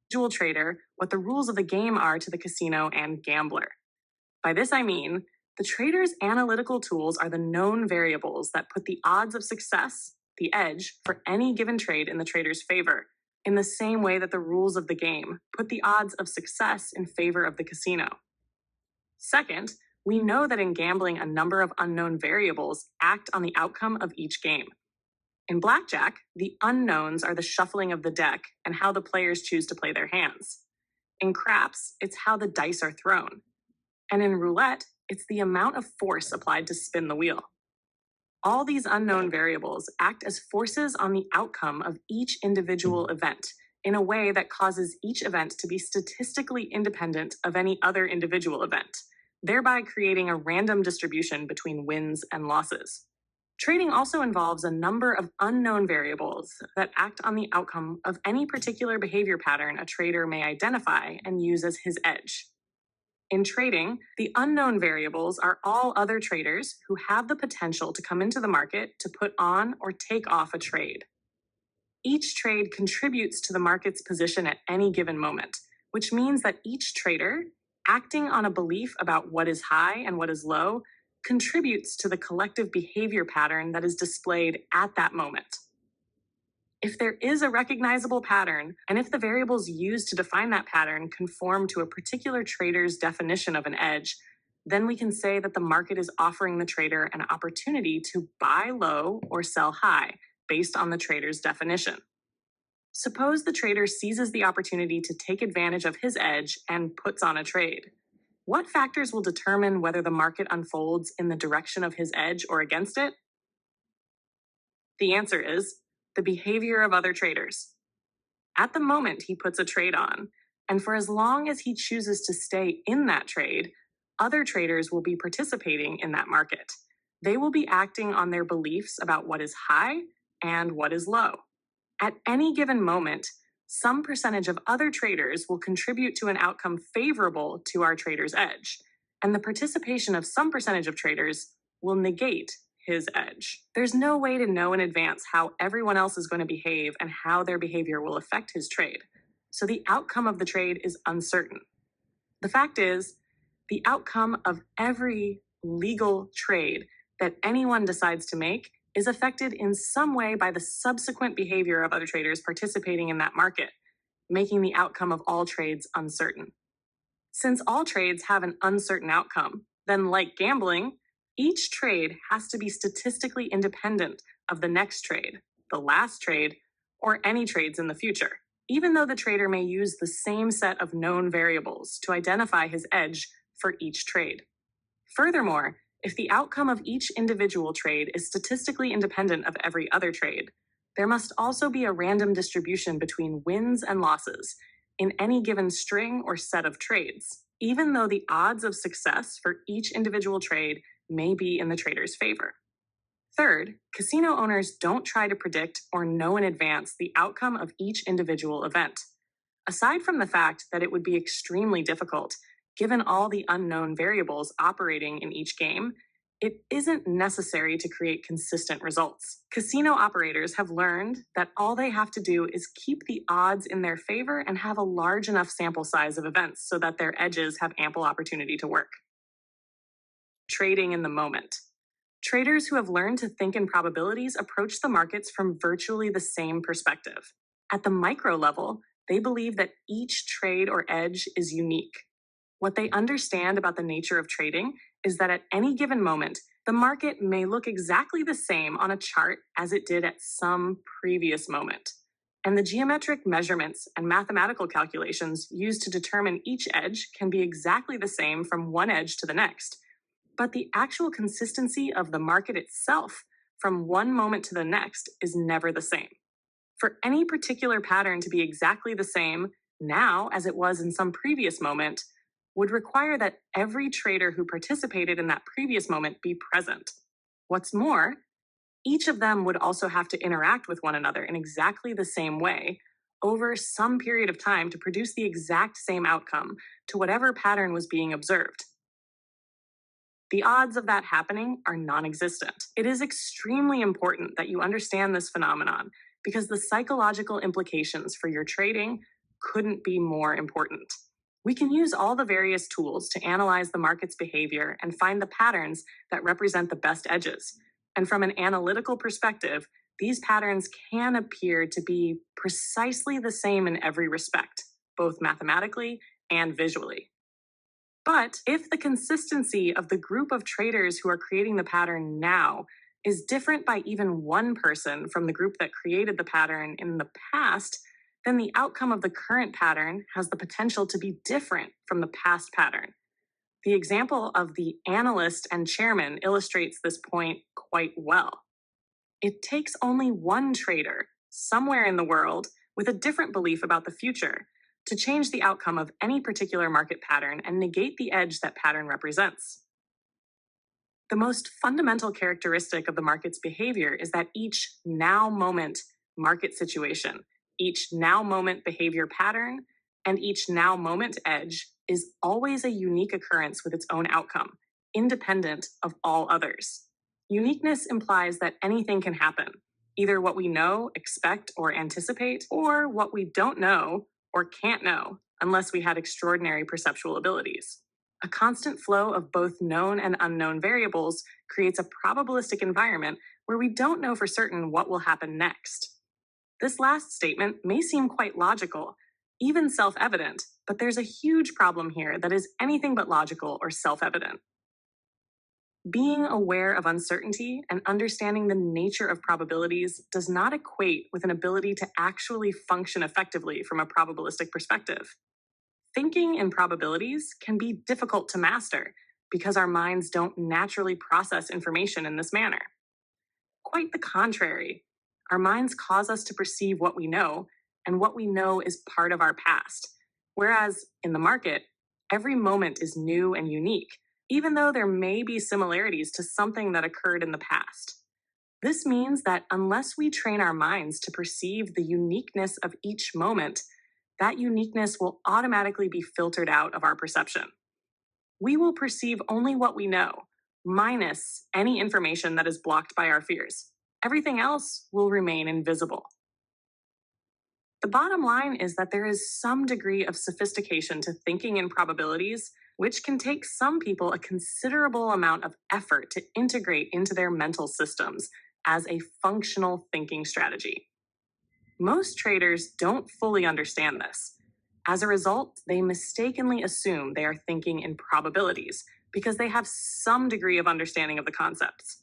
Speaker 1: Individual trader, what the rules of the game are to the casino and gambler. By this I mean, the trader's analytical tools are the known variables that put the odds of success, the edge, for any given trade in the trader's favor, in the same way that the rules of the game put the odds of success in favor of the casino. Second, we know that in gambling, a number of unknown variables act on the outcome of each game. In blackjack, the unknowns are the shuffling of the deck and how the players choose to play their hands. In craps, it's how the dice are thrown. And in roulette, it's the amount of force applied to spin the wheel. All these unknown variables act as forces on the outcome of each individual event in a way that causes each event to be statistically independent of any other individual event, thereby creating a random distribution between wins and losses. Trading also involves a number of unknown variables that act on the outcome of any particular behavior pattern a trader may identify and use as his edge. In trading, the unknown variables are all other traders who have the potential to come into the market to put on or take off a trade. Each trade contributes to the market's position at any given moment, which means that each trader, acting on a belief about what is high and what is low, contributes to the collective behavior pattern that is displayed at that moment. If there is a recognizable pattern, and if the variables used to define that pattern conform to a particular trader's definition of an edge, then we can say that the market is offering the trader an opportunity to buy low or sell high based on the trader's definition. Suppose the trader seizes the opportunity to take advantage of his edge and puts on a trade. What factors will determine whether the market unfolds in the direction of his edge or against it? The answer is the behavior of other traders. At the moment he puts a trade on, and for as long as he chooses to stay in that trade, other traders will be participating in that market. They will be acting on their beliefs about what is high and what is low. At any given moment, some percentage of other traders will contribute to an outcome favorable to our trader's edge, and the participation of some percentage of traders will negate his edge. There's no way to know in advance how everyone else is going to behave and how their behavior will affect his trade. So the outcome of the trade is uncertain. The fact is, the outcome of every legal trade that anyone decides to make is affected in some way by the subsequent behavior of other traders participating in that market, making the outcome of all trades uncertain. Since all trades have an uncertain outcome, then like gambling, each trade has to be statistically independent of the next trade, the last trade, or any trades in the future, even though the trader may use the same set of known variables to identify his edge for each trade. Furthermore, if the outcome of each individual trade is statistically independent of every other trade, there must also be a random distribution between wins and losses in any given string or set of trades, even though the odds of success for each individual trade may be in the trader's favor. Third, casino owners don't try to predict or know in advance the outcome of each individual event. Aside from the fact that it would be extremely difficult, given all the unknown variables operating in each game, it isn't necessary to create consistent results. Casino operators have learned that all they have to do is keep the odds in their favor and have a large enough sample size of events so that their edges have ample opportunity to work. Trading in the moment. Traders who have learned to think in probabilities approach the markets from virtually the same perspective. At the micro level, they believe that each trade or edge is unique. What they understand about the nature of trading is that at any given moment, the market may look exactly the same on a chart as it did at some previous moment. And the geometric measurements and mathematical calculations used to determine each edge can be exactly the same from one edge to the next. But the actual consistency of the market itself from one moment to the next is never the same. For any particular pattern to be exactly the same now as it was in some previous moment would require that every trader who participated in that previous moment be present. What's more, each of them would also have to interact with one another in exactly the same way over some period of time to produce the exact same outcome to whatever pattern was being observed. The odds of that happening are non-existent. It is extremely important that you understand this phenomenon because the psychological implications for your trading couldn't be more important. We can use all the various tools to analyze the market's behavior and find the patterns that represent the best edges. And from an analytical perspective, these patterns can appear to be precisely the same in every respect, both mathematically and visually. But if the consistency of the group of traders who are creating the pattern now is different by even one person from the group that created the pattern in the past, then the outcome of the current pattern has the potential to be different from the past pattern. The example of the analyst and chairman illustrates this point quite well. It takes only one trader, somewhere in the world, with a different belief about the future, to change the outcome of any particular market pattern and negate the edge that pattern represents. The most fundamental characteristic of the market's behavior is that each now moment market situation, each now moment behavior pattern, and each now moment edge is always a unique occurrence with its own outcome, independent of all others. Uniqueness implies that anything can happen, either what we know, expect, or anticipate, or what we don't know or can't know unless we had extraordinary perceptual abilities. A constant flow of both known and unknown variables creates a probabilistic environment where we don't know for certain what will happen next. This last statement may seem quite logical, even self-evident, but there's a huge problem here that is anything but logical or self-evident. Being aware of uncertainty and understanding the nature of probabilities does not equate with an ability to actually function effectively from a probabilistic perspective. Thinking in probabilities can be difficult to master because our minds don't naturally process information in this manner. Quite the contrary. Our minds cause us to perceive what we know, and what we know is part of our past. Whereas in the market, every moment is new and unique, even though there may be similarities to something that occurred in the past. This means that unless we train our minds to perceive the uniqueness of each moment, that uniqueness will automatically be filtered out of our perception. We will perceive only what we know, minus any information that is blocked by our fears. Everything else will remain invisible. The bottom line is that there is some degree of sophistication to thinking in probabilities, which can take some people a considerable amount of effort to integrate into their mental systems as a functional thinking strategy. Most traders don't fully understand this. As a result, they mistakenly assume they are thinking in probabilities because they have some degree of understanding of the concepts.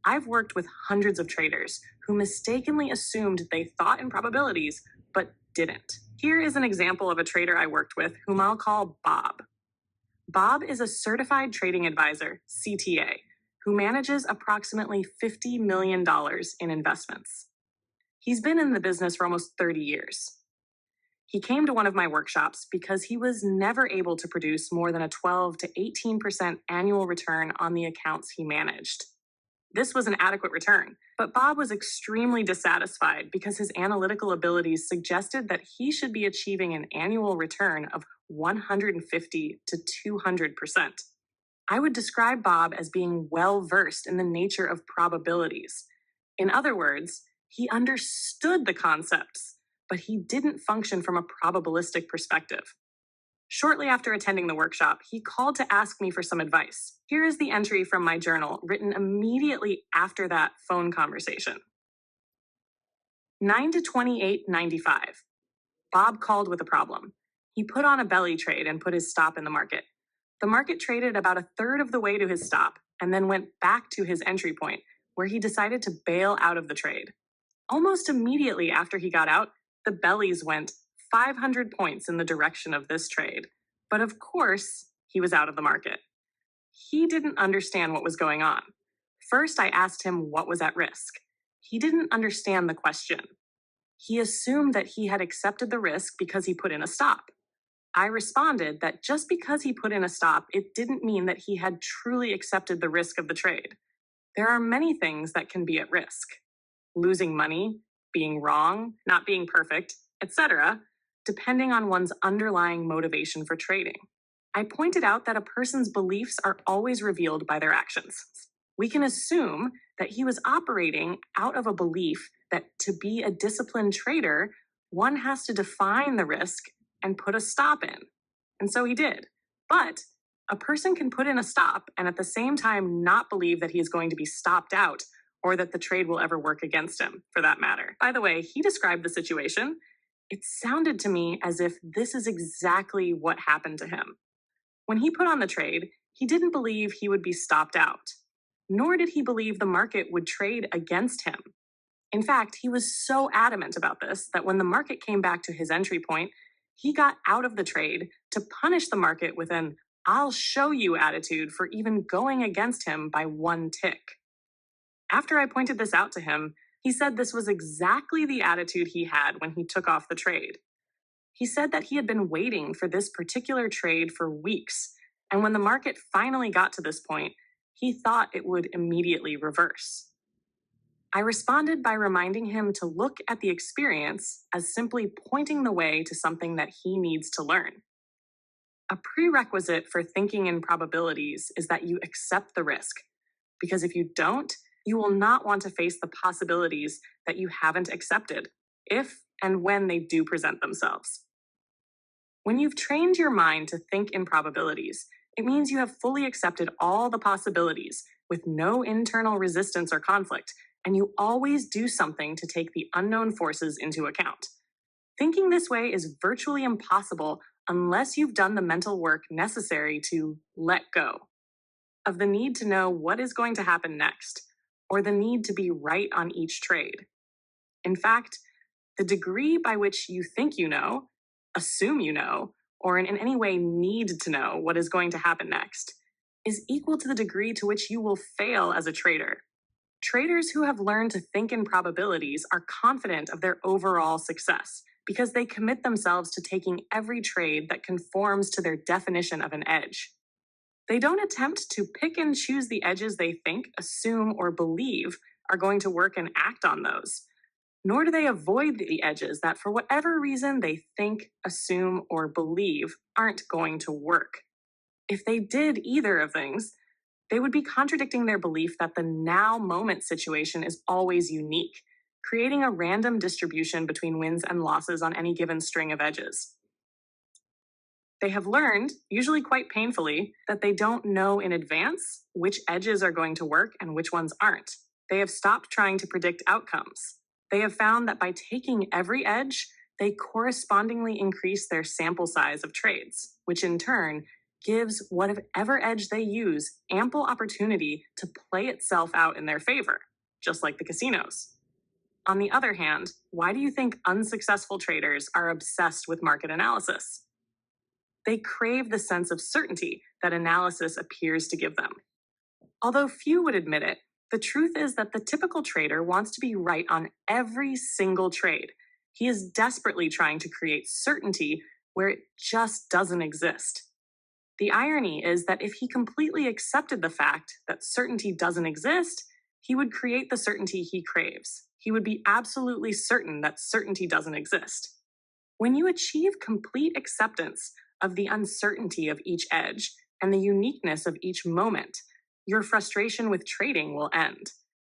Speaker 1: I've worked with hundreds of traders who mistakenly assumed they thought in probabilities but didn't. Here is an example of a trader I worked with whom I'll call Bob. Bob is a certified trading advisor, CTA, who manages approximately $50 million in investments. He's been in the business for almost 30 years. He came to one of my workshops because he was never able to produce more than a 12 to 18% annual return on the accounts he managed. This was an adequate return, but Bob was extremely dissatisfied because his analytical abilities suggested that he should be achieving an annual return of 150 to 200%. I would describe Bob as being well versed in the nature of probabilities. In other words, he understood the concepts, but he didn't function from a probabilistic perspective. Shortly after attending the workshop, he called to ask me for some advice. Here is the entry from my journal written immediately after that phone conversation. 9 to 28.95. Bob called with a problem. He put on a belly trade and put his stop in the market. The market traded about a third of the way to his stop and then went back to his entry point, where he decided to bail out of the trade. Almost immediately after he got out, the bellies went 500 points in the direction of this trade. But of course, he was out of the market. He didn't understand what was going on. First, I asked him what was at risk. He didn't understand the question. He assumed that he had accepted the risk because he put in a stop. I responded that just because he put in a stop, it didn't mean that he had truly accepted the risk of the trade. There are many things that can be at risk: losing money, being wrong, not being perfect, etc., depending on one's underlying motivation for trading. I pointed out that a person's beliefs are always revealed by their actions. We can assume that he was operating out of a belief that to be a disciplined trader, one has to define the risk and put a stop in. And so he did. But a person can put in a stop and at the same time not believe that he is going to be stopped out or that the trade will ever work against him, for that matter. By the way, he described the situation. It sounded to me as if this is exactly what happened to him. When he put on the trade, he didn't believe he would be stopped out, nor did he believe the market would trade against him. In fact, he was so adamant about this that when the market came back to his entry point, he got out of the trade to punish the market with an "I'll show you" attitude for even going against him by one tick. After I pointed this out to him, he said this was exactly the attitude he had when he took off the trade. He said that he had been waiting for this particular trade for weeks, and when the market finally got to this point, he thought it would immediately reverse. I responded by reminding him to look at the experience as simply pointing the way to something that he needs to learn. A prerequisite for thinking in probabilities is that you accept the risk, because if you don't, you will not want to face the possibilities that you haven't accepted, if and when they do present themselves. When you've trained your mind to think in probabilities, it means you have fully accepted all the possibilities with no internal resistance or conflict, and you always do something to take the unknown forces into account. Thinking this way is virtually impossible unless you've done the mental work necessary to let go. of the need to know what is going to happen next, or the need to be right on each trade. In fact, the degree by which you think you know, assume you know, or in any way need to know what is going to happen next is equal to the degree to which you will fail as a trader. Traders who have learned to think in probabilities are confident of their overall success because they commit themselves to taking every trade that conforms to their definition of an edge. They don't attempt to pick and choose the edges they think, assume, or believe are going to work and act on those, nor do they avoid the edges that, for whatever reason, they think, assume, or believe aren't going to work. If they did either of things, they would be contradicting their belief that the now moment situation is always unique, creating a random distribution between wins and losses on any given string of edges. They have learned, usually quite painfully, that they don't know in advance which edges are going to work and which ones aren't. They have stopped trying to predict outcomes. They have found that by taking every edge, they correspondingly increase their sample size of trades, which in turn gives whatever edge they use ample opportunity to play itself out in their favor, just like the casinos. On the other hand, why do you think unsuccessful traders are obsessed with market analysis? They crave the sense of certainty that analysis appears to give them. Although few would admit it, the truth is that the typical trader wants to be right on every single trade. He is desperately trying to create certainty where it just doesn't exist. The irony is that if he completely accepted the fact that certainty doesn't exist, he would create the certainty he craves. He would be absolutely certain that certainty doesn't exist. When you achieve complete acceptance of the uncertainty of each edge and the uniqueness of each moment, your frustration with trading will end.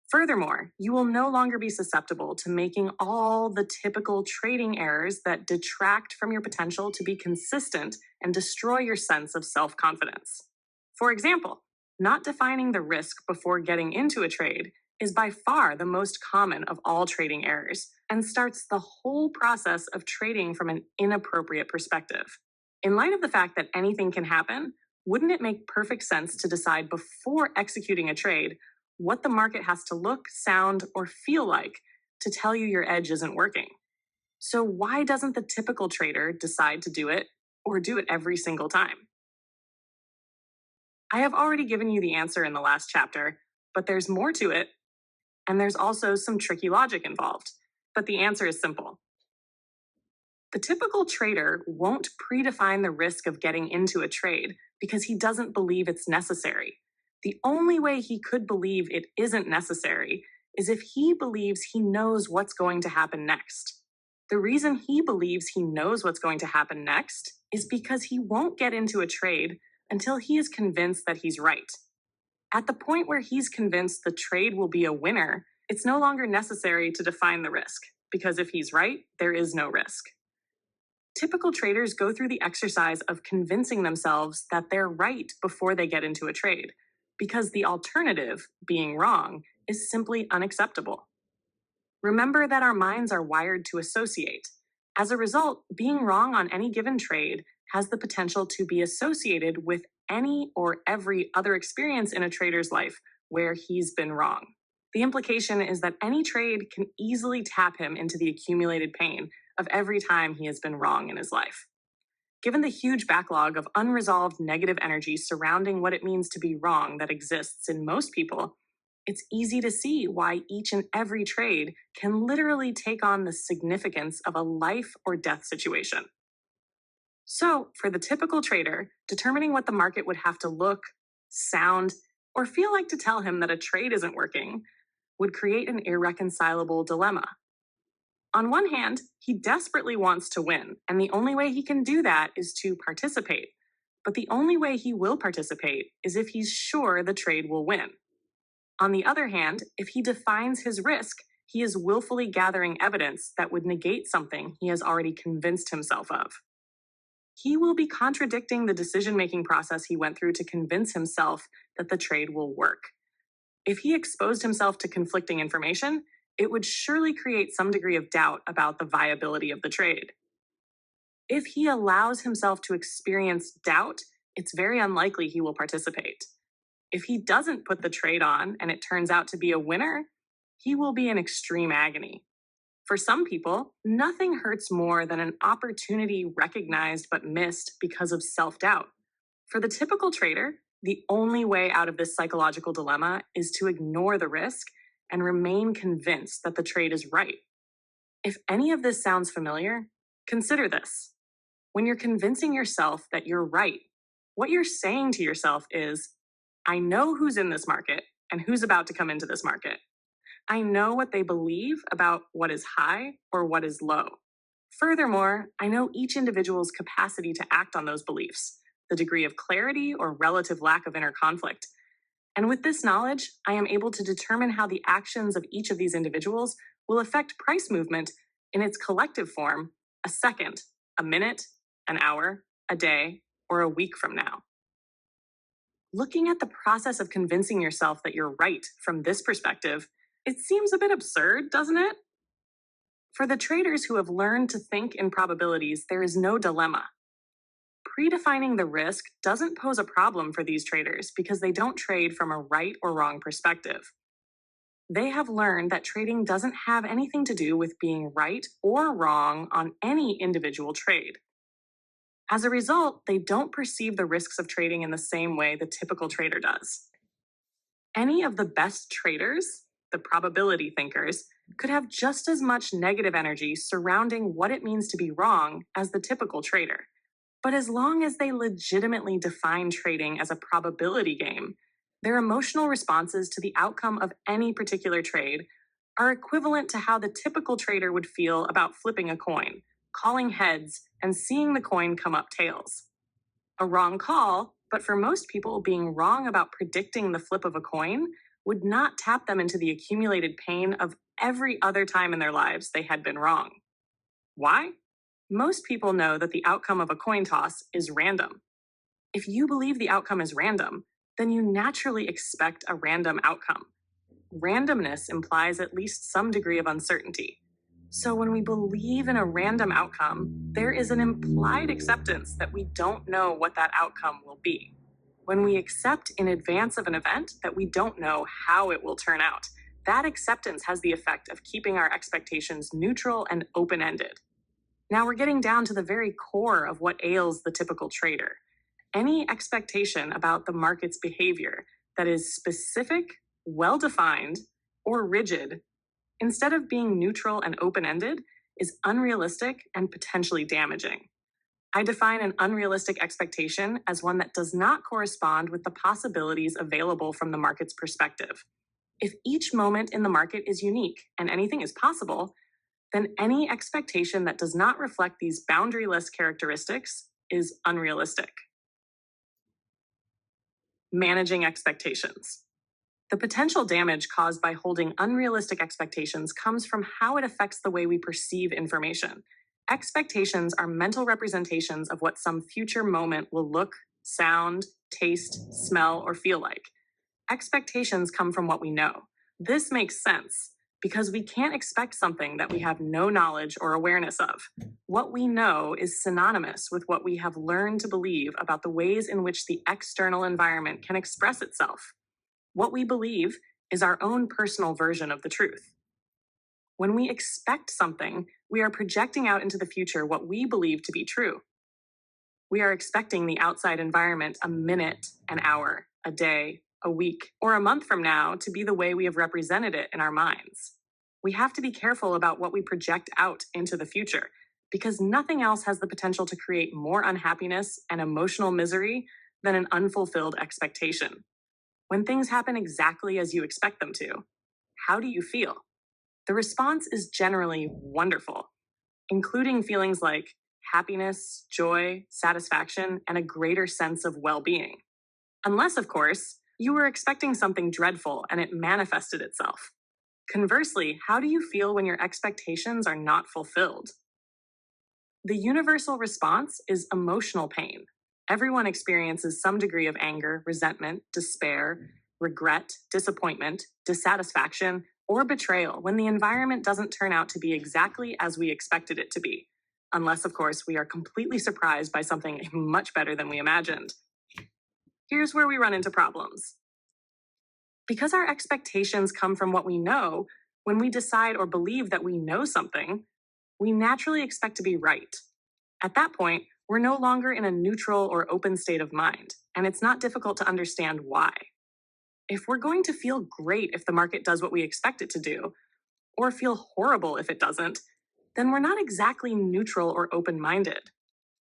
Speaker 1: Furthermore, you will no longer be susceptible to making all the typical trading errors that detract from your potential to be consistent and destroy your sense of self-confidence. For example, not defining the risk before getting into a trade is by far the most common of all trading errors and starts the whole process of trading from an inappropriate perspective. In light of the fact that anything can happen, wouldn't it make perfect sense to decide before executing a trade what the market has to look, sound, or feel like to tell you your edge isn't working? So why doesn't the typical trader decide to do it or do it every single time? I have already given you the answer in the last chapter, but there's more to it, and there's also some tricky logic involved. But the answer is simple. The typical trader won't predefine the risk of getting into a trade because he doesn't believe it's necessary. The only way he could believe it isn't necessary is if he believes he knows what's going to happen next. The reason he believes he knows what's going to happen next is because he won't get into a trade until he is convinced that he's right. At the point where he's convinced the trade will be a winner, it's no longer necessary to define the risk, because if he's right, there is no risk. Typical traders go through the exercise of convincing themselves that they're right before they get into a trade, because the alternative, being wrong, is simply unacceptable. Remember that our minds are wired to associate. As a result, being wrong on any given trade has the potential to be associated with any or every other experience in a trader's life where he's been wrong. The implication is that any trade can easily tap him into the accumulated pain of every time he has been wrong in his life. Given the huge backlog of unresolved negative energy surrounding what it means to be wrong that exists in most people, it's easy to see why each and every trade can literally take on the significance of a life or death situation. So, for the typical trader, determining what the market would have to look, sound, or feel like to tell him that a trade isn't working would create an irreconcilable dilemma. On one hand, he desperately wants to win, and the only way he can do that is to participate. But the only way he will participate is if he's sure the trade will win. On the other hand, if he defines his risk, he is willfully gathering evidence that would negate something he has already convinced himself of. He will be contradicting the decision-making process he went through to convince himself that the trade will work. If he exposed himself to conflicting information, it would surely create some degree of doubt about the viability of the trade. If he allows himself to experience doubt, it's very unlikely he will participate. If he doesn't put the trade on and it turns out to be a winner, he will be in extreme agony. For some people, nothing hurts more than an opportunity recognized but missed because of self doubt. For the typical trader, the only way out of this psychological dilemma is to ignore the risk and remain convinced that the trade is right. If any of this sounds familiar, consider this. When you're convincing yourself that you're right, what you're saying to yourself is, I know who's in this market and who's about to come into this market. I know what they believe about what is high or what is low. Furthermore, I know each individual's capacity to act on those beliefs, the degree of clarity or relative lack of inner conflict. And with this knowledge, I am able to determine how the actions of each of these individuals will affect price movement in its collective form a second, a minute, an hour, a day, or a week from now. Looking at the process of convincing yourself that you're right from this perspective, it seems a bit absurd, doesn't it? For the traders who have learned to think in probabilities, there is no dilemma. Predefining the risk doesn't pose a problem for these traders because they don't trade from a right or wrong perspective. They have learned that trading doesn't have anything to do with being right or wrong on any individual trade. As a result, they don't perceive the risks of trading in the same way the typical trader does. Any of the best traders, the probability thinkers, could have just as much negative energy surrounding what it means to be wrong as the typical trader. But as long as they legitimately define trading as a probability game, their emotional responses to the outcome of any particular trade are equivalent to how the typical trader would feel about flipping a coin, calling heads, and seeing the coin come up tails. A wrong call, but for most people, being wrong about predicting the flip of a coin would not tap them into the accumulated pain of every other time in their lives they had been wrong. Why? Most people know that the outcome of a coin toss is random. If you believe the outcome is random, then you naturally expect a random outcome. Randomness implies at least some degree of uncertainty. So when we believe in a random outcome, there is an implied acceptance that we don't know what that outcome will be. When we accept in advance of an event that we don't know how it will turn out, that acceptance has the effect of keeping our expectations neutral and open-ended. Now we're getting down to the very core of what ails the typical trader. Any expectation about the market's behavior that is specific, well-defined, or rigid, instead of being neutral and open-ended, is unrealistic and potentially damaging. I define an unrealistic expectation as one that does not correspond with the possibilities available from the market's perspective. If each moment in the market is unique and anything is possible, then any expectation that does not reflect these boundaryless characteristics is unrealistic. Managing expectations. The potential damage caused by holding unrealistic expectations comes from how it affects the way we perceive information. Expectations are mental representations of what some future moment will look, sound, taste, smell, or feel like. Expectations come from what we know. This makes sense because we can't expect something that we have no knowledge or awareness of. What we know is synonymous with what we have learned to believe about the ways in which the external environment can express itself. What we believe is our own personal version of the truth. When we expect something, we are projecting out into the future what we believe to be true. We are expecting the outside environment a minute, an hour, a day, a week, or a month from now to be the way we have represented it in our minds. We have to be careful about what we project out into the future because nothing else has the potential to create more unhappiness and emotional misery than an unfulfilled expectation. When things happen exactly as you expect them to, how do you feel? The response is generally wonderful, including feelings like happiness, joy, satisfaction, and a greater sense of well-being. Unless, of course, you were expecting something dreadful and it manifested itself. Conversely, how do you feel when your expectations are not fulfilled? The universal response is emotional pain. Everyone experiences some degree of anger, resentment, despair, regret, disappointment, dissatisfaction, or betrayal when the environment doesn't turn out to be exactly as we expected it to be. Unless, of course, we are completely surprised by something much better than we imagined. Here's where we run into problems. Because our expectations come from what we know, when we decide or believe that we know something, we naturally expect to be right. At that point, we're no longer in a neutral or open state of mind, and it's not difficult to understand why. If we're going to feel great if the market does what we expect it to do, or feel horrible if it doesn't, then we're not exactly neutral or open minded.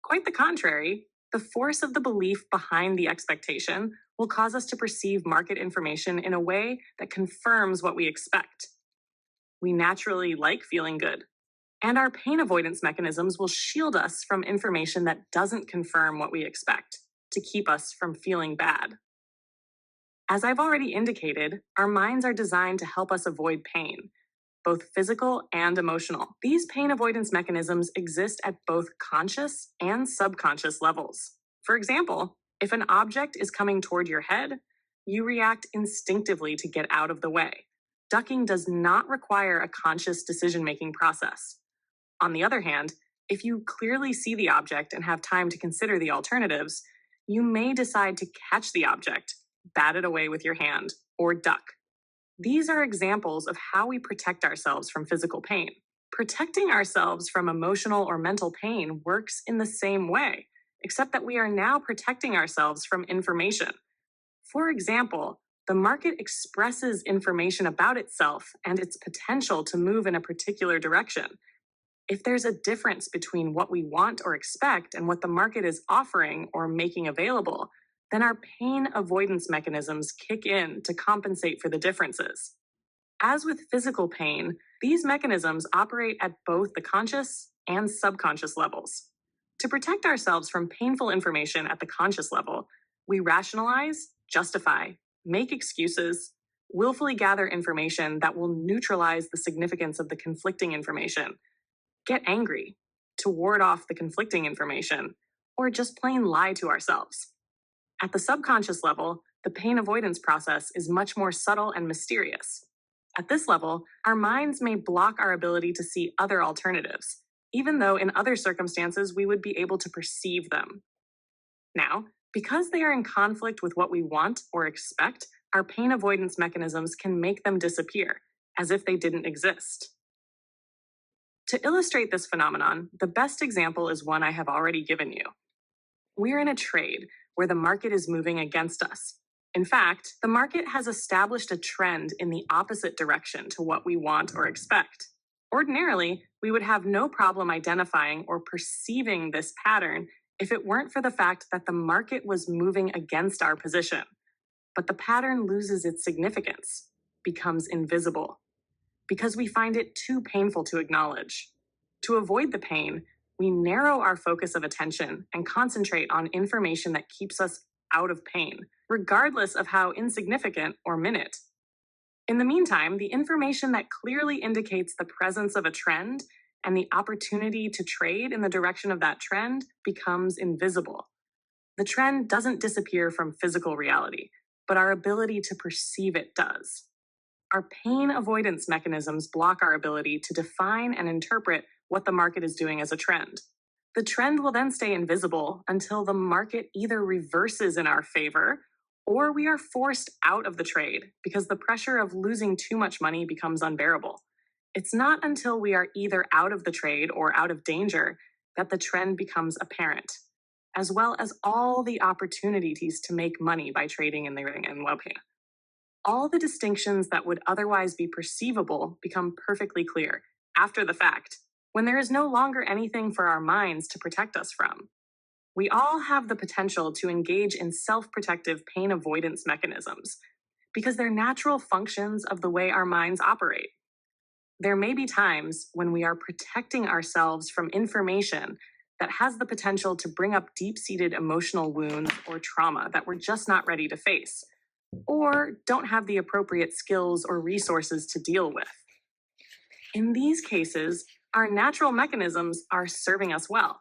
Speaker 1: Quite the contrary, the force of the belief behind the expectation will cause us to perceive market information in a way that confirms what we expect. We naturally like feeling good, and our pain avoidance mechanisms will shield us from information that doesn't confirm what we expect to keep us from feeling bad. As I've already indicated, our minds are designed to help us avoid pain, both physical and emotional. These pain avoidance mechanisms exist at both conscious and subconscious levels. For example, if an object is coming toward your head, you react instinctively to get out of the way. Ducking does not require a conscious decision-making process. On the other hand, if you clearly see the object and have time to consider the alternatives, you may decide to catch the object, bat it away with your hand, or duck. These are examples of how we protect ourselves from physical pain. Protecting ourselves from emotional or mental pain works in the same way, except that we are now protecting ourselves from information. For example, the market expresses information about itself and its potential to move in a particular direction. If there's a difference between what we want or expect and what the market is offering or making available, then our pain avoidance mechanisms kick in to compensate for the differences. As with physical pain, these mechanisms operate at both the conscious and subconscious levels. To protect ourselves from painful information at the conscious level, we rationalize, justify, make excuses, willfully gather information that will neutralize the significance of the conflicting information, get angry to ward off the conflicting information, or just plain lie to ourselves. At the subconscious level, the pain avoidance process is much more subtle and mysterious. At this level, our minds may block our ability to see other alternatives, even though in other circumstances we would be able to perceive them. Now, because they are in conflict with what we want or expect, our pain avoidance mechanisms can make them disappear, as if they didn't exist. To illustrate this phenomenon, the best example is one I have already given you. We're in a trade where the market is moving against us. In fact, the market has established a trend in the opposite direction to what we want or expect. Ordinarily, we would have no problem identifying or perceiving this pattern if it weren't for the fact that the market was moving against our position. But the pattern loses its significance, becomes invisible, because we find it too painful to acknowledge. To avoid the pain, we narrow our focus of attention and concentrate on information that keeps us out of pain, regardless of how insignificant or minute. In the meantime, the information that clearly indicates the presence of a trend and the opportunity to trade in the direction of that trend becomes invisible. The trend doesn't disappear from physical reality, but our ability to perceive it does. Our pain avoidance mechanisms block our ability to define and interpret what the market is doing as a trend. The trend will then stay invisible until the market either reverses in our favor or we are forced out of the trade because the pressure of losing too much money becomes unbearable. It's not until we are either out of the trade or out of danger that the trend becomes apparent, as well as all the opportunities to make money by trading in the ring and well-paid. All the distinctions that would otherwise be perceivable become perfectly clear after the fact, when there is no longer anything for our minds to protect us from. We all have the potential to engage in self-protective pain avoidance mechanisms because they're natural functions of the way our minds operate. There may be times when we are protecting ourselves from information that has the potential to bring up deep-seated emotional wounds or trauma that we're just not ready to face, or don't have the appropriate skills or resources to deal with. In these cases, our natural mechanisms are serving us well.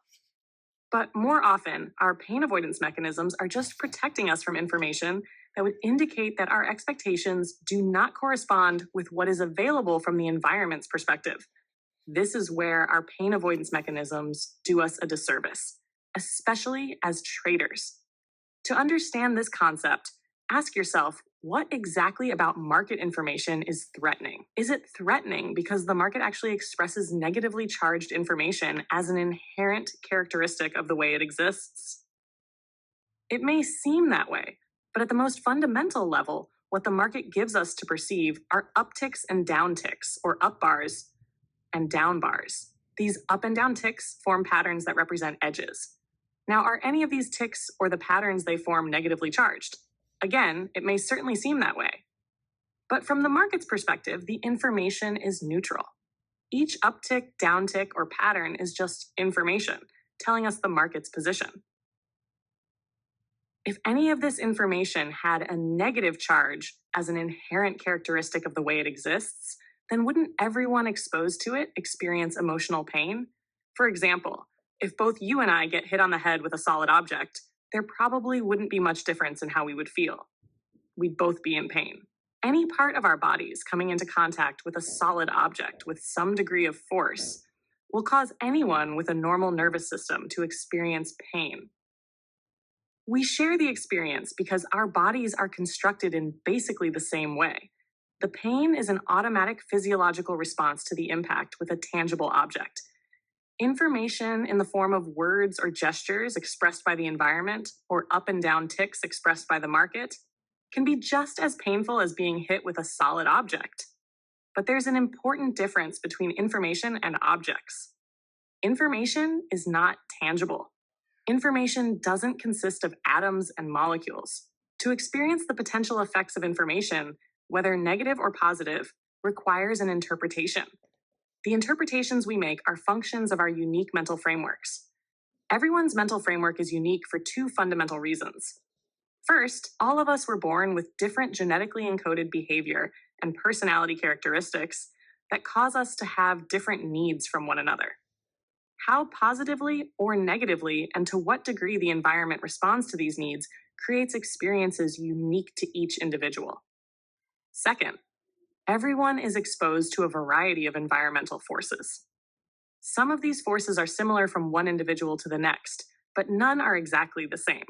Speaker 1: But more often, our pain avoidance mechanisms are just protecting us from information that would indicate that our expectations do not correspond with what is available from the environment's perspective. This is where our pain avoidance mechanisms do us a disservice, especially as traders. To understand this concept, ask yourself What exactly about market information is threatening? Is it threatening because the market actually expresses negatively charged information as an inherent characteristic of the way it exists? It may seem that way, but at the most fundamental level, what the market gives us to perceive are upticks and downticks, or up bars and down bars. These up and down ticks form patterns that represent edges. Now, are any of these ticks or the patterns they form negatively charged? Again, it may certainly seem that way. But from the market's perspective, the information is neutral. Each uptick, downtick, or pattern is just information, telling us the market's position. If any of this information had a negative charge as an inherent characteristic of the way it exists, then wouldn't everyone exposed to it experience emotional pain? For example, if both you and I get hit on the head with a solid object, there probably wouldn't be much difference in how we would feel. We'd both be in pain. Any part of our bodies coming into contact with a solid object with some degree of force will cause anyone with a normal nervous system to experience pain. We share the experience because our bodies are constructed in basically the same way. The pain is an automatic physiological response to the impact with a tangible object. Information in the form of words or gestures expressed by the environment, or up and down ticks expressed by the market, can be just as painful as being hit with a solid object. But there's an important difference between information and objects. Information is not tangible. Information doesn't consist of atoms and molecules. To experience the potential effects of information, whether negative or positive, requires an interpretation. The interpretations we make are functions of our unique mental frameworks. Everyone's mental framework is unique for two fundamental reasons. First, all of us were born with different genetically encoded behavior and personality characteristics that cause us to have different needs from one another. How positively or negatively and to what degree the environment responds to these needs creates experiences unique to each individual. Second, everyone is exposed to a variety of environmental forces. Some of these forces are similar from one individual to the next, but none are exactly the same.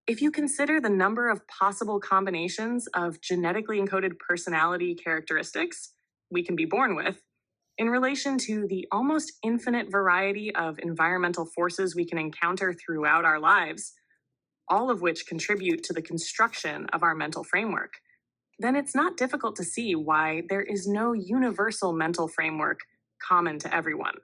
Speaker 1: If you consider the number of possible combinations of genetically encoded personality characteristics we can be born with, in relation to the almost infinite variety of environmental forces we can encounter throughout our lives, all of which contribute to the construction of our mental framework, then it's not difficult to see why there is no universal mental framework common to everyone.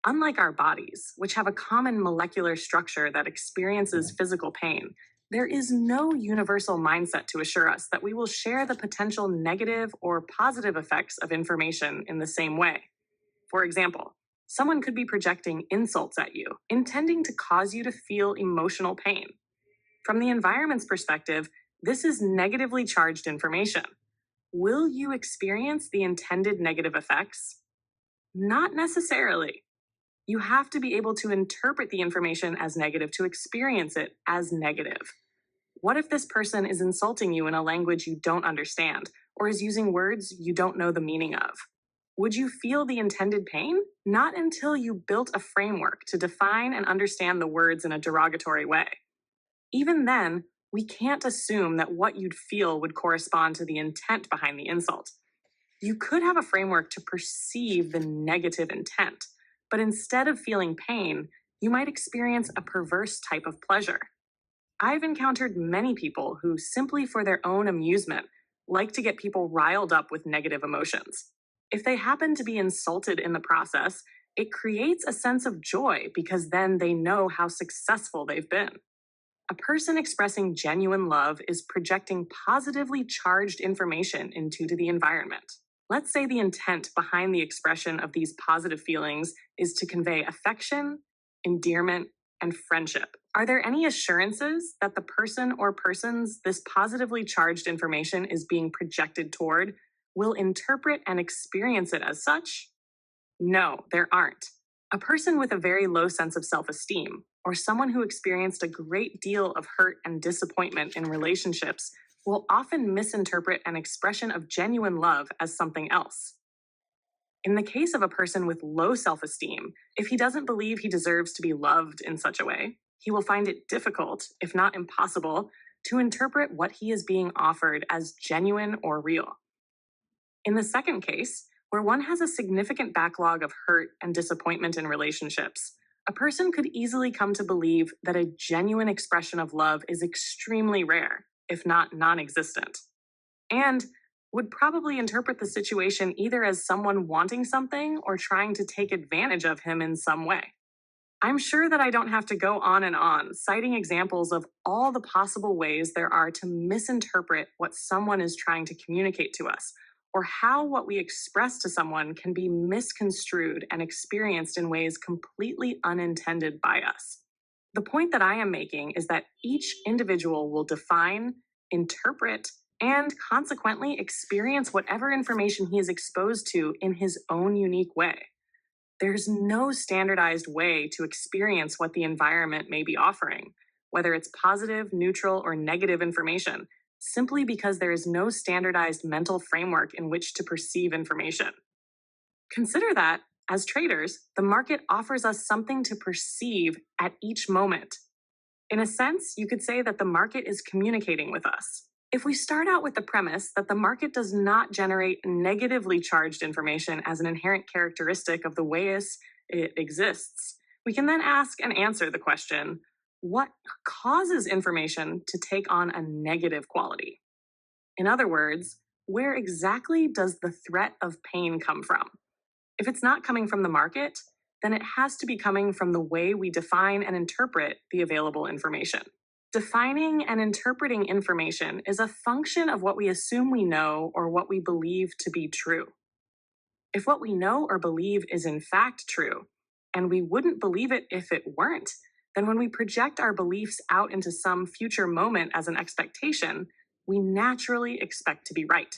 Speaker 1: Unlike our bodies, which have a common molecular structure that experiences physical pain, there is no universal mindset to assure us that we will share the potential negative or positive effects of information in the same way. For example, someone could be projecting insults at you, intending to cause you to feel emotional pain. From the environment's perspective, this is negatively charged information. Will you experience the intended negative effects? Not necessarily. You have to be able to interpret the information as negative to experience it as negative. What if this person is insulting you in a language you don't understand, or is using words you don't know the meaning of? Would you feel the intended pain? Not until you built a framework to define and understand the words in a derogatory way. Even then, we can't assume that what you'd feel would correspond to the intent behind the insult. You could have a framework to perceive the negative intent, but instead of feeling pain, you might experience a perverse type of pleasure. I've encountered many people who, simply for their own amusement, like to get people riled up with negative emotions. If they happen to be insulted in the process, it creates a sense of joy because then they know how successful they've been. A person expressing genuine love is projecting positively charged information into the environment. Let's say the intent behind the expression of these positive feelings is to convey affection, endearment, and friendship. Are there any assurances that the person or persons this positively charged information is being projected toward will interpret and experience it as such? No, there aren't. A person with a very low sense of self-esteem, or someone who experienced a great deal of hurt and disappointment in relationships, will often misinterpret an expression of genuine love as something else. In the case of a person with low self-esteem, if he doesn't believe he deserves to be loved in such a way, he will find it difficult, if not impossible, to interpret what he is being offered as genuine or real. In the second case, where one has a significant backlog of hurt and disappointment in relationships, a person could easily come to believe that a genuine expression of love is extremely rare, if not non existent, and would probably interpret the situation either as someone wanting something or trying to take advantage of him in some way. I'm sure that I don't have to go on and on, citing examples of all the possible ways there are to misinterpret what someone is trying to communicate to us, or how what we express to someone can be misconstrued and experienced in ways completely unintended by us. The point that I am making is that each individual will define, interpret, and consequently experience whatever information he is exposed to in his own unique way. There's no standardized way to experience what the environment may be offering, whether it's positive, neutral, or negative information, simply because there is no standardized mental framework in which to perceive information. Consider that, as traders, the market offers us something to perceive at each moment. In a sense, you could say that the market is communicating with us. If we start out with the premise that the market does not generate negatively charged information as an inherent characteristic of the way it exists, we can then ask and answer the question, what causes information to take on a negative quality? In other words, where exactly does the threat of pain come from? If it's not coming from the market, then it has to be coming from the way we define and interpret the available information. Defining and interpreting information is a function of what we assume we know or what we believe to be true. If what we know or believe is in fact true, and we wouldn't believe it if it weren't, then when we project our beliefs out into some future moment as an expectation, we naturally expect to be right.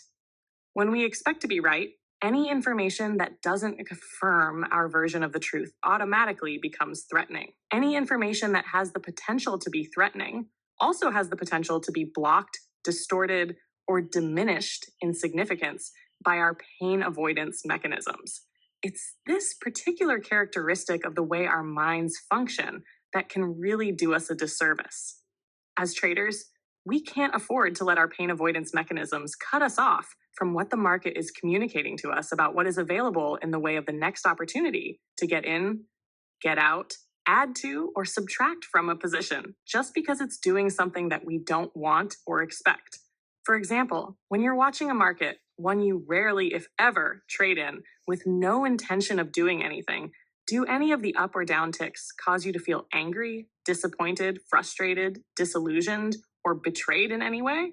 Speaker 1: When we expect to be right, any information that doesn't confirm our version of the truth automatically becomes threatening. Any information that has the potential to be threatening also has the potential to be blocked, distorted, or diminished in significance by our pain avoidance mechanisms. It's this particular characteristic of the way our minds function that can really do us a disservice. As traders, we can't afford to let our pain avoidance mechanisms cut us off from what the market is communicating to us about what is available in the way of the next opportunity to get in, get out, add to, or subtract from a position, just because it's doing something that we don't want or expect. For example, when you're watching a market, one you rarely, if ever, trade in with no intention of doing anything, do any of the up or down ticks cause you to feel angry, disappointed, frustrated, disillusioned, or betrayed in any way?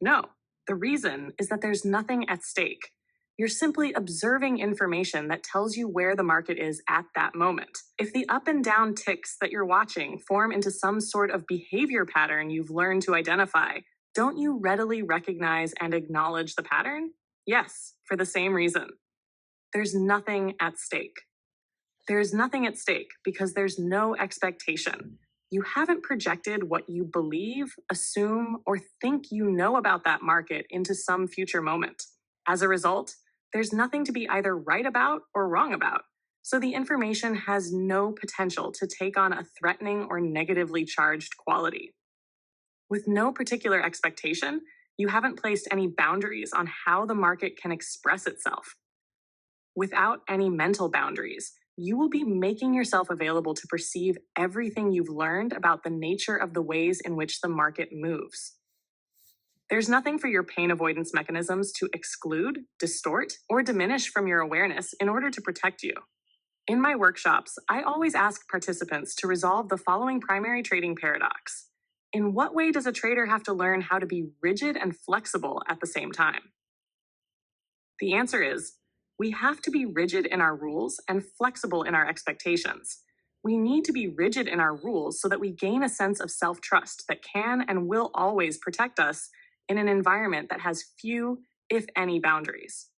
Speaker 1: No. The reason is that there's nothing at stake. You're simply observing information that tells you where the market is at that moment. If the up and down ticks that you're watching form into some sort of behavior pattern you've learned to identify, don't you readily recognize and acknowledge the pattern? Yes, for the same reason. There's nothing at stake. There's nothing at stake because there's no expectation. You haven't projected what you believe, assume, or think you know about that market into some future moment. As a result, there's nothing to be either right about or wrong about. So the information has no potential to take on a threatening or negatively charged quality. With no particular expectation, you haven't placed any boundaries on how the market can express itself. Without any mental boundaries, you will be making yourself available to perceive everything you've learned about the nature of the ways in which the market moves. There's nothing for your pain avoidance mechanisms to exclude, distort, or diminish from your awareness in order to protect you. In my workshops, I always ask participants to resolve the following primary trading paradox. In what way does a trader have to learn how to be rigid and flexible at the same time? The answer is, we have to be rigid in our rules and flexible in our expectations. We need to be rigid in our rules so that we gain a sense of self-trust that can and will always protect us in an environment that has few, if any, boundaries.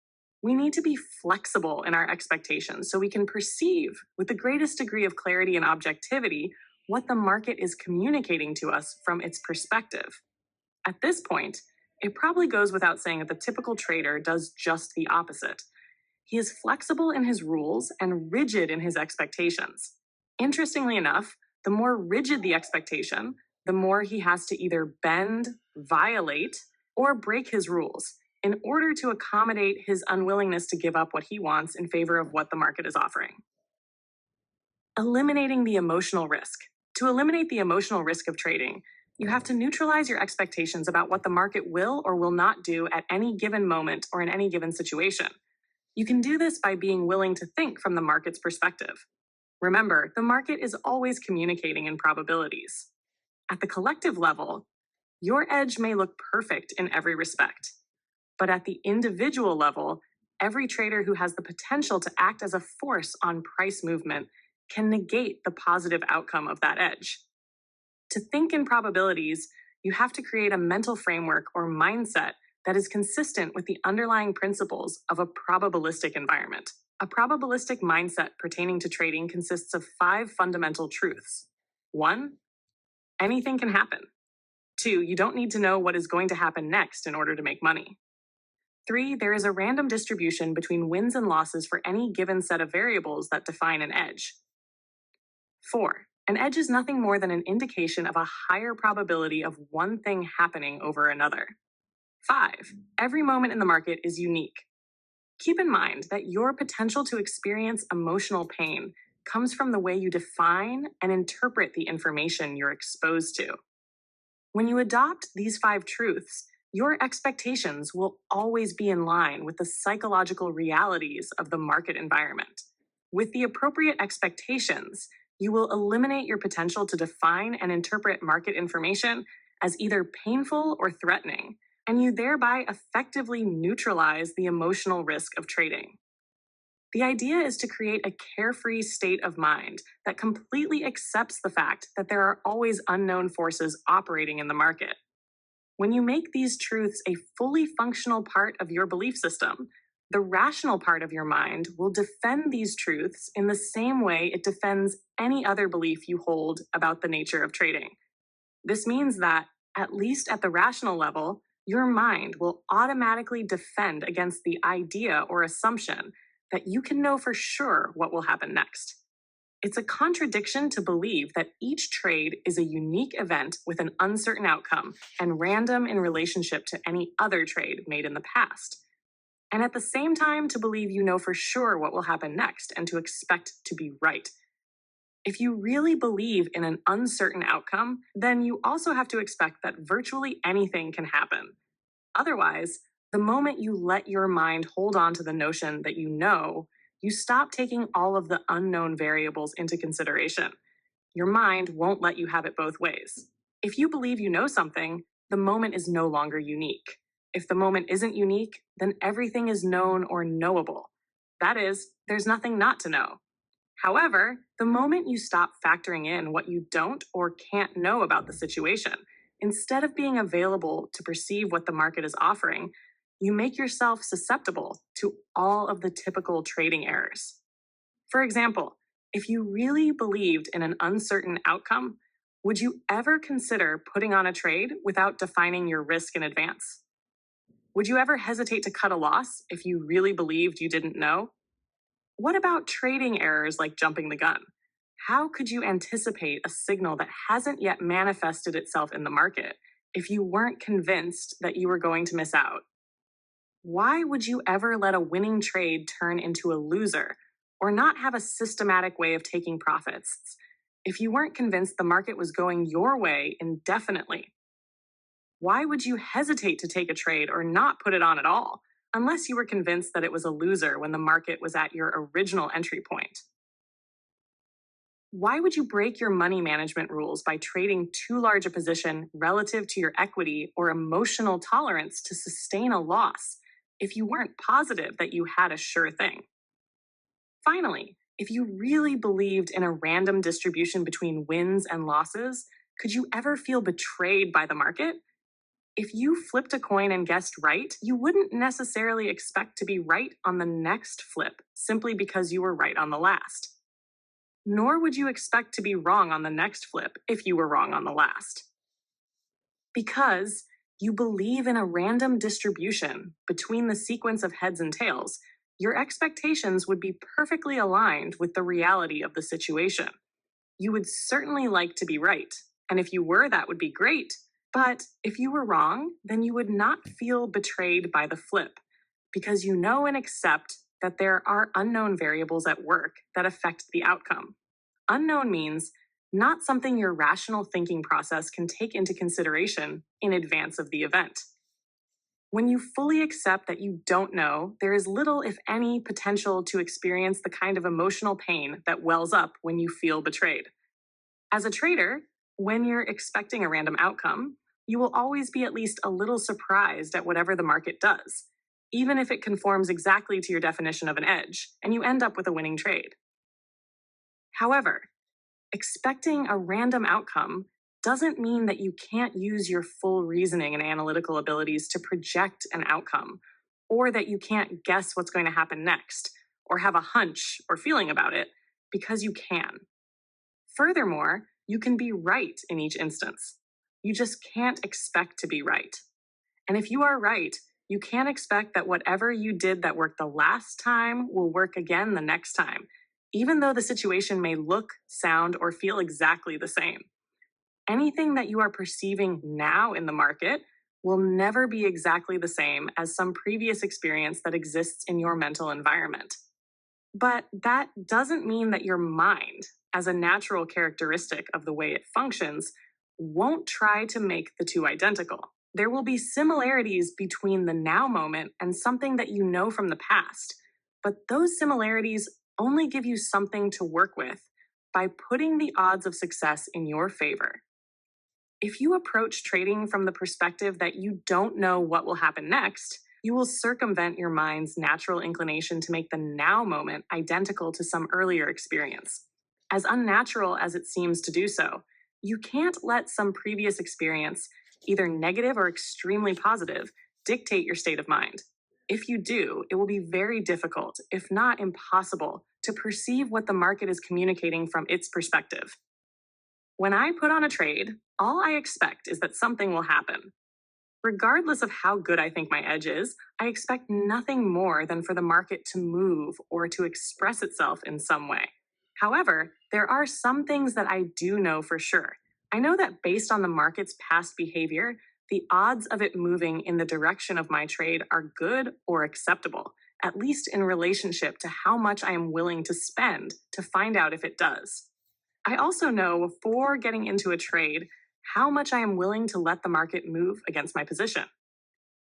Speaker 1: We need to be flexible in our expectations so we can perceive with the greatest degree of clarity and objectivity what the market is communicating to us from its perspective. At this point, it probably goes without saying that the typical trader does just the opposite. He is flexible in his rules and rigid in his expectations. Interestingly enough, the more rigid the expectation, the more he has to either bend, violate, or break his rules in order to accommodate his unwillingness to give up what he wants in favor of what the market is offering. Eliminating the emotional risk. To eliminate the emotional risk of trading, you have to neutralize your expectations about what the market will or will not do at any given moment or in any given situation. You can do this by being willing to think from the market's perspective. Remember, the market is always communicating in probabilities. At the collective level, your edge may look perfect in every respect. But at the individual level, every trader who has the potential to act as a force on price movement can negate the positive outcome of that edge. To think in probabilities, you have to create a mental framework or mindset that is consistent with the underlying principles of a probabilistic environment. A probabilistic mindset pertaining to trading consists of 5 fundamental truths. 1, anything can happen. 2, you don't need to know what is going to happen next in order to make money. 3, there is a random distribution between wins and losses for any given set of variables that define an edge. 4, an edge is nothing more than an indication of a higher probability of one thing happening over another. 5, every moment in the market is unique. Keep in mind that your potential to experience emotional pain comes from the way you define and interpret the information you're exposed to. When you adopt these 5 truths, your expectations will always be in line with the psychological realities of the market environment. With the appropriate expectations, you will eliminate your potential to define and interpret market information as either painful or threatening, and you thereby effectively neutralize the emotional risk of trading. The idea is to create a carefree state of mind that completely accepts the fact that there are always unknown forces operating in the market. When you make these truths a fully functional part of your belief system, the rational part of your mind will defend these truths in the same way it defends any other belief you hold about the nature of trading. This means that, at least at the rational level, your mind will automatically defend against the idea or assumption that you can know for sure what will happen next. It's a contradiction to believe that each trade is a unique event with an uncertain outcome and random in relationship to any other trade made in the past. And at the same time, to believe you know for sure what will happen next and to expect to be right. If you really believe in an uncertain outcome, then you also have to expect that virtually anything can happen. Otherwise, the moment you let your mind hold on to the notion that you stop taking all of the unknown variables into consideration. Your mind won't let you have it both ways. If you believe you know something, the moment is no longer unique. If the moment isn't unique, then everything is known or knowable. That is, there's nothing not to know. However, the moment you stop factoring in what you don't or can't know about the situation, instead of being available to perceive what the market is offering, you make yourself susceptible to all of the typical trading errors. For example, if you really believed in an uncertain outcome, would you ever consider putting on a trade without defining your risk in advance? Would you ever hesitate to cut a loss if you really believed you didn't know? What about trading errors like jumping the gun? How could you anticipate a signal that hasn't yet manifested itself in the market if you weren't convinced that you were going to miss out? Why would you ever let a winning trade turn into a loser or not have a systematic way of taking profits if you weren't convinced the market was going your way indefinitely? Why would you hesitate to take a trade or not put it on at all unless you were convinced that it was a loser when the market was at your original entry point? Why would you break your money management rules by trading too large a position relative to your equity or emotional tolerance to sustain a loss if you weren't positive that you had a sure thing? Finally, if you really believed in a random distribution between wins and losses, could you ever feel betrayed by the market? If you flipped a coin and guessed right, you wouldn't necessarily expect to be right on the next flip simply because you were right on the last. Nor would you expect to be wrong on the next flip if you were wrong on the last. Because you believe in a random distribution between the sequence of heads and tails, your expectations would be perfectly aligned with the reality of the situation. You would certainly like to be right, And if you were, that would be great. But if you were wrong, then you would not feel betrayed by the flip because you know and accept that there are unknown variables at work that affect the outcome. Unknown means not something your rational thinking process can take into consideration in advance of the event. When you fully accept that you don't know, there is little, if any, potential to experience the kind of emotional pain that wells up when you feel betrayed. As a trader, when you're expecting a random outcome, you will always be at least a little surprised at whatever the market does, even if it conforms exactly to your definition of an edge, and you end up with a winning trade. However, expecting a random outcome doesn't mean that you can't use your full reasoning and analytical abilities to project an outcome, or that you can't guess what's going to happen next, or have a hunch or feeling about it, because you can. Furthermore, you can be right in each instance. You just can't expect to be right. And if you are right, you can't expect that whatever you did that worked the last time will work again the next time, even though the situation may look, sound, or feel exactly the same. Anything that you are perceiving now in the market will never be exactly the same as some previous experience that exists in your mental environment. But that doesn't mean that your mind, as a natural characteristic of the way it functions, won't try to make the two identical. There will be similarities between the now moment and something that you know from the past, but those similarities only give you something to work with by putting the odds of success in your favor. If you approach trading from the perspective that you don't know what will happen next, you will circumvent your mind's natural inclination to make the now moment identical to some earlier experience. As unnatural as it seems to do so, you can't let some previous experience, either negative or extremely positive, dictate your state of mind. If you do, it will be very difficult, if not impossible, to perceive what the market is communicating from its perspective. When I put on a trade, all I expect is that something will happen. Regardless of how good I think my edge is, I expect nothing more than for the market to move or to express itself in some way. However, there are some things that I do know for sure. I know that based on the market's past behavior, the odds of it moving in the direction of my trade are good or acceptable, at least in relationship to how much I am willing to spend to find out if it does. I also know before getting into a trade how much I am willing to let the market move against my position.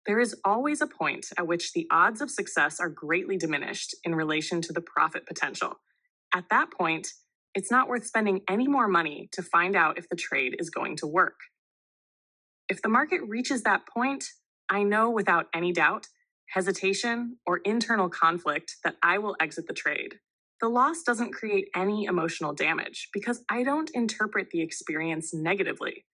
Speaker 1: There is always a point at which the odds of success are greatly diminished in relation to the profit potential. At that point, it's not worth spending any more money to find out if the trade is going to work. If the market reaches that point, I know without any doubt, hesitation, or internal conflict that I will exit the trade. The loss doesn't create any emotional damage because I don't interpret the experience negatively.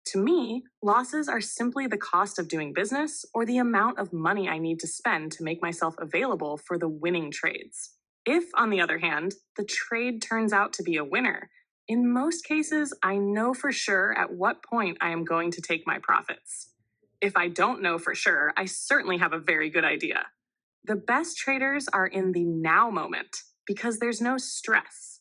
Speaker 1: To me, losses are simply the cost of doing business or the amount of money I need to spend to make myself available for the winning trades. If, on the other hand, the trade turns out to be a winner, in most cases, I know for sure at what point I am going to take my profits. If I don't know for sure, I certainly have a very good idea. The best traders are in the now moment because there's no stress.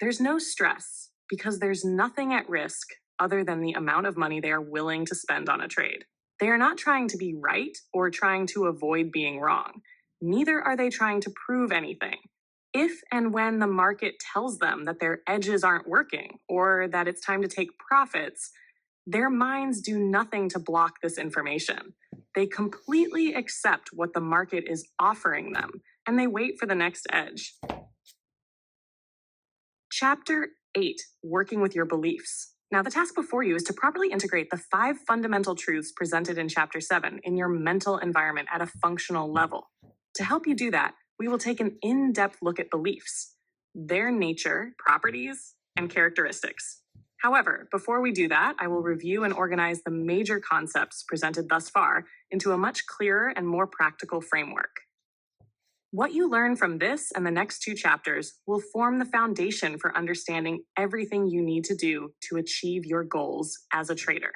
Speaker 1: There's no stress because there's nothing at risk other than the amount of money they are willing to spend on a trade. They are not trying to be right or trying to avoid being wrong. Neither are they trying to prove anything. If and when the market tells them that their edges aren't working or that it's time to take profits, their minds do nothing to block this information. They completely accept what the market is offering them, and they wait for the next edge. Chapter 8, Working with Your Beliefs. Now, the task before you is to properly integrate the 5 fundamental truths presented in Chapter 7 in your mental environment at a functional level. To help you do that, we will take an in-depth look at beliefs, their nature, properties, and characteristics. However, before we do that, I will review and organize the major concepts presented thus far into a much clearer and more practical framework. What you learn from this and the next 2 chapters will form the foundation for understanding everything you need to do to achieve your goals as a trader.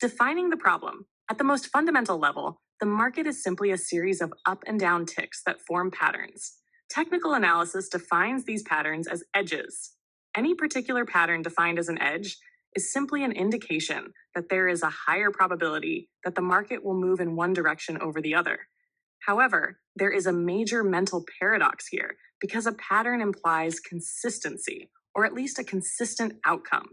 Speaker 1: Defining the problem. At the most fundamental level, the market is simply a series of up and down ticks that form patterns. Technical analysis defines these patterns as edges. Any particular pattern defined as an edge is simply an indication that there is a higher probability that the market will move in one direction over the other. However, there is a major mental paradox here because a pattern implies consistency, or at least a consistent outcome.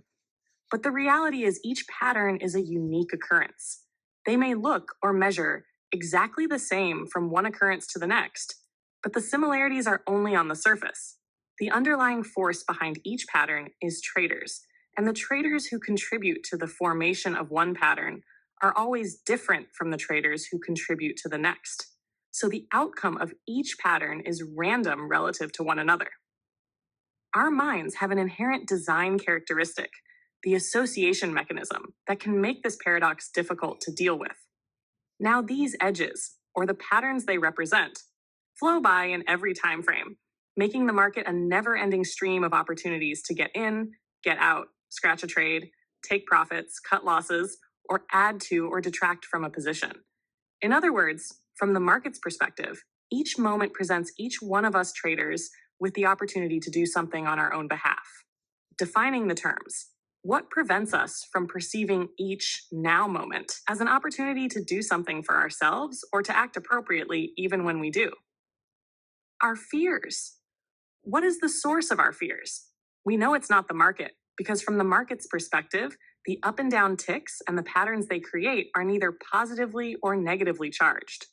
Speaker 1: But the reality is each pattern is a unique occurrence. They may look or measure exactly the same from one occurrence to the next, but the similarities are only on the surface. The underlying force behind each pattern is traders, and the traders who contribute to the formation of one pattern are always different from the traders who contribute to the next. So the outcome of each pattern is random relative to one another. Our minds have an inherent design characteristic, the association mechanism, that can make this paradox difficult to deal with. Now, these edges, or the patterns they represent, flow by in every time frame, making the market a never-ending stream of opportunities to get in, get out, scratch a trade, take profits, cut losses, or add to or detract from a position. In other words, from the market's perspective, each moment presents each one of us traders with the opportunity to do something on our own behalf. Defining the terms, what prevents us from perceiving each now moment as an opportunity to do something for ourselves or to act appropriately even when we do? Our fears. What is the source of our fears? We know it's not the market, because from the market's perspective, the up and down ticks and the patterns they create are neither positively or negatively charged.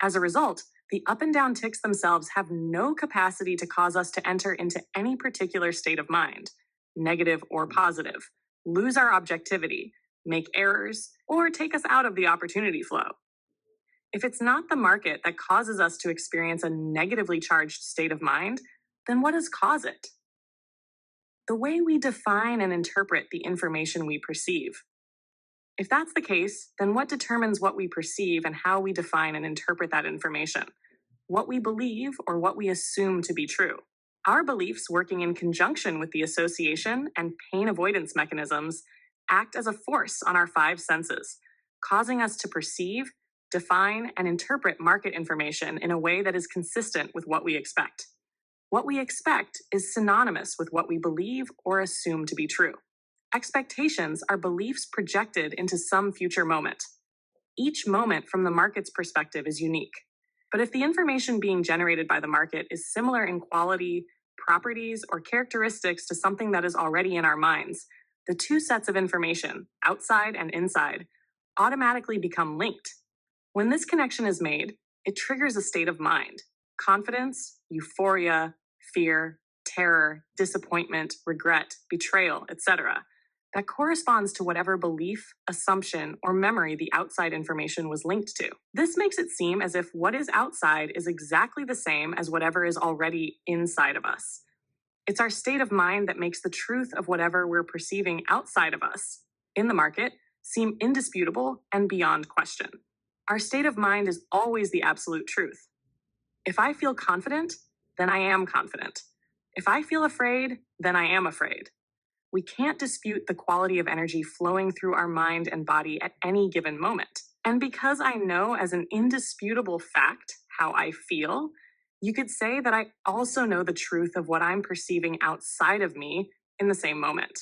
Speaker 1: As a result, the up and down ticks themselves have no capacity to cause us to enter into any particular state of mind, negative or positive, lose our objectivity, make errors, or take us out of the opportunity flow. If it's not the market that causes us to experience a negatively charged state of mind, then what does cause it? The way we define and interpret the information we perceive. If that's the case, then what determines what we perceive and how we define and interpret that information? What we believe or what we assume to be true. Our beliefs, working in conjunction with the association and pain avoidance mechanisms, act as a force on our five senses, causing us to perceive, define, and interpret market information in a way that is consistent with what we expect. What we expect is synonymous with what we believe or assume to be true. Expectations are beliefs projected into some future moment. Each moment from the market's perspective is unique. But if the information being generated by the market is similar in quality, properties, or characteristics to something that is already in our minds, the two sets of information, outside and inside, automatically become linked. When this connection is made, it triggers a state of mind: confidence, euphoria, fear, terror, disappointment, regret, betrayal, etc. that corresponds to whatever belief, assumption, or memory the outside information was linked to. This makes it seem as if what is outside is exactly the same as whatever is already inside of us. It's our state of mind that makes the truth of whatever we're perceiving outside of us, in the market, seem indisputable and beyond question. Our state of mind is always the absolute truth. If I feel confident, then I am confident. If I feel afraid, then I am afraid. We can't dispute the quality of energy flowing through our mind and body at any given moment. And because I know as an indisputable fact how I feel, you could say that I also know the truth of what I'm perceiving outside of me in the same moment.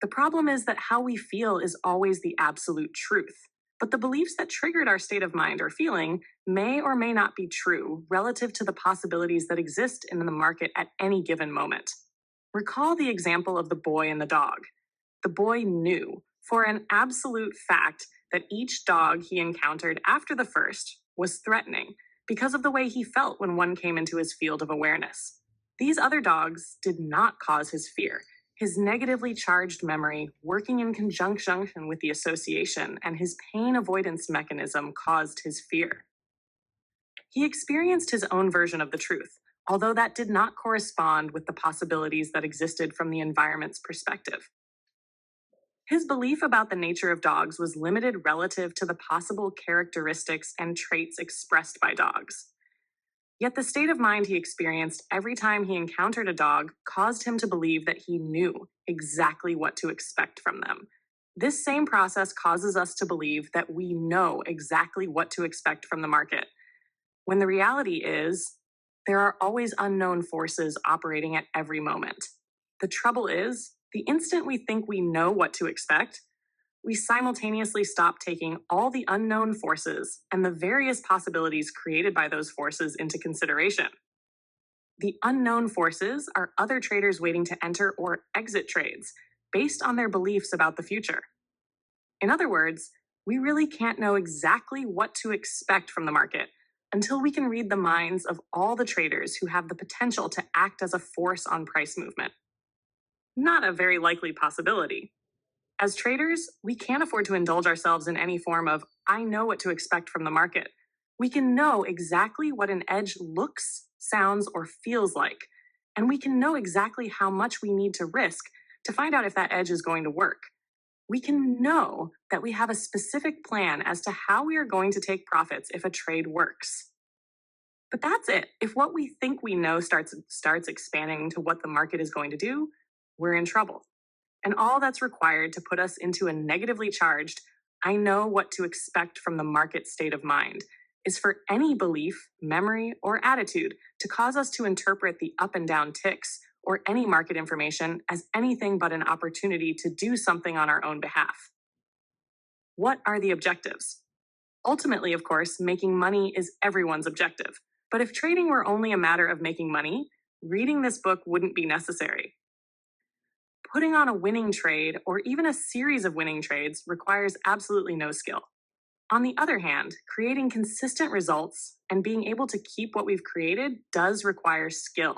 Speaker 1: The problem is that how we feel is always the absolute truth. But the beliefs that triggered our state of mind or feeling may or may not be true relative to the possibilities that exist in the market at any given moment. Recall the example of the boy and the dog. The boy knew, for an absolute fact, that each dog he encountered after the first was threatening because of the way he felt when one came into his field of awareness. These other dogs did not cause his fear. His negatively charged memory, working in conjunction with the association, and his pain avoidance mechanism caused his fear. He experienced his own version of the truth, although that did not correspond with the possibilities that existed from the environment's perspective. His belief about the nature of dogs was limited relative to the possible characteristics and traits expressed by dogs. Yet the state of mind he experienced every time he encountered a dog caused him to believe that he knew exactly what to expect from them. This same process causes us to believe that we know exactly what to expect from the market, when the reality is there are always unknown forces operating at every moment. The trouble is, the instant we think we know what to expect, we simultaneously stop taking all the unknown forces and the various possibilities created by those forces into consideration. The unknown forces are other traders waiting to enter or exit trades based on their beliefs about the future. In other words, we really can't know exactly what to expect from the market until we can read the minds of all the traders who have the potential to act as a force on price movement. Not a very likely possibility. As traders, we can't afford to indulge ourselves in any form of, I know what to expect from the market. We can know exactly what an edge looks, sounds, or feels like, and we can know exactly how much we need to risk to find out if that edge is going to work. We can know that we have a specific plan as to how we are going to take profits if a trade works. But that's it. If what we think we know starts expanding to what the market is going to do, we're in trouble. And all that's required to put us into a negatively charged, I know what to expect from the market state of mind, is for any belief, memory, or attitude to cause us to interpret the up and down ticks or any market information as anything but an opportunity to do something on our own behalf. What are the objectives? Ultimately, of course, making money is everyone's objective. But if trading were only a matter of making money, reading this book wouldn't be necessary. Putting on a winning trade or even a series of winning trades requires absolutely no skill. On the other hand, creating consistent results and being able to keep what we've created does require skill.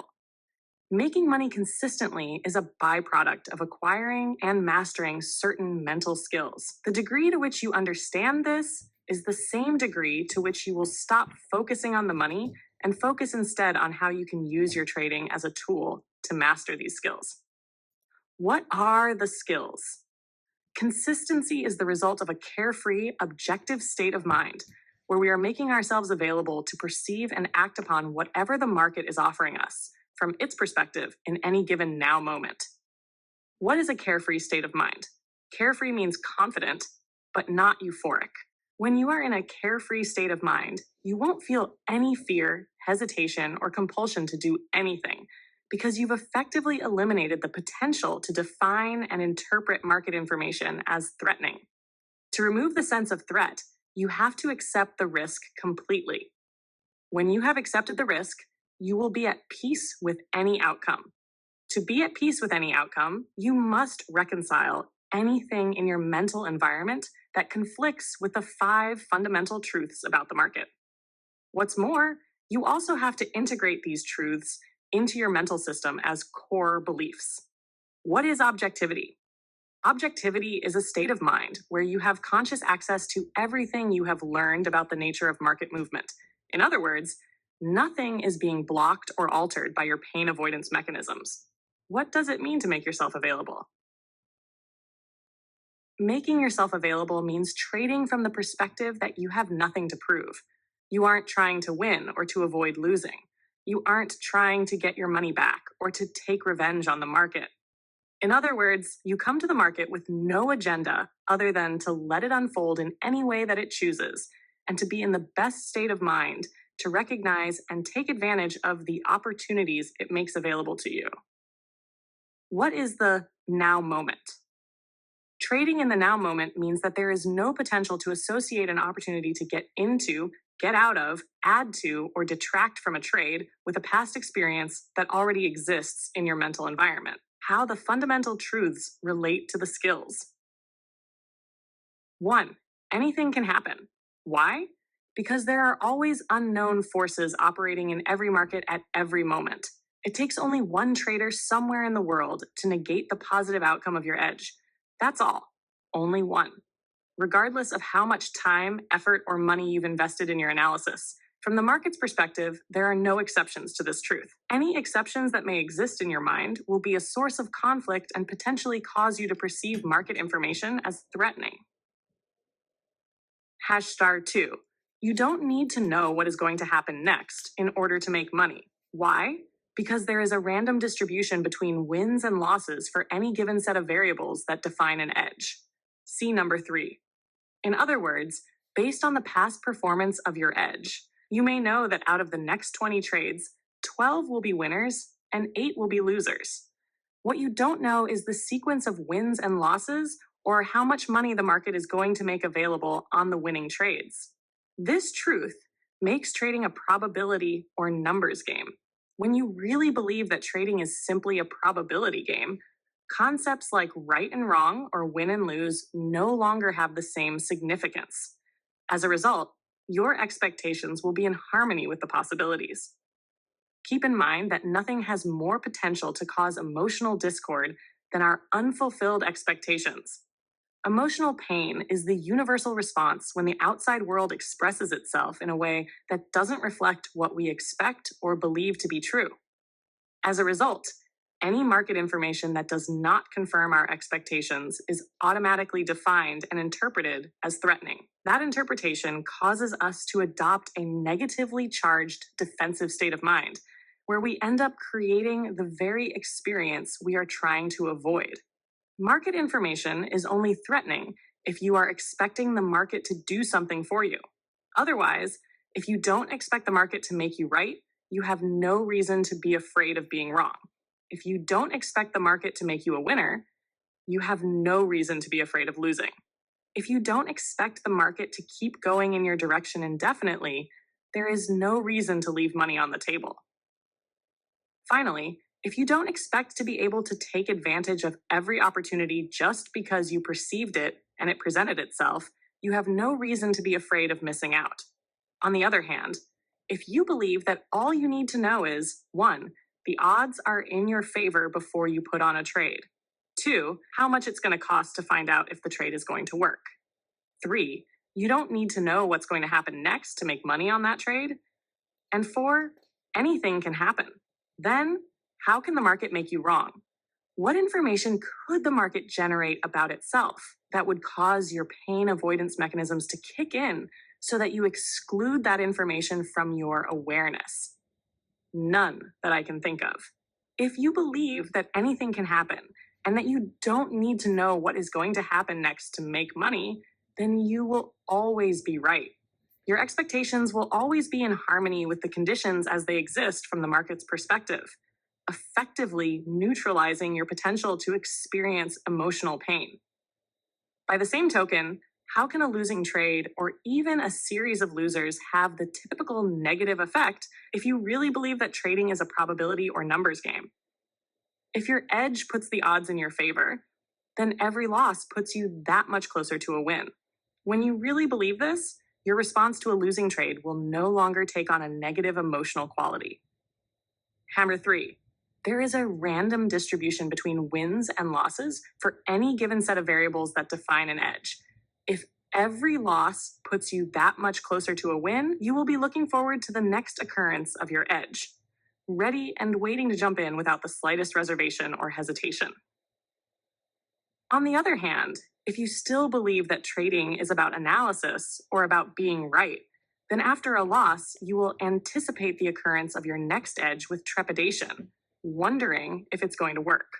Speaker 1: Making money consistently is a byproduct of acquiring and mastering certain mental skills. The degree to which you understand this is the same degree to which you will stop focusing on the money and focus instead on how you can use your trading as a tool to master these skills. What are the skills? Consistency is the result of a carefree, objective state of mind where we are making ourselves available to perceive and act upon whatever the market is offering us from its perspective in any given now moment. What is a carefree state of mind? Carefree means confident, but not euphoric. When you are in a carefree state of mind, you won't feel any fear, hesitation, or compulsion to do anything because you've effectively eliminated the potential to define and interpret market information as threatening. To remove the sense of threat, you have to accept the risk completely. When you have accepted the risk, you will be at peace with any outcome. To be at peace with any outcome, you must reconcile anything in your mental environment that conflicts with the 5 fundamental truths about the market. What's more, you also have to integrate these truths into your mental system as core beliefs. What is objectivity? Objectivity is a state of mind where you have conscious access to everything you have learned about the nature of market movement. In other words, nothing is being blocked or altered by your pain avoidance mechanisms. What does it mean to make yourself available? Making yourself available means trading from the perspective that you have nothing to prove. You aren't trying to win or to avoid losing. You aren't trying to get your money back or to take revenge on the market. In other words, you come to the market with no agenda other than to let it unfold in any way that it chooses and to be in the best state of mind to recognize and take advantage of the opportunities it makes available to you. What is the now moment? Trading in the now moment means that there is no potential to associate an opportunity to get into, get out of, add to, or detract from a trade with a past experience that already exists in your mental environment. How the fundamental truths relate to the skills. 1. Anything can happen. Why? Because there are always unknown forces operating in every market at every moment. It takes only one trader somewhere in the world to negate the positive outcome of your edge. That's all. Only one. Regardless of how much time, effort, or money you've invested in your analysis. From the market's perspective, there are no exceptions to this truth. Any exceptions that may exist in your mind will be a source of conflict and potentially cause you to perceive market information as threatening. #2. You don't need to know what is going to happen next in order to make money. Why? Because there is a random distribution between wins and losses for any given set of variables that define an edge. See number 3. In other words, based on the past performance of your edge, you may know that out of the next 20 trades, 12 will be winners and 8 will be losers. What you don't know is the sequence of wins and losses or how much money the market is going to make available on the winning trades. This truth makes trading a probability or numbers game. When you really believe that trading is simply a probability game, concepts like right and wrong or win and lose no longer have the same significance. As a result, your expectations will be in harmony with the possibilities. Keep in mind that nothing has more potential to cause emotional discord than our unfulfilled expectations. Emotional pain is the universal response when the outside world expresses itself in a way that doesn't reflect what we expect or believe to be true. As a result, any market information that does not confirm our expectations is automatically defined and interpreted as threatening. That interpretation causes us to adopt a negatively charged defensive state of mind, where we end up creating the very experience we are trying to avoid. Market information is only threatening if you are expecting the market to do something for you. Otherwise, if you don't expect the market to make you right, you have no reason to be afraid of being wrong. If you don't expect the market to make you a winner, you have no reason to be afraid of losing. If you don't expect the market to keep going in your direction indefinitely, there is no reason to leave money on the table. Finally, if you don't expect to be able to take advantage of every opportunity just because you perceived it and it presented itself, you have no reason to be afraid of missing out. On the other hand, if you believe that all you need to know is 1, the odds are in your favor before you put on a trade, 2, how much it's going to cost to find out if the trade is going to work, 3, you don't need to know what's going to happen next to make money on that trade, and 4, anything can happen. Then, how can the market make you wrong? What information could the market generate about itself that would cause your pain avoidance mechanisms to kick in so that you exclude that information from your awareness? None that I can think of. If you believe that anything can happen and that you don't need to know what is going to happen next to make money, then you will always be right. Your expectations will always be in harmony with the conditions as they exist from the market's perspective, effectively neutralizing your potential to experience emotional pain. By the same token, how can a losing trade or even a series of losers have the typical negative effect if you really believe that trading is a probability or numbers game? If your edge puts the odds in your favor, then every loss puts you that much closer to a win. When you really believe this, your response to a losing trade will no longer take on a negative emotional quality. Hammer 3. There is a random distribution between wins and losses for any given set of variables that define an edge. If every loss puts you that much closer to a win, you will be looking forward to the next occurrence of your edge, ready and waiting to jump in without the slightest reservation or hesitation. On the other hand, if you still believe that trading is about analysis or about being right, then after a loss, you will anticipate the occurrence of your next edge with trepidation, wondering if it's going to work.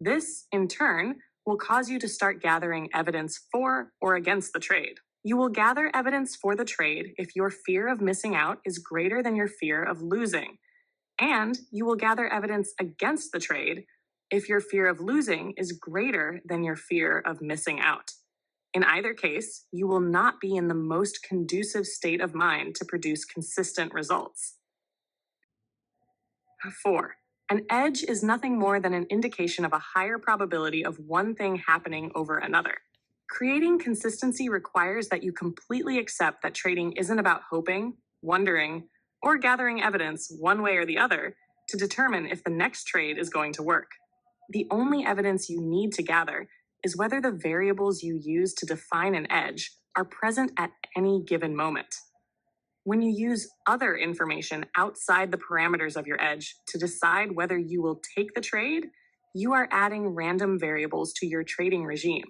Speaker 1: This, in turn, will cause you to start gathering evidence for or against the trade. You will gather evidence for the trade if your fear of missing out is greater than your fear of losing, and you will gather evidence against the trade if your fear of losing is greater than your fear of missing out. In either case, you will not be in the most conducive state of mind to produce consistent results. 4. An edge is nothing more than an indication of a higher probability of one thing happening over another. Creating consistency requires that you completely accept that trading isn't about hoping, wondering, or gathering evidence one way or the other to determine if the next trade is going to work. The only evidence you need to gather is whether the variables you use to define an edge are present at any given moment. When you use other information outside the parameters of your edge to decide whether you will take the trade, you are adding random variables to your trading regime.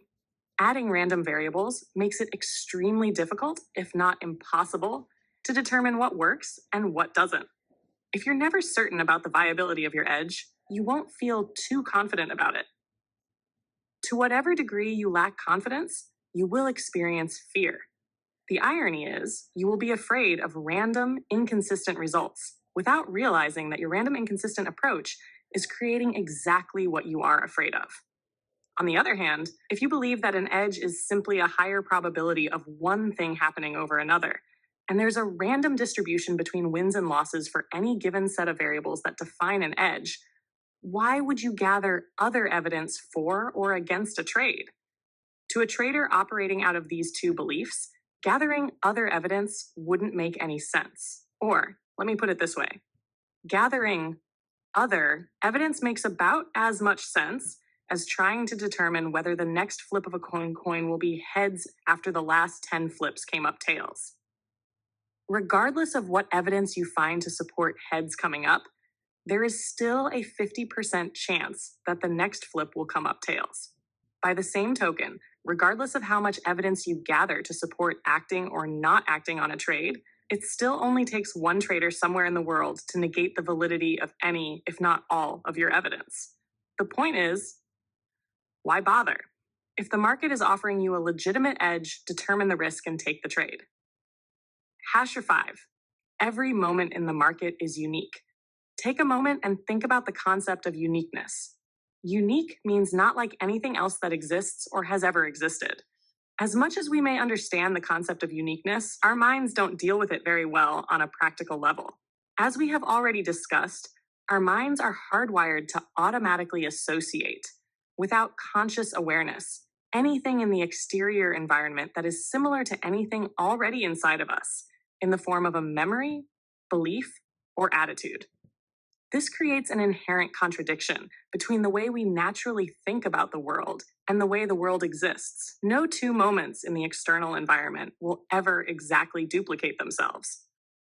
Speaker 1: Adding random variables makes it extremely difficult, if not impossible, to determine what works and what doesn't. If you're never certain about the viability of your edge, you won't feel too confident about it. To whatever degree you lack confidence, you will experience fear. The irony is, you will be afraid of random, inconsistent results without realizing that your random, inconsistent approach is creating exactly what you are afraid of. On the other hand, if you believe that an edge is simply a higher probability of one thing happening over another, and there's a random distribution between wins and losses for any given set of variables that define an edge, why would you gather other evidence for or against a trade? To a trader operating out of these two beliefs, gathering other evidence wouldn't make any sense. Or, let me put it this way, gathering other evidence makes about as much sense as trying to determine whether the next flip of a coin will be heads after the last 10 flips came up tails. Regardless of what evidence you find to support heads coming up, there is still a 50% chance that the next flip will come up tails. By the same token, regardless of how much evidence you gather to support acting or not acting on a trade, it still only takes one trader somewhere in the world to negate the validity of any, if not all, of your evidence. The point is, why bother? If the market is offering you a legitimate edge, determine the risk and take the trade. Hasher 5. Every moment in the market is unique. Take a moment and think about the concept of uniqueness. Unique means not like anything else that exists or has ever existed. As much as we may understand the concept of uniqueness, our minds don't deal with it very well on a practical level. As we have already discussed, our minds are hardwired to automatically associate, without conscious awareness, anything in the exterior environment that is similar to anything already inside of us, in the form of a memory, belief, or attitude. This creates an inherent contradiction between the way we naturally think about the world and the way the world exists. No two moments in the external environment will ever exactly duplicate themselves.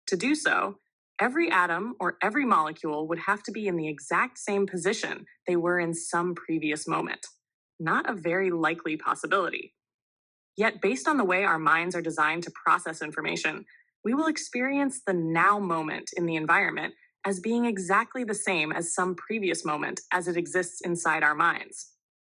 Speaker 1: To do so, every atom or every molecule would have to be in the exact same position they were in some previous moment. Not a very likely possibility. Yet, based on the way our minds are designed to process information, we will experience the now moment in the environment as being exactly the same as some previous moment as it exists inside our minds.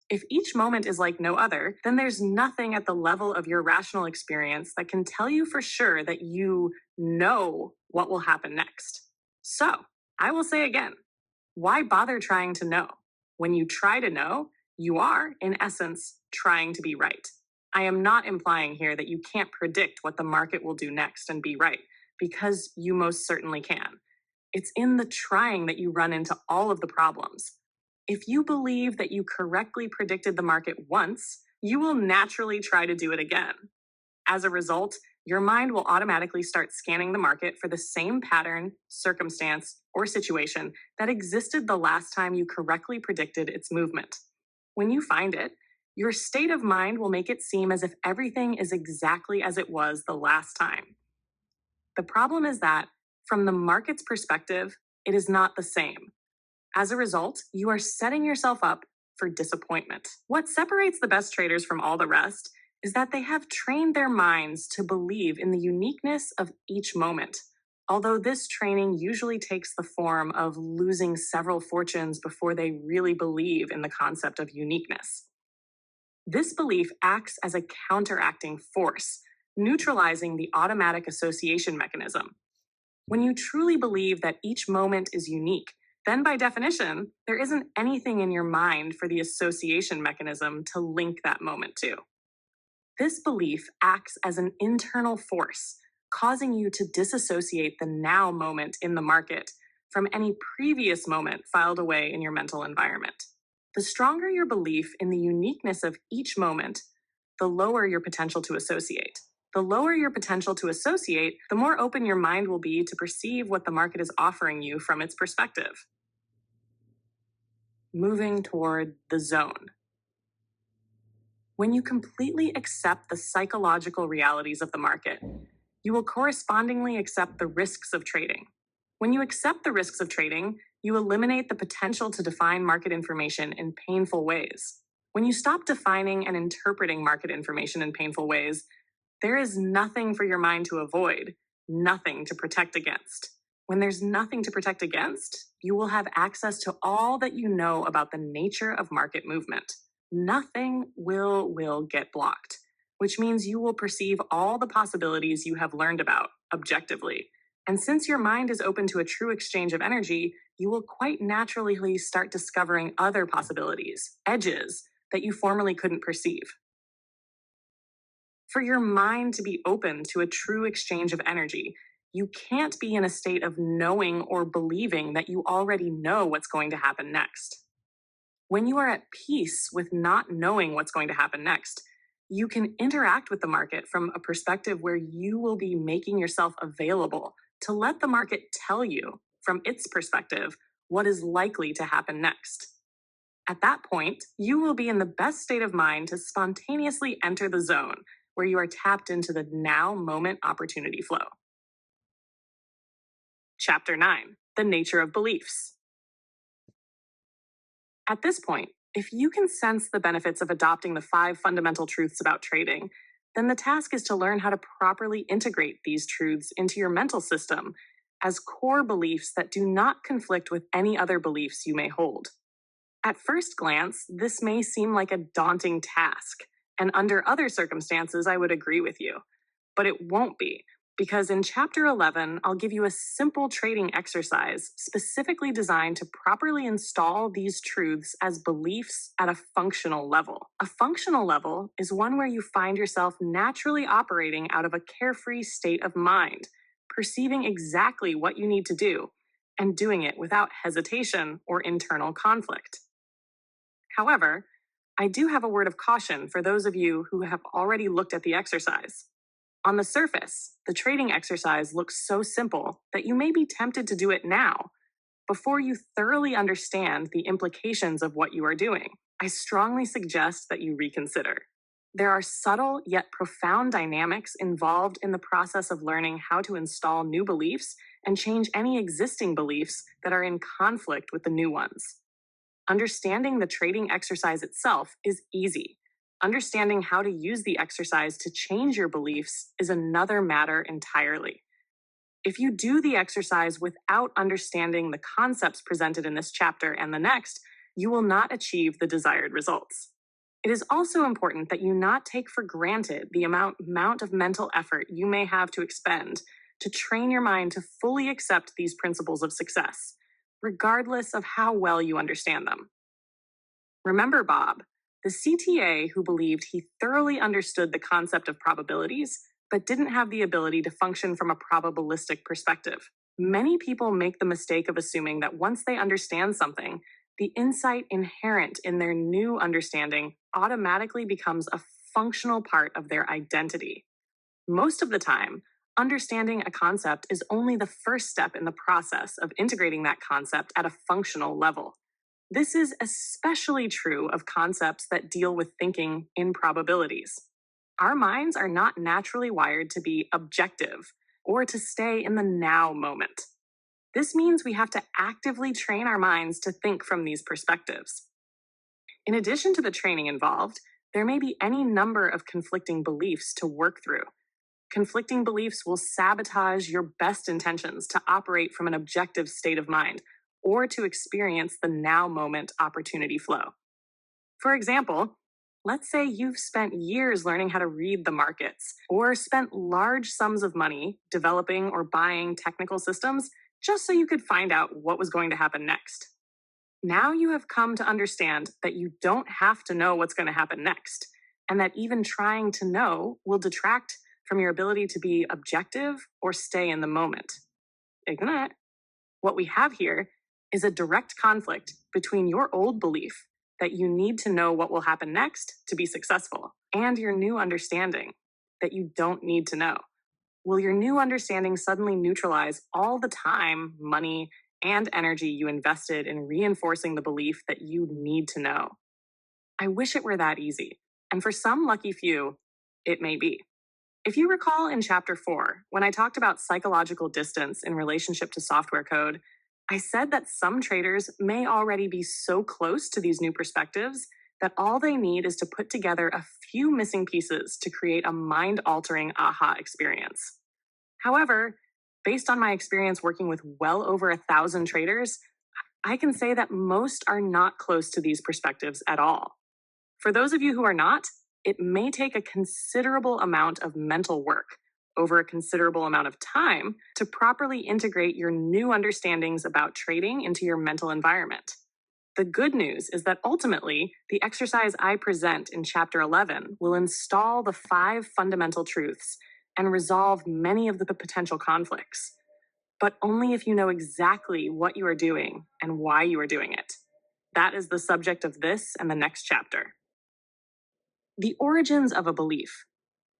Speaker 1: If each moment is like no other, then there's nothing at the level of your rational experience that can tell you for sure that you know what will happen next. So, I will say again, why bother trying to know? When you try to know, you are, in essence, trying to be right. I am not implying here that you can't predict what the market will do next and be right, because you most certainly can. It's in the trying that you run into all of the problems. If you believe that you correctly predicted the market once, you will naturally try to do it again. As a result, your mind will automatically start scanning the market for the same pattern, circumstance, or situation that existed the last time you correctly predicted its movement. When you find it, your state of mind will make it seem as if everything is exactly as it was the last time. The problem is that, from the market's perspective, it is not the same. As a result, you are setting yourself up for disappointment. What separates the best traders from all the rest is that they have trained their minds to believe in the uniqueness of each moment. Although this training usually takes the form of losing several fortunes before they really believe in the concept of uniqueness. This belief acts as a counteracting force, neutralizing the automatic association mechanism. When you truly believe that each moment is unique, then by definition, there isn't anything in your mind for the association mechanism to link that moment to. This belief acts as an internal force, causing you to disassociate the now moment in the market from any previous moment filed away in your mental environment. The stronger your belief in the uniqueness of each moment, the lower your potential to associate. The lower your potential to associate, the more open your mind will be to perceive what the market is offering you from its perspective. Moving toward the zone. When you completely accept the psychological realities of the market, you will correspondingly accept the risks of trading. When you accept the risks of trading, you eliminate the potential to define market information in painful ways. When you stop defining and interpreting market information in painful ways, there is nothing for your mind to avoid, nothing to protect against. When there's nothing to protect against, you will have access to all that you know about the nature of market movement. Nothing will get blocked, which means you will perceive all the possibilities you have learned about objectively, And since your mind is open to a true exchange of energy, you will quite naturally start discovering other possibilities, edges that you formerly couldn't perceive. For your mind to be open to a true exchange of energy, you can't be in a state of knowing or believing that you already know what's going to happen next. When you are at peace with not knowing what's going to happen next, you can interact with the market from a perspective where you will be making yourself available to let the market tell you, from its perspective, what is likely to happen next. At that point, you will be in the best state of mind to spontaneously enter the zone where you are tapped into the now moment opportunity flow. Chapter 9: The Nature of Beliefs. At this point, if you can sense the benefits of adopting the 5 fundamental truths about trading, then the task is to learn how to properly integrate these truths into your mental system as core beliefs that do not conflict with any other beliefs you may hold. At first glance, this may seem like a daunting task, and under other circumstances, I would agree with you. But it won't be, because in Chapter 11, I'll give you a simple trading exercise specifically designed to properly install these truths as beliefs at a functional level. A functional level is one where you find yourself naturally operating out of a carefree state of mind, perceiving exactly what you need to do, and doing it without hesitation or internal conflict. However, I do have a word of caution for those of you who have already looked at the exercise. On the surface, the trading exercise looks so simple that you may be tempted to do it now, before you thoroughly understand the implications of what you are doing. I strongly suggest that you reconsider. There are subtle yet profound dynamics involved in the process of learning how to install new beliefs and change any existing beliefs that are in conflict with the new ones. Understanding the trading exercise itself is easy. Understanding how to use the exercise to change your beliefs is another matter entirely. If you do the exercise without understanding the concepts presented in this chapter and the next, you will not achieve the desired results. It is also important that you not take for granted the amount of mental effort you may have to expend to train your mind to fully accept these principles of success, regardless of how well you understand them. Remember Bob, the CTA who believed he thoroughly understood the concept of probabilities, but didn't have the ability to function from a probabilistic perspective. Many people make the mistake of assuming that once they understand something, the insight inherent in their new understanding automatically becomes a functional part of their identity. Most of the time, understanding a concept is only the first step in the process of integrating that concept at a functional level. This is especially true of concepts that deal with thinking in probabilities. Our minds are not naturally wired to be objective or to stay in the now moment. This means we have to actively train our minds to think from these perspectives. In addition to the training involved, there may be any number of conflicting beliefs to work through. Conflicting beliefs will sabotage your best intentions to operate from an objective state of mind or to experience the now moment opportunity flow. For example, let's say you've spent years learning how to read the markets or spent large sums of money developing or buying technical systems just so you could find out what was going to happen next. Now you have come to understand that you don't have to know what's going to happen next, and that even trying to know will detract from your ability to be objective or stay in the moment. Ignore that. What we have here is a direct conflict between your old belief that you need to know what will happen next to be successful and your new understanding that you don't need to know. Will your new understanding suddenly neutralize all the time, money, and energy you invested in reinforcing the belief that you need to know? I wish it were that easy, and for some lucky few, it may be. If you recall in Chapter 4, when I talked about psychological distance in relationship to software code, I said that some traders may already be so close to these new perspectives that all they need is to put together a few missing pieces to create a mind-altering aha experience. However, based on my experience working with well over 1,000 traders, I can say that most are not close to these perspectives at all. For those of you who are not, it may take a considerable amount of mental work, over a considerable amount of time to properly integrate your new understandings about trading into your mental environment. The good news is that ultimately, the exercise I present in Chapter 11 will install the 5 fundamental truths and resolve many of the potential conflicts, but only if you know exactly what you are doing and why you are doing it. That is the subject of this and the next chapter. The origins of a belief.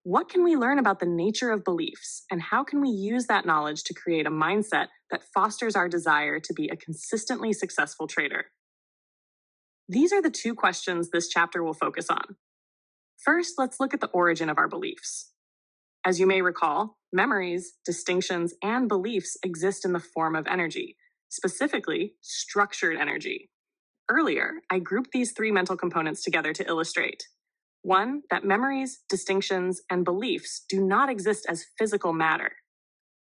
Speaker 1: What can we learn about the nature of beliefs, and how can we use that knowledge to create a mindset that fosters our desire to be a consistently successful trader? These are the 2 questions this chapter will focus on. First, let's look at the origin of our beliefs. As you may recall, memories, distinctions, and beliefs exist in the form of energy, specifically structured energy. Earlier, I grouped these 3 mental components together to illustrate. 1, that memories, distinctions, and beliefs do not exist as physical matter.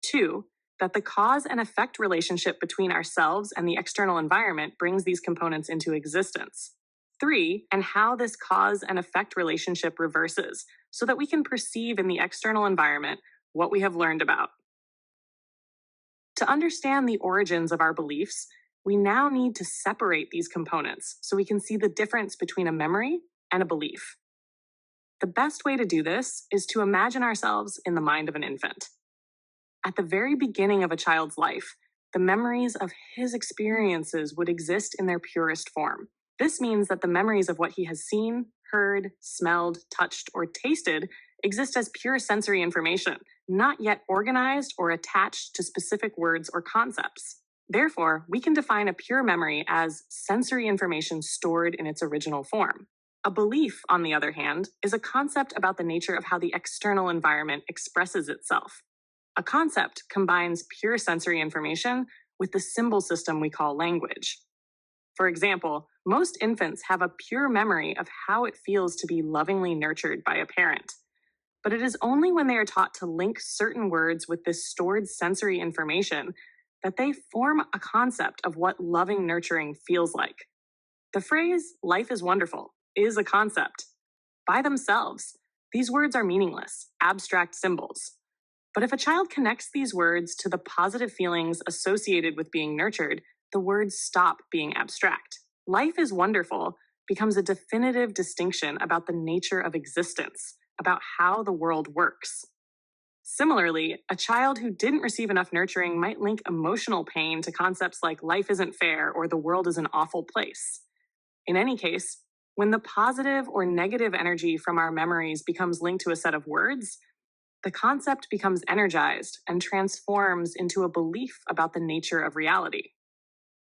Speaker 1: 2, that the cause and effect relationship between ourselves and the external environment brings these components into existence. 3, and how this cause and effect relationship reverses so that we can perceive in the external environment what we have learned about. To understand the origins of our beliefs, we now need to separate these components so we can see the difference between a memory and a belief. The best way to do this is to imagine ourselves in the mind of an infant. At the very beginning of a child's life, the memories of his experiences would exist in their purest form. This means that the memories of what he has seen, heard, smelled, touched, or tasted exist as pure sensory information, not yet organized or attached to specific words or concepts. Therefore, we can define a pure memory as sensory information stored in its original form. A belief, on the other hand, is a concept about the nature of how the external environment expresses itself. A concept combines pure sensory information with the symbol system we call language. For example, most infants have a pure memory of how it feels to be lovingly nurtured by a parent. But it is only when they are taught to link certain words with this stored sensory information that they form a concept of what loving nurturing feels like. The phrase, "life is wonderful," is a concept. By themselves, these words are meaningless, abstract symbols. But if a child connects these words to the positive feelings associated with being nurtured, the words stop being abstract. Life is wonderful becomes a definitive distinction about the nature of existence, about how the world works. Similarly, a child who didn't receive enough nurturing might link emotional pain to concepts like life isn't fair or the world is an awful place. In any case, when the positive or negative energy from our memories becomes linked to a set of words, the concept becomes energized and transforms into a belief about the nature of reality.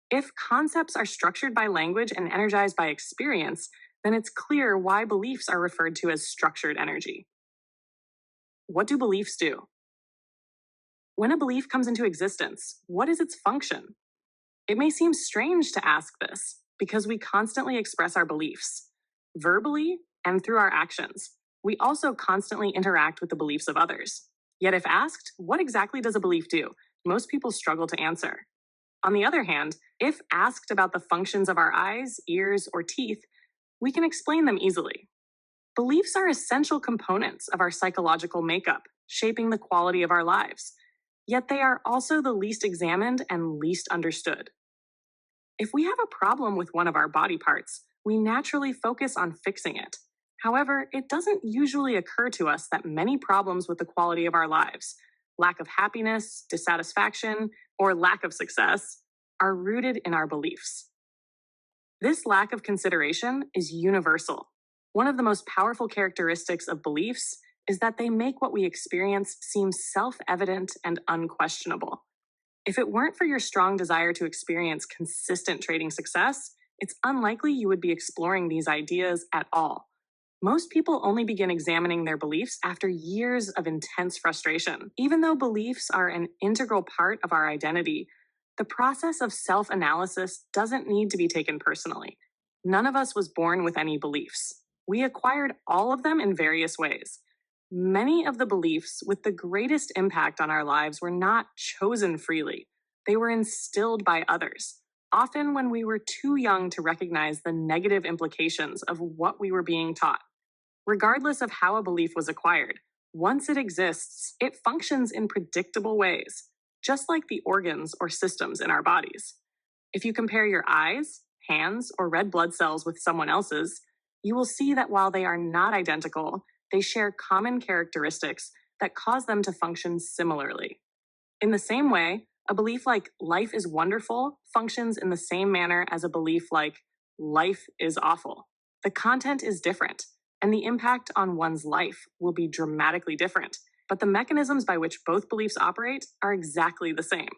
Speaker 1: If concepts are structured by language and energized by experience, then it's clear why beliefs are referred to as structured energy. What do beliefs do? When a belief comes into existence, what is its function? It may seem strange to ask this because we constantly express our beliefs, verbally and through our actions. We also constantly interact with the beliefs of others. Yet if asked, what exactly does a belief do? Most people struggle to answer. On the other hand, if asked about the functions of our eyes, ears, or teeth, we can explain them easily. Beliefs are essential components of our psychological makeup, shaping the quality of our lives. Yet they are also the least examined and least understood. If we have a problem with one of our body parts, we naturally focus on fixing it. However, it doesn't usually occur to us that many problems with the quality of our lives, lack of happiness, dissatisfaction, or lack of success, are rooted in our beliefs. This lack of consideration is universal. One of the most powerful characteristics of beliefs is that they make what we experience seem self-evident and unquestionable. If it weren't for your strong desire to experience consistent trading success, it's unlikely you would be exploring these ideas at all. Most people only begin examining their beliefs after years of intense frustration. Even though beliefs are an integral part of our identity, the process of self-analysis doesn't need to be taken personally. None of us was born with any beliefs. We acquired all of them in various ways. Many of the beliefs with the greatest impact on our lives were not chosen freely. They were instilled by others, often when we were too young to recognize the negative implications of what we were being taught. Regardless of how a belief was acquired, Once it exists, it functions in predictable ways, just like the organs or systems in our bodies. If you compare your eyes, hands, or red blood cells with someone else's, you will see that while they are not identical, they share common characteristics that cause them to function similarly. In the same way, a belief like life is wonderful functions in the same manner as a belief like life is awful. The content is different, and the impact on one's life will be dramatically different, but the mechanisms by which both beliefs operate are exactly the same,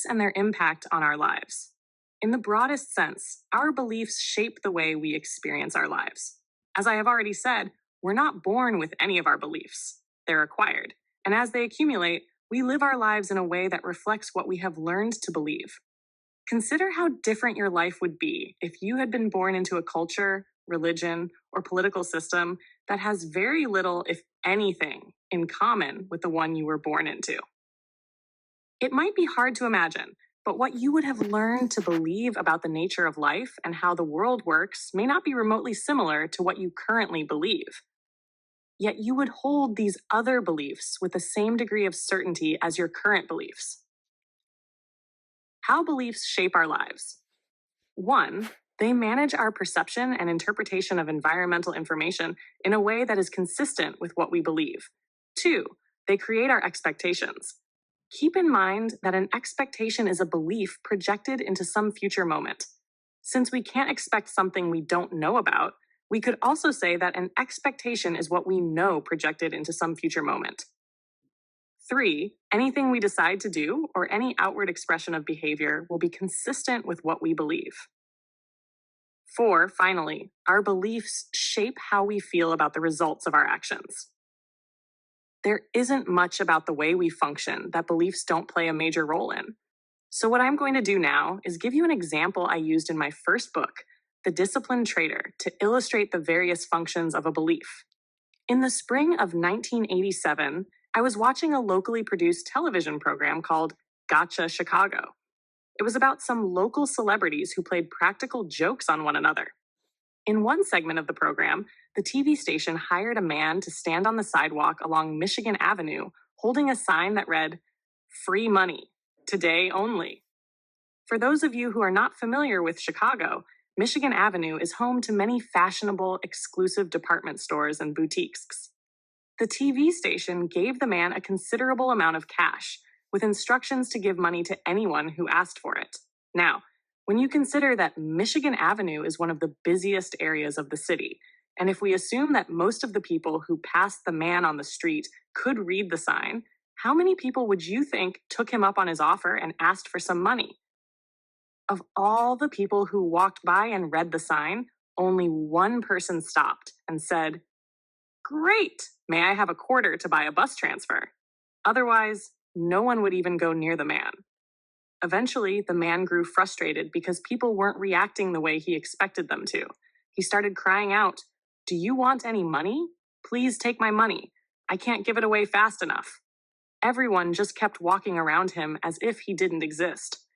Speaker 1: and their impact on our lives. In the broadest sense, our beliefs shape the way we experience our lives. As I have already said, we're not born with any of our beliefs. They're acquired, and as they accumulate, we live our lives in a way that reflects what we have learned to believe. Consider how different your life would be if you had been born into a culture, religion, or political system that has very little, if anything, in common with the one you were born into. It might be hard to imagine, but what you would have learned to believe about the nature of life and how the world works may not be remotely similar to what you currently believe. Yet you would hold these other beliefs with the same degree of certainty as your current beliefs. How beliefs shape our lives. 1. They manage our perception and interpretation of environmental information in a way that is consistent with what we believe. 2. They create our expectations. Keep in mind that an expectation is a belief projected into some future moment. Since we can't expect something we don't know about, we could also say that an expectation is what we know projected into some future moment. 3. Anything we decide to do or any outward expression of behavior will be consistent with what we believe. 4. Finally, our beliefs shape how we feel about the results of our actions. There isn't much about the way we function that beliefs don't play a major role in. So what I'm going to do now is give you an example I used in my first book, The Disciplined Trader, to illustrate the various functions of a belief. In the spring of 1987, I was watching a locally produced television program called Gotcha Chicago. It was about some local celebrities who played practical jokes on one another. In one segment of the program, the TV station hired a man to stand on the sidewalk along Michigan Avenue holding a sign that read, "Free money, today only." For those of you who are not familiar with Chicago, Michigan Avenue is home to many fashionable, exclusive department stores and boutiques. The TV station gave the man a considerable amount of cash, with instructions to give money to anyone who asked for it. Now, when you consider that Michigan Avenue is one of the busiest areas of the city, and if we assume that most of the people who passed the man on the street could read the sign, how many people would you think took him up on his offer and asked for some money? Of all the people who walked by and read the sign, only one person stopped and said, "Great! May I have a quarter to buy a bus transfer?" Otherwise, no one would even go near the man. Eventually, the man grew frustrated because people weren't reacting the way he expected them to. He started crying out, "Do you want any money? Please take my money. I can't give it away fast enough." Everyone just kept walking around him as if he didn't exist.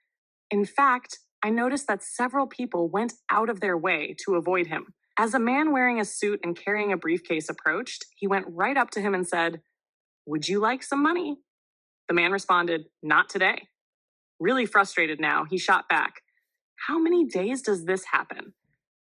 Speaker 1: In fact, I noticed that several people went out of their way to avoid him. As a man wearing a suit and carrying a briefcase approached, he went right up to him and said, "Would you like some money?" The man responded, "Not today." Really frustrated now, he shot back, "How many days does this happen?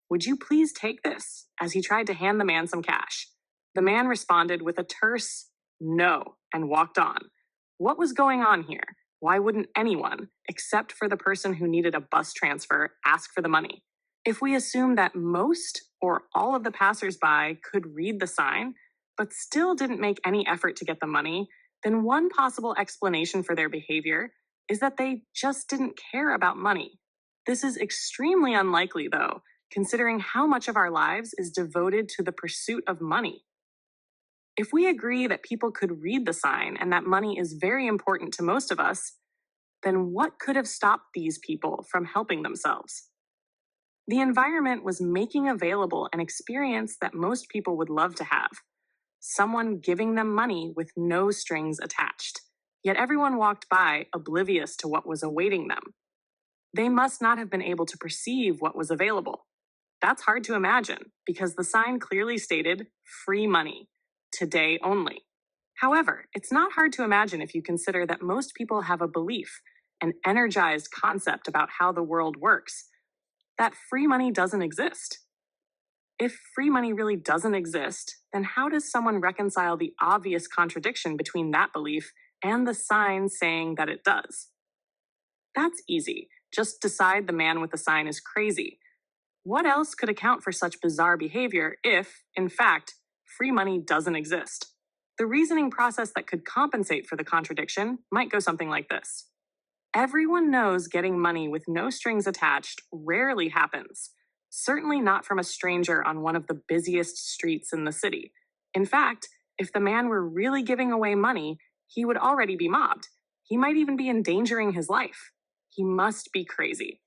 Speaker 1: Would you please take this?" as he tried to hand the man some cash. The man responded with a terse "no" and walked on. What was going on here? Why wouldn't anyone, except for the person who needed a bus transfer, ask for the money? If we assume that most or all of the passersby could read the sign, but still didn't make any effort to get the money, then one possible explanation for their behavior is that they just didn't care about money. This is extremely unlikely, though, considering how much of our lives is devoted to the pursuit of money. If we agree that people could read the sign and that money is very important to most of us, then what could have stopped these people from helping themselves? The environment was making available an experience that most people would love to have. Someone giving them money with no strings attached. Yet everyone walked by oblivious to what was awaiting them. They must not have been able to perceive what was available. That's hard to imagine because the sign clearly stated free money, today only. However, it's not hard to imagine if you consider that most people have a belief, an energized concept about how the world works, that free money doesn't exist. If free money really doesn't exist, then how does someone reconcile the obvious contradiction between that belief and the sign saying that it does? That's easy. Just decide the man with the sign is crazy. What else could account for such bizarre behavior if, in fact, free money doesn't exist? The reasoning process that could compensate for the contradiction might go something like this. Everyone knows getting money with no strings attached rarely happens, certainly not from a stranger on one of the busiest streets in the city. In fact, if the man were really giving away money, he would already be mobbed. He might even be endangering his life. He must be crazy.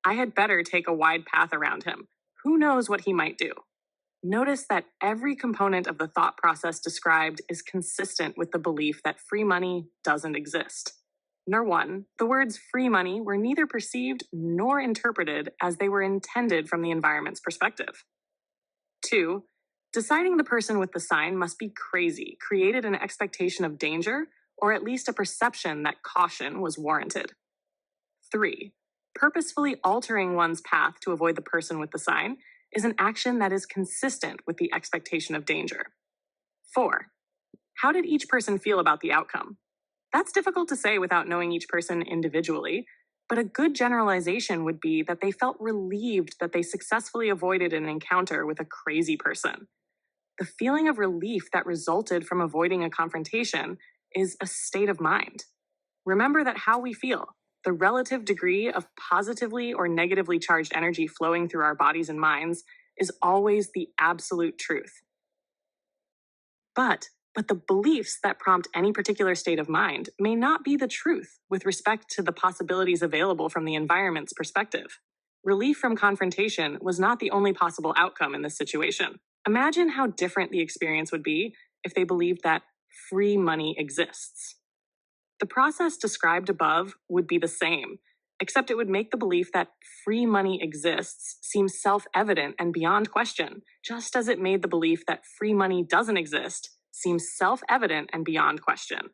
Speaker 1: I had better take a wide path around him. Who knows what he might do? Notice that every component of the thought process described is consistent with the belief that free money doesn't exist. Number one, the words free money were neither perceived nor interpreted as they were intended from the environment's perspective. Two, deciding the person with the sign must be crazy created an expectation of danger, or at least a perception that caution was warranted. Three, purposefully altering one's path to avoid the person with the sign is an action that is consistent with the expectation of danger. Four, how did each person feel about the outcome? That's difficult to say without knowing each person individually, but a good generalization would be that they felt relieved that they successfully avoided an encounter with a crazy person. The feeling of relief that resulted from avoiding a confrontation is a state of mind. Remember that how we feel, the relative degree of positively or negatively charged energy flowing through our bodies and minds, is always the absolute truth. But the beliefs that prompt any particular state of mind may not be the truth with respect to the possibilities available from the environment's perspective. Relief from confrontation was not the only possible outcome in this situation. Imagine how different the experience would be if they believed that free money exists. The process described above would be the same, except it would make the belief that free money exists seem self-evident and beyond question, just as it made the belief that free money doesn't exist seems self-evident and beyond question.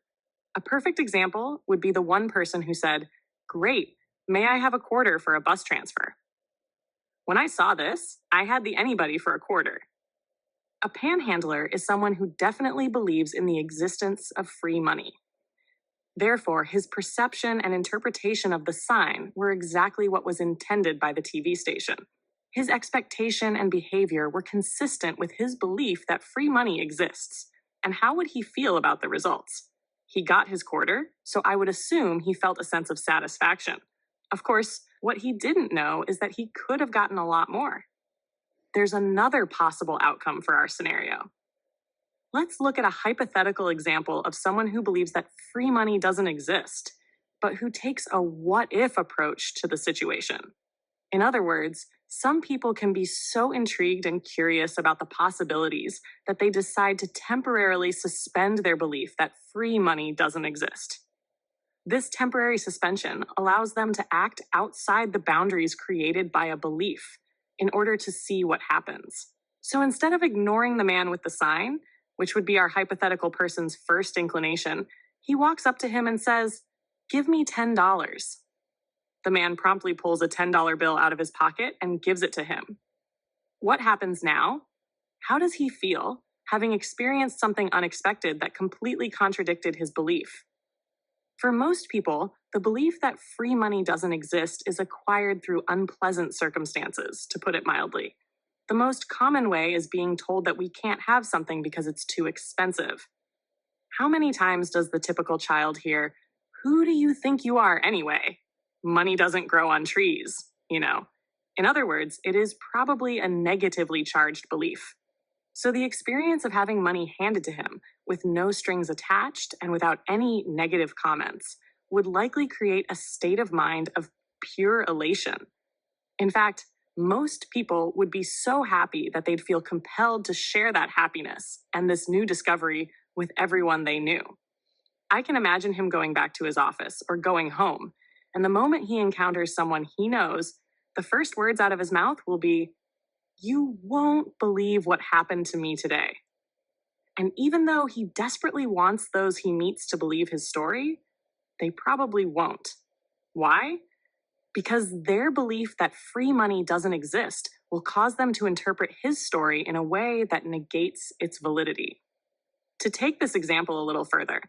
Speaker 1: A perfect example would be the one person who said, "Great, may I have a quarter for a bus transfer?" When I saw this, I had the anybody for a quarter. A panhandler is someone who definitely believes in the existence of free money. Therefore, his perception and interpretation of the sign were exactly what was intended by the TV station. His expectation and behavior were consistent with his belief that free money exists. And how would he feel about the results? He got his quarter, so I would assume he felt a sense of satisfaction. Of course, what he didn't know is that he could have gotten a lot more. There's another possible outcome for our scenario. Let's look at a hypothetical example of someone who believes that free money doesn't exist, but who takes a what-if approach to the situation. In other words, some people can be so intrigued and curious about the possibilities that they decide to temporarily suspend their belief that free money doesn't exist. This temporary suspension allows them to act outside the boundaries created by a belief in order to see what happens. So instead of ignoring the man with the sign, which would be our hypothetical person's first inclination, he walks up to him and says, "Give me $10. The man promptly pulls a $10 bill out of his pocket and gives it to him. What happens now? How does he feel, having experienced something unexpected that completely contradicted his belief? For most people, the belief that free money doesn't exist is acquired through unpleasant circumstances, to put it mildly. The most common way is being told that we can't have something because it's too expensive. How many times does the typical child hear, "Who do you think you are anyway? Money doesn't grow on trees," you know? In other words, it is probably a negatively charged belief. So the experience of having money handed to him with no strings attached and without any negative comments would likely create a state of mind of pure elation. In fact, most people would be so happy that they'd feel compelled to share that happiness and this new discovery with everyone they knew. I can imagine him going back to his office or going home, and the moment he encounters someone he knows, the first words out of his mouth will be, "You won't believe what happened to me today." And even though he desperately wants those he meets to believe his story, they probably won't. Why? Because their belief that free money doesn't exist will cause them to interpret his story in a way that negates its validity. To take this example a little further,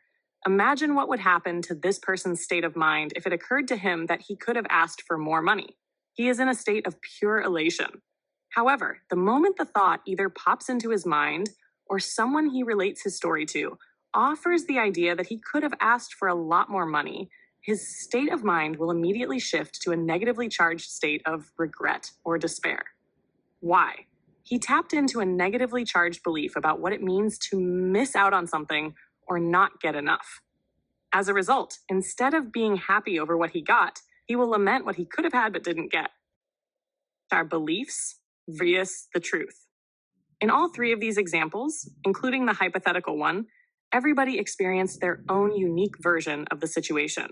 Speaker 1: imagine what would happen to this person's state of mind if it occurred to him that he could have asked for more money. He is in a state of pure elation. However, the moment the thought either pops into his mind or someone he relates his story to offers the idea that he could have asked for a lot more money, his state of mind will immediately shift to a negatively charged state of regret or despair. Why? He tapped into a negatively charged belief about what it means to miss out on something or not get enough. As a result, instead of being happy over what he got, he will lament what he could have had but didn't get. Our beliefs versus the truth. In all three of these examples, including the hypothetical one, everybody experienced their own unique version of the situation.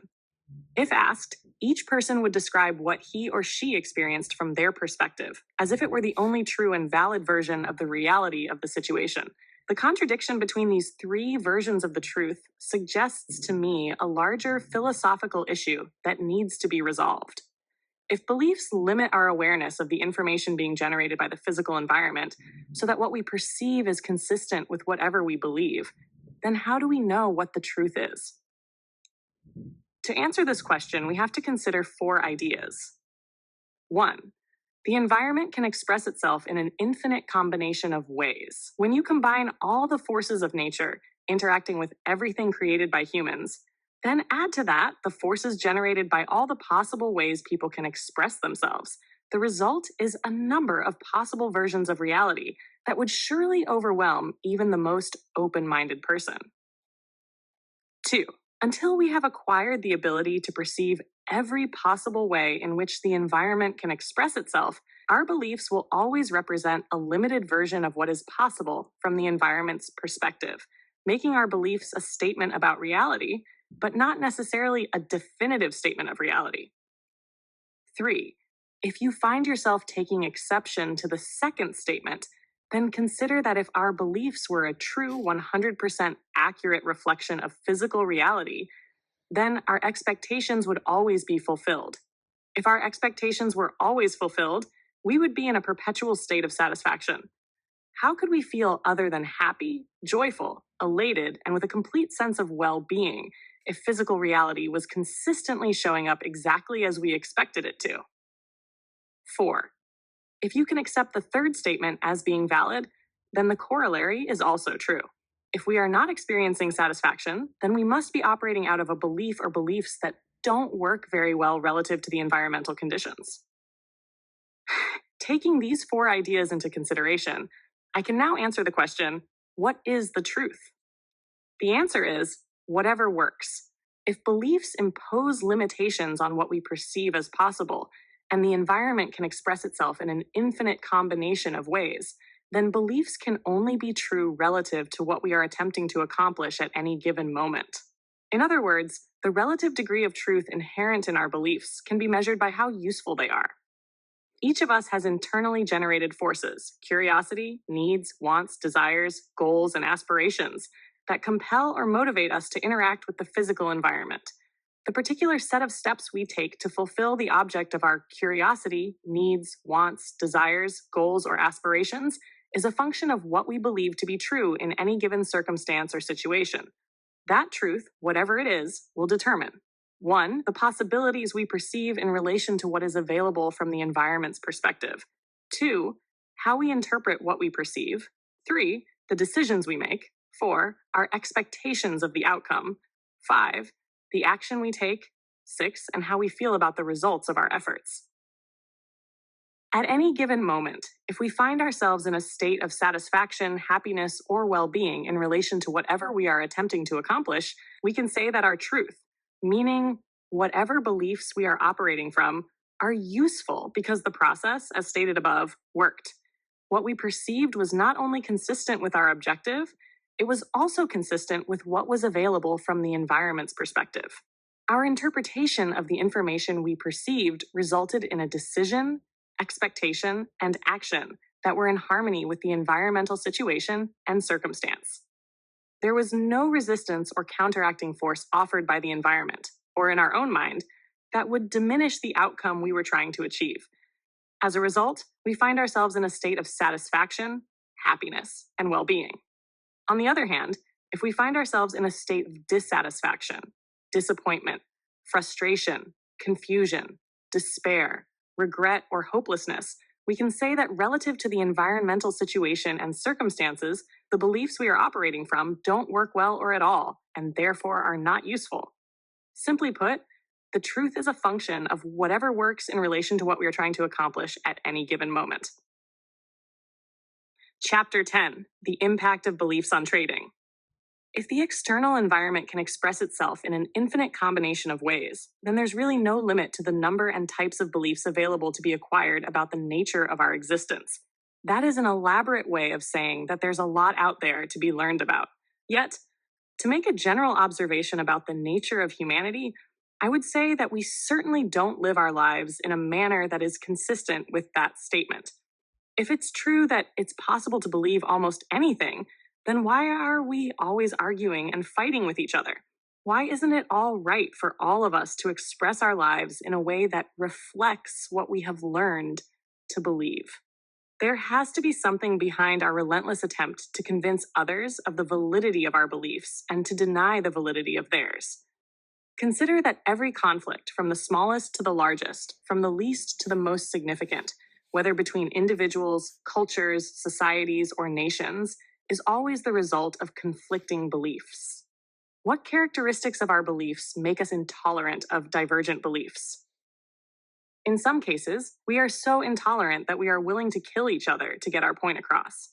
Speaker 1: If asked, each person would describe what he or she experienced from their perspective, as if it were the only true and valid version of the reality of the situation. The contradiction between these three versions of the truth suggests to me a larger philosophical issue that needs to be resolved. If beliefs limit our awareness of the information being generated by the physical environment so that what we perceive is consistent with whatever we believe, then how do we know what the truth is? To answer this question, we have to consider 4 ideas. 1. The environment can express itself in an infinite combination of ways. When you combine all the forces of nature interacting with everything created by humans, then add to that the forces generated by all the possible ways people can express themselves. The result is a number of possible versions of reality that would surely overwhelm even the most open-minded person. 2. Until we have acquired the ability to perceive every possible way in which the environment can express itself, our beliefs will always represent a limited version of what is possible from the environment's perspective, making our beliefs a statement about reality, but not necessarily a definitive statement of reality. 3. If you find yourself taking exception to the second statement, then consider that if our beliefs were a true 100% accurate reflection of physical reality, then our expectations would always be fulfilled. If our expectations were always fulfilled, we would be in a perpetual state of satisfaction. How could we feel other than happy, joyful, elated, and with a complete sense of well-being if physical reality was consistently showing up exactly as we expected it to? 4. If you can accept the third statement as being valid, then the corollary is also true. If we are not experiencing satisfaction, then we must be operating out of a belief or beliefs that don't work very well relative to the environmental conditions. Taking these 4 ideas into consideration, I can now answer the question, what is the truth? The answer is, whatever works. If beliefs impose limitations on what we perceive as possible, and the environment can express itself in an infinite combination of ways, then beliefs can only be true relative to what we are attempting to accomplish at any given moment. In other words, the relative degree of truth inherent in our beliefs can be measured by how useful they are. Each of us has internally generated forces, curiosity, needs, wants, desires, goals, and aspirations that compel or motivate us to interact with the physical environment. The particular set of steps we take to fulfill the object of our curiosity, needs, wants, desires, goals, or aspirations is a function of what we believe to be true in any given circumstance or situation. That truth, whatever it is, will determine 1. The possibilities we perceive in relation to what is available from the environment's perspective. 2. How we interpret what we perceive. 3. The decisions we make. 4. Our expectations of the outcome. 5. The action we take. 6. And how we feel about the results of our efforts. At any given moment, if we find ourselves in a state of satisfaction, happiness, or well-being in relation to whatever we are attempting to accomplish, we can say that our truth, meaning whatever beliefs we are operating from, are useful because the process, as stated above, worked. What we perceived was not only consistent with our objective, it was also consistent with what was available from the environment's perspective. Our interpretation of the information we perceived resulted in a decision, expectation, and action that were in harmony with the environmental situation and circumstance. There was no resistance or counteracting force offered by the environment, or in our own mind, that would diminish the outcome we were trying to achieve. As a result, we find ourselves in a state of satisfaction, happiness, and well being. On the other hand, if we find ourselves in a state of dissatisfaction, disappointment, frustration, confusion, despair, regret, or hopelessness, we can say that relative to the environmental situation and circumstances, the beliefs we are operating from don't work well or at all, and therefore are not useful. Simply put, the truth is a function of whatever works in relation to what we are trying to accomplish at any given moment. Chapter 10: The Impact of Beliefs on Trading. If the external environment can express itself in an infinite combination of ways, then there's really no limit to the number and types of beliefs available to be acquired about the nature of our existence. That is an elaborate way of saying that there's a lot out there to be learned about. Yet, to make a general observation about the nature of humanity, I would say that we certainly don't live our lives in a manner that is consistent with that statement. If it's true that it's possible to believe almost anything, then why are we always arguing and fighting with each other? Why isn't it all right for all of us to express our lives in a way that reflects what we have learned to believe? There has to be something behind our relentless attempt to convince others of the validity of our beliefs and to deny the validity of theirs. Consider that every conflict, from the smallest to the largest, from the least to the most significant, whether between individuals, cultures, societies, or nations, is always the result of conflicting beliefs. What characteristics of our beliefs make us intolerant of divergent beliefs? In some cases, we are so intolerant that we are willing to kill each other to get our point across.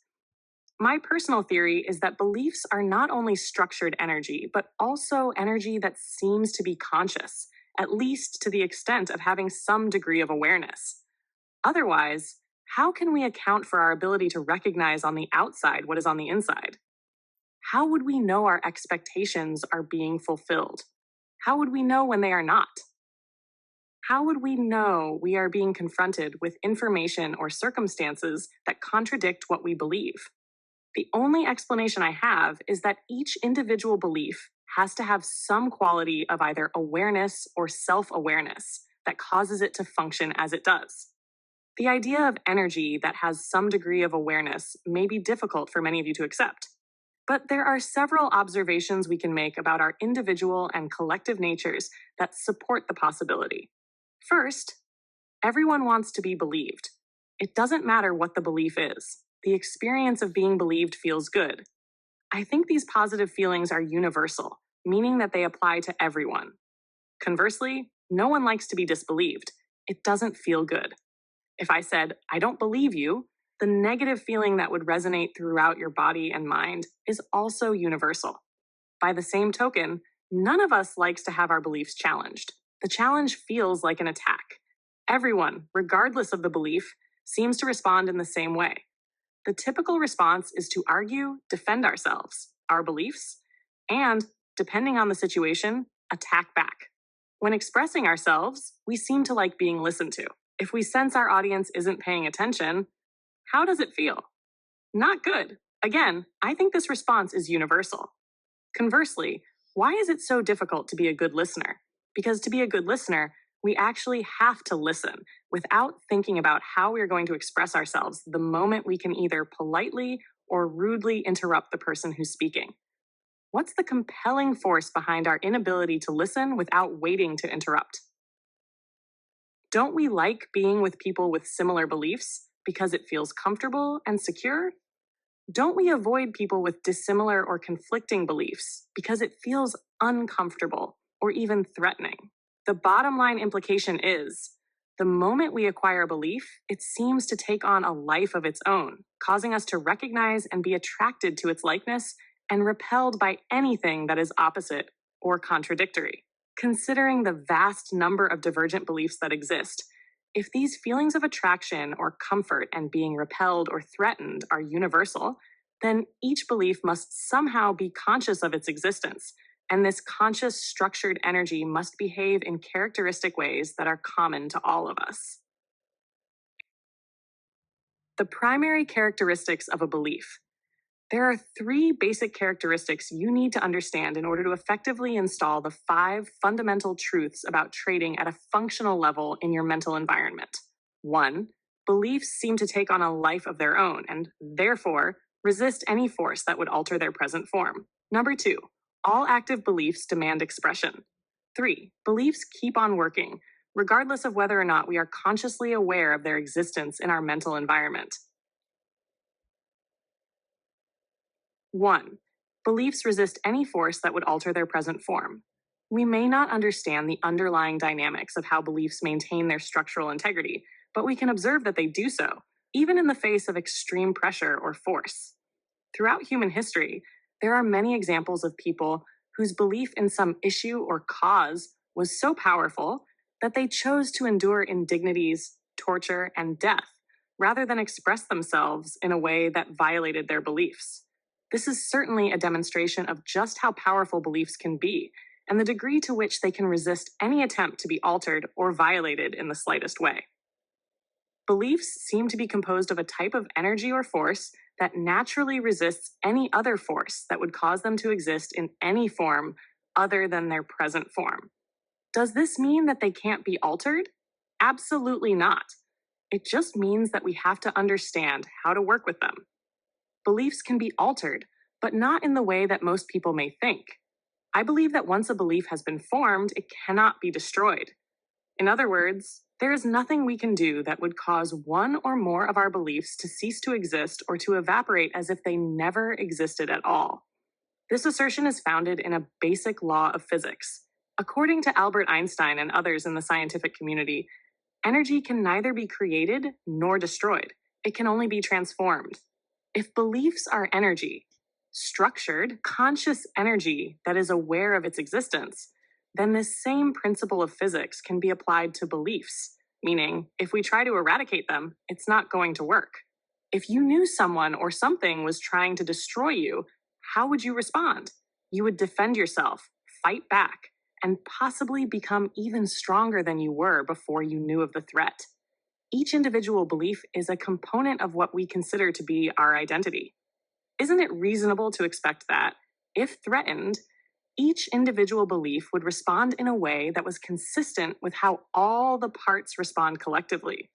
Speaker 1: My personal theory is that beliefs are not only structured energy, but also energy that seems to be conscious, at least to the extent of having some degree of awareness. Otherwise, how can we account for our ability to recognize on the outside what is on the inside? How would we know our expectations are being fulfilled? How would we know when they are not? How would we know we are being confronted with information or circumstances that contradict what we believe? The only explanation I have is that each individual belief has to have some quality of either awareness or self-awareness that causes it to function as it does. The idea of energy that has some degree of awareness may be difficult for many of you to accept, but there are several observations we can make about our individual and collective natures that support the possibility. First, everyone wants to be believed. It doesn't matter what the belief is. The experience of being believed feels good. I think these positive feelings are universal, meaning that they apply to everyone. Conversely, no one likes to be disbelieved. It doesn't feel good. If I said, "I don't believe you," the negative feeling that would resonate throughout your body and mind is also universal. By the same token, none of us likes to have our beliefs challenged. The challenge feels like an attack. Everyone, regardless of the belief, seems to respond in the same way. The typical response is to argue, defend ourselves, our beliefs, and, depending on the situation, attack back. When expressing ourselves, we seem to like being listened to. If we sense our audience isn't paying attention, how does it feel? Not good. Again, I think this response is universal. Conversely, why is it so difficult to be a good listener? Because to be a good listener, we actually have to listen without thinking about how we're going to express ourselves the moment we can either politely or rudely interrupt the person who's speaking. What's the compelling force behind our inability to listen without waiting to interrupt? Don't we like being with people with similar beliefs because it feels comfortable and secure? Don't we avoid people with dissimilar or conflicting beliefs because it feels uncomfortable or even threatening? The bottom line implication is, the moment we acquire a belief, it seems to take on a life of its own, causing us to recognize and be attracted to its likeness and repelled by anything that is opposite or contradictory. Considering the vast number of divergent beliefs that exist, if these feelings of attraction or comfort and being repelled or threatened are universal, then each belief must somehow be conscious of its existence, and this conscious, structured energy must behave in characteristic ways that are common to all of us. The primary characteristics of a belief. There are three basic characteristics you need to understand in order to effectively install the 5 fundamental truths about trading at a functional level in your mental environment. 1. Beliefs seem to take on a life of their own and, therefore, resist any force that would alter their present form. Number 2. All active beliefs demand expression. 3. Beliefs keep on working, regardless of whether or not we are consciously aware of their existence in our mental environment. 1. Beliefs resist any force that would alter their present form. We may not understand the underlying dynamics of how beliefs maintain their structural integrity, but we can observe that they do so, even in the face of extreme pressure or force. Throughout human history, there are many examples of people whose belief in some issue or cause was so powerful that they chose to endure indignities, torture, and death, rather than express themselves in a way that violated their beliefs. This is certainly a demonstration of just how powerful beliefs can be, and the degree to which they can resist any attempt to be altered or violated in the slightest way. Beliefs seem to be composed of a type of energy or force that naturally resists any other force that would cause them to exist in any form other than their present form. Does this mean that they can't be altered? Absolutely not. It just means that we have to understand how to work with them. Beliefs can be altered, but not in the way that most people may think. I believe that once a belief has been formed, it cannot be destroyed. In other words, there is nothing we can do that would cause one or more of our beliefs to cease to exist or to evaporate as if they never existed at all. This assertion is founded in a basic law of physics. According to Albert Einstein and others in the scientific community, energy can neither be created nor destroyed. It can only be transformed. If beliefs are energy, structured, conscious energy that is aware of its existence, then this same principle of physics can be applied to beliefs, meaning if we try to eradicate them, it's not going to work. If you knew someone or something was trying to destroy you, how would you respond? You would defend yourself, fight back, and possibly become even stronger than you were before you knew of the threat. Each individual belief is a component of what we consider to be our identity. Isn't it reasonable to expect that, if threatened, each individual belief would respond in a way that was consistent with how all the parts respond collectively?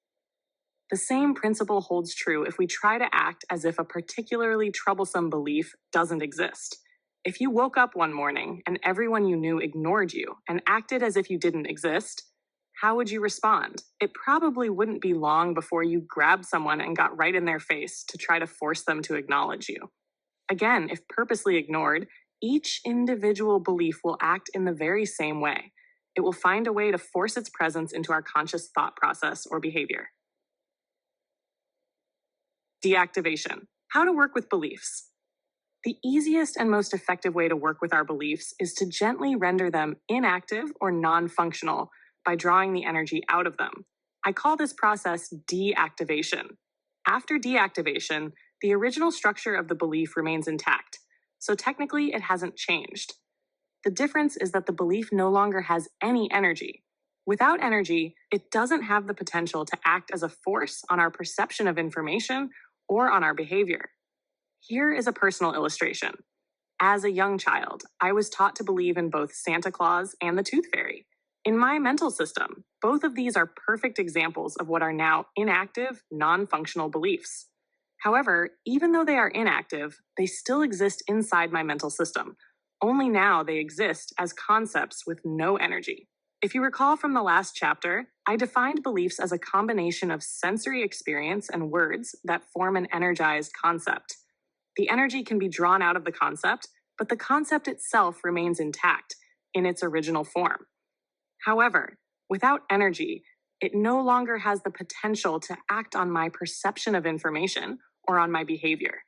Speaker 1: The same principle holds true if we try to act as if a particularly troublesome belief doesn't exist. If you woke up one morning and everyone you knew ignored you and acted as if you didn't exist, how would you respond? It probably wouldn't be long before you grabbed someone and got right in their face to try to force them to acknowledge you. Again, if purposely ignored, each individual belief will act in the very same way. It will find a way to force its presence into our conscious thought process or behavior. Deactivation. How to work with beliefs. The easiest and most effective way to work with our beliefs is to gently render them inactive or non-functional by drawing the energy out of them. I call this process deactivation. After deactivation, the original structure of the belief remains intact, so technically it hasn't changed. The difference is that the belief no longer has any energy. Without energy, it doesn't have the potential to act as a force on our perception of information or on our behavior. Here is a personal illustration. As a young child, I was taught to believe in both Santa Claus and the Tooth Fairy. In my mental system, both of these are perfect examples of what are now inactive, non-functional beliefs. However, even though they are inactive, they still exist inside my mental system. Only now they exist as concepts with no energy. If you recall from the last chapter, I defined beliefs as a combination of sensory experience and words that form an energized concept. The energy can be drawn out of the concept, but the concept itself remains intact in its original form. However, without energy, it no longer has the potential to act on my perception of information or on my behavior.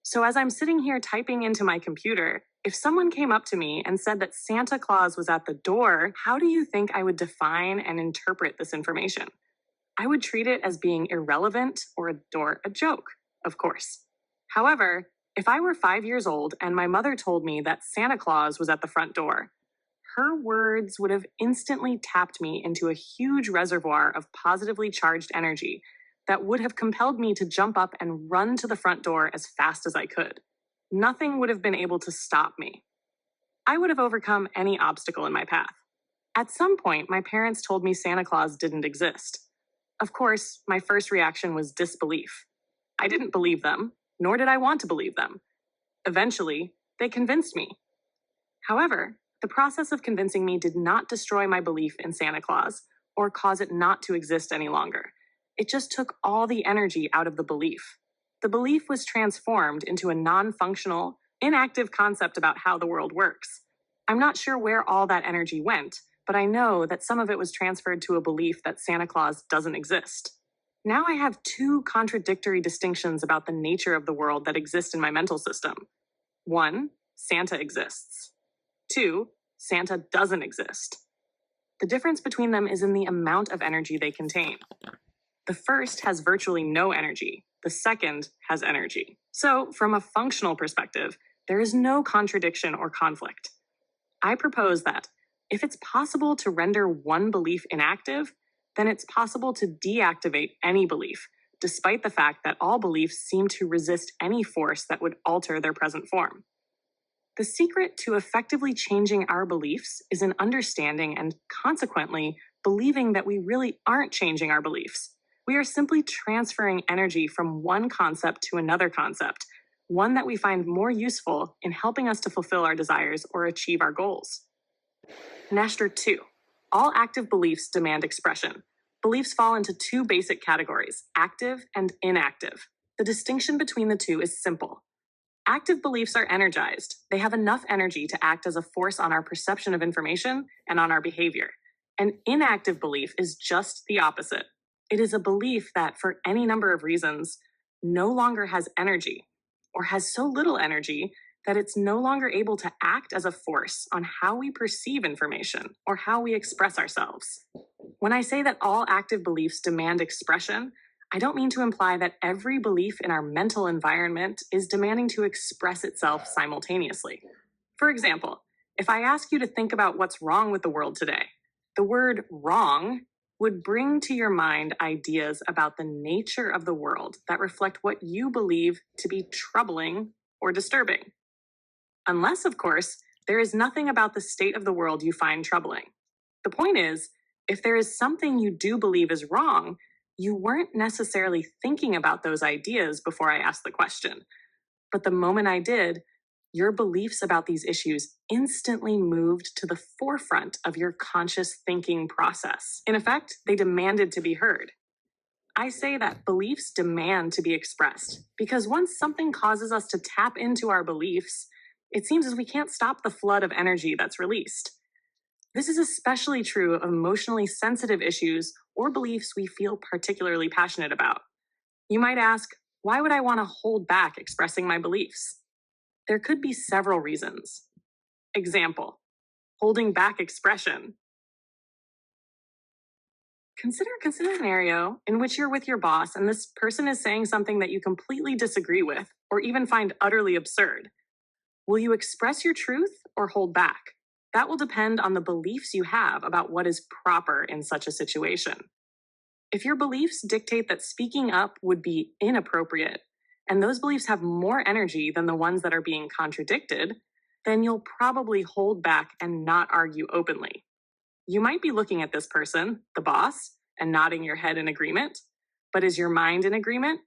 Speaker 1: So as I'm sitting here typing into my computer, if someone came up to me and said that Santa Claus was at the door, how do you think I would define and interpret this information? I would treat it as being irrelevant or a joke, of course. However, if I were 5 years old and my mother told me that Santa Claus was at the front door, her words would have instantly tapped me into a huge reservoir of positively charged energy that would have compelled me to jump up and run to the front door as fast as I could. nothing would have been able to stop me. I would have overcome any obstacle in my path. At some point, my parents told me Santa Claus didn't exist. Of course, my first reaction was disbelief. I didn't believe them, nor did I want to believe them. Eventually, they convinced me. However, the process of convincing me did not destroy my belief in Santa Claus or cause it not to exist any longer. It just took all the energy out of the belief. The belief was transformed into a non-functional, inactive concept about how the world works. I'm not sure where all that energy went, but I know that some of it was transferred to a belief that Santa Claus doesn't exist. Now I have two contradictory distinctions about the nature of the world that exist in my mental system. 1, Santa exists. 2, Santa doesn't exist. The difference between them is in the amount of energy they contain. The first has virtually no energy. The second has energy. So, from a functional perspective, there is no contradiction or conflict. I propose that if it's possible to render one belief inactive, then it's possible to deactivate any belief, despite the fact that all beliefs seem to resist any force that would alter their present form. The secret to effectively changing our beliefs is in understanding and, consequently, believing that we really aren't changing our beliefs. We are simply transferring energy from one concept to another concept, one that we find more useful in helping us to fulfill our desires or achieve our goals. Nestor 2. All active beliefs demand expression. Beliefs fall into two basic categories, active and inactive. The distinction between the two is simple. Active beliefs are energized. They have enough energy to act as a force on our perception of information and on our behavior. An inactive belief is just the opposite. It is a belief that, for any number of reasons, no longer has energy, or has so little energy that it's no longer able to act as a force on how we perceive information or how we express ourselves. When I say that all active beliefs demand expression, I don't mean to imply that every belief in our mental environment is demanding to express itself simultaneously. For example, if I ask you to think about what's wrong with the world today, the word wrong would bring to your mind ideas about the nature of the world that reflect what you believe to be troubling or disturbing. Unless, of course, there is nothing about the state of the world you find troubling. The point is, if there is something you do believe is wrong, you weren't necessarily thinking about those ideas before I asked the question. But the moment I did, your beliefs about these issues instantly moved to the forefront of your conscious thinking process. In effect, they demanded to be heard. I say that beliefs demand to be expressed because once something causes us to tap into our beliefs, it seems as we can't stop the flood of energy that's released. This is especially true of emotionally sensitive issues or beliefs we feel particularly passionate about. You might ask, why would I want to hold back expressing my beliefs? There could be several reasons. Example, holding back expression. Consider a scenario in which you're with your boss and this person is saying something that you completely disagree with or even find utterly absurd. Will you express your truth or hold back? That will depend on the beliefs you have about what is proper in such a situation. If your beliefs dictate that speaking up would be inappropriate, and those beliefs have more energy than the ones that are being contradicted, then you'll probably hold back and not argue openly. You might be looking at this person, the boss, and nodding your head in agreement, but is your mind in agreement?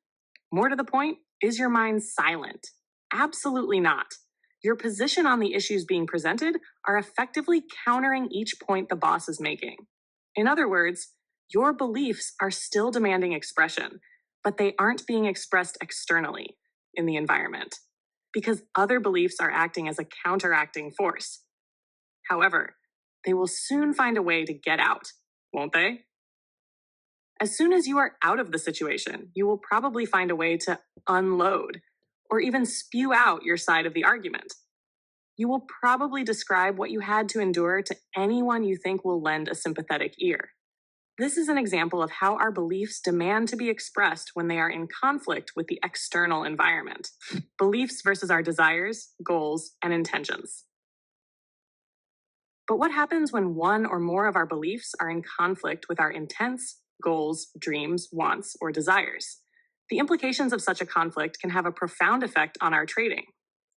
Speaker 1: More to the point, is your mind silent? Absolutely not. Your position on the issues being presented are effectively countering each point the boss is making. In other words, your beliefs are still demanding expression, but they aren't being expressed externally in the environment because other beliefs are acting as a counteracting force. However, they will soon find a way to get out, won't they? As soon as you are out of the situation, you will probably find a way to unload or even spew out your side of the argument. You will probably describe what you had to endure to anyone you think will lend a sympathetic ear. This is an example of how our beliefs demand to be expressed when they are in conflict with the external environment. Beliefs versus our desires, goals, and intentions. But what happens when one or more of our beliefs are in conflict with our intents, goals, dreams, wants, or desires? The implications of such a conflict can have a profound effect on our trading.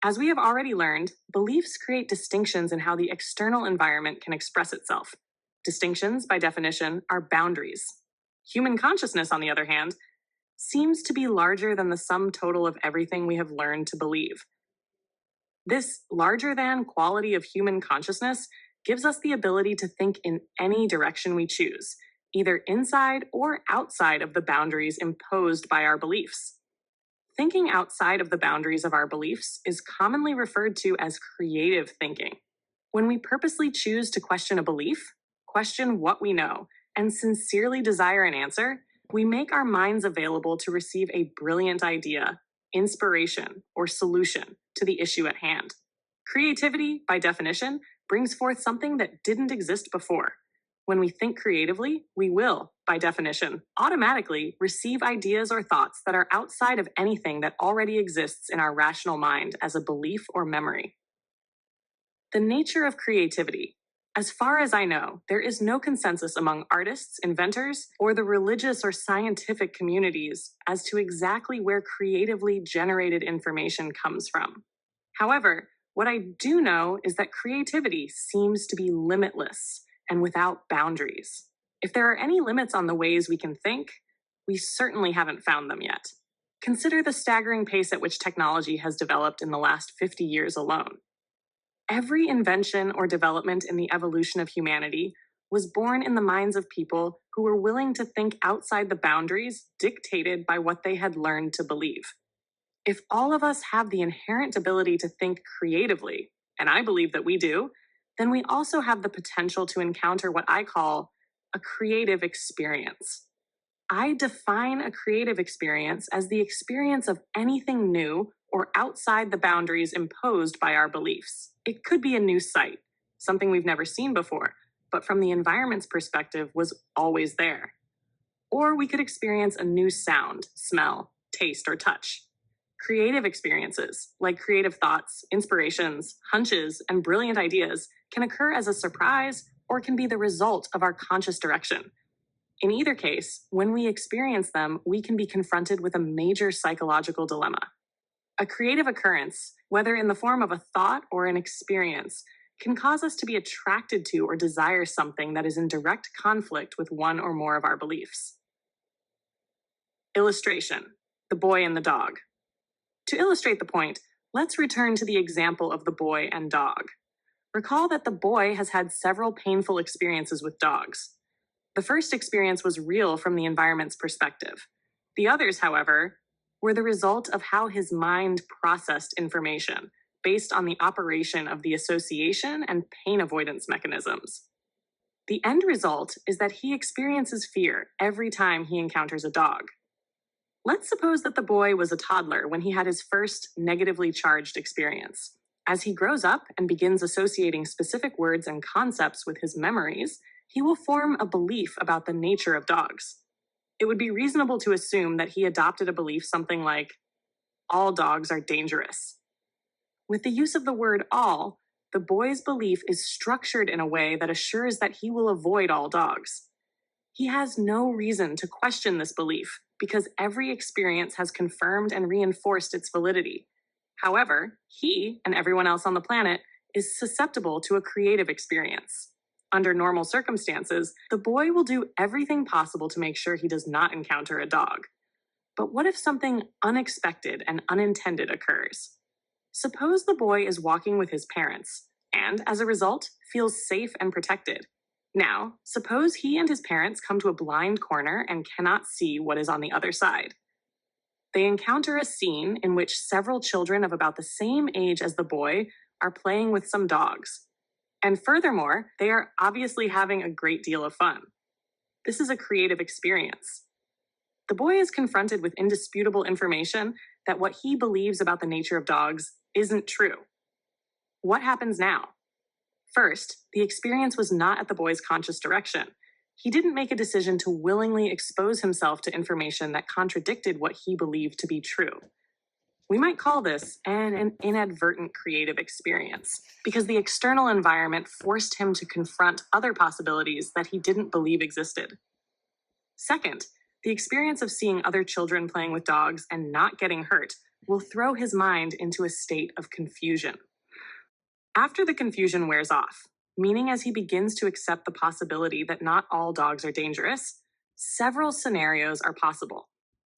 Speaker 1: As we have already learned, beliefs create distinctions in how the external environment can express itself. Distinctions, by definition, are boundaries. Human consciousness, on the other hand, seems to be larger than the sum total of everything we have learned to believe. This larger than quality of human consciousness gives us the ability to think in any direction we choose, either inside or outside of the boundaries imposed by our beliefs. Thinking outside of the boundaries of our beliefs is commonly referred to as creative thinking. When we purposely choose to question a belief, question what we know, and sincerely desire an answer, we make our minds available to receive a brilliant idea, inspiration, or solution to the issue at hand. Creativity, by definition, brings forth something that didn't exist before. When we think creatively, we will, by definition, automatically receive ideas or thoughts that are outside of anything that already exists in our rational mind as a belief or memory. The nature of creativity. As far as I know, there is no consensus among artists, inventors, or the religious or scientific communities as to exactly where creatively generated information comes from. However, what I do know is that creativity seems to be limitless and without boundaries. If there are any limits on the ways we can think, we certainly haven't found them yet. Consider the staggering pace at which technology has developed in the last 50 years alone. Every invention or development in the evolution of humanity was born in the minds of people who were willing to think outside the boundaries dictated by what they had learned to believe. If all of us have the inherent ability to think creatively, and I believe that we do, then we also have the potential to encounter what I call a creative experience. I define a creative experience as the experience of anything new or outside the boundaries imposed by our beliefs. It could be a new sight, something we've never seen before, but from the environment's perspective was always there. Or we could experience a new sound, smell, taste, or touch. Creative experiences, like creative thoughts, inspirations, hunches, and brilliant ideas, can occur as a surprise or can be the result of our conscious direction. In either case, when we experience them, we can be confronted with a major psychological dilemma. A creative occurrence, whether in the form of a thought or an experience, can cause us to be attracted to or desire something that is in direct conflict with one or more of our beliefs. Illustration: the boy and the dog. To illustrate the point, let's return to the example of the boy and dog. Recall that the boy has had several painful experiences with dogs. The first experience was real from the environment's perspective. The others, however, were the result of how his mind processed information based on the operation of the association and pain avoidance mechanisms. The end result is that he experiences fear every time he encounters a dog. Let's suppose that the boy was a toddler when he had his first negatively charged experience. As he grows up and begins associating specific words and concepts with his memories, he will form a belief about the nature of dogs. It would be reasonable to assume that he adopted a belief something like, all dogs are dangerous. With the use of the word all, the boy's belief is structured in a way that assures that he will avoid all dogs. He has no reason to question this belief because every experience has confirmed and reinforced its validity. However, he and everyone else on the planet is susceptible to a creative experience. Under normal circumstances, the boy will do everything possible to make sure he does not encounter a dog. But what if something unexpected and unintended occurs? Suppose the boy is walking with his parents and, as a result, feels safe and protected. Now, suppose he and his parents come to a blind corner and cannot see what is on the other side. They encounter a scene in which several children of about the same age as the boy are playing with some dogs. And furthermore, they are obviously having a great deal of fun. This is a creative experience. The boy is confronted with indisputable information that what he believes about the nature of dogs isn't true. What happens now? First, the experience was not at the boy's conscious direction. He didn't make a decision to willingly expose himself to information that contradicted what he believed to be true. We might call this an inadvertent creative experience, because the external environment forced him to confront other possibilities that he didn't believe existed. Second, The experience of seeing other children playing with dogs and not getting hurt will throw his mind into a state of confusion. After the confusion wears off, meaning as he begins to accept the possibility that not all dogs are dangerous, several scenarios are possible.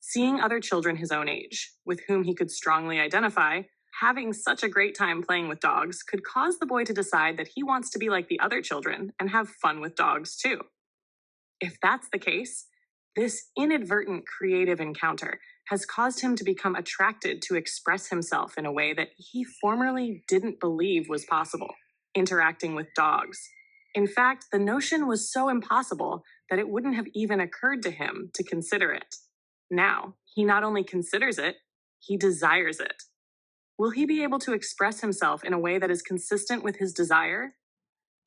Speaker 1: Seeing other children his own age, with whom he could strongly identify, having such a great time playing with dogs could cause the boy to decide that he wants to be like the other children and have fun with dogs too. If that's the case, this inadvertent creative encounter has caused him to become attracted to express himself in a way that he formerly didn't believe was possible, interacting with dogs. In fact, the notion was so impossible that it wouldn't have even occurred to him to consider it. Now, he not only considers it, he desires it. Will he be able to express himself in a way that is consistent with his desire?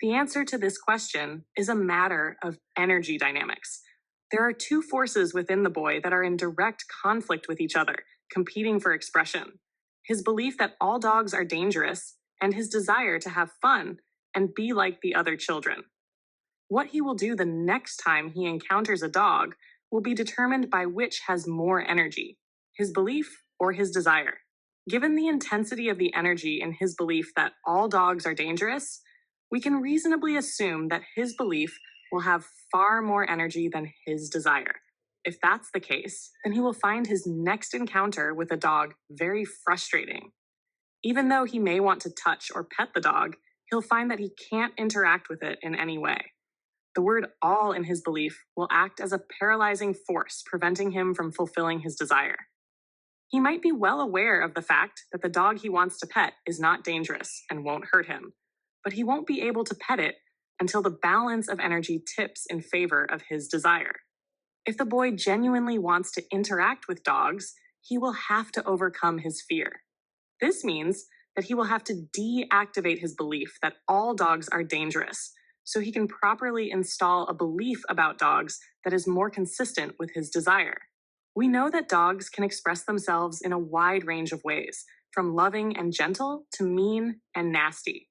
Speaker 1: The answer to this question is a matter of energy dynamics. There are two forces within the boy that are in direct conflict with each other, competing for expression: his belief that all dogs are dangerous and his desire to have fun and be like the other children. What he will do the next time he encounters a dog will be determined by which has more energy, his belief or his desire. Given the intensity of the energy in his belief that all dogs are dangerous, we can reasonably assume that his belief will have far more energy than his desire. If that's the case, then he will find his next encounter with a dog very frustrating. Even though he may want to touch or pet the dog, he'll find that he can't interact with it in any way. The word all in his belief will act as a paralyzing force, preventing him from fulfilling his desire. He might be well aware of the fact that the dog he wants to pet is not dangerous and won't hurt him, but he won't be able to pet it until the balance of energy tips in favor of his desire. If the boy genuinely wants to interact with dogs, he will have to overcome his fear. This means that he will have to deactivate his belief that all dogs are dangerous, so he can properly install a belief about dogs that is more consistent with his desire. We know that dogs can express themselves in a wide range of ways, from loving and gentle to mean and nasty.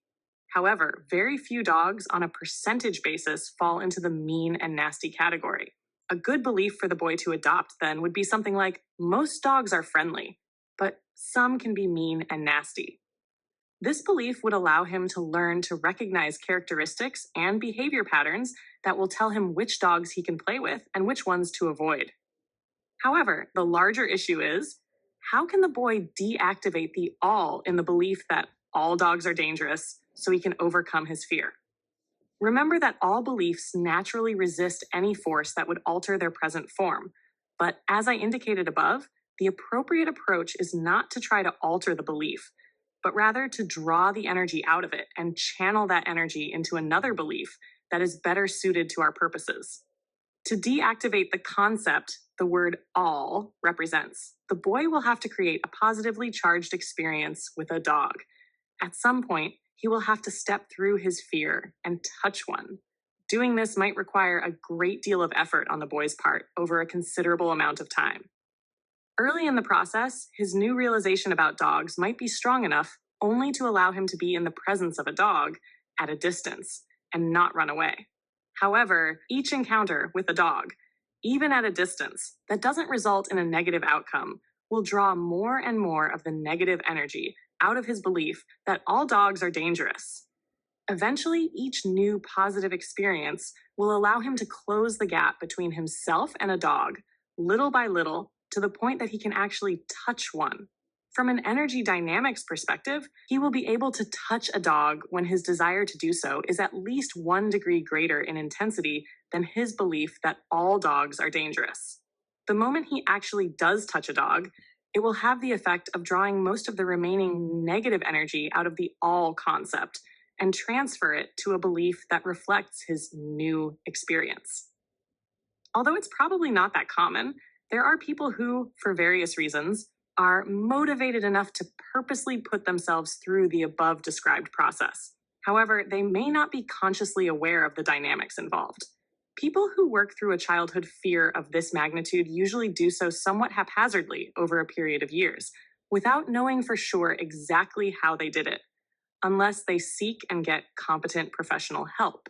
Speaker 1: However, very few dogs on a percentage basis fall into the mean and nasty category. A good belief for the boy to adopt then would be something like, most dogs are friendly, but some can be mean and nasty. This belief would allow him to learn to recognize characteristics and behavior patterns that will tell him which dogs he can play with and which ones to avoid. However, the larger issue is, how can the boy deactivate the all in the belief that all dogs are dangerous so he can overcome his fear? Remember that all beliefs naturally resist any force that would alter their present form. But as I indicated above, the appropriate approach is not to try to alter the belief, but rather to draw the energy out of it and channel that energy into another belief that is better suited to our purposes. To deactivate the concept the word all represents, the boy will have to create a positively charged experience with a dog. At some point, he will have to step through his fear and touch one. Doing this might require a great deal of effort on the boy's part over a considerable amount of time. Early in the process, his new realization about dogs might be strong enough only to allow him to be in the presence of a dog at a distance and not run away. However, each encounter with a dog, even at a distance, that doesn't result in a negative outcome will draw more and more of the negative energy out of his belief that all dogs are dangerous. Eventually, each new positive experience will allow him to close the gap between himself and a dog, little by little, to the point that he can actually touch one. From an energy dynamics perspective, he will be able to touch a dog when his desire to do so is at least 1 degree greater in intensity than his belief that all dogs are dangerous. The moment he actually does touch a dog, it will have the effect of drawing most of the remaining negative energy out of the all concept and transfer it to a belief that reflects his new experience. Although it's probably not that common, there are people who, for various reasons, are motivated enough to purposely put themselves through the above described process. However, they may not be consciously aware of the dynamics involved. People who work through a childhood fear of this magnitude usually do so somewhat haphazardly over a period of years, without knowing for sure exactly how they did it, unless they seek and get competent professional help.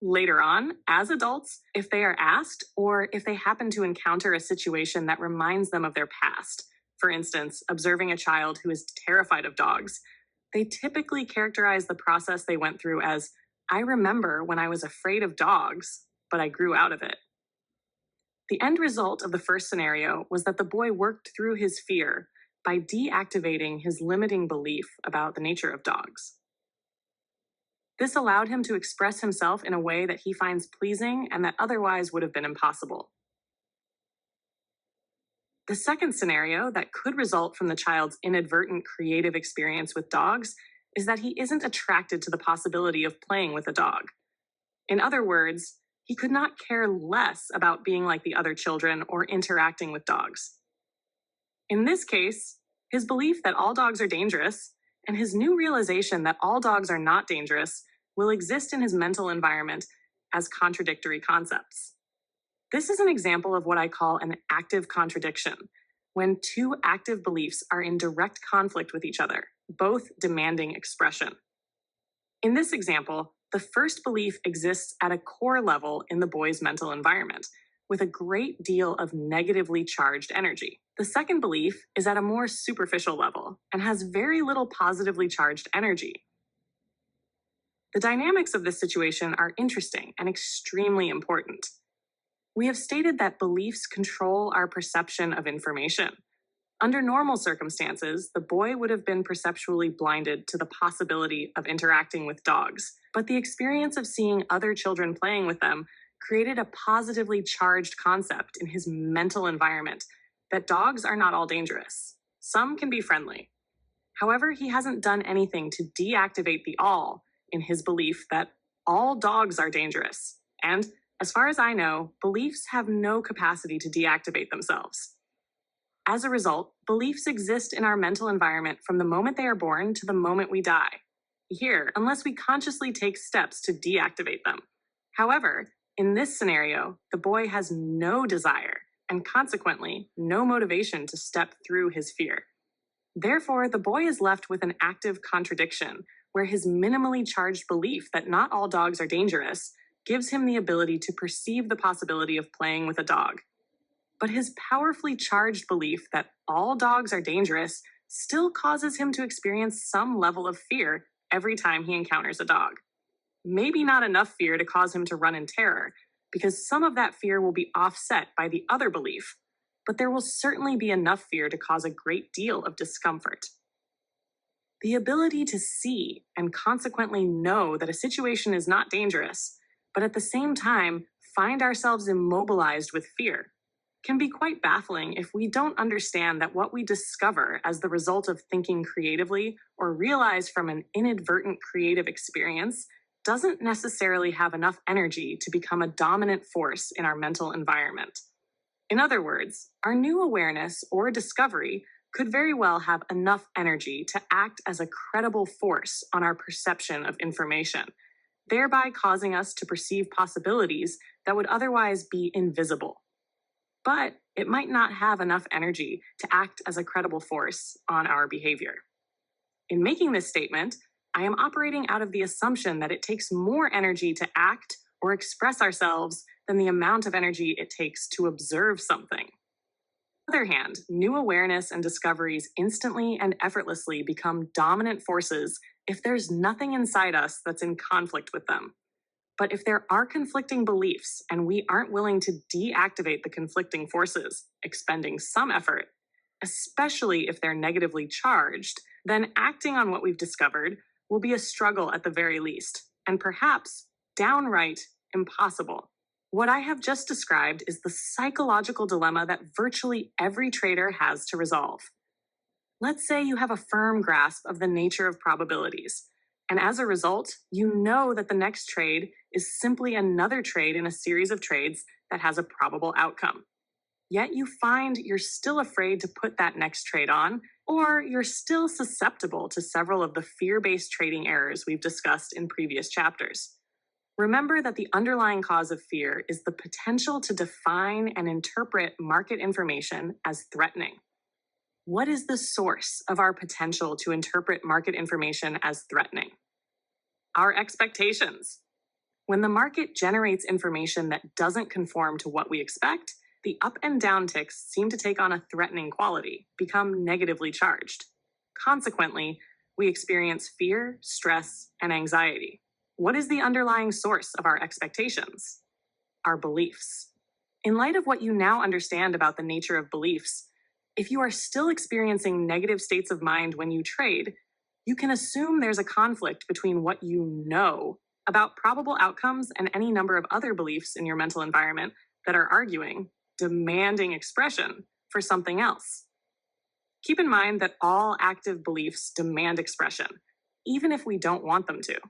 Speaker 1: Later on, as adults, if they are asked or if they happen to encounter a situation that reminds them of their past, for instance, observing a child who is terrified of dogs, they typically characterize the process they went through as, I remember when I was afraid of dogs, but I grew out of it. The end result of the first scenario was that the boy worked through his fear by deactivating his limiting belief about the nature of dogs. This allowed him to express himself in a way that he finds pleasing and that otherwise would have been impossible. The second scenario that could result from the child's inadvertent creative experience with dogs is that he isn't attracted to the possibility of playing with a dog. In other words, he could not care less about being like the other children or interacting with dogs. In this case, his belief that all dogs are dangerous and his new realization that all dogs are not dangerous will exist in his mental environment as contradictory concepts. This is an example of what I call an active contradiction, when two active beliefs are in direct conflict with each other, both demanding expression. In this example, the first belief exists at a core level in the boy's mental environment, with a great deal of negatively charged energy. The second belief is at a more superficial level and has very little positively charged energy. The dynamics of this situation are interesting and extremely important. We have stated that beliefs control our perception of information. Under normal circumstances, the boy would have been perceptually blinded to the possibility of interacting with dogs, but the experience of seeing other children playing with them created a positively charged concept in his mental environment that dogs are not all dangerous. Some can be friendly. However, he hasn't done anything to deactivate the all in his belief that all dogs are dangerous. And as far as I know, beliefs have no capacity to deactivate themselves. As a result, beliefs exist in our mental environment from the moment they are born to the moment we die. Here, unless we consciously take steps to deactivate them. However, in this scenario, the boy has no desire and consequently no motivation to step through his fear. Therefore, the boy is left with an active contradiction where his minimally charged belief that not all dogs are dangerous gives him the ability to perceive the possibility of playing with a dog. But his powerfully charged belief that all dogs are dangerous still causes him to experience some level of fear every time he encounters a dog. Maybe not enough fear to cause him to run in terror, because some of that fear will be offset by the other belief, but there will certainly be enough fear to cause a great deal of discomfort. The ability to see and consequently know that a situation is not dangerous, but at the same time find ourselves immobilized with fear, can be quite baffling if we don't understand that what we discover as the result of thinking creatively or realize from an inadvertent creative experience doesn't necessarily have enough energy to become a dominant force in our mental environment. In other words, our new awareness or discovery could very well have enough energy to act as a credible force on our perception of information, thereby causing us to perceive possibilities that would otherwise be invisible. But it might not have enough energy to act as a credible force on our behavior. In making this statement, I am operating out of the assumption that it takes more energy to act or express ourselves than the amount of energy it takes to observe something. On the other hand, new awareness and discoveries instantly and effortlessly become dominant forces if there's nothing inside us that's in conflict with them. But if there are conflicting beliefs and we aren't willing to deactivate the conflicting forces, expending some effort, especially if they're negatively charged, then acting on what we've discovered will be a struggle at the very least, and perhaps downright impossible. What I have just described is the psychological dilemma that virtually every trader has to resolve. Let's say you have a firm grasp of the nature of probabilities, and as a result, you know that the next trade is simply another trade in a series of trades that has a probable outcome. Yet you find you're still afraid to put that next trade on, or you're still susceptible to several of the fear-based trading errors we've discussed in previous chapters. Remember that the underlying cause of fear is the potential to define and interpret market information as threatening. What is the source of our potential to interpret market information as threatening? Our expectations. When the market generates information that doesn't conform to what we expect, the up and down ticks seem to take on a threatening quality, become negatively charged. Consequently, we experience fear, stress, and anxiety. What is the underlying source of our expectations? Our beliefs. In light of what you now understand about the nature of beliefs, if you are still experiencing negative states of mind when you trade, you can assume there's a conflict between what you know about probable outcomes and any number of other beliefs in your mental environment that are arguing, demanding expression for something else. Keep in mind that all active beliefs demand expression, even if we don't want them to.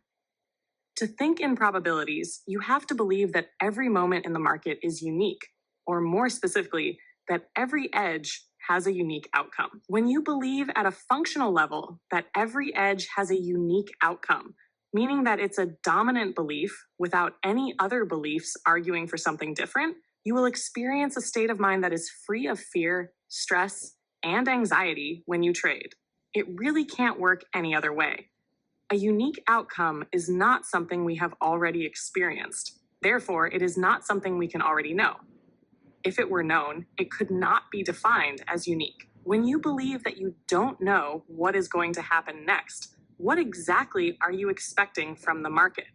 Speaker 1: To think in probabilities, you have to believe that every moment in the market is unique, or more specifically, that every edge has a unique outcome. When you believe at a functional level that every edge has a unique outcome, meaning that it's a dominant belief without any other beliefs arguing for something different, you will experience a state of mind that is free of fear, stress, and anxiety when you trade. It really can't work any other way. A unique outcome is not something we have already experienced. Therefore, it is not something we can already know. If it were known, it could not be defined as unique. When you believe that you don't know what is going to happen next, what exactly are you expecting from the market?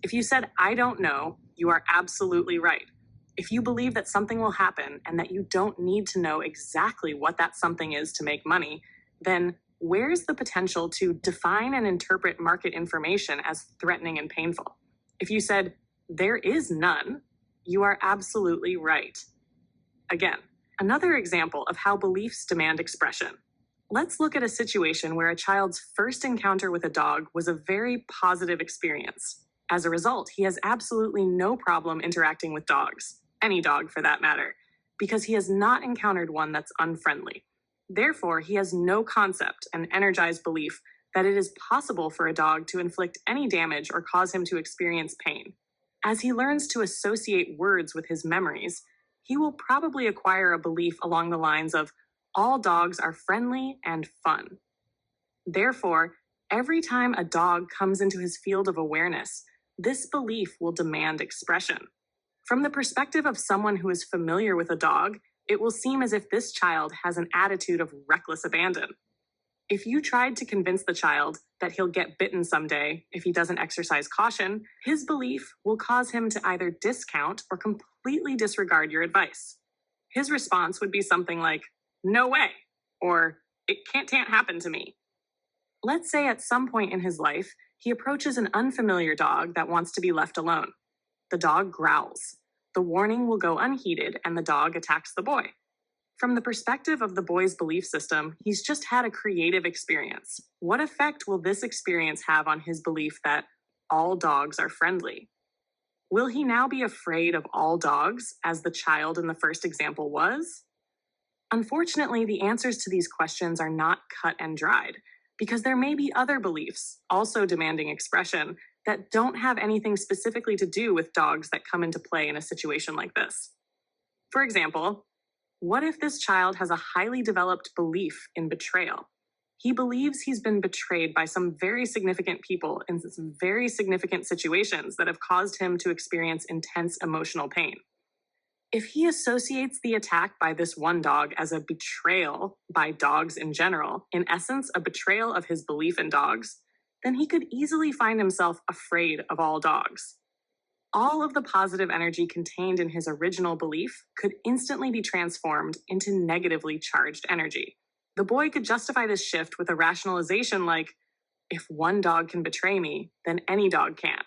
Speaker 1: If you said, "I don't know," you are absolutely right. If you believe that something will happen and that you don't need to know exactly what that something is to make money, then where's the potential to define and interpret market information as threatening and painful? If you said, "There is none," you are absolutely right. Again, another example of how beliefs demand expression. Let's look at a situation where a child's first encounter with a dog was a very positive experience. As a result, he has absolutely no problem interacting with dogs, any dog for that matter, because he has not encountered one that's unfriendly. Therefore, he has no concept and energized belief that it is possible for a dog to inflict any damage or cause him to experience pain. As he learns to associate words with his memories, he will probably acquire a belief along the lines of, "All dogs are friendly and fun." Therefore, every time a dog comes into his field of awareness, this belief will demand expression. From the perspective of someone who is familiar with a dog, it will seem as if this child has an attitude of reckless abandon. If you tried to convince the child that he'll get bitten someday if he doesn't exercise caution, his belief will cause him to either discount or completely disregard your advice. His response would be something like, "No way," or "It can't happen to me." Let's say at some point in his life, he approaches an unfamiliar dog that wants to be left alone. The dog growls. The warning will go unheeded and the dog attacks the boy. From the perspective of the boy's belief system, he's just had a creative experience. What effect will this experience have on his belief that all dogs are friendly? Will he now be afraid of all dogs, as the child in the first example was? Unfortunately, the answers to these questions are not cut and dried, because there may be other beliefs, also demanding expression, that don't have anything specifically to do with dogs that come into play in a situation like this. For example, what if this child has a highly developed belief in betrayal? He believes he's been betrayed by some very significant people in some very significant situations that have caused him to experience intense emotional pain. If he associates the attack by this one dog as a betrayal by dogs in general, in essence, a betrayal of his belief in dogs, then he could easily find himself afraid of all dogs. All of the positive energy contained in his original belief could instantly be transformed into negatively charged energy. The boy could justify this shift with a rationalization like, "If one dog can betray me, then any dog can."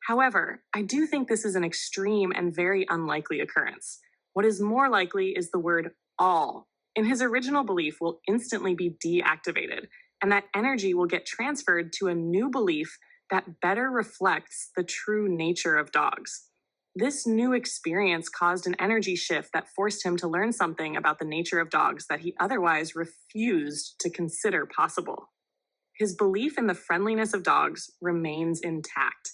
Speaker 1: However, I do think this is an extreme and very unlikely occurrence. What is more likely is the word "all" in his original belief will instantly be deactivated, and that energy will get transferred to a new belief that better reflects the true nature of dogs. This new experience caused an energy shift that forced him to learn something about the nature of dogs that he otherwise refused to consider possible. His belief in the friendliness of dogs remains intact.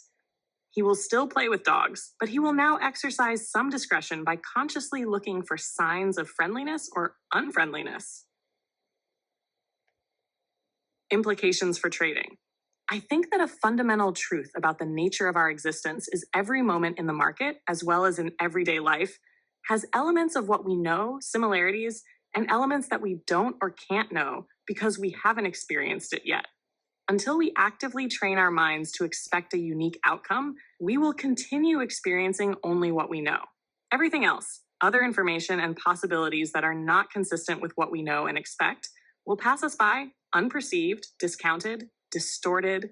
Speaker 1: He will still play with dogs, but he will now exercise some discretion by consciously looking for signs of friendliness or unfriendliness. Implications for trading. I think that a fundamental truth about the nature of our existence is every moment in the market, as well as in everyday life, has elements of what we know, similarities, and elements that we don't or can't know because we haven't experienced it yet. Until we actively train our minds to expect a unique outcome, we will continue experiencing only what we know. Everything else, other information and possibilities that are not consistent with what we know and expect, will pass us by unperceived, discounted, distorted,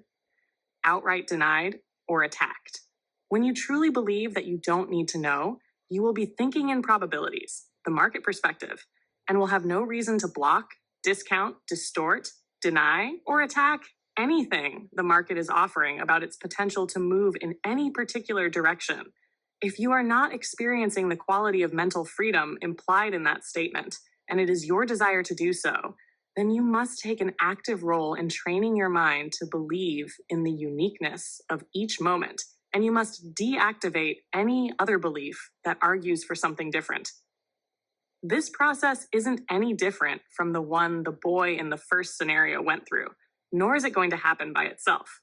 Speaker 1: outright denied, or attacked. When you truly believe that you don't need to know, you will be thinking in probabilities, the market perspective, and will have no reason to block, discount, distort, deny, or attack anything the market is offering about its potential to move in any particular direction. If you are not experiencing the quality of mental freedom implied in that statement, and it is your desire to do so, then you must take an active role in training your mind to believe in the uniqueness of each moment, and you must deactivate any other belief that argues for something different. This process isn't any different from the one the boy in the first scenario went through, nor is it going to happen by itself.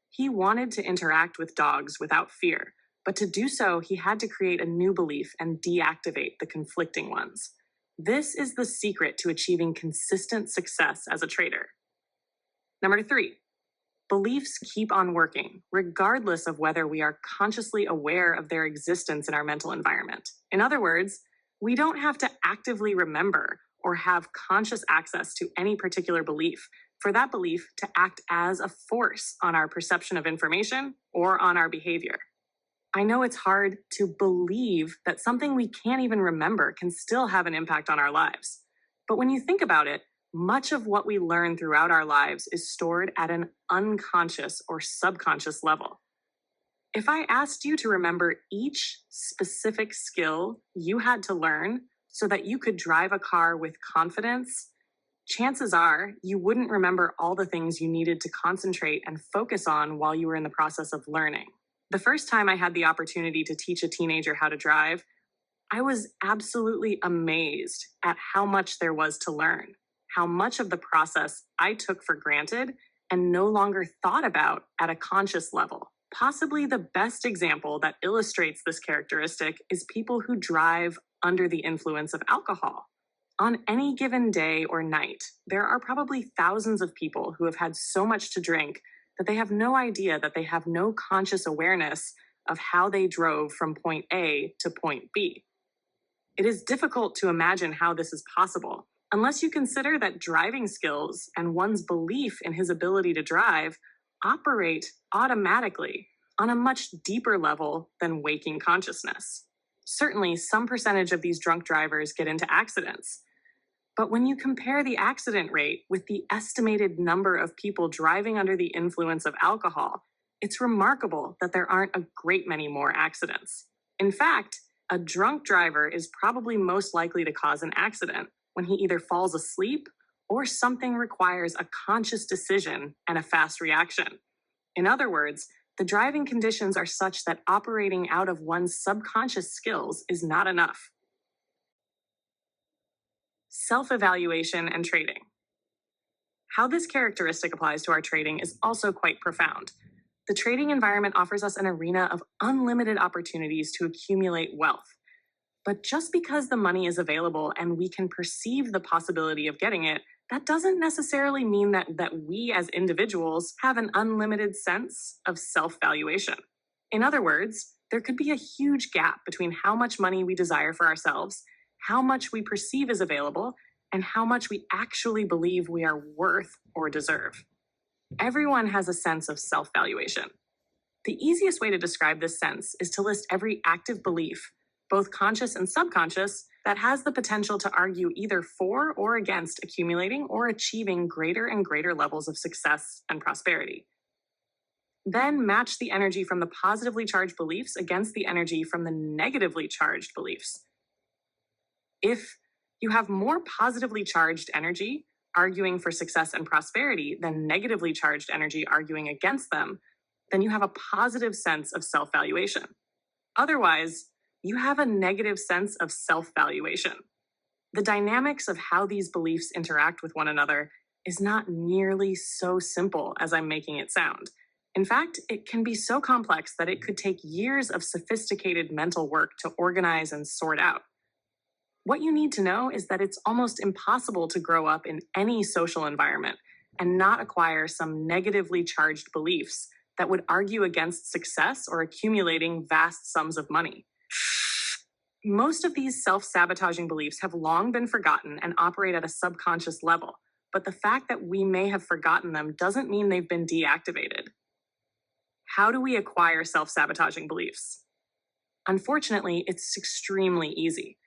Speaker 1: He wanted to interact with dogs without fear, but to do so, he had to create a new belief and deactivate the conflicting ones. This is the secret to achieving consistent success as a trader. Number 3, beliefs keep on working, regardless of whether we are consciously aware of their existence in our mental environment. In other words, we don't have to actively remember or have conscious access to any particular belief for that belief to act as a force on our perception of information or on our behavior. I know it's hard to believe that something we can't even remember can still have an impact on our lives. But when you think about it, much of what we learn throughout our lives is stored at an unconscious or subconscious level. If I asked you to remember each specific skill you had to learn so that you could drive a car with confidence, chances are you wouldn't remember all the things you needed to concentrate and focus on while you were in the process of learning. The first time I had the opportunity to teach a teenager how to drive, I was absolutely amazed at how much there was to learn, how much of the process I took for granted and no longer thought about at a conscious level. Possibly the best example that illustrates this characteristic is people who drive under the influence of alcohol. On any given day or night, there are probably thousands of people who have had so much to drink that they have no idea that they have no conscious awareness of how they drove from point A to point B. It is difficult to imagine how this is possible, unless you consider that driving skills and one's belief in his ability to drive operate automatically on a much deeper level than waking consciousness. Certainly, some percentage of these drunk drivers get into accidents. But when you compare the accident rate with the estimated number of people driving under the influence of alcohol, it's remarkable that there aren't a great many more accidents. In fact, a drunk driver is probably most likely to cause an accident when he either falls asleep or something requires a conscious decision and a fast reaction. In other words, the driving conditions are such that operating out of one's subconscious skills is not enough. Self-evaluation and trading. How this characteristic applies to our trading is also quite profound. The trading environment offers us an arena of unlimited opportunities to accumulate wealth. But just because the money is available and we can perceive the possibility of getting it, that doesn't necessarily mean that we as individuals have an unlimited sense of self-valuation. In other words, there could be a huge gap between how much money we desire for ourselves, how much we perceive is available, and how much we actually believe we are worth or deserve. Everyone has a sense of self-valuation. The easiest way to describe this sense is to list every active belief, both conscious and subconscious, that has the potential to argue either for or against accumulating or achieving greater and greater levels of success and prosperity. Then match the energy from the positively charged beliefs against the energy from the negatively charged beliefs. If you have more positively charged energy arguing for success and prosperity than negatively charged energy arguing against them, then you have a positive sense of self-valuation. Otherwise, you have a negative sense of self-valuation. The dynamics of how these beliefs interact with one another is not nearly so simple as I'm making it sound. In fact, it can be so complex that it could take years of sophisticated mental work to organize and sort out. What you need to know is that it's almost impossible to grow up in any social environment and not acquire some negatively charged beliefs that would argue against success or accumulating vast sums of money. Most of these self sabotaging beliefs have long been forgotten and operate at a subconscious level, but the fact that we may have forgotten them doesn't mean they've been deactivated. How do we acquire self sabotaging beliefs? Unfortunately, it's extremely easy.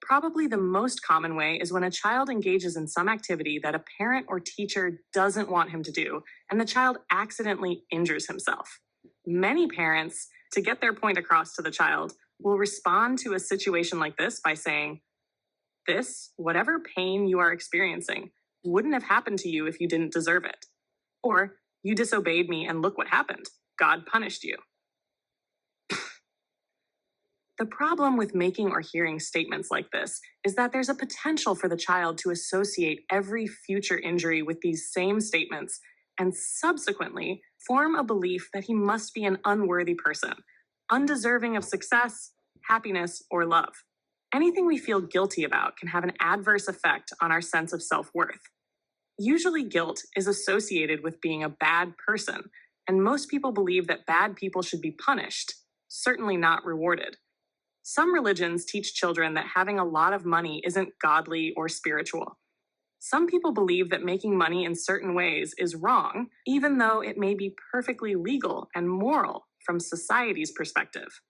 Speaker 1: Probably the most common way is when a child engages in some activity that a parent or teacher doesn't want him to do, and the child accidentally injures himself. Many parents, to get their point across to the child, will respond to a situation like this by saying, "This, whatever pain you are experiencing, wouldn't have happened to you if you didn't deserve it." Or, "You disobeyed me and look what happened. God punished you." The problem with making or hearing statements like this is that there's a potential for the child to associate every future injury with these same statements and subsequently form a belief that he must be an unworthy person, undeserving of success, happiness, or love. Anything we feel guilty about can have an adverse effect on our sense of self-worth. Usually, guilt is associated with being a bad person, and most people believe that bad people should be punished, certainly not rewarded. Some religions teach children that having a lot of money isn't godly or spiritual. Some people believe that making money in certain ways is wrong, even though it may be perfectly legal and moral from society's perspective.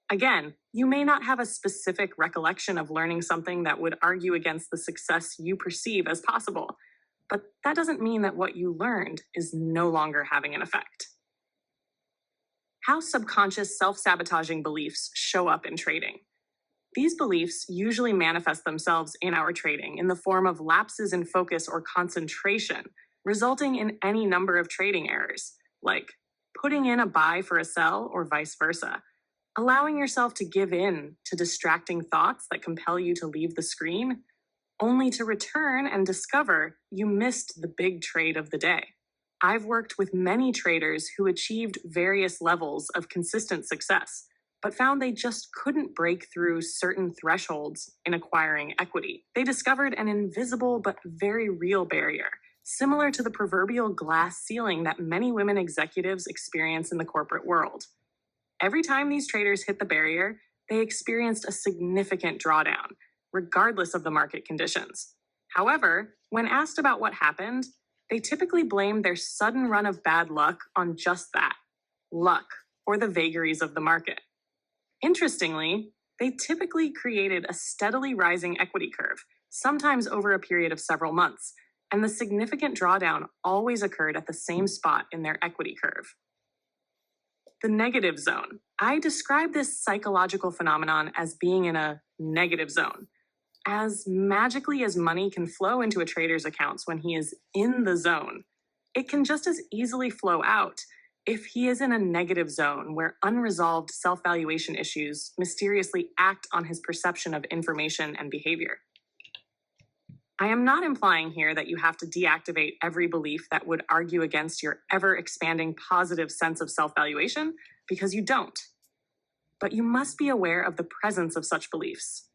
Speaker 1: Again, you may not have a specific recollection of learning something that would argue against the success you perceive as possible, but that doesn't mean that what you learned is no longer having an effect. How subconscious self-sabotaging beliefs show up in trading. These beliefs usually manifest themselves in our trading in the form of lapses in focus or concentration, resulting in any number of trading errors, like putting in a buy for a sell or vice versa, allowing yourself to give in to distracting thoughts that compel you to leave the screen, only to return and discover you missed the big trade of the day. I've worked with many traders who achieved various levels of consistent success, but found they just couldn't break through certain thresholds in acquiring equity. They discovered an invisible but very real barrier, similar to the proverbial glass ceiling that many women executives experience in the corporate world. Every time these traders hit the barrier, they experienced a significant drawdown, regardless of the market conditions. However, when asked about what happened, they typically blamed their sudden run of bad luck on just that, luck, or the vagaries of the market. Interestingly, they typically created a steadily rising equity curve, sometimes over a period of several months, and the significant drawdown always occurred at the same spot in their equity curve. The negative zone. I describe this psychological phenomenon as being in a negative zone. As magically as money can flow into a trader's accounts when he is in the zone, it can just as easily flow out if he is in a negative zone where unresolved self-valuation issues mysteriously act on his perception of information and behavior. I am not implying here that you have to deactivate every belief that would argue against your ever-expanding positive sense of self-valuation, because you don't. But you must be aware of the presence of such beliefs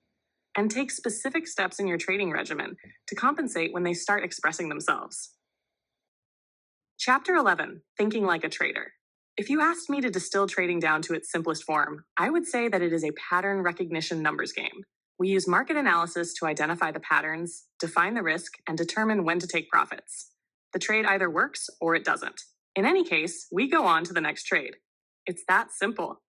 Speaker 1: and take specific steps in your trading regimen to compensate when they start expressing themselves. Chapter 11, Thinking Like a Trader. If you asked me to distill trading down to its simplest form, I would say that it is a pattern recognition numbers game. We use market analysis to identify the patterns, define the risk, and determine when to take profits. The trade either works or it doesn't. In any case, we go on to the next trade. It's that simple,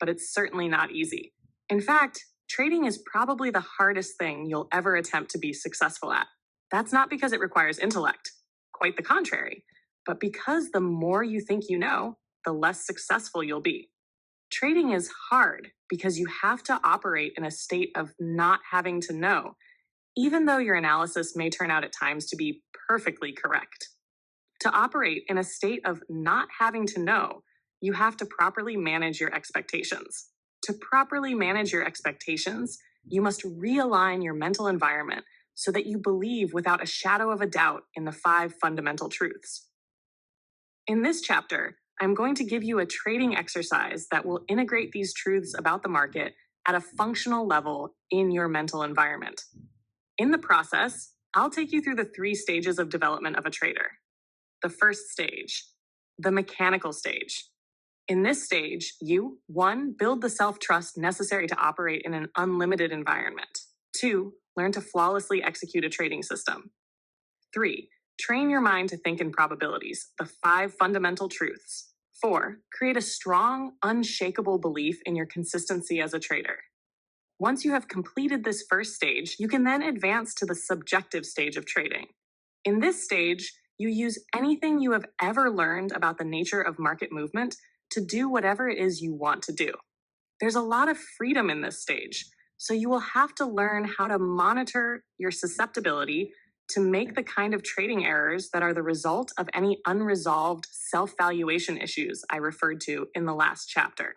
Speaker 1: but it's certainly not easy. In fact, trading is probably the hardest thing you'll ever attempt to be successful at. That's not because it requires intellect, quite the contrary, but because the more you think you know, the less successful you'll be. Trading is hard because you have to operate in a state of not having to know, even though your analysis may turn out at times to be perfectly correct. To operate in a state of not having to know, you have to properly manage your expectations. To properly manage your expectations, you must realign your mental environment so that you believe without a shadow of a doubt in the 5 fundamental truths. In this chapter, I'm going to give you a trading exercise that will integrate these truths about the market at a functional level in your mental environment. In the process, I'll take you through the 3 stages of development of a trader. The first stage, the mechanical stage. In this stage, you, 1, build the self-trust necessary to operate in an unlimited environment. 2, learn to flawlessly execute a trading system. 3, train your mind to think in probabilities, the 5 fundamental truths. 4, create a strong, unshakable belief in your consistency as a trader. Once you have completed this first stage, you can then advance to the subjective stage of trading. In this stage, you use anything you have ever learned about the nature of market movement to do whatever it is you want to do. There's a lot of freedom in this stage, so you will have to learn how to monitor your susceptibility to make the kind of trading errors that are the result of any unresolved self-valuation issues I referred to in the last chapter.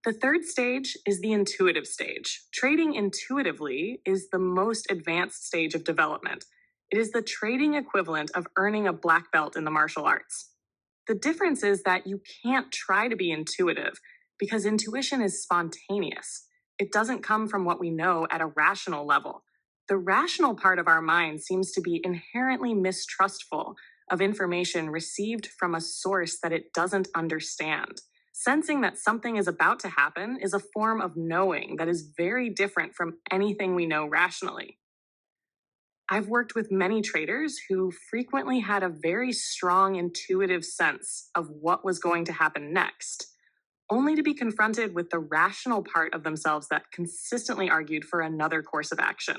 Speaker 1: The third stage is the intuitive stage. Trading intuitively is the most advanced stage of development. It is the trading equivalent of earning a black belt in the martial arts. The difference is that you can't try to be intuitive because intuition is spontaneous. It doesn't come from what we know at a rational level. The rational part of our mind seems to be inherently mistrustful of information received from a source that it doesn't understand. Sensing that something is about to happen is a form of knowing that is very different from anything we know rationally. I've worked with many traders who frequently had a very strong intuitive sense of what was going to happen next, only to be confronted with the rational part of themselves that consistently argued for another course of action.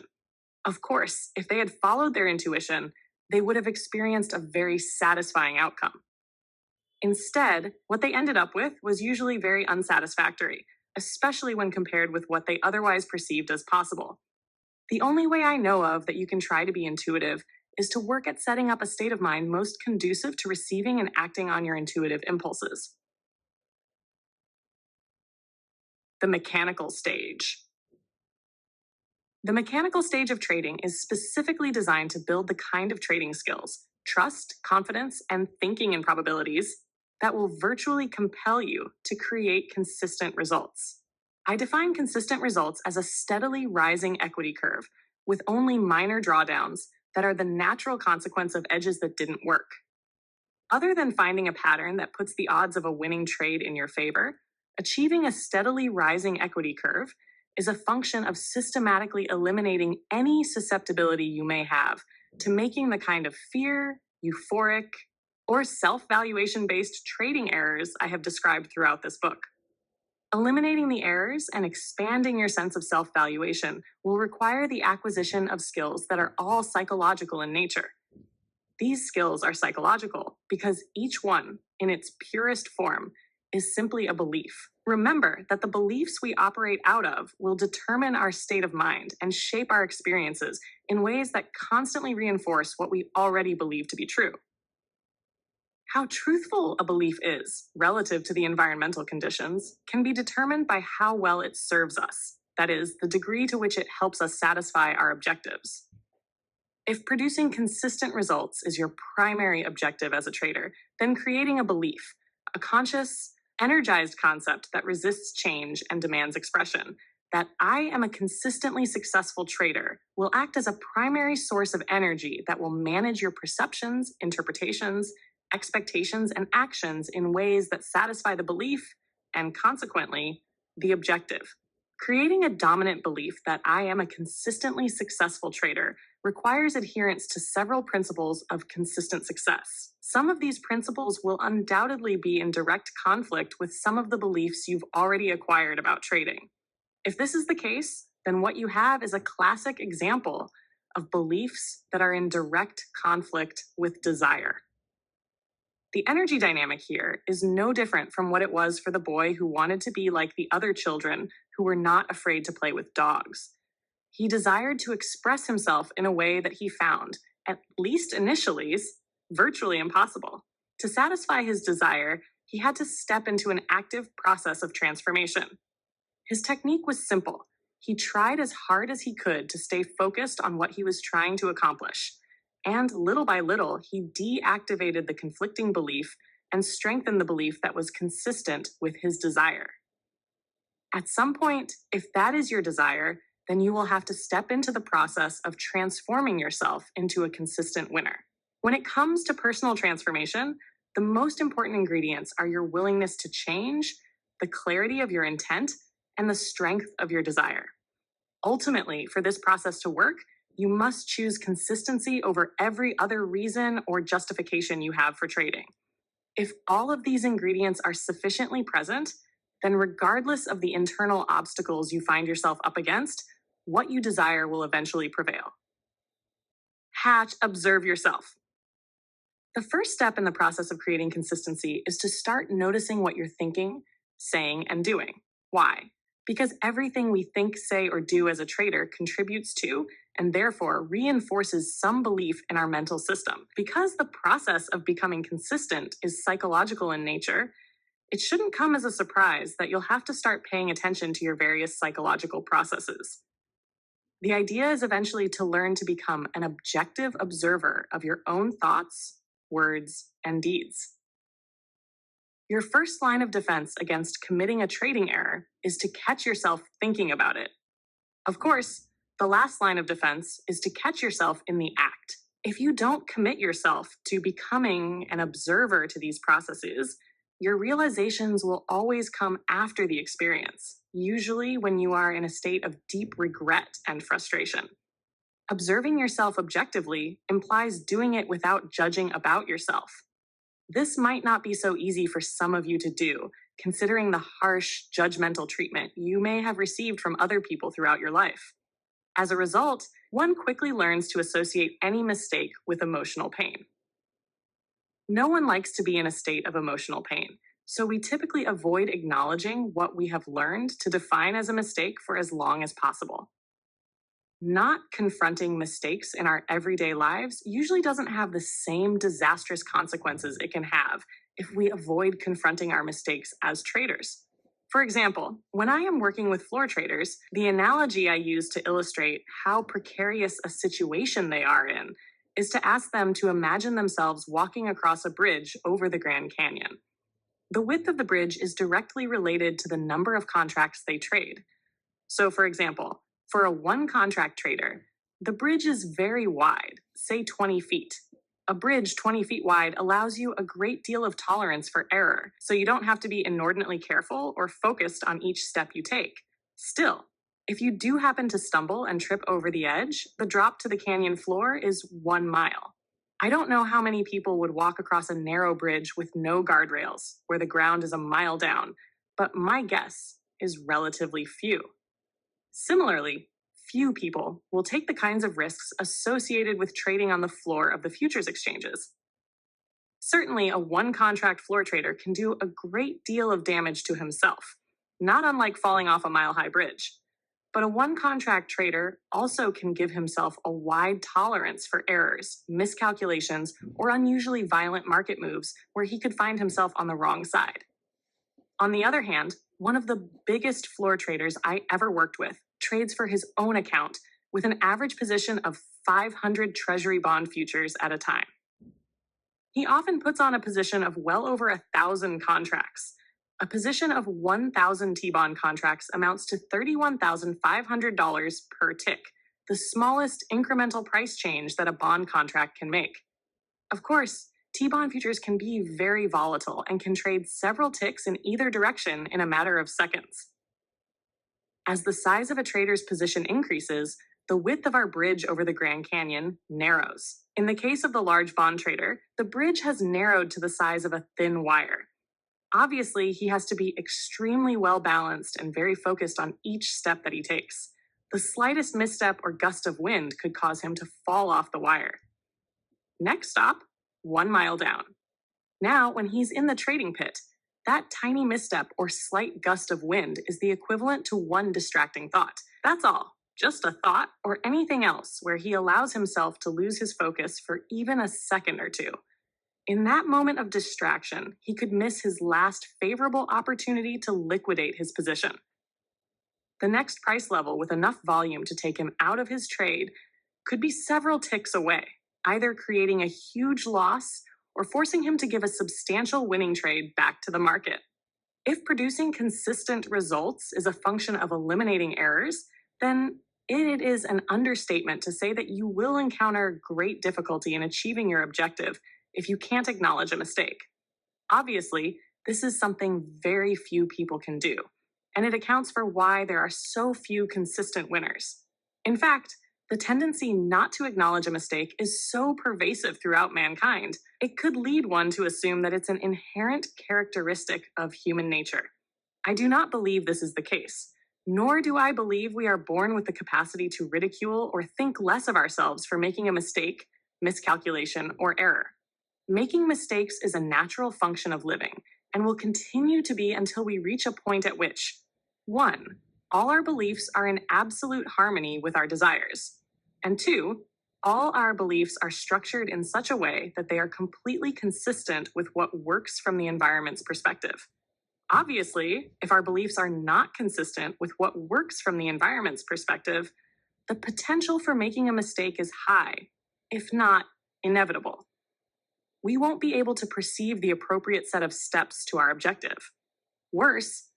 Speaker 1: Of course, if they had followed their intuition, they would have experienced a very satisfying outcome. Instead, what they ended up with was usually very unsatisfactory, especially when compared with what they otherwise perceived as possible. The only way I know of that you can try to be intuitive is to work at setting up a state of mind most conducive to receiving and acting on your intuitive impulses. The mechanical stage. The mechanical stage of trading is specifically designed to build the kind of trading skills, trust, confidence, and thinking in probabilities that will virtually compel you to create consistent results. I define consistent results as a steadily rising equity curve with only minor drawdowns that are the natural consequence of edges that didn't work. Other than finding a pattern that puts the odds of a winning trade in your favor, achieving a steadily rising equity curve is a function of systematically eliminating any susceptibility you may have to making the kind of fear, euphoric, or self-valuation based trading errors I have described throughout this book. Eliminating the errors and expanding your sense of self-valuation will require the acquisition of skills that are all psychological in nature. These skills are psychological because each one, in its purest form, is simply a belief. Remember that the beliefs we operate out of will determine our state of mind and shape our experiences in ways that constantly reinforce what we already believe to be true. How truthful a belief is relative to the environmental conditions can be determined by how well it serves us, that is, the degree to which it helps us satisfy our objectives. If producing consistent results is your primary objective as a trader, then creating a belief, a conscious, energized concept that resists change and demands expression, that I am a consistently successful trader, will act as a primary source of energy that will manage your perceptions, interpretations, expectations, and actions in ways that satisfy the belief and, consequently, the objective. Creating a dominant belief that I am a consistently successful trader requires adherence to several principles of consistent success. Some of these principles will undoubtedly be in direct conflict with some of the beliefs you've already acquired about trading. If this is the case, then what you have is a classic example of beliefs that are in direct conflict with desire. The energy dynamic here is no different from what it was for the boy who wanted to be like the other children who were not afraid to play with dogs. He desired to express himself in a way that he found, at least initially, virtually impossible. To satisfy his desire, he had to step into an active process of transformation. His technique was simple. He tried as hard as he could to stay focused on what he was trying to accomplish. And little by little, he deactivated the conflicting belief and strengthened the belief that was consistent with his desire. At some point, if that is your desire, then you will have to step into the process of transforming yourself into a consistent winner. When it comes to personal transformation, the most important ingredients are your willingness to change, the clarity of your intent, and the strength of your desire. Ultimately, for this process to work, you must choose consistency over every other reason or justification you have for trading. If all of these ingredients are sufficiently present, then regardless of the internal obstacles you find yourself up against, what you desire will eventually prevail. Observe yourself. The first step in the process of creating consistency is to start noticing what you're thinking, saying, and doing. Why? Because everything we think, say, or do as a trader contributes to, and therefore reinforces some belief in our mental system. Because the process of becoming consistent is psychological in nature, it shouldn't come as a surprise that you'll have to start paying attention to your various psychological processes. The idea is eventually to learn to become an objective observer of your own thoughts, words, and deeds. Your first line of defense against committing a trading error is to catch yourself thinking about it. Of course, the last line of defense is to catch yourself in the act. If you don't commit yourself to becoming an observer to these processes, your realizations will always come after the experience, usually when you are in a state of deep regret and frustration. Observing yourself objectively implies doing it without judging about yourself. This might not be so easy for some of you to do, considering the harsh, judgmental treatment you may have received from other people throughout your life. As a result, one quickly learns to associate any mistake with emotional pain. No one likes to be in a state of emotional pain, so we typically avoid acknowledging what we have learned to define as a mistake for as long as possible. Not confronting mistakes in our everyday lives usually doesn't have the same disastrous consequences it can have if we avoid confronting our mistakes as traders. For example, when I am working with floor traders, the analogy I use to illustrate how precarious a situation they are in is to ask them to imagine themselves walking across a bridge over the Grand Canyon. The width of the bridge is directly related to the number of contracts they trade. So, for example, for a one contract trader, the bridge is very wide, say 20 feet. A bridge 20 feet wide allows you a great deal of tolerance for error, so you don't have to be inordinately careful or focused on each step you take. Still, if you do happen to stumble and trip over the edge, the drop to the canyon floor is 1 mile. I don't know how many people would walk across a narrow bridge with no guardrails, where the ground is a mile down, but my guess is relatively few. Similarly, few people will take the kinds of risks associated with trading on the floor of the futures exchanges. Certainly, a one-contract floor trader can do a great deal of damage to himself, not unlike falling off a mile-high bridge. But a one-contract trader also can give himself a wide tolerance for errors, miscalculations, or unusually violent market moves where he could find himself on the wrong side. On the other hand, one of the biggest floor traders I ever worked with trades for his own account with an average position of 500 treasury bond futures at a time. He often puts on a position of well over 1,000 contracts. A position of 1,000 T-bond contracts amounts to $31,500 per tick, the smallest incremental price change that a bond contract can make. Of course, T-bond futures can be very volatile and can trade several ticks in either direction in a matter of seconds. As the size of a trader's position increases, the width of our bridge over the Grand Canyon narrows. In the case of the large bond trader, the bridge has narrowed to the size of a thin wire. Obviously, he has to be extremely well balanced and very focused on each step that he takes. The slightest misstep or gust of wind could cause him to fall off the wire. Next stop, 1 mile down. Now, when he's in the trading pit, that tiny misstep or slight gust of wind is the equivalent to one distracting thought. That's all, just a thought or anything else where he allows himself to lose his focus for even a second or two. In that moment of distraction, he could miss his last favorable opportunity to liquidate his position. The next price level with enough volume to take him out of his trade could be several ticks away, either creating a huge loss or forcing him to give a substantial winning trade back to the market. If producing consistent results is a function of eliminating errors, then it is an understatement to say that you will encounter great difficulty in achieving your objective if you can't acknowledge a mistake. Obviously, this is something very few people can do, and it accounts for why there are so few consistent winners. In fact, the tendency not to acknowledge a mistake is so pervasive throughout mankind, it could lead one to assume that it's an inherent characteristic of human nature. I do not believe this is the case, nor do I believe we are born with the capacity to ridicule or think less of ourselves for making a mistake, miscalculation, or error. Making mistakes is a natural function of living and will continue to be until we reach a point at which 1. All our beliefs are in absolute harmony with our desires, and 2. All our beliefs are structured in such a way that they are completely consistent with what works from the environment's perspective. Obviously, if our beliefs are not consistent with what works from the environment's perspective, the potential for making a mistake is high, if not inevitable. We won't be able to perceive the appropriate set of steps to our objective. Worse,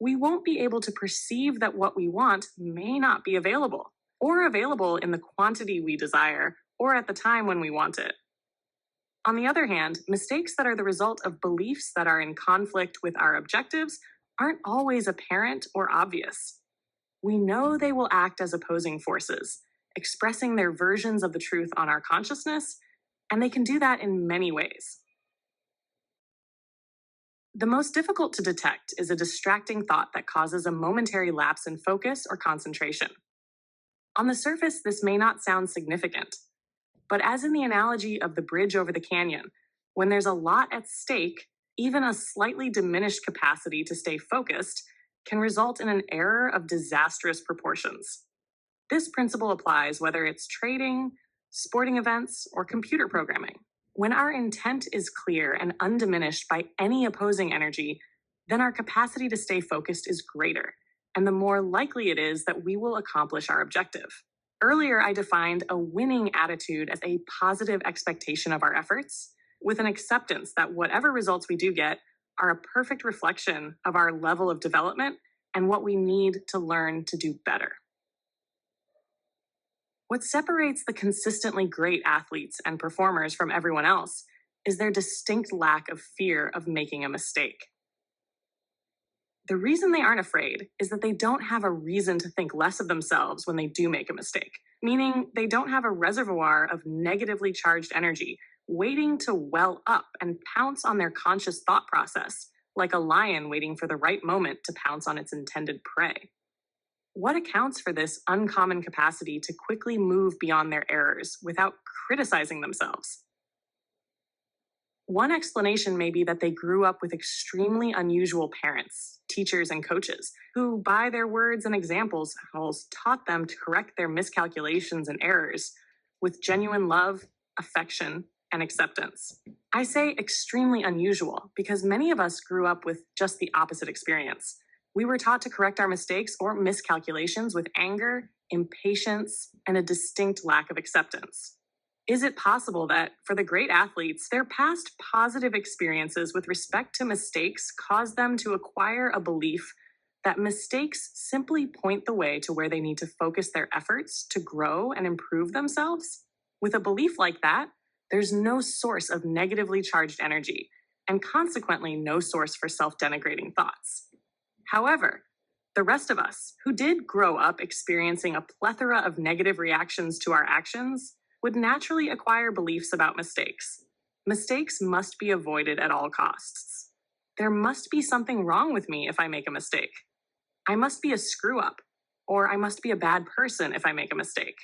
Speaker 1: we won't be able to perceive that what we want may not be available, or available in the quantity we desire, or at the time when we want it. On the other hand, mistakes that are the result of beliefs that are in conflict with our objectives aren't always apparent or obvious. We know they will act as opposing forces, expressing their versions of the truth on our consciousness, and they can do that in many ways. The most difficult to detect is a distracting thought that causes a momentary lapse in focus or concentration. On the surface, this may not sound significant, but as in the analogy of the bridge over the canyon, when there's a lot at stake, even a slightly diminished capacity to stay focused can result in an error of disastrous proportions. This principle applies whether it's trading, sporting events, or computer programming. When our intent is clear and undiminished by any opposing energy, then our capacity to stay focused is greater, and the more likely it is that we will accomplish our objective. Earlier, I defined a winning attitude as a positive expectation of our efforts, with an acceptance that whatever results we do get are a perfect reflection of our level of development and what we need to learn to do better. What separates the consistently great athletes and performers from everyone else is their distinct lack of fear of making a mistake. The reason they aren't afraid is that they don't have a reason to think less of themselves when they do make a mistake, meaning they don't have a reservoir of negatively charged energy waiting to well up and pounce on their conscious thought process, like a lion waiting for the right moment to pounce on its intended prey. What accounts for this uncommon capacity to quickly move beyond their errors without criticizing themselves? One explanation may be that they grew up with extremely unusual parents, teachers, and coaches, who, by their words and examples, taught them to correct their miscalculations and errors with genuine love, affection, and acceptance. I say extremely unusual because many of us grew up with just the opposite experience. We were taught to correct our mistakes or miscalculations with anger, impatience, and a distinct lack of acceptance. Is it possible that, for the great athletes, their past positive experiences with respect to mistakes caused them to acquire a belief that mistakes simply point the way to where they need to focus their efforts to grow and improve themselves? With a belief like that, there's no source of negatively charged energy, and consequently no source for self-denigrating thoughts. However, the rest of us, who did grow up experiencing a plethora of negative reactions to our actions, would naturally acquire beliefs about mistakes. Mistakes must be avoided at all costs. There must be something wrong with me if I make a mistake. I must be a screw-up, or I must be a bad person if I make a mistake.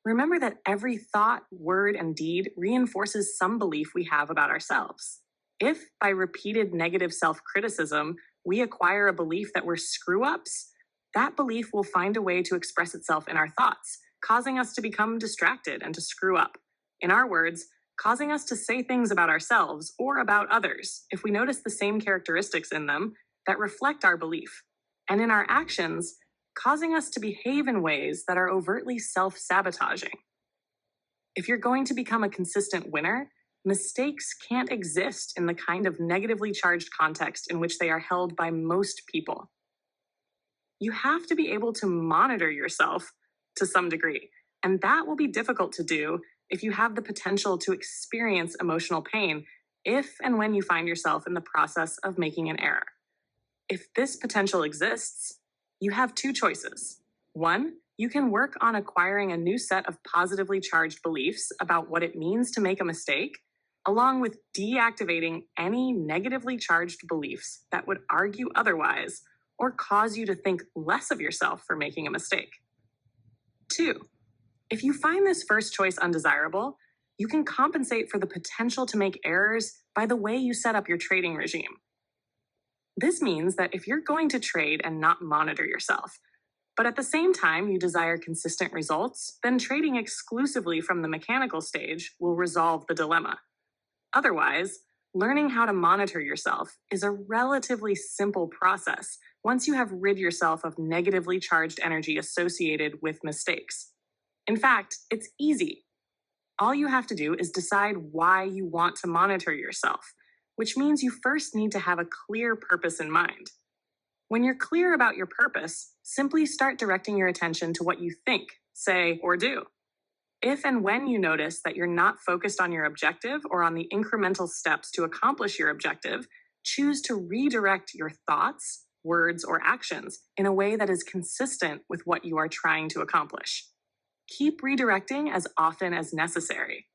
Speaker 1: Remember that every thought, word, and deed reinforces some belief we have about ourselves. If, by repeated negative self-criticism, we acquire a belief that we're screw-ups, that belief will find a way to express itself in our thoughts, causing us to become distracted and to screw up. In our words, causing us to say things about ourselves or about others if we notice the same characteristics in them that reflect our belief. and in our actions, causing us to behave in ways that are overtly self-sabotaging. If you're going to become a consistent winner, mistakes can't exist in the kind of negatively charged context in which they are held by most people. You have to be able to monitor yourself to some degree, and that will be difficult to do if you have the potential to experience emotional pain if and when you find yourself in the process of making an error. If this potential exists, you have two choices. One, you can work on acquiring a new set of positively charged beliefs about what it means to make a mistake, along with deactivating any negatively charged beliefs that would argue otherwise or cause you to think less of yourself for making a mistake. Two, if you find this first choice undesirable, you can compensate for the potential to make errors by the way you set up your trading regime. This means that if you're going to trade and not monitor yourself, but at the same time you desire consistent results, then trading exclusively from the mechanical stage will resolve the dilemma. Otherwise, learning how to monitor yourself is a relatively simple process once you have rid yourself of negatively charged energy associated with mistakes. In fact, it's easy. All you have to do is decide why you want to monitor yourself, which means you first need to have a clear purpose in mind. When you're clear about your purpose, simply start directing your attention to what you think, say, or do. If and when you notice that you're not focused on your objective or on the incremental steps to accomplish your objective, choose to redirect your thoughts, words, or actions in a way that is consistent with what you are trying to accomplish. Keep redirecting as often as necessary.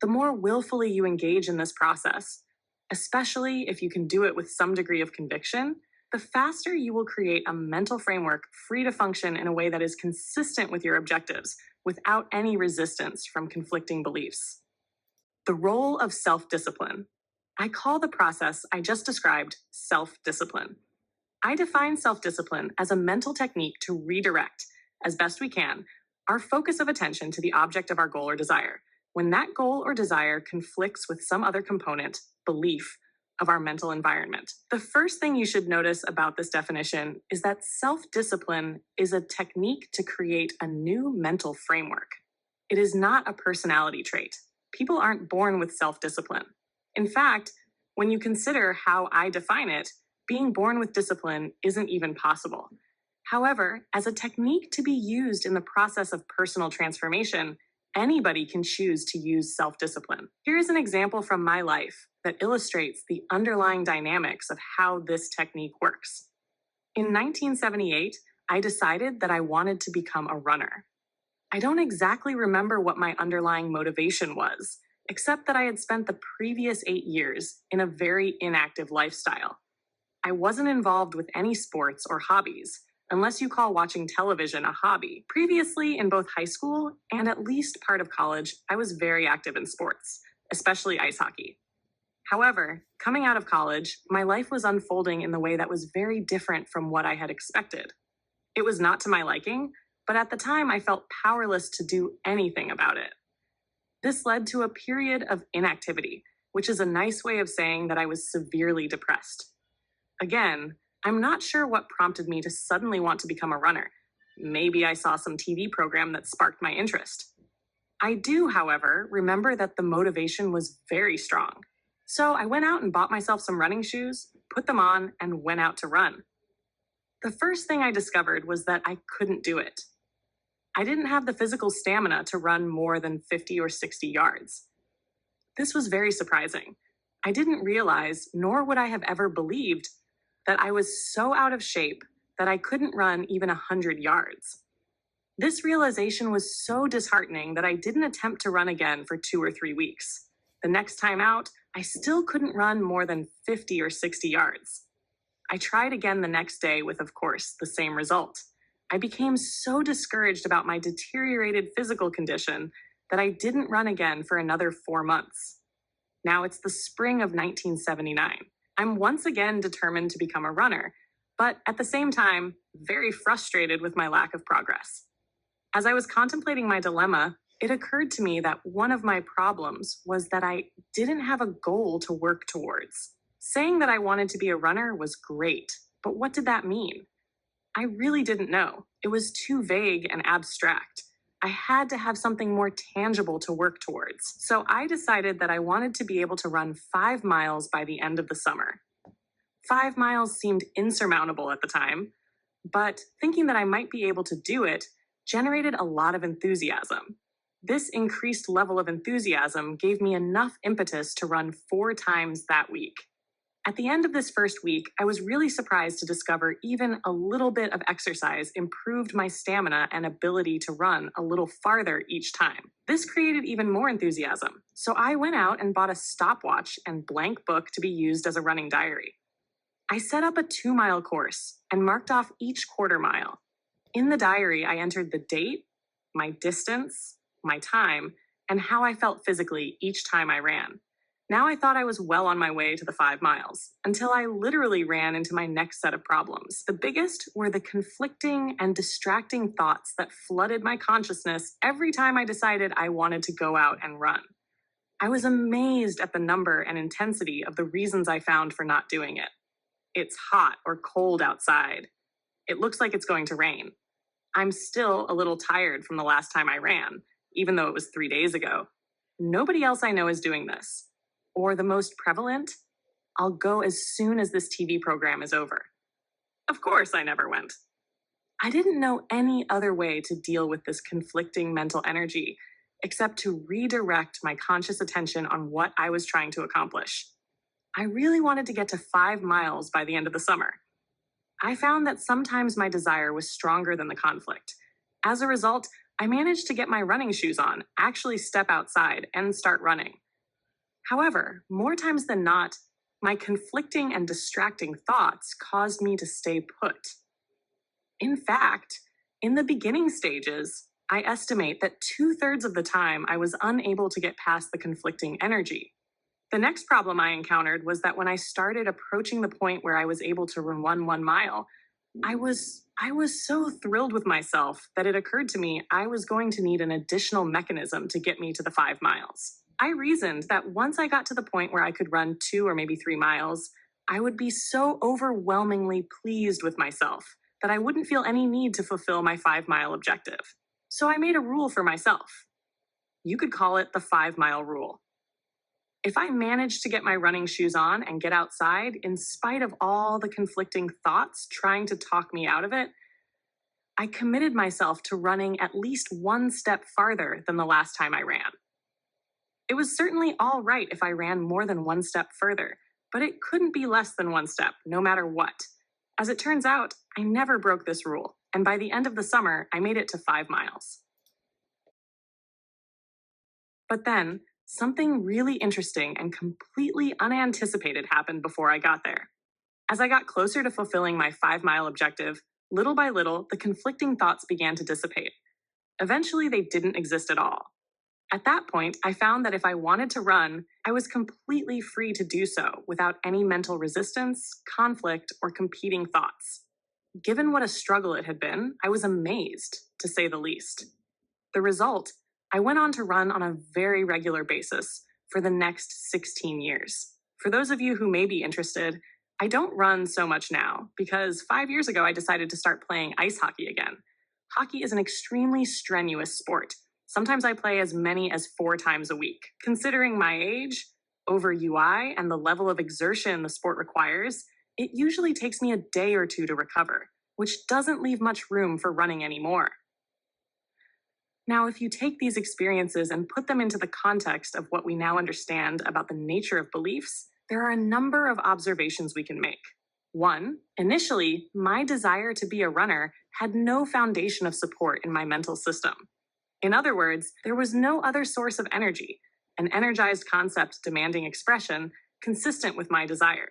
Speaker 1: The more willfully you engage in this process, especially if you can do it with some degree of conviction, the faster you will create a mental framework free to function in a way that is consistent with your objectives without any resistance from conflicting beliefs. The role of self-discipline. I call the process I just described self-discipline. I define self-discipline as a mental technique to redirect, as best we can, our focus of attention to the object of our goal or desire, when that goal or desire conflicts with some other component, belief, of our mental environment. The first thing you should notice about this definition is that self-discipline is a technique to create a new mental framework. It is not a personality trait. People aren't born with self-discipline. In fact, when you consider how I define it, being born with discipline isn't even possible. However, as a technique to be used in the process of personal transformation, anybody can choose to use self-discipline. Here is an example from my life that illustrates the underlying dynamics of how this technique works. In 1978, I decided that I wanted to become a runner. I don't exactly remember what my underlying motivation was, except that I had spent the previous 8 years in a very inactive lifestyle. I wasn't involved with any sports or hobbies, unless you call watching television a hobby. Previously, in both high school and at least part of college, I was very active in sports, especially ice hockey. However, coming out of college, my life was unfolding in the way that was very different from what I had expected. It was not to my liking, but at the time I felt powerless to do anything about it. This led to a period of inactivity, which is a nice way of saying that I was severely depressed. Again, I'm not sure what prompted me to suddenly want to become a runner. Maybe I saw some TV program that sparked my interest. I do, however, remember that the motivation was very strong. So I went out and bought myself some running shoes, put them on, and went out to run. The first thing I discovered was that I couldn't do it. I didn't have the physical stamina to run more than 50 or 60 yards. This was very surprising. I didn't realize, nor would I have ever believed, that I was so out of shape that I couldn't run even 100 yards. This realization was so disheartening that I didn't attempt to run again for 2 or 3 weeks. The next time out, I still couldn't run more than 50 or 60 yards. I tried again the next day with, of course, the same result. I became so discouraged about my deteriorated physical condition that I didn't run again for another 4 months. Now it's the spring of 1979. I'm once again determined to become a runner, but at the same time, very frustrated with my lack of progress. As I was contemplating my dilemma, it occurred to me that one of my problems was that I didn't have a goal to work towards. Saying that I wanted to be a runner was great, but what did that mean? I really didn't know. It was too vague and abstract. I had to have something more tangible to work towards. So I decided that I wanted to be able to run 5 miles by the end of the summer. 5 miles seemed insurmountable at the time, but thinking that I might be able to do it generated a lot of enthusiasm. This increased level of enthusiasm gave me enough impetus to run 4 times that week. At the end of this first week, I was really surprised to discover even a little bit of exercise improved my stamina and ability to run a little farther each time. This created even more enthusiasm, so I went out and bought a stopwatch and blank book to be used as a running diary. I set up a 2-mile course and marked off each quarter mile. In the diary, I entered the date, my distance, my time, and how I felt physically each time I ran. Now I thought I was well on my way to the 5 miles, until I literally ran into my next set of problems. The biggest were the conflicting and distracting thoughts that flooded my consciousness every time I decided I wanted to go out and run. I was amazed at the number and intensity of the reasons I found for not doing it. It's hot or cold outside. It looks like it's going to rain. I'm still a little tired from the last time I ran, even though it was 3 days ago. Nobody else I know is doing this. Or the most prevalent, I'll go as soon as this TV program is over. Of course, I never went. I didn't know any other way to deal with this conflicting mental energy except to redirect my conscious attention on what I was trying to accomplish. I really wanted to get to 5 miles by the end of the summer. I found that sometimes my desire was stronger than the conflict. As a result, I managed to get my running shoes on, actually step outside, and start running. However, more times than not, my conflicting and distracting thoughts caused me to stay put. In fact, in the beginning stages, I estimate that 2/3 of the time I was unable to get past the conflicting energy. The next problem I encountered was that when I started approaching the point where I was able to run 1 mile, I was so thrilled with myself that it occurred to me I was going to need an additional mechanism to get me to the 5 miles. I reasoned that once I got to the point where I could run 2 or maybe 3 miles, I would be so overwhelmingly pleased with myself that I wouldn't feel any need to fulfill my 5 mile objective. So I made a rule for myself. You could call it the 5 mile rule. If I managed to get my running shoes on and get outside, in spite of all the conflicting thoughts trying to talk me out of it, I committed myself to running at least one step farther than the last time I ran. It was certainly all right if I ran more than one step further, but it couldn't be less than one step, no matter what. As it turns out, I never broke this rule, and by the end of the summer, I made it to 5 miles. But then, something really interesting and completely unanticipated happened before I got there. As I got closer to fulfilling my 5 mile objective, little by little, the conflicting thoughts began to dissipate. Eventually, they didn't exist at all. At that point, I found that if I wanted to run, I was completely free to do so without any mental resistance, conflict, or competing thoughts. Given what a struggle it had been, I was amazed, to say the least. The result, I went on to run on a very regular basis for the next 16 years. For those of you who may be interested, I don't run so much now because 5 years ago I decided to start playing ice hockey again. Hockey is an extremely strenuous sport. Sometimes I play as many as 4 times a week. Considering my age, over UI, and the level of exertion the sport requires, it usually takes me a day or two to recover, which doesn't leave much room for running anymore. Now, if you take these experiences and put them into the context of what we now understand about the nature of beliefs, there are a number of observations we can make. 1, initially, my desire to be a runner had no foundation of support in my mental system. In other words, there was no other source of energy, an energized concept demanding expression consistent with my desire.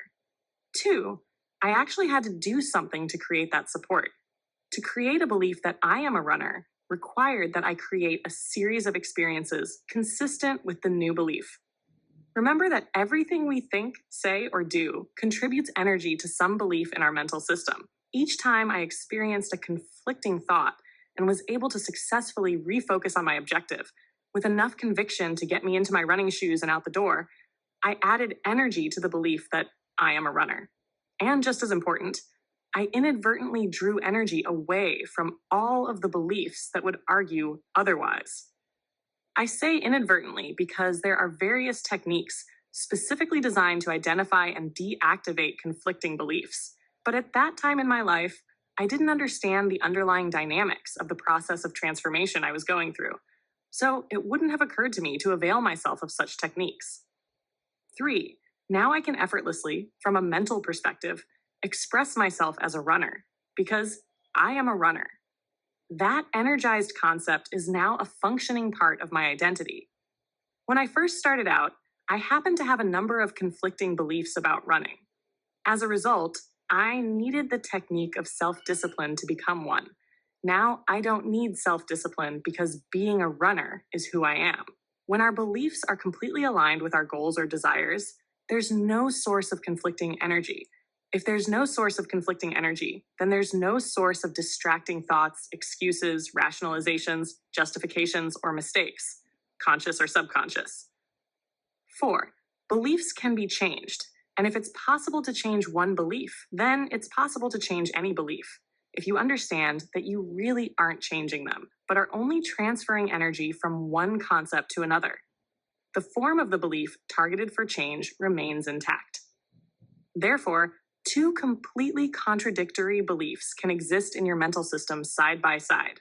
Speaker 1: 2, I actually had to do something to create that support. To create a belief that I am a runner required that I create a series of experiences consistent with the new belief. Remember that everything we think, say, or do contributes energy to some belief in our mental system. Each time I experienced a conflicting thought and was able to successfully refocus on my objective, with enough conviction to get me into my running shoes and out the door, I added energy to the belief that I am a runner. And just as important, I inadvertently drew energy away from all of the beliefs that would argue otherwise. I say inadvertently because there are various techniques specifically designed to identify and deactivate conflicting beliefs. But at that time in my life, I didn't understand the underlying dynamics of the process of transformation I was going through. So it wouldn't have occurred to me to avail myself of such techniques. 3. Now I can effortlessly, from a mental perspective, express myself as a runner because I am a runner. That energized concept is now a functioning part of my identity. When I first started out, I happened to have a number of conflicting beliefs about running. As a result, I needed the technique of self-discipline to become one. Now I don't need self-discipline because being a runner is who I am. When our beliefs are completely aligned with our goals or desires, there's no source of conflicting energy. If there's no source of conflicting energy, then there's no source of distracting thoughts, excuses, rationalizations, justifications, or mistakes, conscious or subconscious. 4. Beliefs can be changed. And if it's possible to change one belief, then it's possible to change any belief. If you understand that you really aren't changing them, but are only transferring energy from one concept to another, the form of the belief targeted for change remains intact. Therefore, two completely contradictory beliefs can exist in your mental system side by side.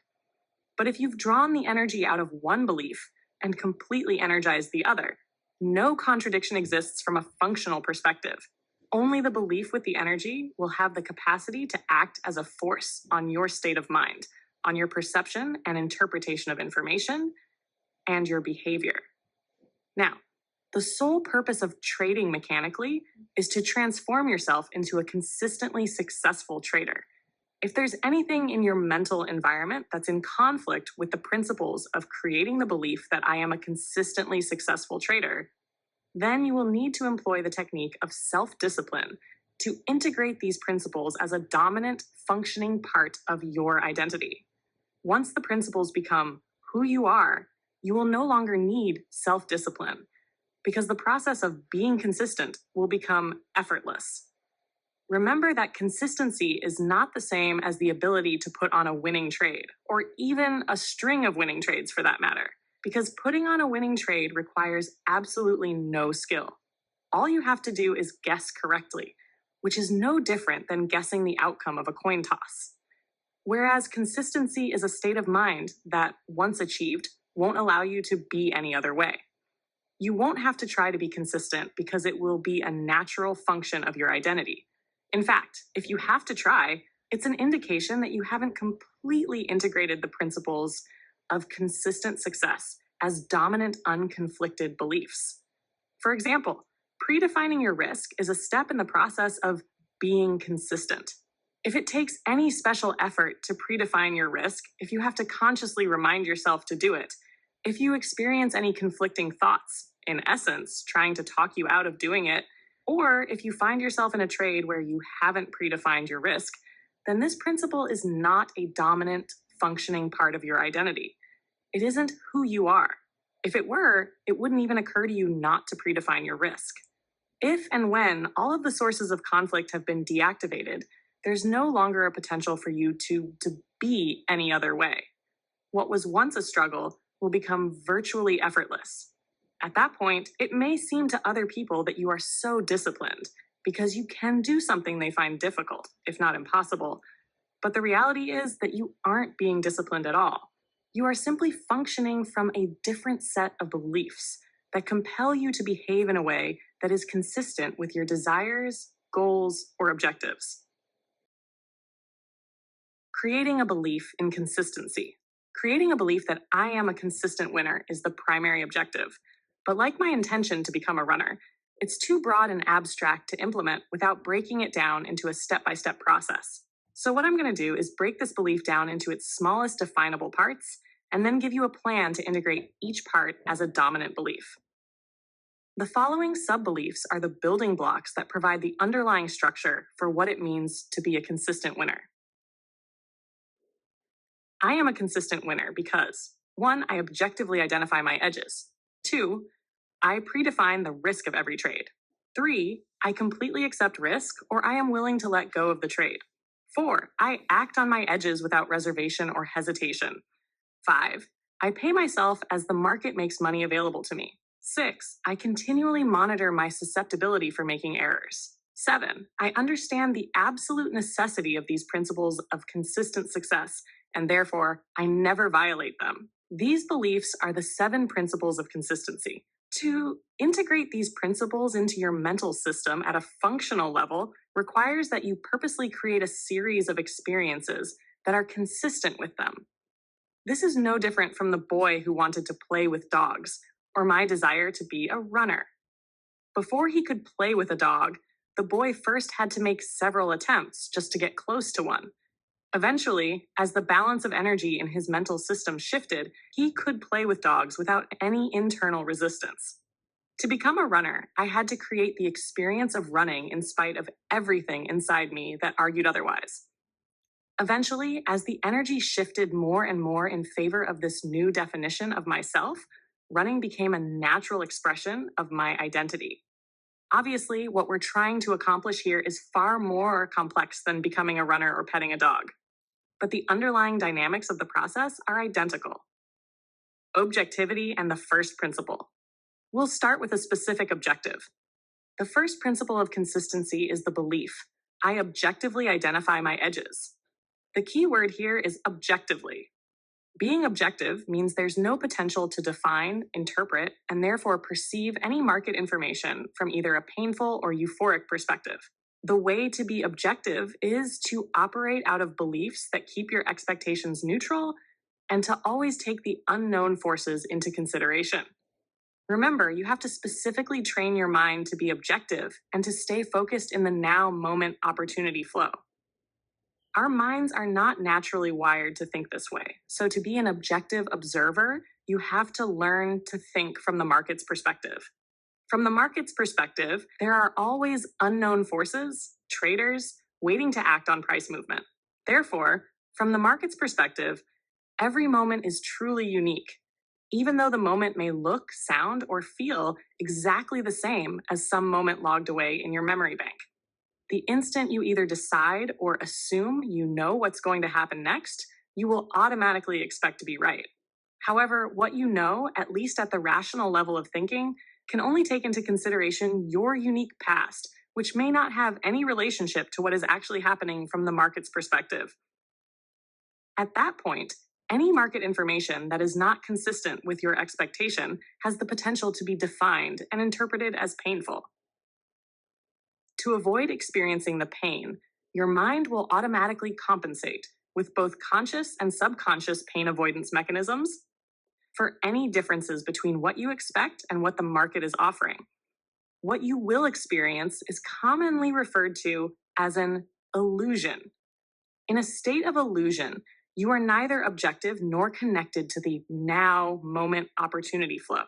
Speaker 1: But if you've drawn the energy out of one belief and completely energized the other, no contradiction exists from a functional perspective. Only the belief with the energy will have the capacity to act as a force on your state of mind, on your perception and interpretation of information, and your behavior. Now, the sole purpose of trading mechanically is to transform yourself into a consistently successful trader. If there's anything in your mental environment that's in conflict with the principles of creating the belief that I am a consistently successful trader, then you will need to employ the technique of self-discipline to integrate these principles as a dominant, functioning part of your identity. Once the principles become who you are, you will no longer need self-discipline because the process of being consistent will become effortless. Remember that consistency is not the same as the ability to put on a winning trade, or even a string of winning trades for that matter, because putting on a winning trade requires absolutely no skill. All you have to do is guess correctly, which is no different than guessing the outcome of a coin toss. Whereas consistency is a state of mind that, once achieved, won't allow you to be any other way. You won't have to try to be consistent because it will be a natural function of your identity. In fact, if you have to try, it's an indication that you haven't completely integrated the principles of consistent success as dominant, unconflicted beliefs. For example, predefining your risk is a step in the process of being consistent. If it takes any special effort to predefine your risk, if you have to consciously remind yourself to do it, if you experience any conflicting thoughts, in essence, trying to talk you out of doing it, or if you find yourself in a trade where you haven't predefined your risk, then this principle is not a dominant, functioning part of your identity. It isn't who you are. If it were, it wouldn't even occur to you not to predefine your risk. If and when all of the sources of conflict have been deactivated, there's no longer a potential for you to be any other way. What was once a struggle will become virtually effortless. At that point, it may seem to other people that you are so disciplined because you can do something they find difficult, if not impossible. But the reality is that you aren't being disciplined at all. You are simply functioning from a different set of beliefs that compel you to behave in a way that is consistent with your desires, goals, or objectives. Creating a belief in consistency. Creating a belief that I am a consistent winner is the primary objective. But like my intention to become a runner, it's too broad and abstract to implement without breaking it down into a step-by-step process. So what I'm going to do is break this belief down into its smallest definable parts and then give you a plan to integrate each part as a dominant belief. The following sub-beliefs are the building blocks that provide the underlying structure for what it means to be a consistent winner. I am a consistent winner because 1. I objectively identify my edges. 2. I predefine the risk of every trade. 3. I completely accept risk or I am willing to let go of the trade. 4. I act on my edges without reservation or hesitation. 5. I pay myself as the market makes money available to me. 6. I continually monitor my susceptibility for making errors. 7. I understand the absolute necessity of these principles of consistent success, and therefore, I never violate them. These beliefs are the 7 principles of consistency. To integrate these principles into your mental system at a functional level requires that you purposely create a series of experiences that are consistent with them. This is no different from the boy who wanted to play with dogs, or my desire to be a runner. Before he could play with a dog, the boy first had to make several attempts just to get close to one. Eventually, as the balance of energy in his mental system shifted, he could play with dogs without any internal resistance. To become a runner, I had to create the experience of running in spite of everything inside me that argued otherwise. Eventually, as the energy shifted more and more in favor of this new definition of myself, running became a natural expression of my identity. Obviously, what we're trying to accomplish here is far more complex than becoming a runner or petting a dog. But the underlying dynamics of the process are identical. Objectivity and the first principle. We'll start with a specific objective. The first principle of consistency is the belief I objectively identify my edges. The key word here is objectively. Being objective means there's no potential to define, interpret, and therefore perceive any market information from either a painful or euphoric perspective. The way to be objective is to operate out of beliefs that keep your expectations neutral and to always take the unknown forces into consideration. Remember, you have to specifically train your mind to be objective and to stay focused in the now moment opportunity flow. Our minds are not naturally wired to think this way. So, to be an objective observer, you have to learn to think from the market's perspective. From the market's perspective, there are always unknown forces, traders, waiting to act on price movement. Therefore, from the market's perspective, every moment is truly unique, even though the moment may look, sound, or feel exactly the same as some moment logged away in your memory bank. The instant you either decide or assume you know what's going to happen next, you will automatically expect to be right. However, what you know, at least at the rational level of thinking, can only take into consideration your unique past, which may not have any relationship to what is actually happening from the market's perspective. At that point, any market information that is not consistent with your expectation has the potential to be defined and interpreted as painful. To avoid experiencing the pain, your mind will automatically compensate with both conscious and subconscious pain avoidance mechanisms for any differences between what you expect and what the market is offering. What you will experience is commonly referred to as an illusion. In a state of illusion, you are neither objective nor connected to the now moment opportunity flow.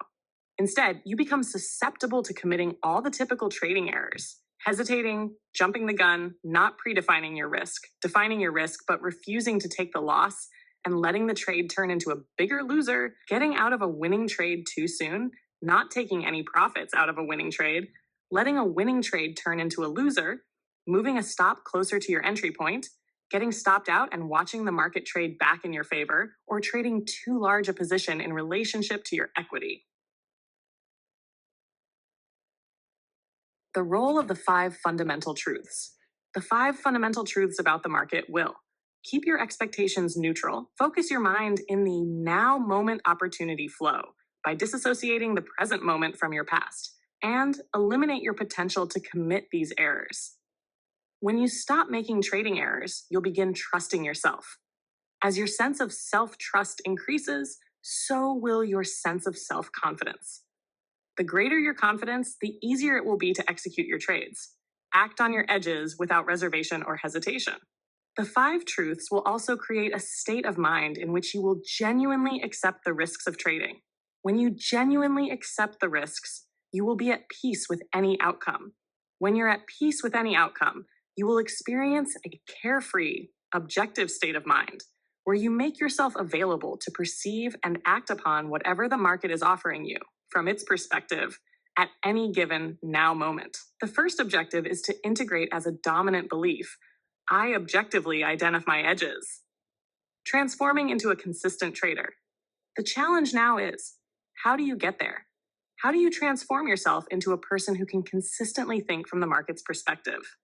Speaker 1: Instead, you become susceptible to committing all the typical trading errors. Hesitating, jumping the gun, not predefining your risk, defining your risk but refusing to take the loss, and letting the trade turn into a bigger loser, getting out of a winning trade too soon, not taking any profits out of a winning trade, letting a winning trade turn into a loser, moving a stop closer to your entry point, getting stopped out and watching the market trade back in your favor, or trading too large a position in relationship to your equity. The role of the 5 fundamental truths. The 5 fundamental truths about the market will keep your expectations neutral, focus your mind in the now moment opportunity flow by disassociating the present moment from your past, and eliminate your potential to commit these errors. When you stop making trading errors, you'll begin trusting yourself. As your sense of self-trust increases, so will your sense of self-confidence. The greater your confidence, the easier it will be to execute your trades. Act on your edges without reservation or hesitation. The 5 truths will also create a state of mind in which you will genuinely accept the risks of trading. When you genuinely accept the risks, you will be at peace with any outcome. When you're at peace with any outcome, you will experience a carefree, objective state of mind where you make yourself available to perceive and act upon whatever the market is offering you from its perspective at any given now moment. The first objective is to integrate as a dominant belief I objectively identify edges. Transforming into a consistent trader. The challenge now is, how do you get there? How do you transform yourself into a person who can consistently think from the market's perspective?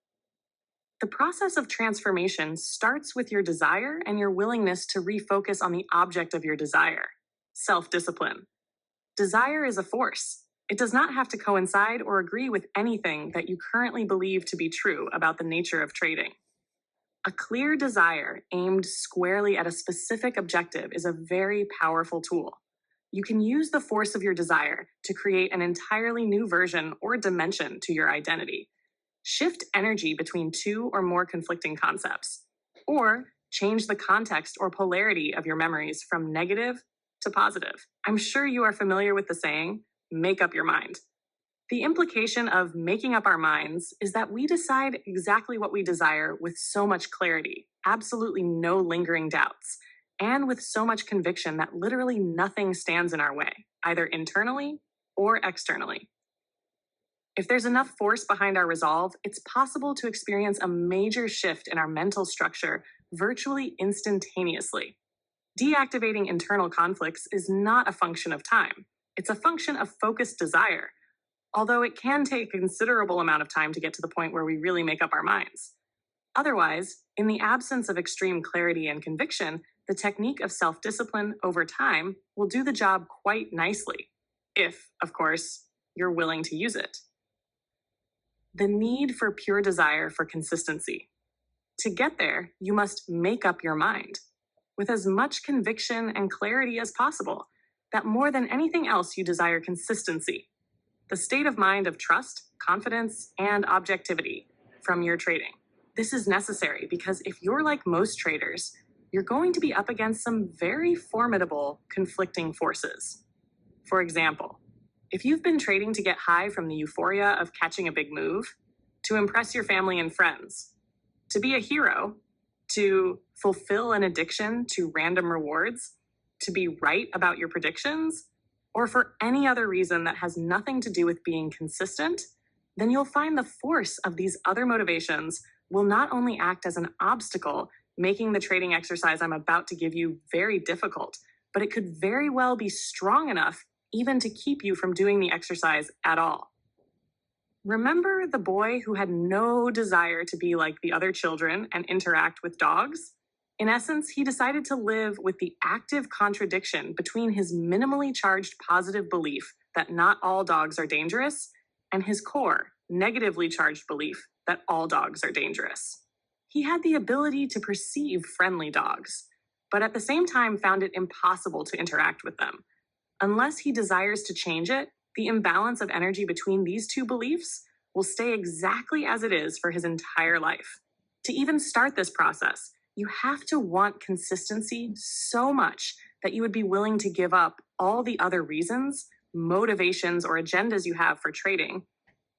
Speaker 1: The process of transformation starts with your desire and your willingness to refocus on the object of your desire, self-discipline. Desire is a force. It does not have to coincide or agree with anything that you currently believe to be true about the nature of trading. A clear desire aimed squarely at a specific objective is a very powerful tool. You can use the force of your desire to create an entirely new version or dimension to your identity. Shift energy between two or more conflicting concepts, or change the context or polarity of your memories from negative to positive. I'm sure you are familiar with the saying, make up your mind. The implication of making up our minds is that we decide exactly what we desire with so much clarity, absolutely no lingering doubts, and with so much conviction that literally nothing stands in our way, either internally or externally. If there's enough force behind our resolve, it's possible to experience a major shift in our mental structure virtually instantaneously. Deactivating internal conflicts is not a function of time. It's a function of focused desire, although it can take a considerable amount of time to get to the point where we really make up our minds. Otherwise, in the absence of extreme clarity and conviction, the technique of self-discipline over time will do the job quite nicely, if, of course, you're willing to use it. The need for pure desire for consistency. To get there, you must make up your mind with as much conviction and clarity as possible that more than anything else you desire consistency, the state of mind of trust, confidence, and objectivity from your trading. This is necessary because if you're like most traders, you're going to be up against some very formidable conflicting forces. For example, if you've been trading to get high from the euphoria of catching a big move, to impress your family and friends, to be a hero, to fulfill an addiction to random rewards, to be right about your predictions, or for any other reason that has nothing to do with being consistent, then you'll find the force of these other motivations will not only act as an obstacle, making the trading exercise I'm about to give you very difficult, but it could very well be strong enough even to keep you from doing the exercise at all. Remember the boy who had no desire to be like the other children and interact with dogs? In essence, he decided to live with the active contradiction between his minimally charged positive belief that not all dogs are dangerous and his core, negatively charged belief that all dogs are dangerous. He had the ability to perceive friendly dogs, but at the same time found it impossible to interact with them. Unless he desires to change it, the imbalance of energy between these two beliefs will stay exactly as it is for his entire life. To even start this process, you have to want consistency so much that you would be willing to give up all the other reasons, motivations, or agendas you have for trading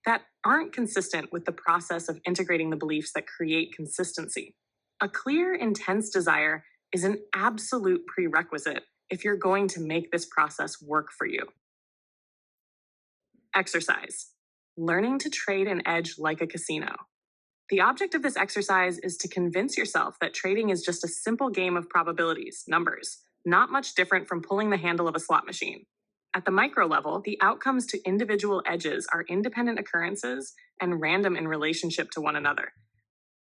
Speaker 1: that aren't consistent with the process of integrating the beliefs that create consistency. A clear, intense desire is an absolute prerequisite if you're going to make this process work for you. Exercise. Learning to trade an edge like a casino. The object of this exercise is to convince yourself that trading is just a simple game of probabilities, numbers, not much different from pulling the handle of a slot machine. At the micro level, the outcomes to individual edges are independent occurrences and random in relationship to one another.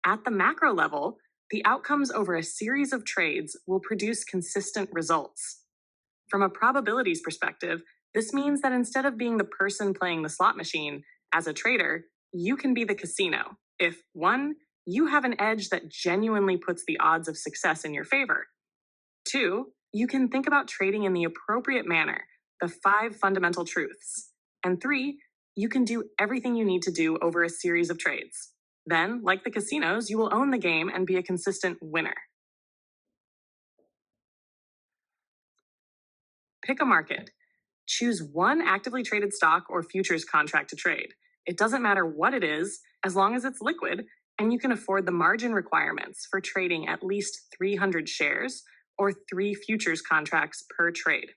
Speaker 1: At the macro level, the outcomes over a series of trades will produce consistent results. From a probabilities perspective, this means that instead of being the person playing the slot machine, as a trader, you can be the casino. If 1, you have an edge that genuinely puts the odds of success in your favor. 2, you can think about trading in the appropriate manner, the 5 fundamental truths. And 3, you can do everything you need to do over a series of trades. Then, like the casinos, you will own the game and be a consistent winner. Pick a market. Choose one actively traded stock or futures contract to trade. It doesn't matter what it is, as long as it's liquid, and you can afford the margin requirements for trading at least 300 shares or 3 futures contracts per trade.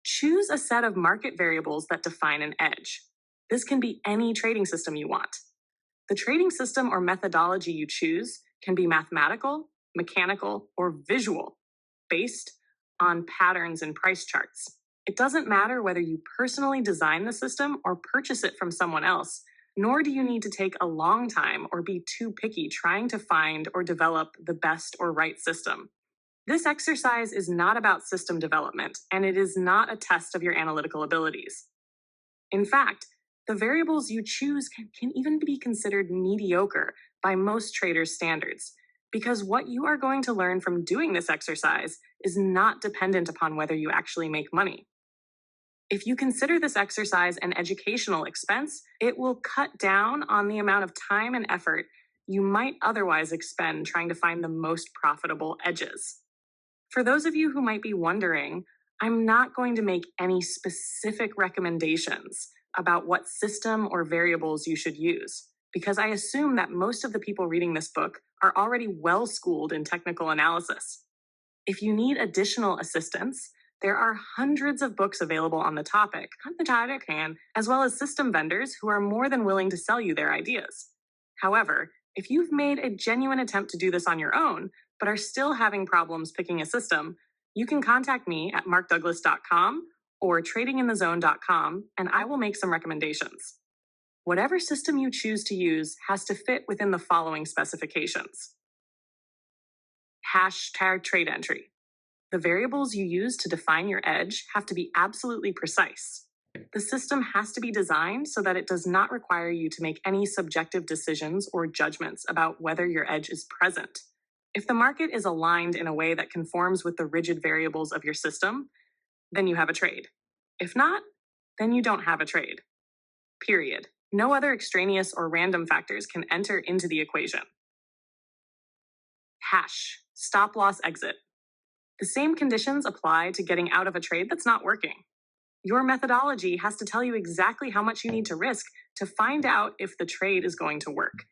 Speaker 1: Choose a set of market variables that define an edge. This can be any trading system you want. The trading system or methodology you choose can be mathematical, mechanical, or visual, based on patterns in price charts. It doesn't matter whether you personally design the system or purchase it from someone else, nor do you need to take a long time or be too picky trying to find or develop the best or right system. This exercise is not about system development, and it is not a test of your analytical abilities. In fact, the variables you choose can even be considered mediocre by most traders' standards, because what you are going to learn from doing this exercise is not dependent upon whether you actually make money. If you consider this exercise an educational expense, it will cut down on the amount of time and effort you might otherwise expend trying to find the most profitable edges. For those of you who might be wondering, I'm not going to make any specific recommendations about what system or variables you should use, because I assume that most of the people reading this book are already well schooled in technical analysis. If you need additional assistance, there are hundreds of books available on the topic, as well as system vendors who are more than willing to sell you their ideas. However, if you've made a genuine attempt to do this on your own, but are still having problems picking a system, you can contact me at markdouglas.com or tradinginthezone.com, and I will make some recommendations. Whatever system you choose to use has to fit within the following specifications. Hashtag trade entry. The variables you use to define your edge have to be absolutely precise. The system has to be designed so that it does not require you to make any subjective decisions or judgments about whether your edge is present. If the market is aligned in a way that conforms with the rigid variables of your system, then you have a trade. If not, then you don't have a trade. Period. No other extraneous or random factors can enter into the equation. Stop loss exit. The same conditions apply to getting out of a trade that's not working. Your methodology has to tell you exactly how much you need to risk to find out if the trade is going to work.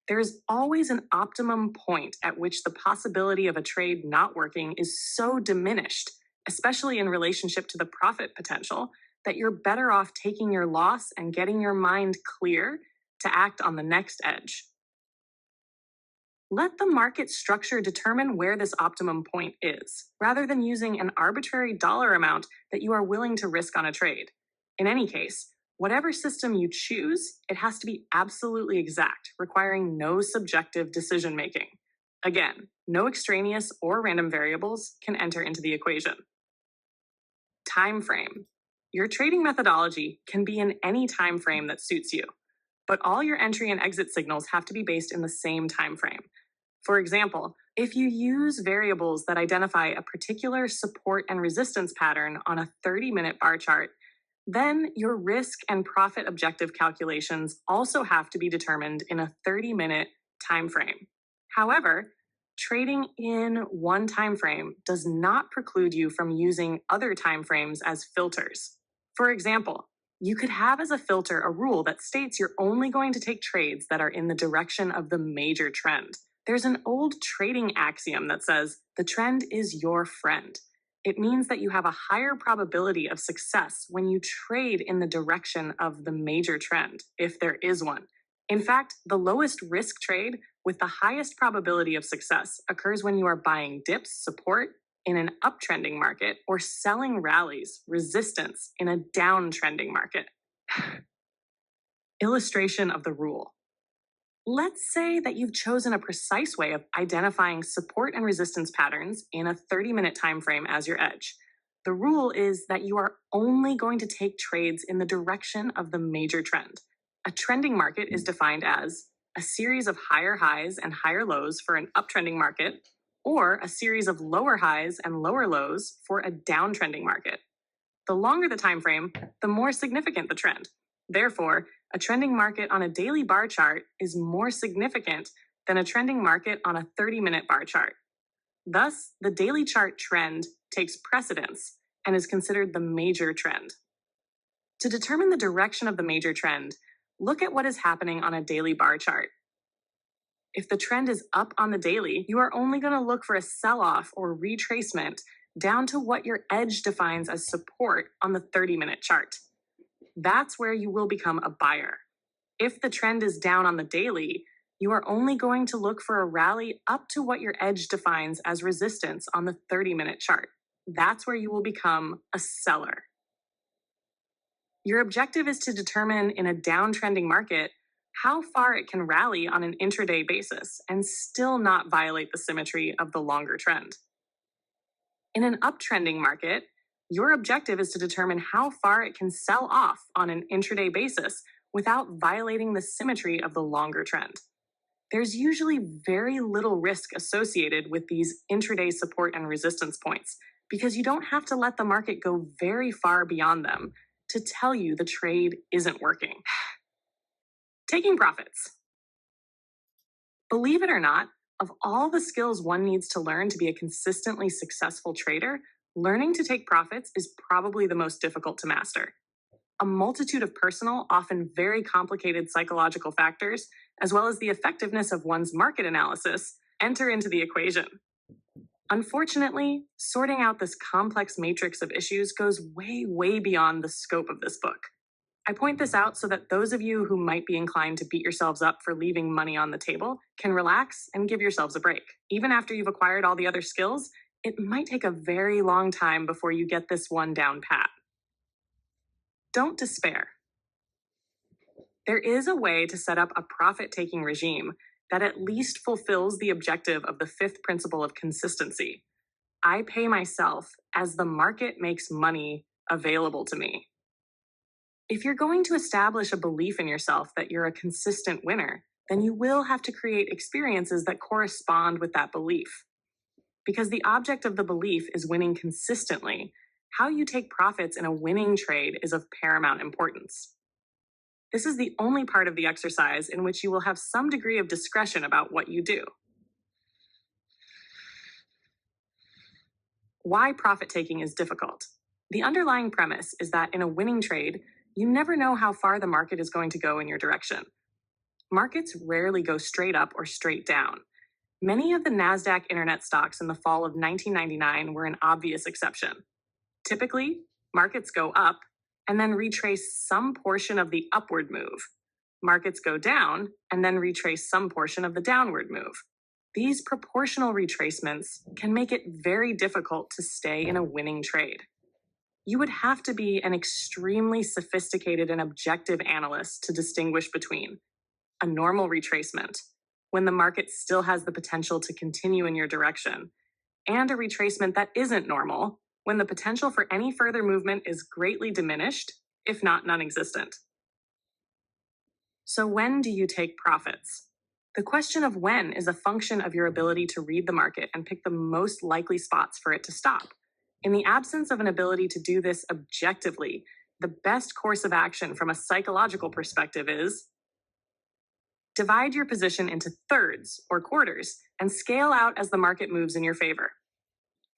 Speaker 1: There is always an optimum point at which the possibility of a trade not working is so diminished, especially in relationship to the profit potential, that you're better off taking your loss and getting your mind clear to act on the next edge. Let the market structure determine where this optimum point is, rather than using an arbitrary dollar amount that you are willing to risk on a trade. In any case, whatever system you choose, it has to be absolutely exact, requiring no subjective decision making. Again, no extraneous or random variables can enter into the equation. Time frame. Your trading methodology can be in any time frame that suits you, but all your entry and exit signals have to be based in the same time frame. For example, if you use variables that identify a particular support and resistance pattern on a 30-minute bar chart, then your risk and profit objective calculations also have to be determined in a 30-minute time frame. However, trading in one time frame does not preclude you from using other time frames as filters. For example, you could have as a filter a rule that states you're only going to take trades that are in the direction of the major trend. There's an old trading axiom that says the trend is your friend. It means that you have a higher probability of success when you trade in the direction of the major trend, if there is one. In fact, the lowest risk trade with the highest probability of success occurs when you are buying dips, support, in an uptrending market, or selling rallies, resistance, in a downtrending market. Illustration of the rule. Let's say that you've chosen a precise way of identifying support and resistance patterns in a 30-minute time frame as your edge. The rule is that you are only going to take trades in the direction of the major trend. A trending market is defined as a series of higher highs and higher lows for an uptrending market, or a series of lower highs and lower lows for a downtrending market. The longer the time frame, the more significant the trend. Therefore, a trending market on a daily bar chart is more significant than a trending market on a 30-minute bar chart. Thus, the daily chart trend takes precedence and is considered the major trend. To determine the direction of the major trend, look at what is happening on a daily bar chart. If the trend is up on the daily, you are only going to look for a sell-off or retracement down to what your edge defines as support on the 30-minute chart. That's where you will become a buyer. If the trend is down on the daily, You are only going to look for a rally up to what your edge defines as resistance on the 30-minute chart. That's where you will become a seller. Your objective is to determine in a downtrending market how far it can rally on an intraday basis and still not violate the symmetry of the longer trend. In an uptrending market, your objective is to determine how far it can sell off on an intraday basis without violating the symmetry of the longer trend. There's usually very little risk associated with these intraday support and resistance points because you don't have to let the market go very far beyond them to tell you the trade isn't working. Taking profits. Believe it or not, of all the skills one needs to learn to be a consistently successful trader, learning to take profits is probably the most difficult to master. A multitude of personal, often very complicated psychological factors, as well as the effectiveness of one's market analysis, enter into the equation. Unfortunately, sorting out this complex matrix of issues goes way, way beyond the scope of this book. I point this out so that those of you who might be inclined to beat yourselves up for leaving money on the table can relax and give yourselves a break. Even after you've acquired all the other skills, it might take a very long time before you get this one down pat. Don't despair. There is a way to set up a profit-taking regime that at least fulfills the objective of the fifth principle of consistency. I pay myself as the market makes money available to me. If you're going to establish a belief in yourself that you're a consistent winner, then you will have to create experiences that correspond with that belief. Because the object of the belief is winning consistently, how you take profits in a winning trade is of paramount importance. This is the only part of the exercise in which you will have some degree of discretion about what you do. Why profit taking is difficult. The underlying premise is that in a winning trade, you never know how far the market is going to go in your direction. Markets rarely go straight up or straight down. Many of the NASDAQ internet stocks in the fall of 1999 were an obvious exception. Typically, markets go up and then retrace some portion of the upward move. Markets go down and then retrace some portion of the downward move. These proportional retracements can make it very difficult to stay in a winning trade. You would have to be an extremely sophisticated and objective analyst to distinguish between a normal retracement, when the market still has the potential to continue in your direction, and a retracement that isn't normal, when the potential for any further movement is greatly diminished, if not non-existent. So when do you take profits? The question of when is a function of your ability to read the market and pick the most likely spots for it to stop. In the absence of an ability to do this objectively, the best course of action from a psychological perspective is divide your position into thirds or quarters and scale out as the market moves in your favor.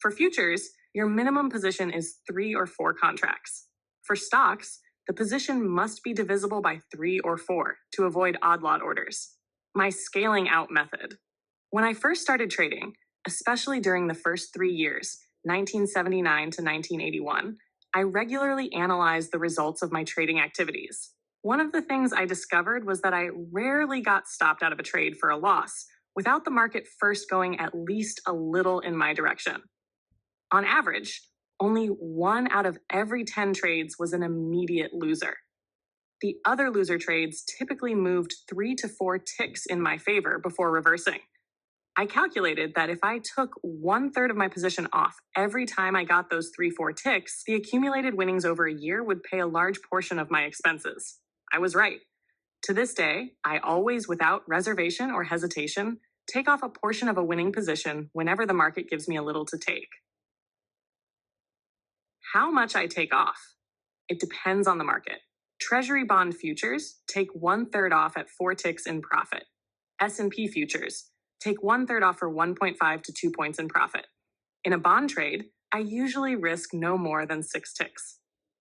Speaker 1: For futures, your minimum position is 3 or 4 contracts. For stocks, the position must be divisible by 3 or 4 to avoid odd lot orders. My scaling out method. When I first started trading, especially during the first 3 years, 1979 to 1981, I regularly analyzed the results of my trading activities. One of the things I discovered was that I rarely got stopped out of a trade for a loss without the market first going at least a little in my direction. On average, only 1 out of every 10 trades was an immediate loser. The other loser trades typically moved 3 to 4 ticks in my favor before reversing. I calculated that if I took 1/3 of my position off every time I got those 3-4 ticks, the accumulated winnings over a year would pay a large portion of my expenses. I was right. To this day, I always, without reservation or hesitation, take off a portion of a winning position whenever the market gives me a little to take. How much I take off? It depends on the market. Treasury bond futures take 1/3 off at 4 ticks in profit. S&P futures take 1/3 off for 1.5 to 2 points in profit. In a bond trade, I usually risk no more than 6 ticks.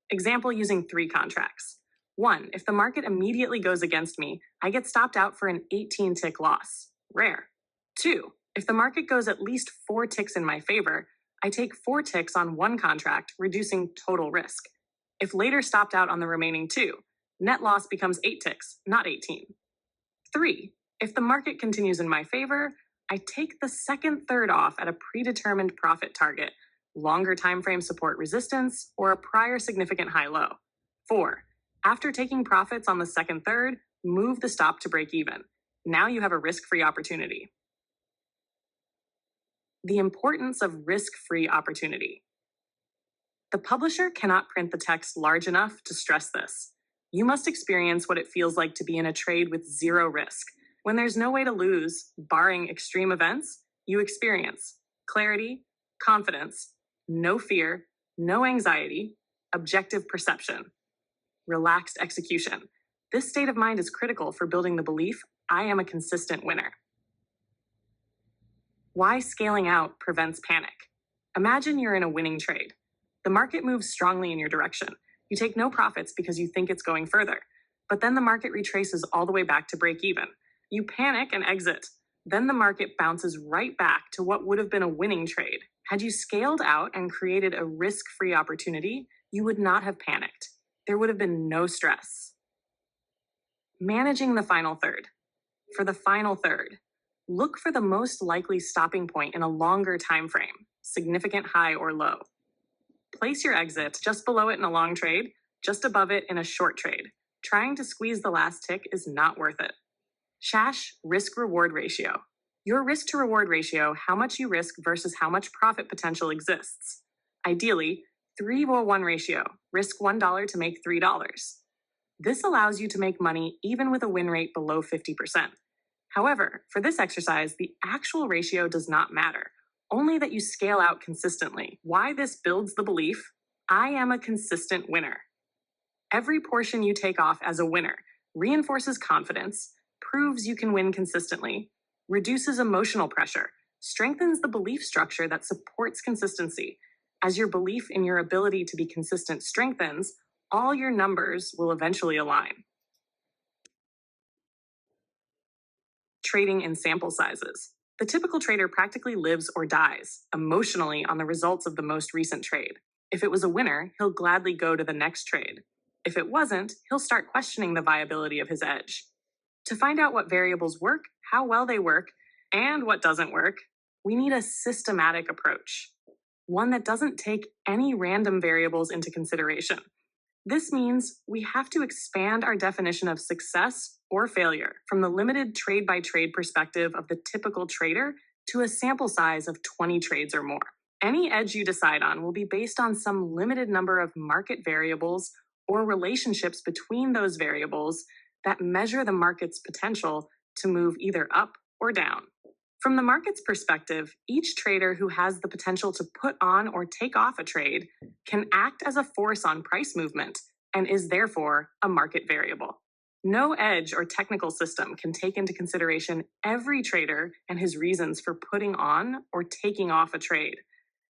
Speaker 1: Example using 3 contracts. 1, if the market immediately goes against me, I get stopped out for an 18-tick loss. Rare. 2, if the market goes at least 4 ticks in my favor, I take 4 ticks on 1 contract, reducing total risk. If later stopped out on the remaining 2, net loss becomes 8 ticks, not 18. 3, If the market continues in my favor, I take the second third off at a predetermined profit target, longer time frame support resistance, or a prior significant high low. 4. After taking profits on the second third, move the stop to break even. Now you have a risk-free opportunity. The importance of risk-free opportunity. The publisher cannot print the text large enough to stress this. You must experience what it feels like to be in a trade with zero risk. When there's no way to lose, barring extreme events, you experience clarity, confidence, no fear, no anxiety, objective perception, relaxed execution. This state of mind is critical for building the belief, I am a consistent winner. Why scaling out prevents panic. Imagine you're in a winning trade. The market moves strongly in your direction. You take no profits because you think it's going further. But then the market retraces all the way back to break even. You panic and exit. Then the market bounces right back to what would have been a winning trade. Had you scaled out and created a risk-free opportunity, you would not have panicked. There would have been no stress. Managing the final third. For the final third, look for the most likely stopping point in a longer time frame, significant high or low. Place your exit just below it in a long trade, just above it in a short trade. Trying to squeeze the last tick is not worth it. Shash risk-reward ratio. Your risk-to-reward ratio, how much you risk versus how much profit potential exists. Ideally, 3-1 ratio, risk $1 to make $3. This allows you to make money even with a win rate below 50%. However, for this exercise, the actual ratio does not matter, only that you scale out consistently. Why this builds the belief, I am a consistent winner. Every portion you take off as a winner reinforces confidence, proves you can win consistently, reduces emotional pressure, strengthens the belief structure that supports consistency. As your belief in your ability to be consistent strengthens, all your numbers will eventually align. Trading in sample sizes. The typical trader practically lives or dies emotionally on the results of the most recent trade. If it was a winner, he'll gladly go to the next trade. If it wasn't, he'll start questioning the viability of his edge. To find out what variables work, how well they work, and what doesn't work, we need a systematic approach, one that doesn't take any random variables into consideration. This means we have to expand our definition of success or failure from the limited trade-by-trade perspective of the typical trader to a sample size of 20 trades or more. Any edge you decide on will be based on some limited number of market variables or relationships between those variables that measure the market's potential to move either up or down. From the market's perspective, each trader who has the potential to put on or take off a trade can act as a force on price movement and is therefore a market variable. No edge or technical system can take into consideration every trader and his reasons for putting on or taking off a trade.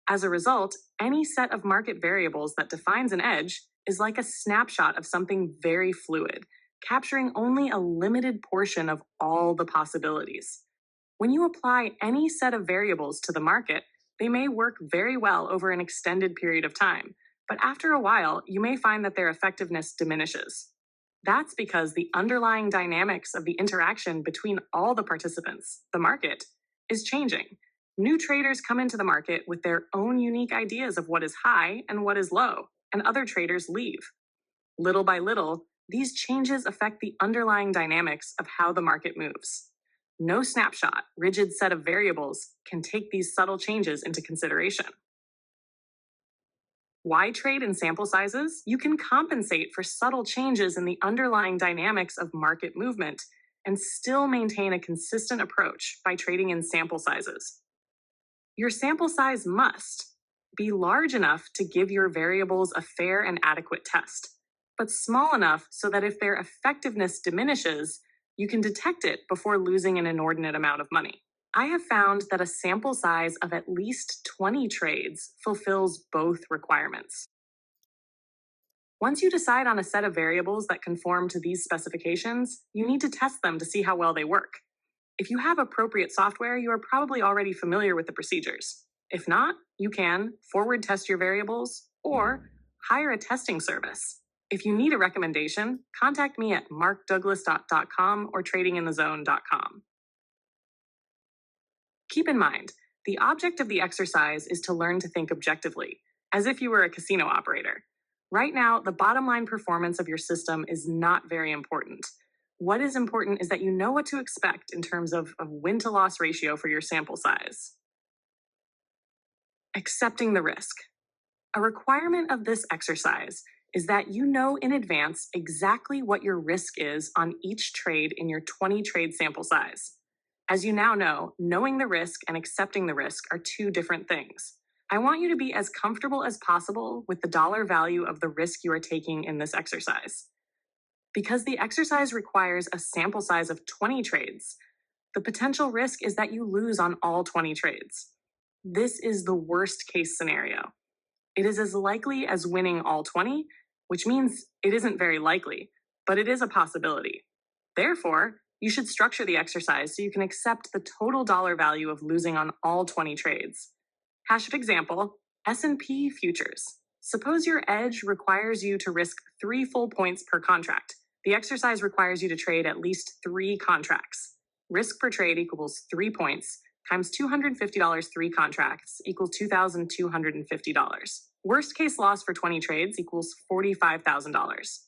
Speaker 1: As a result, any set of market variables that defines an edge is like a snapshot of something very fluid, capturing only a limited portion of all the possibilities. When you apply any set of variables to the market, they may work very well over an extended period of time, but after a while, you may find that their effectiveness diminishes. That's because the underlying dynamics of the interaction between all the participants, the market, is changing. New traders come into the market with their own unique ideas of what is high and what is low, and other traders leave. Little by little, these changes affect the underlying dynamics of how the market moves. No snapshot, rigid set of variables can take these subtle changes into consideration. Why trade in sample sizes? You can compensate for subtle changes in the underlying dynamics of market movement and still maintain a consistent approach by trading in sample sizes. Your sample size must be large enough to give your variables a fair and adequate test, but small enough so that if their effectiveness diminishes, you can detect it before losing an inordinate amount of money. I have found that a sample size of at least 20 trades fulfills both requirements. Once you decide on a set of variables that conform to these specifications, you need to test them to see how well they work. If you have appropriate software, you are probably already familiar with the procedures. If not, you can forward test your variables or hire a testing service. If you need a recommendation, contact me at markdouglas.com or tradinginthezone.com. Keep in mind, the object of the exercise is to learn to think objectively, as if you were a casino operator. Right now, the bottom line performance of your system is not very important. What is important is that you know what to expect in terms of win-to-loss ratio for your sample size. Accepting the risk. A requirement of this exercise is that you know in advance exactly what your risk is on each trade in your 20 trade sample size. As you now know, knowing the risk and accepting the risk are two different things. I want you to be as comfortable as possible with the dollar value of the risk you are taking in this exercise. Because the exercise requires a sample size of 20 trades, the potential risk is that you lose on all 20 trades. This is the worst case scenario. It is as likely as winning all 20, which means it isn't very likely, but it is a possibility. Therefore, you should structure the exercise so you can accept the total dollar value of losing on all 20 trades. Hash example, S&P futures. Suppose your edge requires you to risk 3 full points per contract. The exercise requires you to trade at least 3 contracts. Risk per trade equals 3 points times $250 3 contracts equals $2,250. Worst case loss for 20 trades equals $45,000.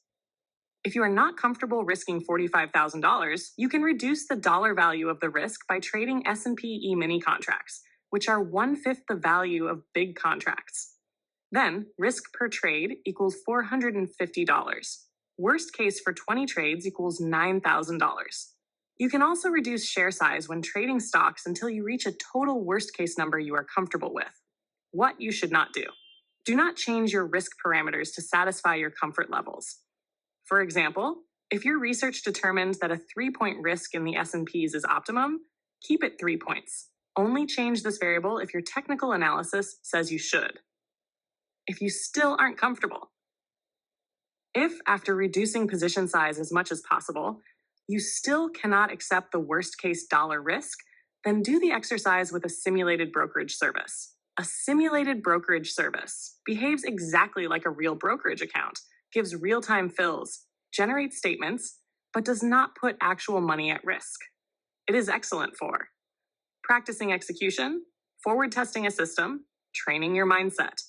Speaker 1: If you are not comfortable risking $45,000, you can reduce the dollar value of the risk by trading S&P E-mini contracts, which are 1/5 the value of big contracts. Then, risk per trade equals $450. Worst case for 20 trades equals $9,000. You can also reduce share size when trading stocks until you reach a total worst case number you are comfortable with. What you should not do. Do not change your risk parameters to satisfy your comfort levels. For example, if your research determined that a 3-point risk in the S&Ps is optimum, keep it 3 points. Only change this variable if your technical analysis says you should. If you still aren't comfortable. If, after reducing position size as much as possible, you still cannot accept the worst case dollar risk, then do the exercise with a simulated brokerage service. A simulated brokerage service behaves exactly like a real brokerage account, gives real-time fills, generates statements, but does not put actual money at risk. It is excellent for practicing execution, forward testing a system, training your mindset.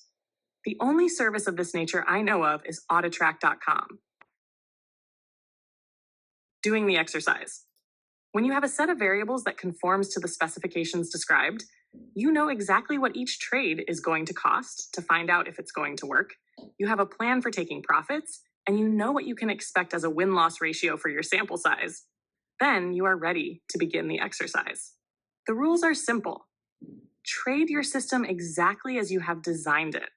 Speaker 1: The only service of this nature I know of is Audiobook.com. Doing the exercise. When you have a set of variables that conforms to the specifications described, you know exactly what each trade is going to cost to find out if it's going to work. You have a plan for taking profits, and you know what you can expect as a win-loss ratio for your sample size. Then you are ready to begin the exercise. The rules are simple. Trade your system exactly as you have designed it.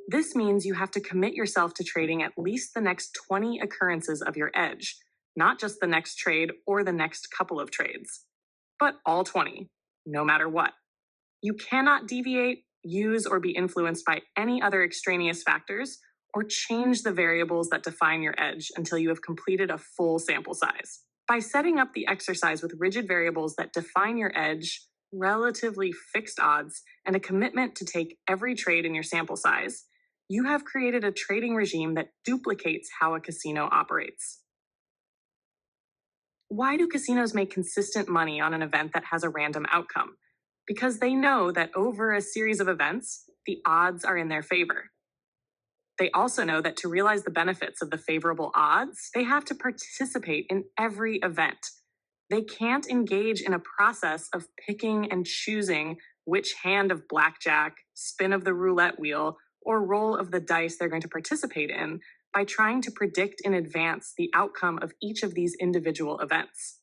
Speaker 1: This means you have to commit yourself to trading at least the next 20 occurrences of your edge, not just the next trade or the next couple of trades, but all 20, no matter what. You cannot deviate, use, or be influenced by any other extraneous factors or change the variables that define your edge until you have completed a full sample size. By setting up the exercise with rigid variables that define your edge, relatively fixed odds, and a commitment to take every trade in your sample size, you have created a trading regime that duplicates how a casino operates. Why do casinos make consistent money on an event that has a random outcome? Because they know that over a series of events, the odds are in their favor. They also know that to realize the benefits of the favorable odds, they have to participate in every event. They can't engage in a process of picking and choosing which hand of blackjack, spin of the roulette wheel, or roll of the dice they're going to participate in by trying to predict in advance the outcome of each of these individual events.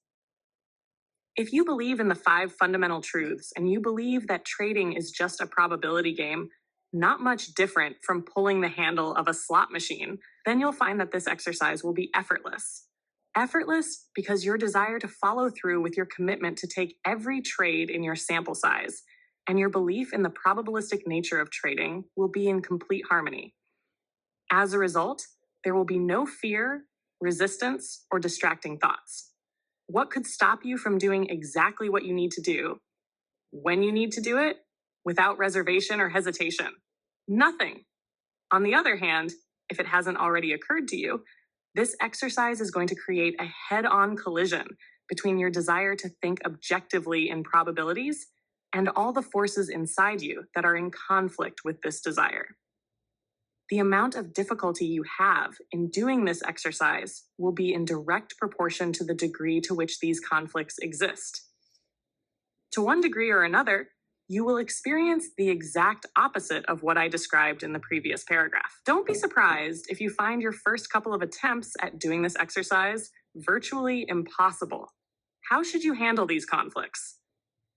Speaker 1: If you believe in the 5 fundamental truths and you believe that trading is just a probability game, not much different from pulling the handle of a slot machine, then you'll find that this exercise will be effortless. Effortless because your desire to follow through with your commitment to take every trade in your sample size and your belief in the probabilistic nature of trading will be in complete harmony. As a result, there will be no fear, resistance, or distracting thoughts. What could stop you from doing exactly what you need to do, when you need to do it, without reservation or hesitation? Nothing. On the other hand, if it hasn't already occurred to you, this exercise is going to create a head-on collision between your desire to think objectively in probabilities and all the forces inside you that are in conflict with this desire. The amount of difficulty you have in doing this exercise will be in direct proportion to the degree to which these conflicts exist. To one degree or another, you will experience the exact opposite of what I described in the previous paragraph. Don't be surprised if you find your first couple of attempts at doing this exercise virtually impossible. How should you handle these conflicts?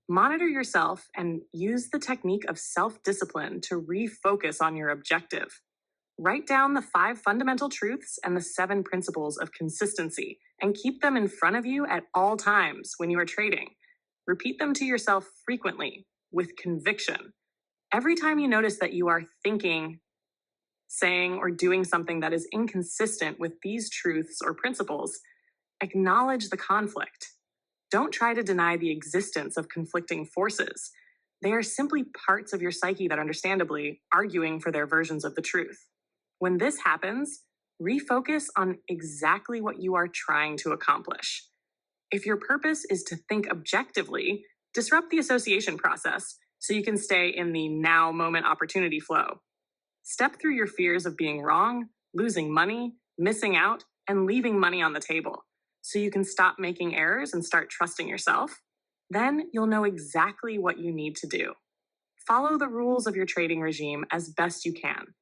Speaker 1: Monitor yourself and use the technique of self-discipline to refocus on your objective. Write down the 5 fundamental truths and the 7 principles of consistency and keep them in front of you at all times when you are trading. Repeat them to yourself frequently with conviction. Every time you notice that you are thinking, saying, or doing something that is inconsistent with these truths or principles, acknowledge the conflict. Don't try to deny the existence of conflicting forces. They are simply parts of your psyche that understandably arguing for their versions of the truth. When this happens, refocus on exactly what you are trying to accomplish. If your purpose is to think objectively, disrupt the association process so you can stay in the now moment opportunity flow. Step through your fears of being wrong, losing money, missing out, and leaving money on the table so you can stop making errors and start trusting yourself. Then you'll know exactly what you need to do. Follow the rules of your trading regime as best you can.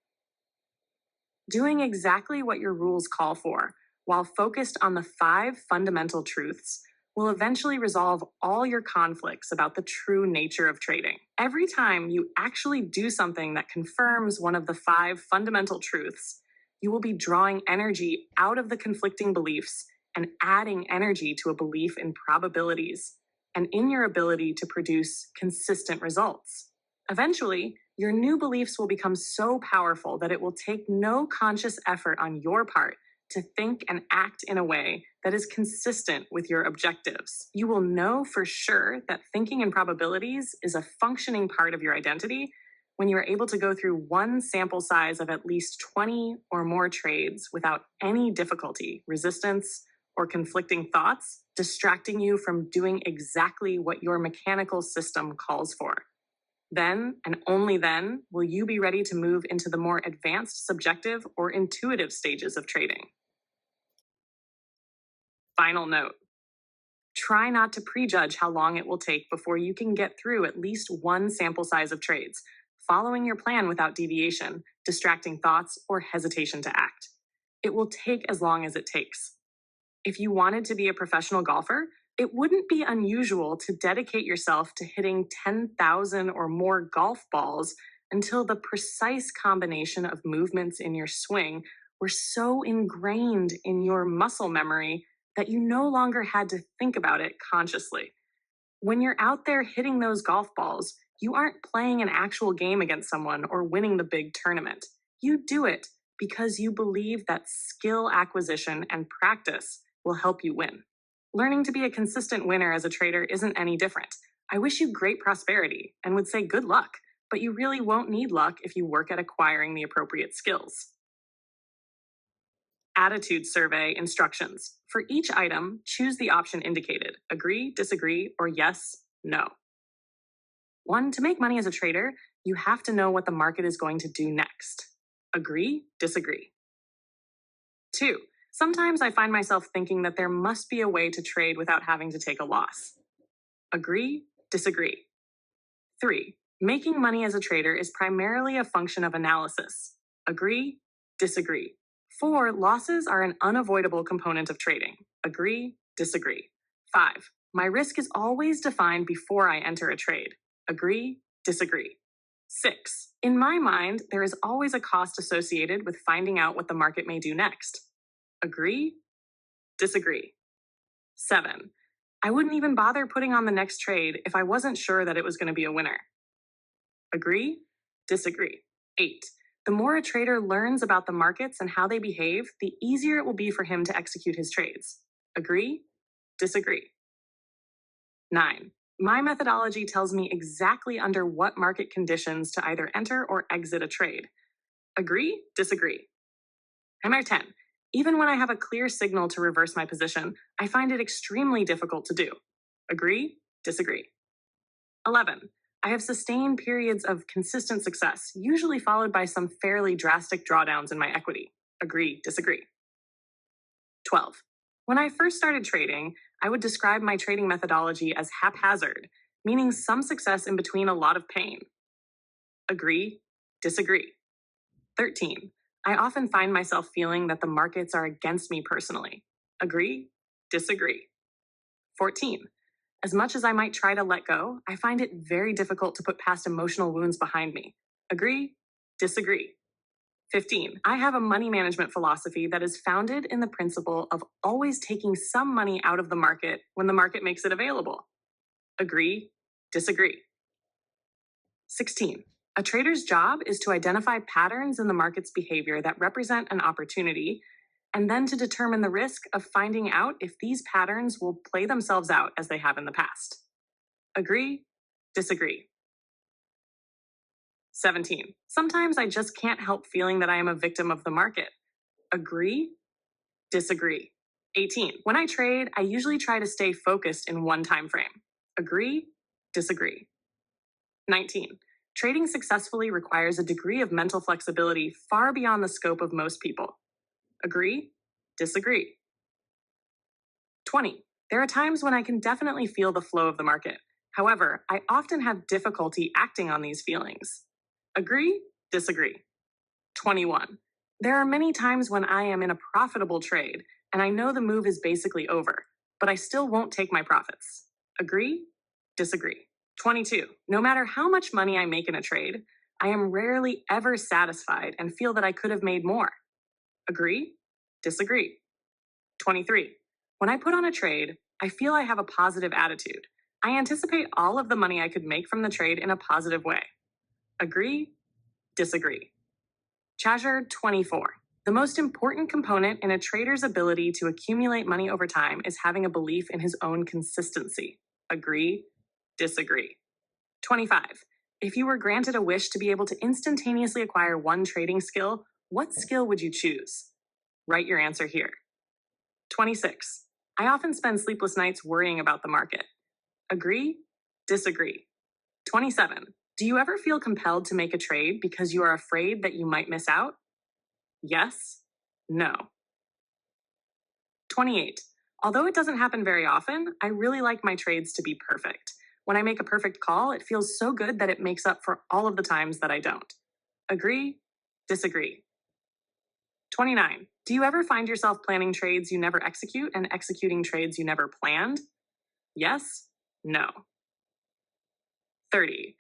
Speaker 1: Doing exactly what your rules call for, while focused on the 5 fundamental truths, will eventually resolve all your conflicts about the true nature of trading. Every time you actually do something that confirms one of the 5 fundamental truths, you will be drawing energy out of the conflicting beliefs and adding energy to a belief in probabilities and in your ability to produce consistent results. Eventually, your new beliefs will become so powerful that it will take no conscious effort on your part to think and act in a way that is consistent with your objectives. You will know for sure that thinking in probabilities is a functioning part of your identity when you are able to go through one sample size of at least 20 or more trades without any difficulty, resistance, or conflicting thoughts distracting you from doing exactly what your mechanical system calls for. Then, and only then, will you be ready to move into the more advanced subjective or intuitive stages of trading. Final note. Try not to prejudge how long it will take before you can get through at least one sample size of trades, following your plan without deviation, distracting thoughts, or hesitation to act. It will take as long as it takes. If you wanted to be a professional golfer, it wouldn't be unusual to dedicate yourself to hitting 10,000 or more golf balls until the precise combination of movements in your swing were so ingrained in your muscle memory that you no longer had to think about it consciously. When you're out there hitting those golf balls, you aren't playing an actual game against someone or winning the big tournament. You do it because you believe that skill acquisition and practice will help you win. Learning to be a consistent winner as a trader isn't any different. I wish you great prosperity and would say good luck, but you really won't need luck if you work at acquiring the appropriate skills. Attitude survey instructions. For each item, choose the option indicated: agree, disagree, or yes, no. 1. To make money as a trader, you have to know what the market is going to do next. Agree, disagree. 2. Sometimes I find myself thinking that there must be a way to trade without having to take a loss. Agree, disagree. 3. Making money as a trader is primarily a function of analysis. Agree, disagree. 4. Losses are an unavoidable component of trading. Agree, disagree. 5. My risk is always defined before I enter a trade. Agree, disagree. 6. In my mind, there is always a cost associated with finding out what the market may do next. Agree, disagree. 7. I wouldn't even bother putting on the next trade if I wasn't sure that it was going to be a winner. Agree, disagree. 8. The more a trader learns about the markets and how they behave, the easier it will be for him to execute his trades. Agree, disagree. 9. My methodology tells me exactly under what market conditions to either enter or exit a trade. Agree, disagree. Number 10. Even when I have a clear signal to reverse my position, I find it extremely difficult to do. Agree? Disagree? 11. I have sustained periods of consistent success, usually followed by some fairly drastic drawdowns in my equity. Agree? Disagree? 12. When I first started trading, I would describe my trading methodology as haphazard, meaning some success in between a lot of pain. Agree? Disagree? 13. I often find myself feeling that the markets are against me personally. Agree? Disagree? 14. As much as I might try to let go, I find it very difficult to put past emotional wounds behind me. Agree? Disagree? 15. I have a money management philosophy that is founded in the principle of always taking some money out of the market when the market makes it available. Agree? Disagree? 16. A trader's job is to identify patterns in the market's behavior that represent an opportunity, and then to determine the risk of finding out if these patterns will play themselves out as they have in the past. Agree? Disagree? 17. Sometimes I just can't help feeling that I am a victim of the market. Agree? Disagree? 18. When I trade, I usually try to stay focused in one time frame. Agree? Disagree? 19. Trading successfully requires a degree of mental flexibility far beyond the scope of most people. Agree? Disagree? 20. There are times when I can definitely feel the flow of the market. However, I often have difficulty acting on these feelings. Agree? Disagree? 21. There are many times when I am in a profitable trade and I know the move is basically over, but I still won't take my profits. Agree? Disagree? 22. No matter how much money I make in a trade, I am rarely ever satisfied and feel that I could have made more. Agree? Disagree? 23. When I put on a trade, I feel I have a positive attitude. I anticipate all of the money I could make from the trade in a positive way. Agree? Disagree? Chazzer 24. The most important component in a trader's ability to accumulate money over time is having a belief in his own consistency. Agree? Disagree? 25. If you were granted a wish to be able to instantaneously acquire one trading skill, what skill would you choose? Write your answer here. 26. I often spend sleepless nights worrying about the market. Agree? Disagree? 27. Do you ever feel compelled to make a trade because you are afraid that you might miss out? Yes? No? 28. Although it doesn't happen very often, I really like my trades to be perfect. When I make a perfect call, it feels so good that it makes up for all of the times that I don't. Agree? Disagree? 29. Do you ever find yourself planning trades you never execute and executing trades you never planned? Yes? No? 30.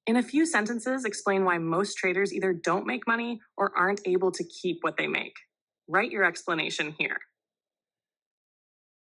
Speaker 1: In a few sentences, explain why most traders either don't make money or aren't able to keep what they make. Write your explanation here.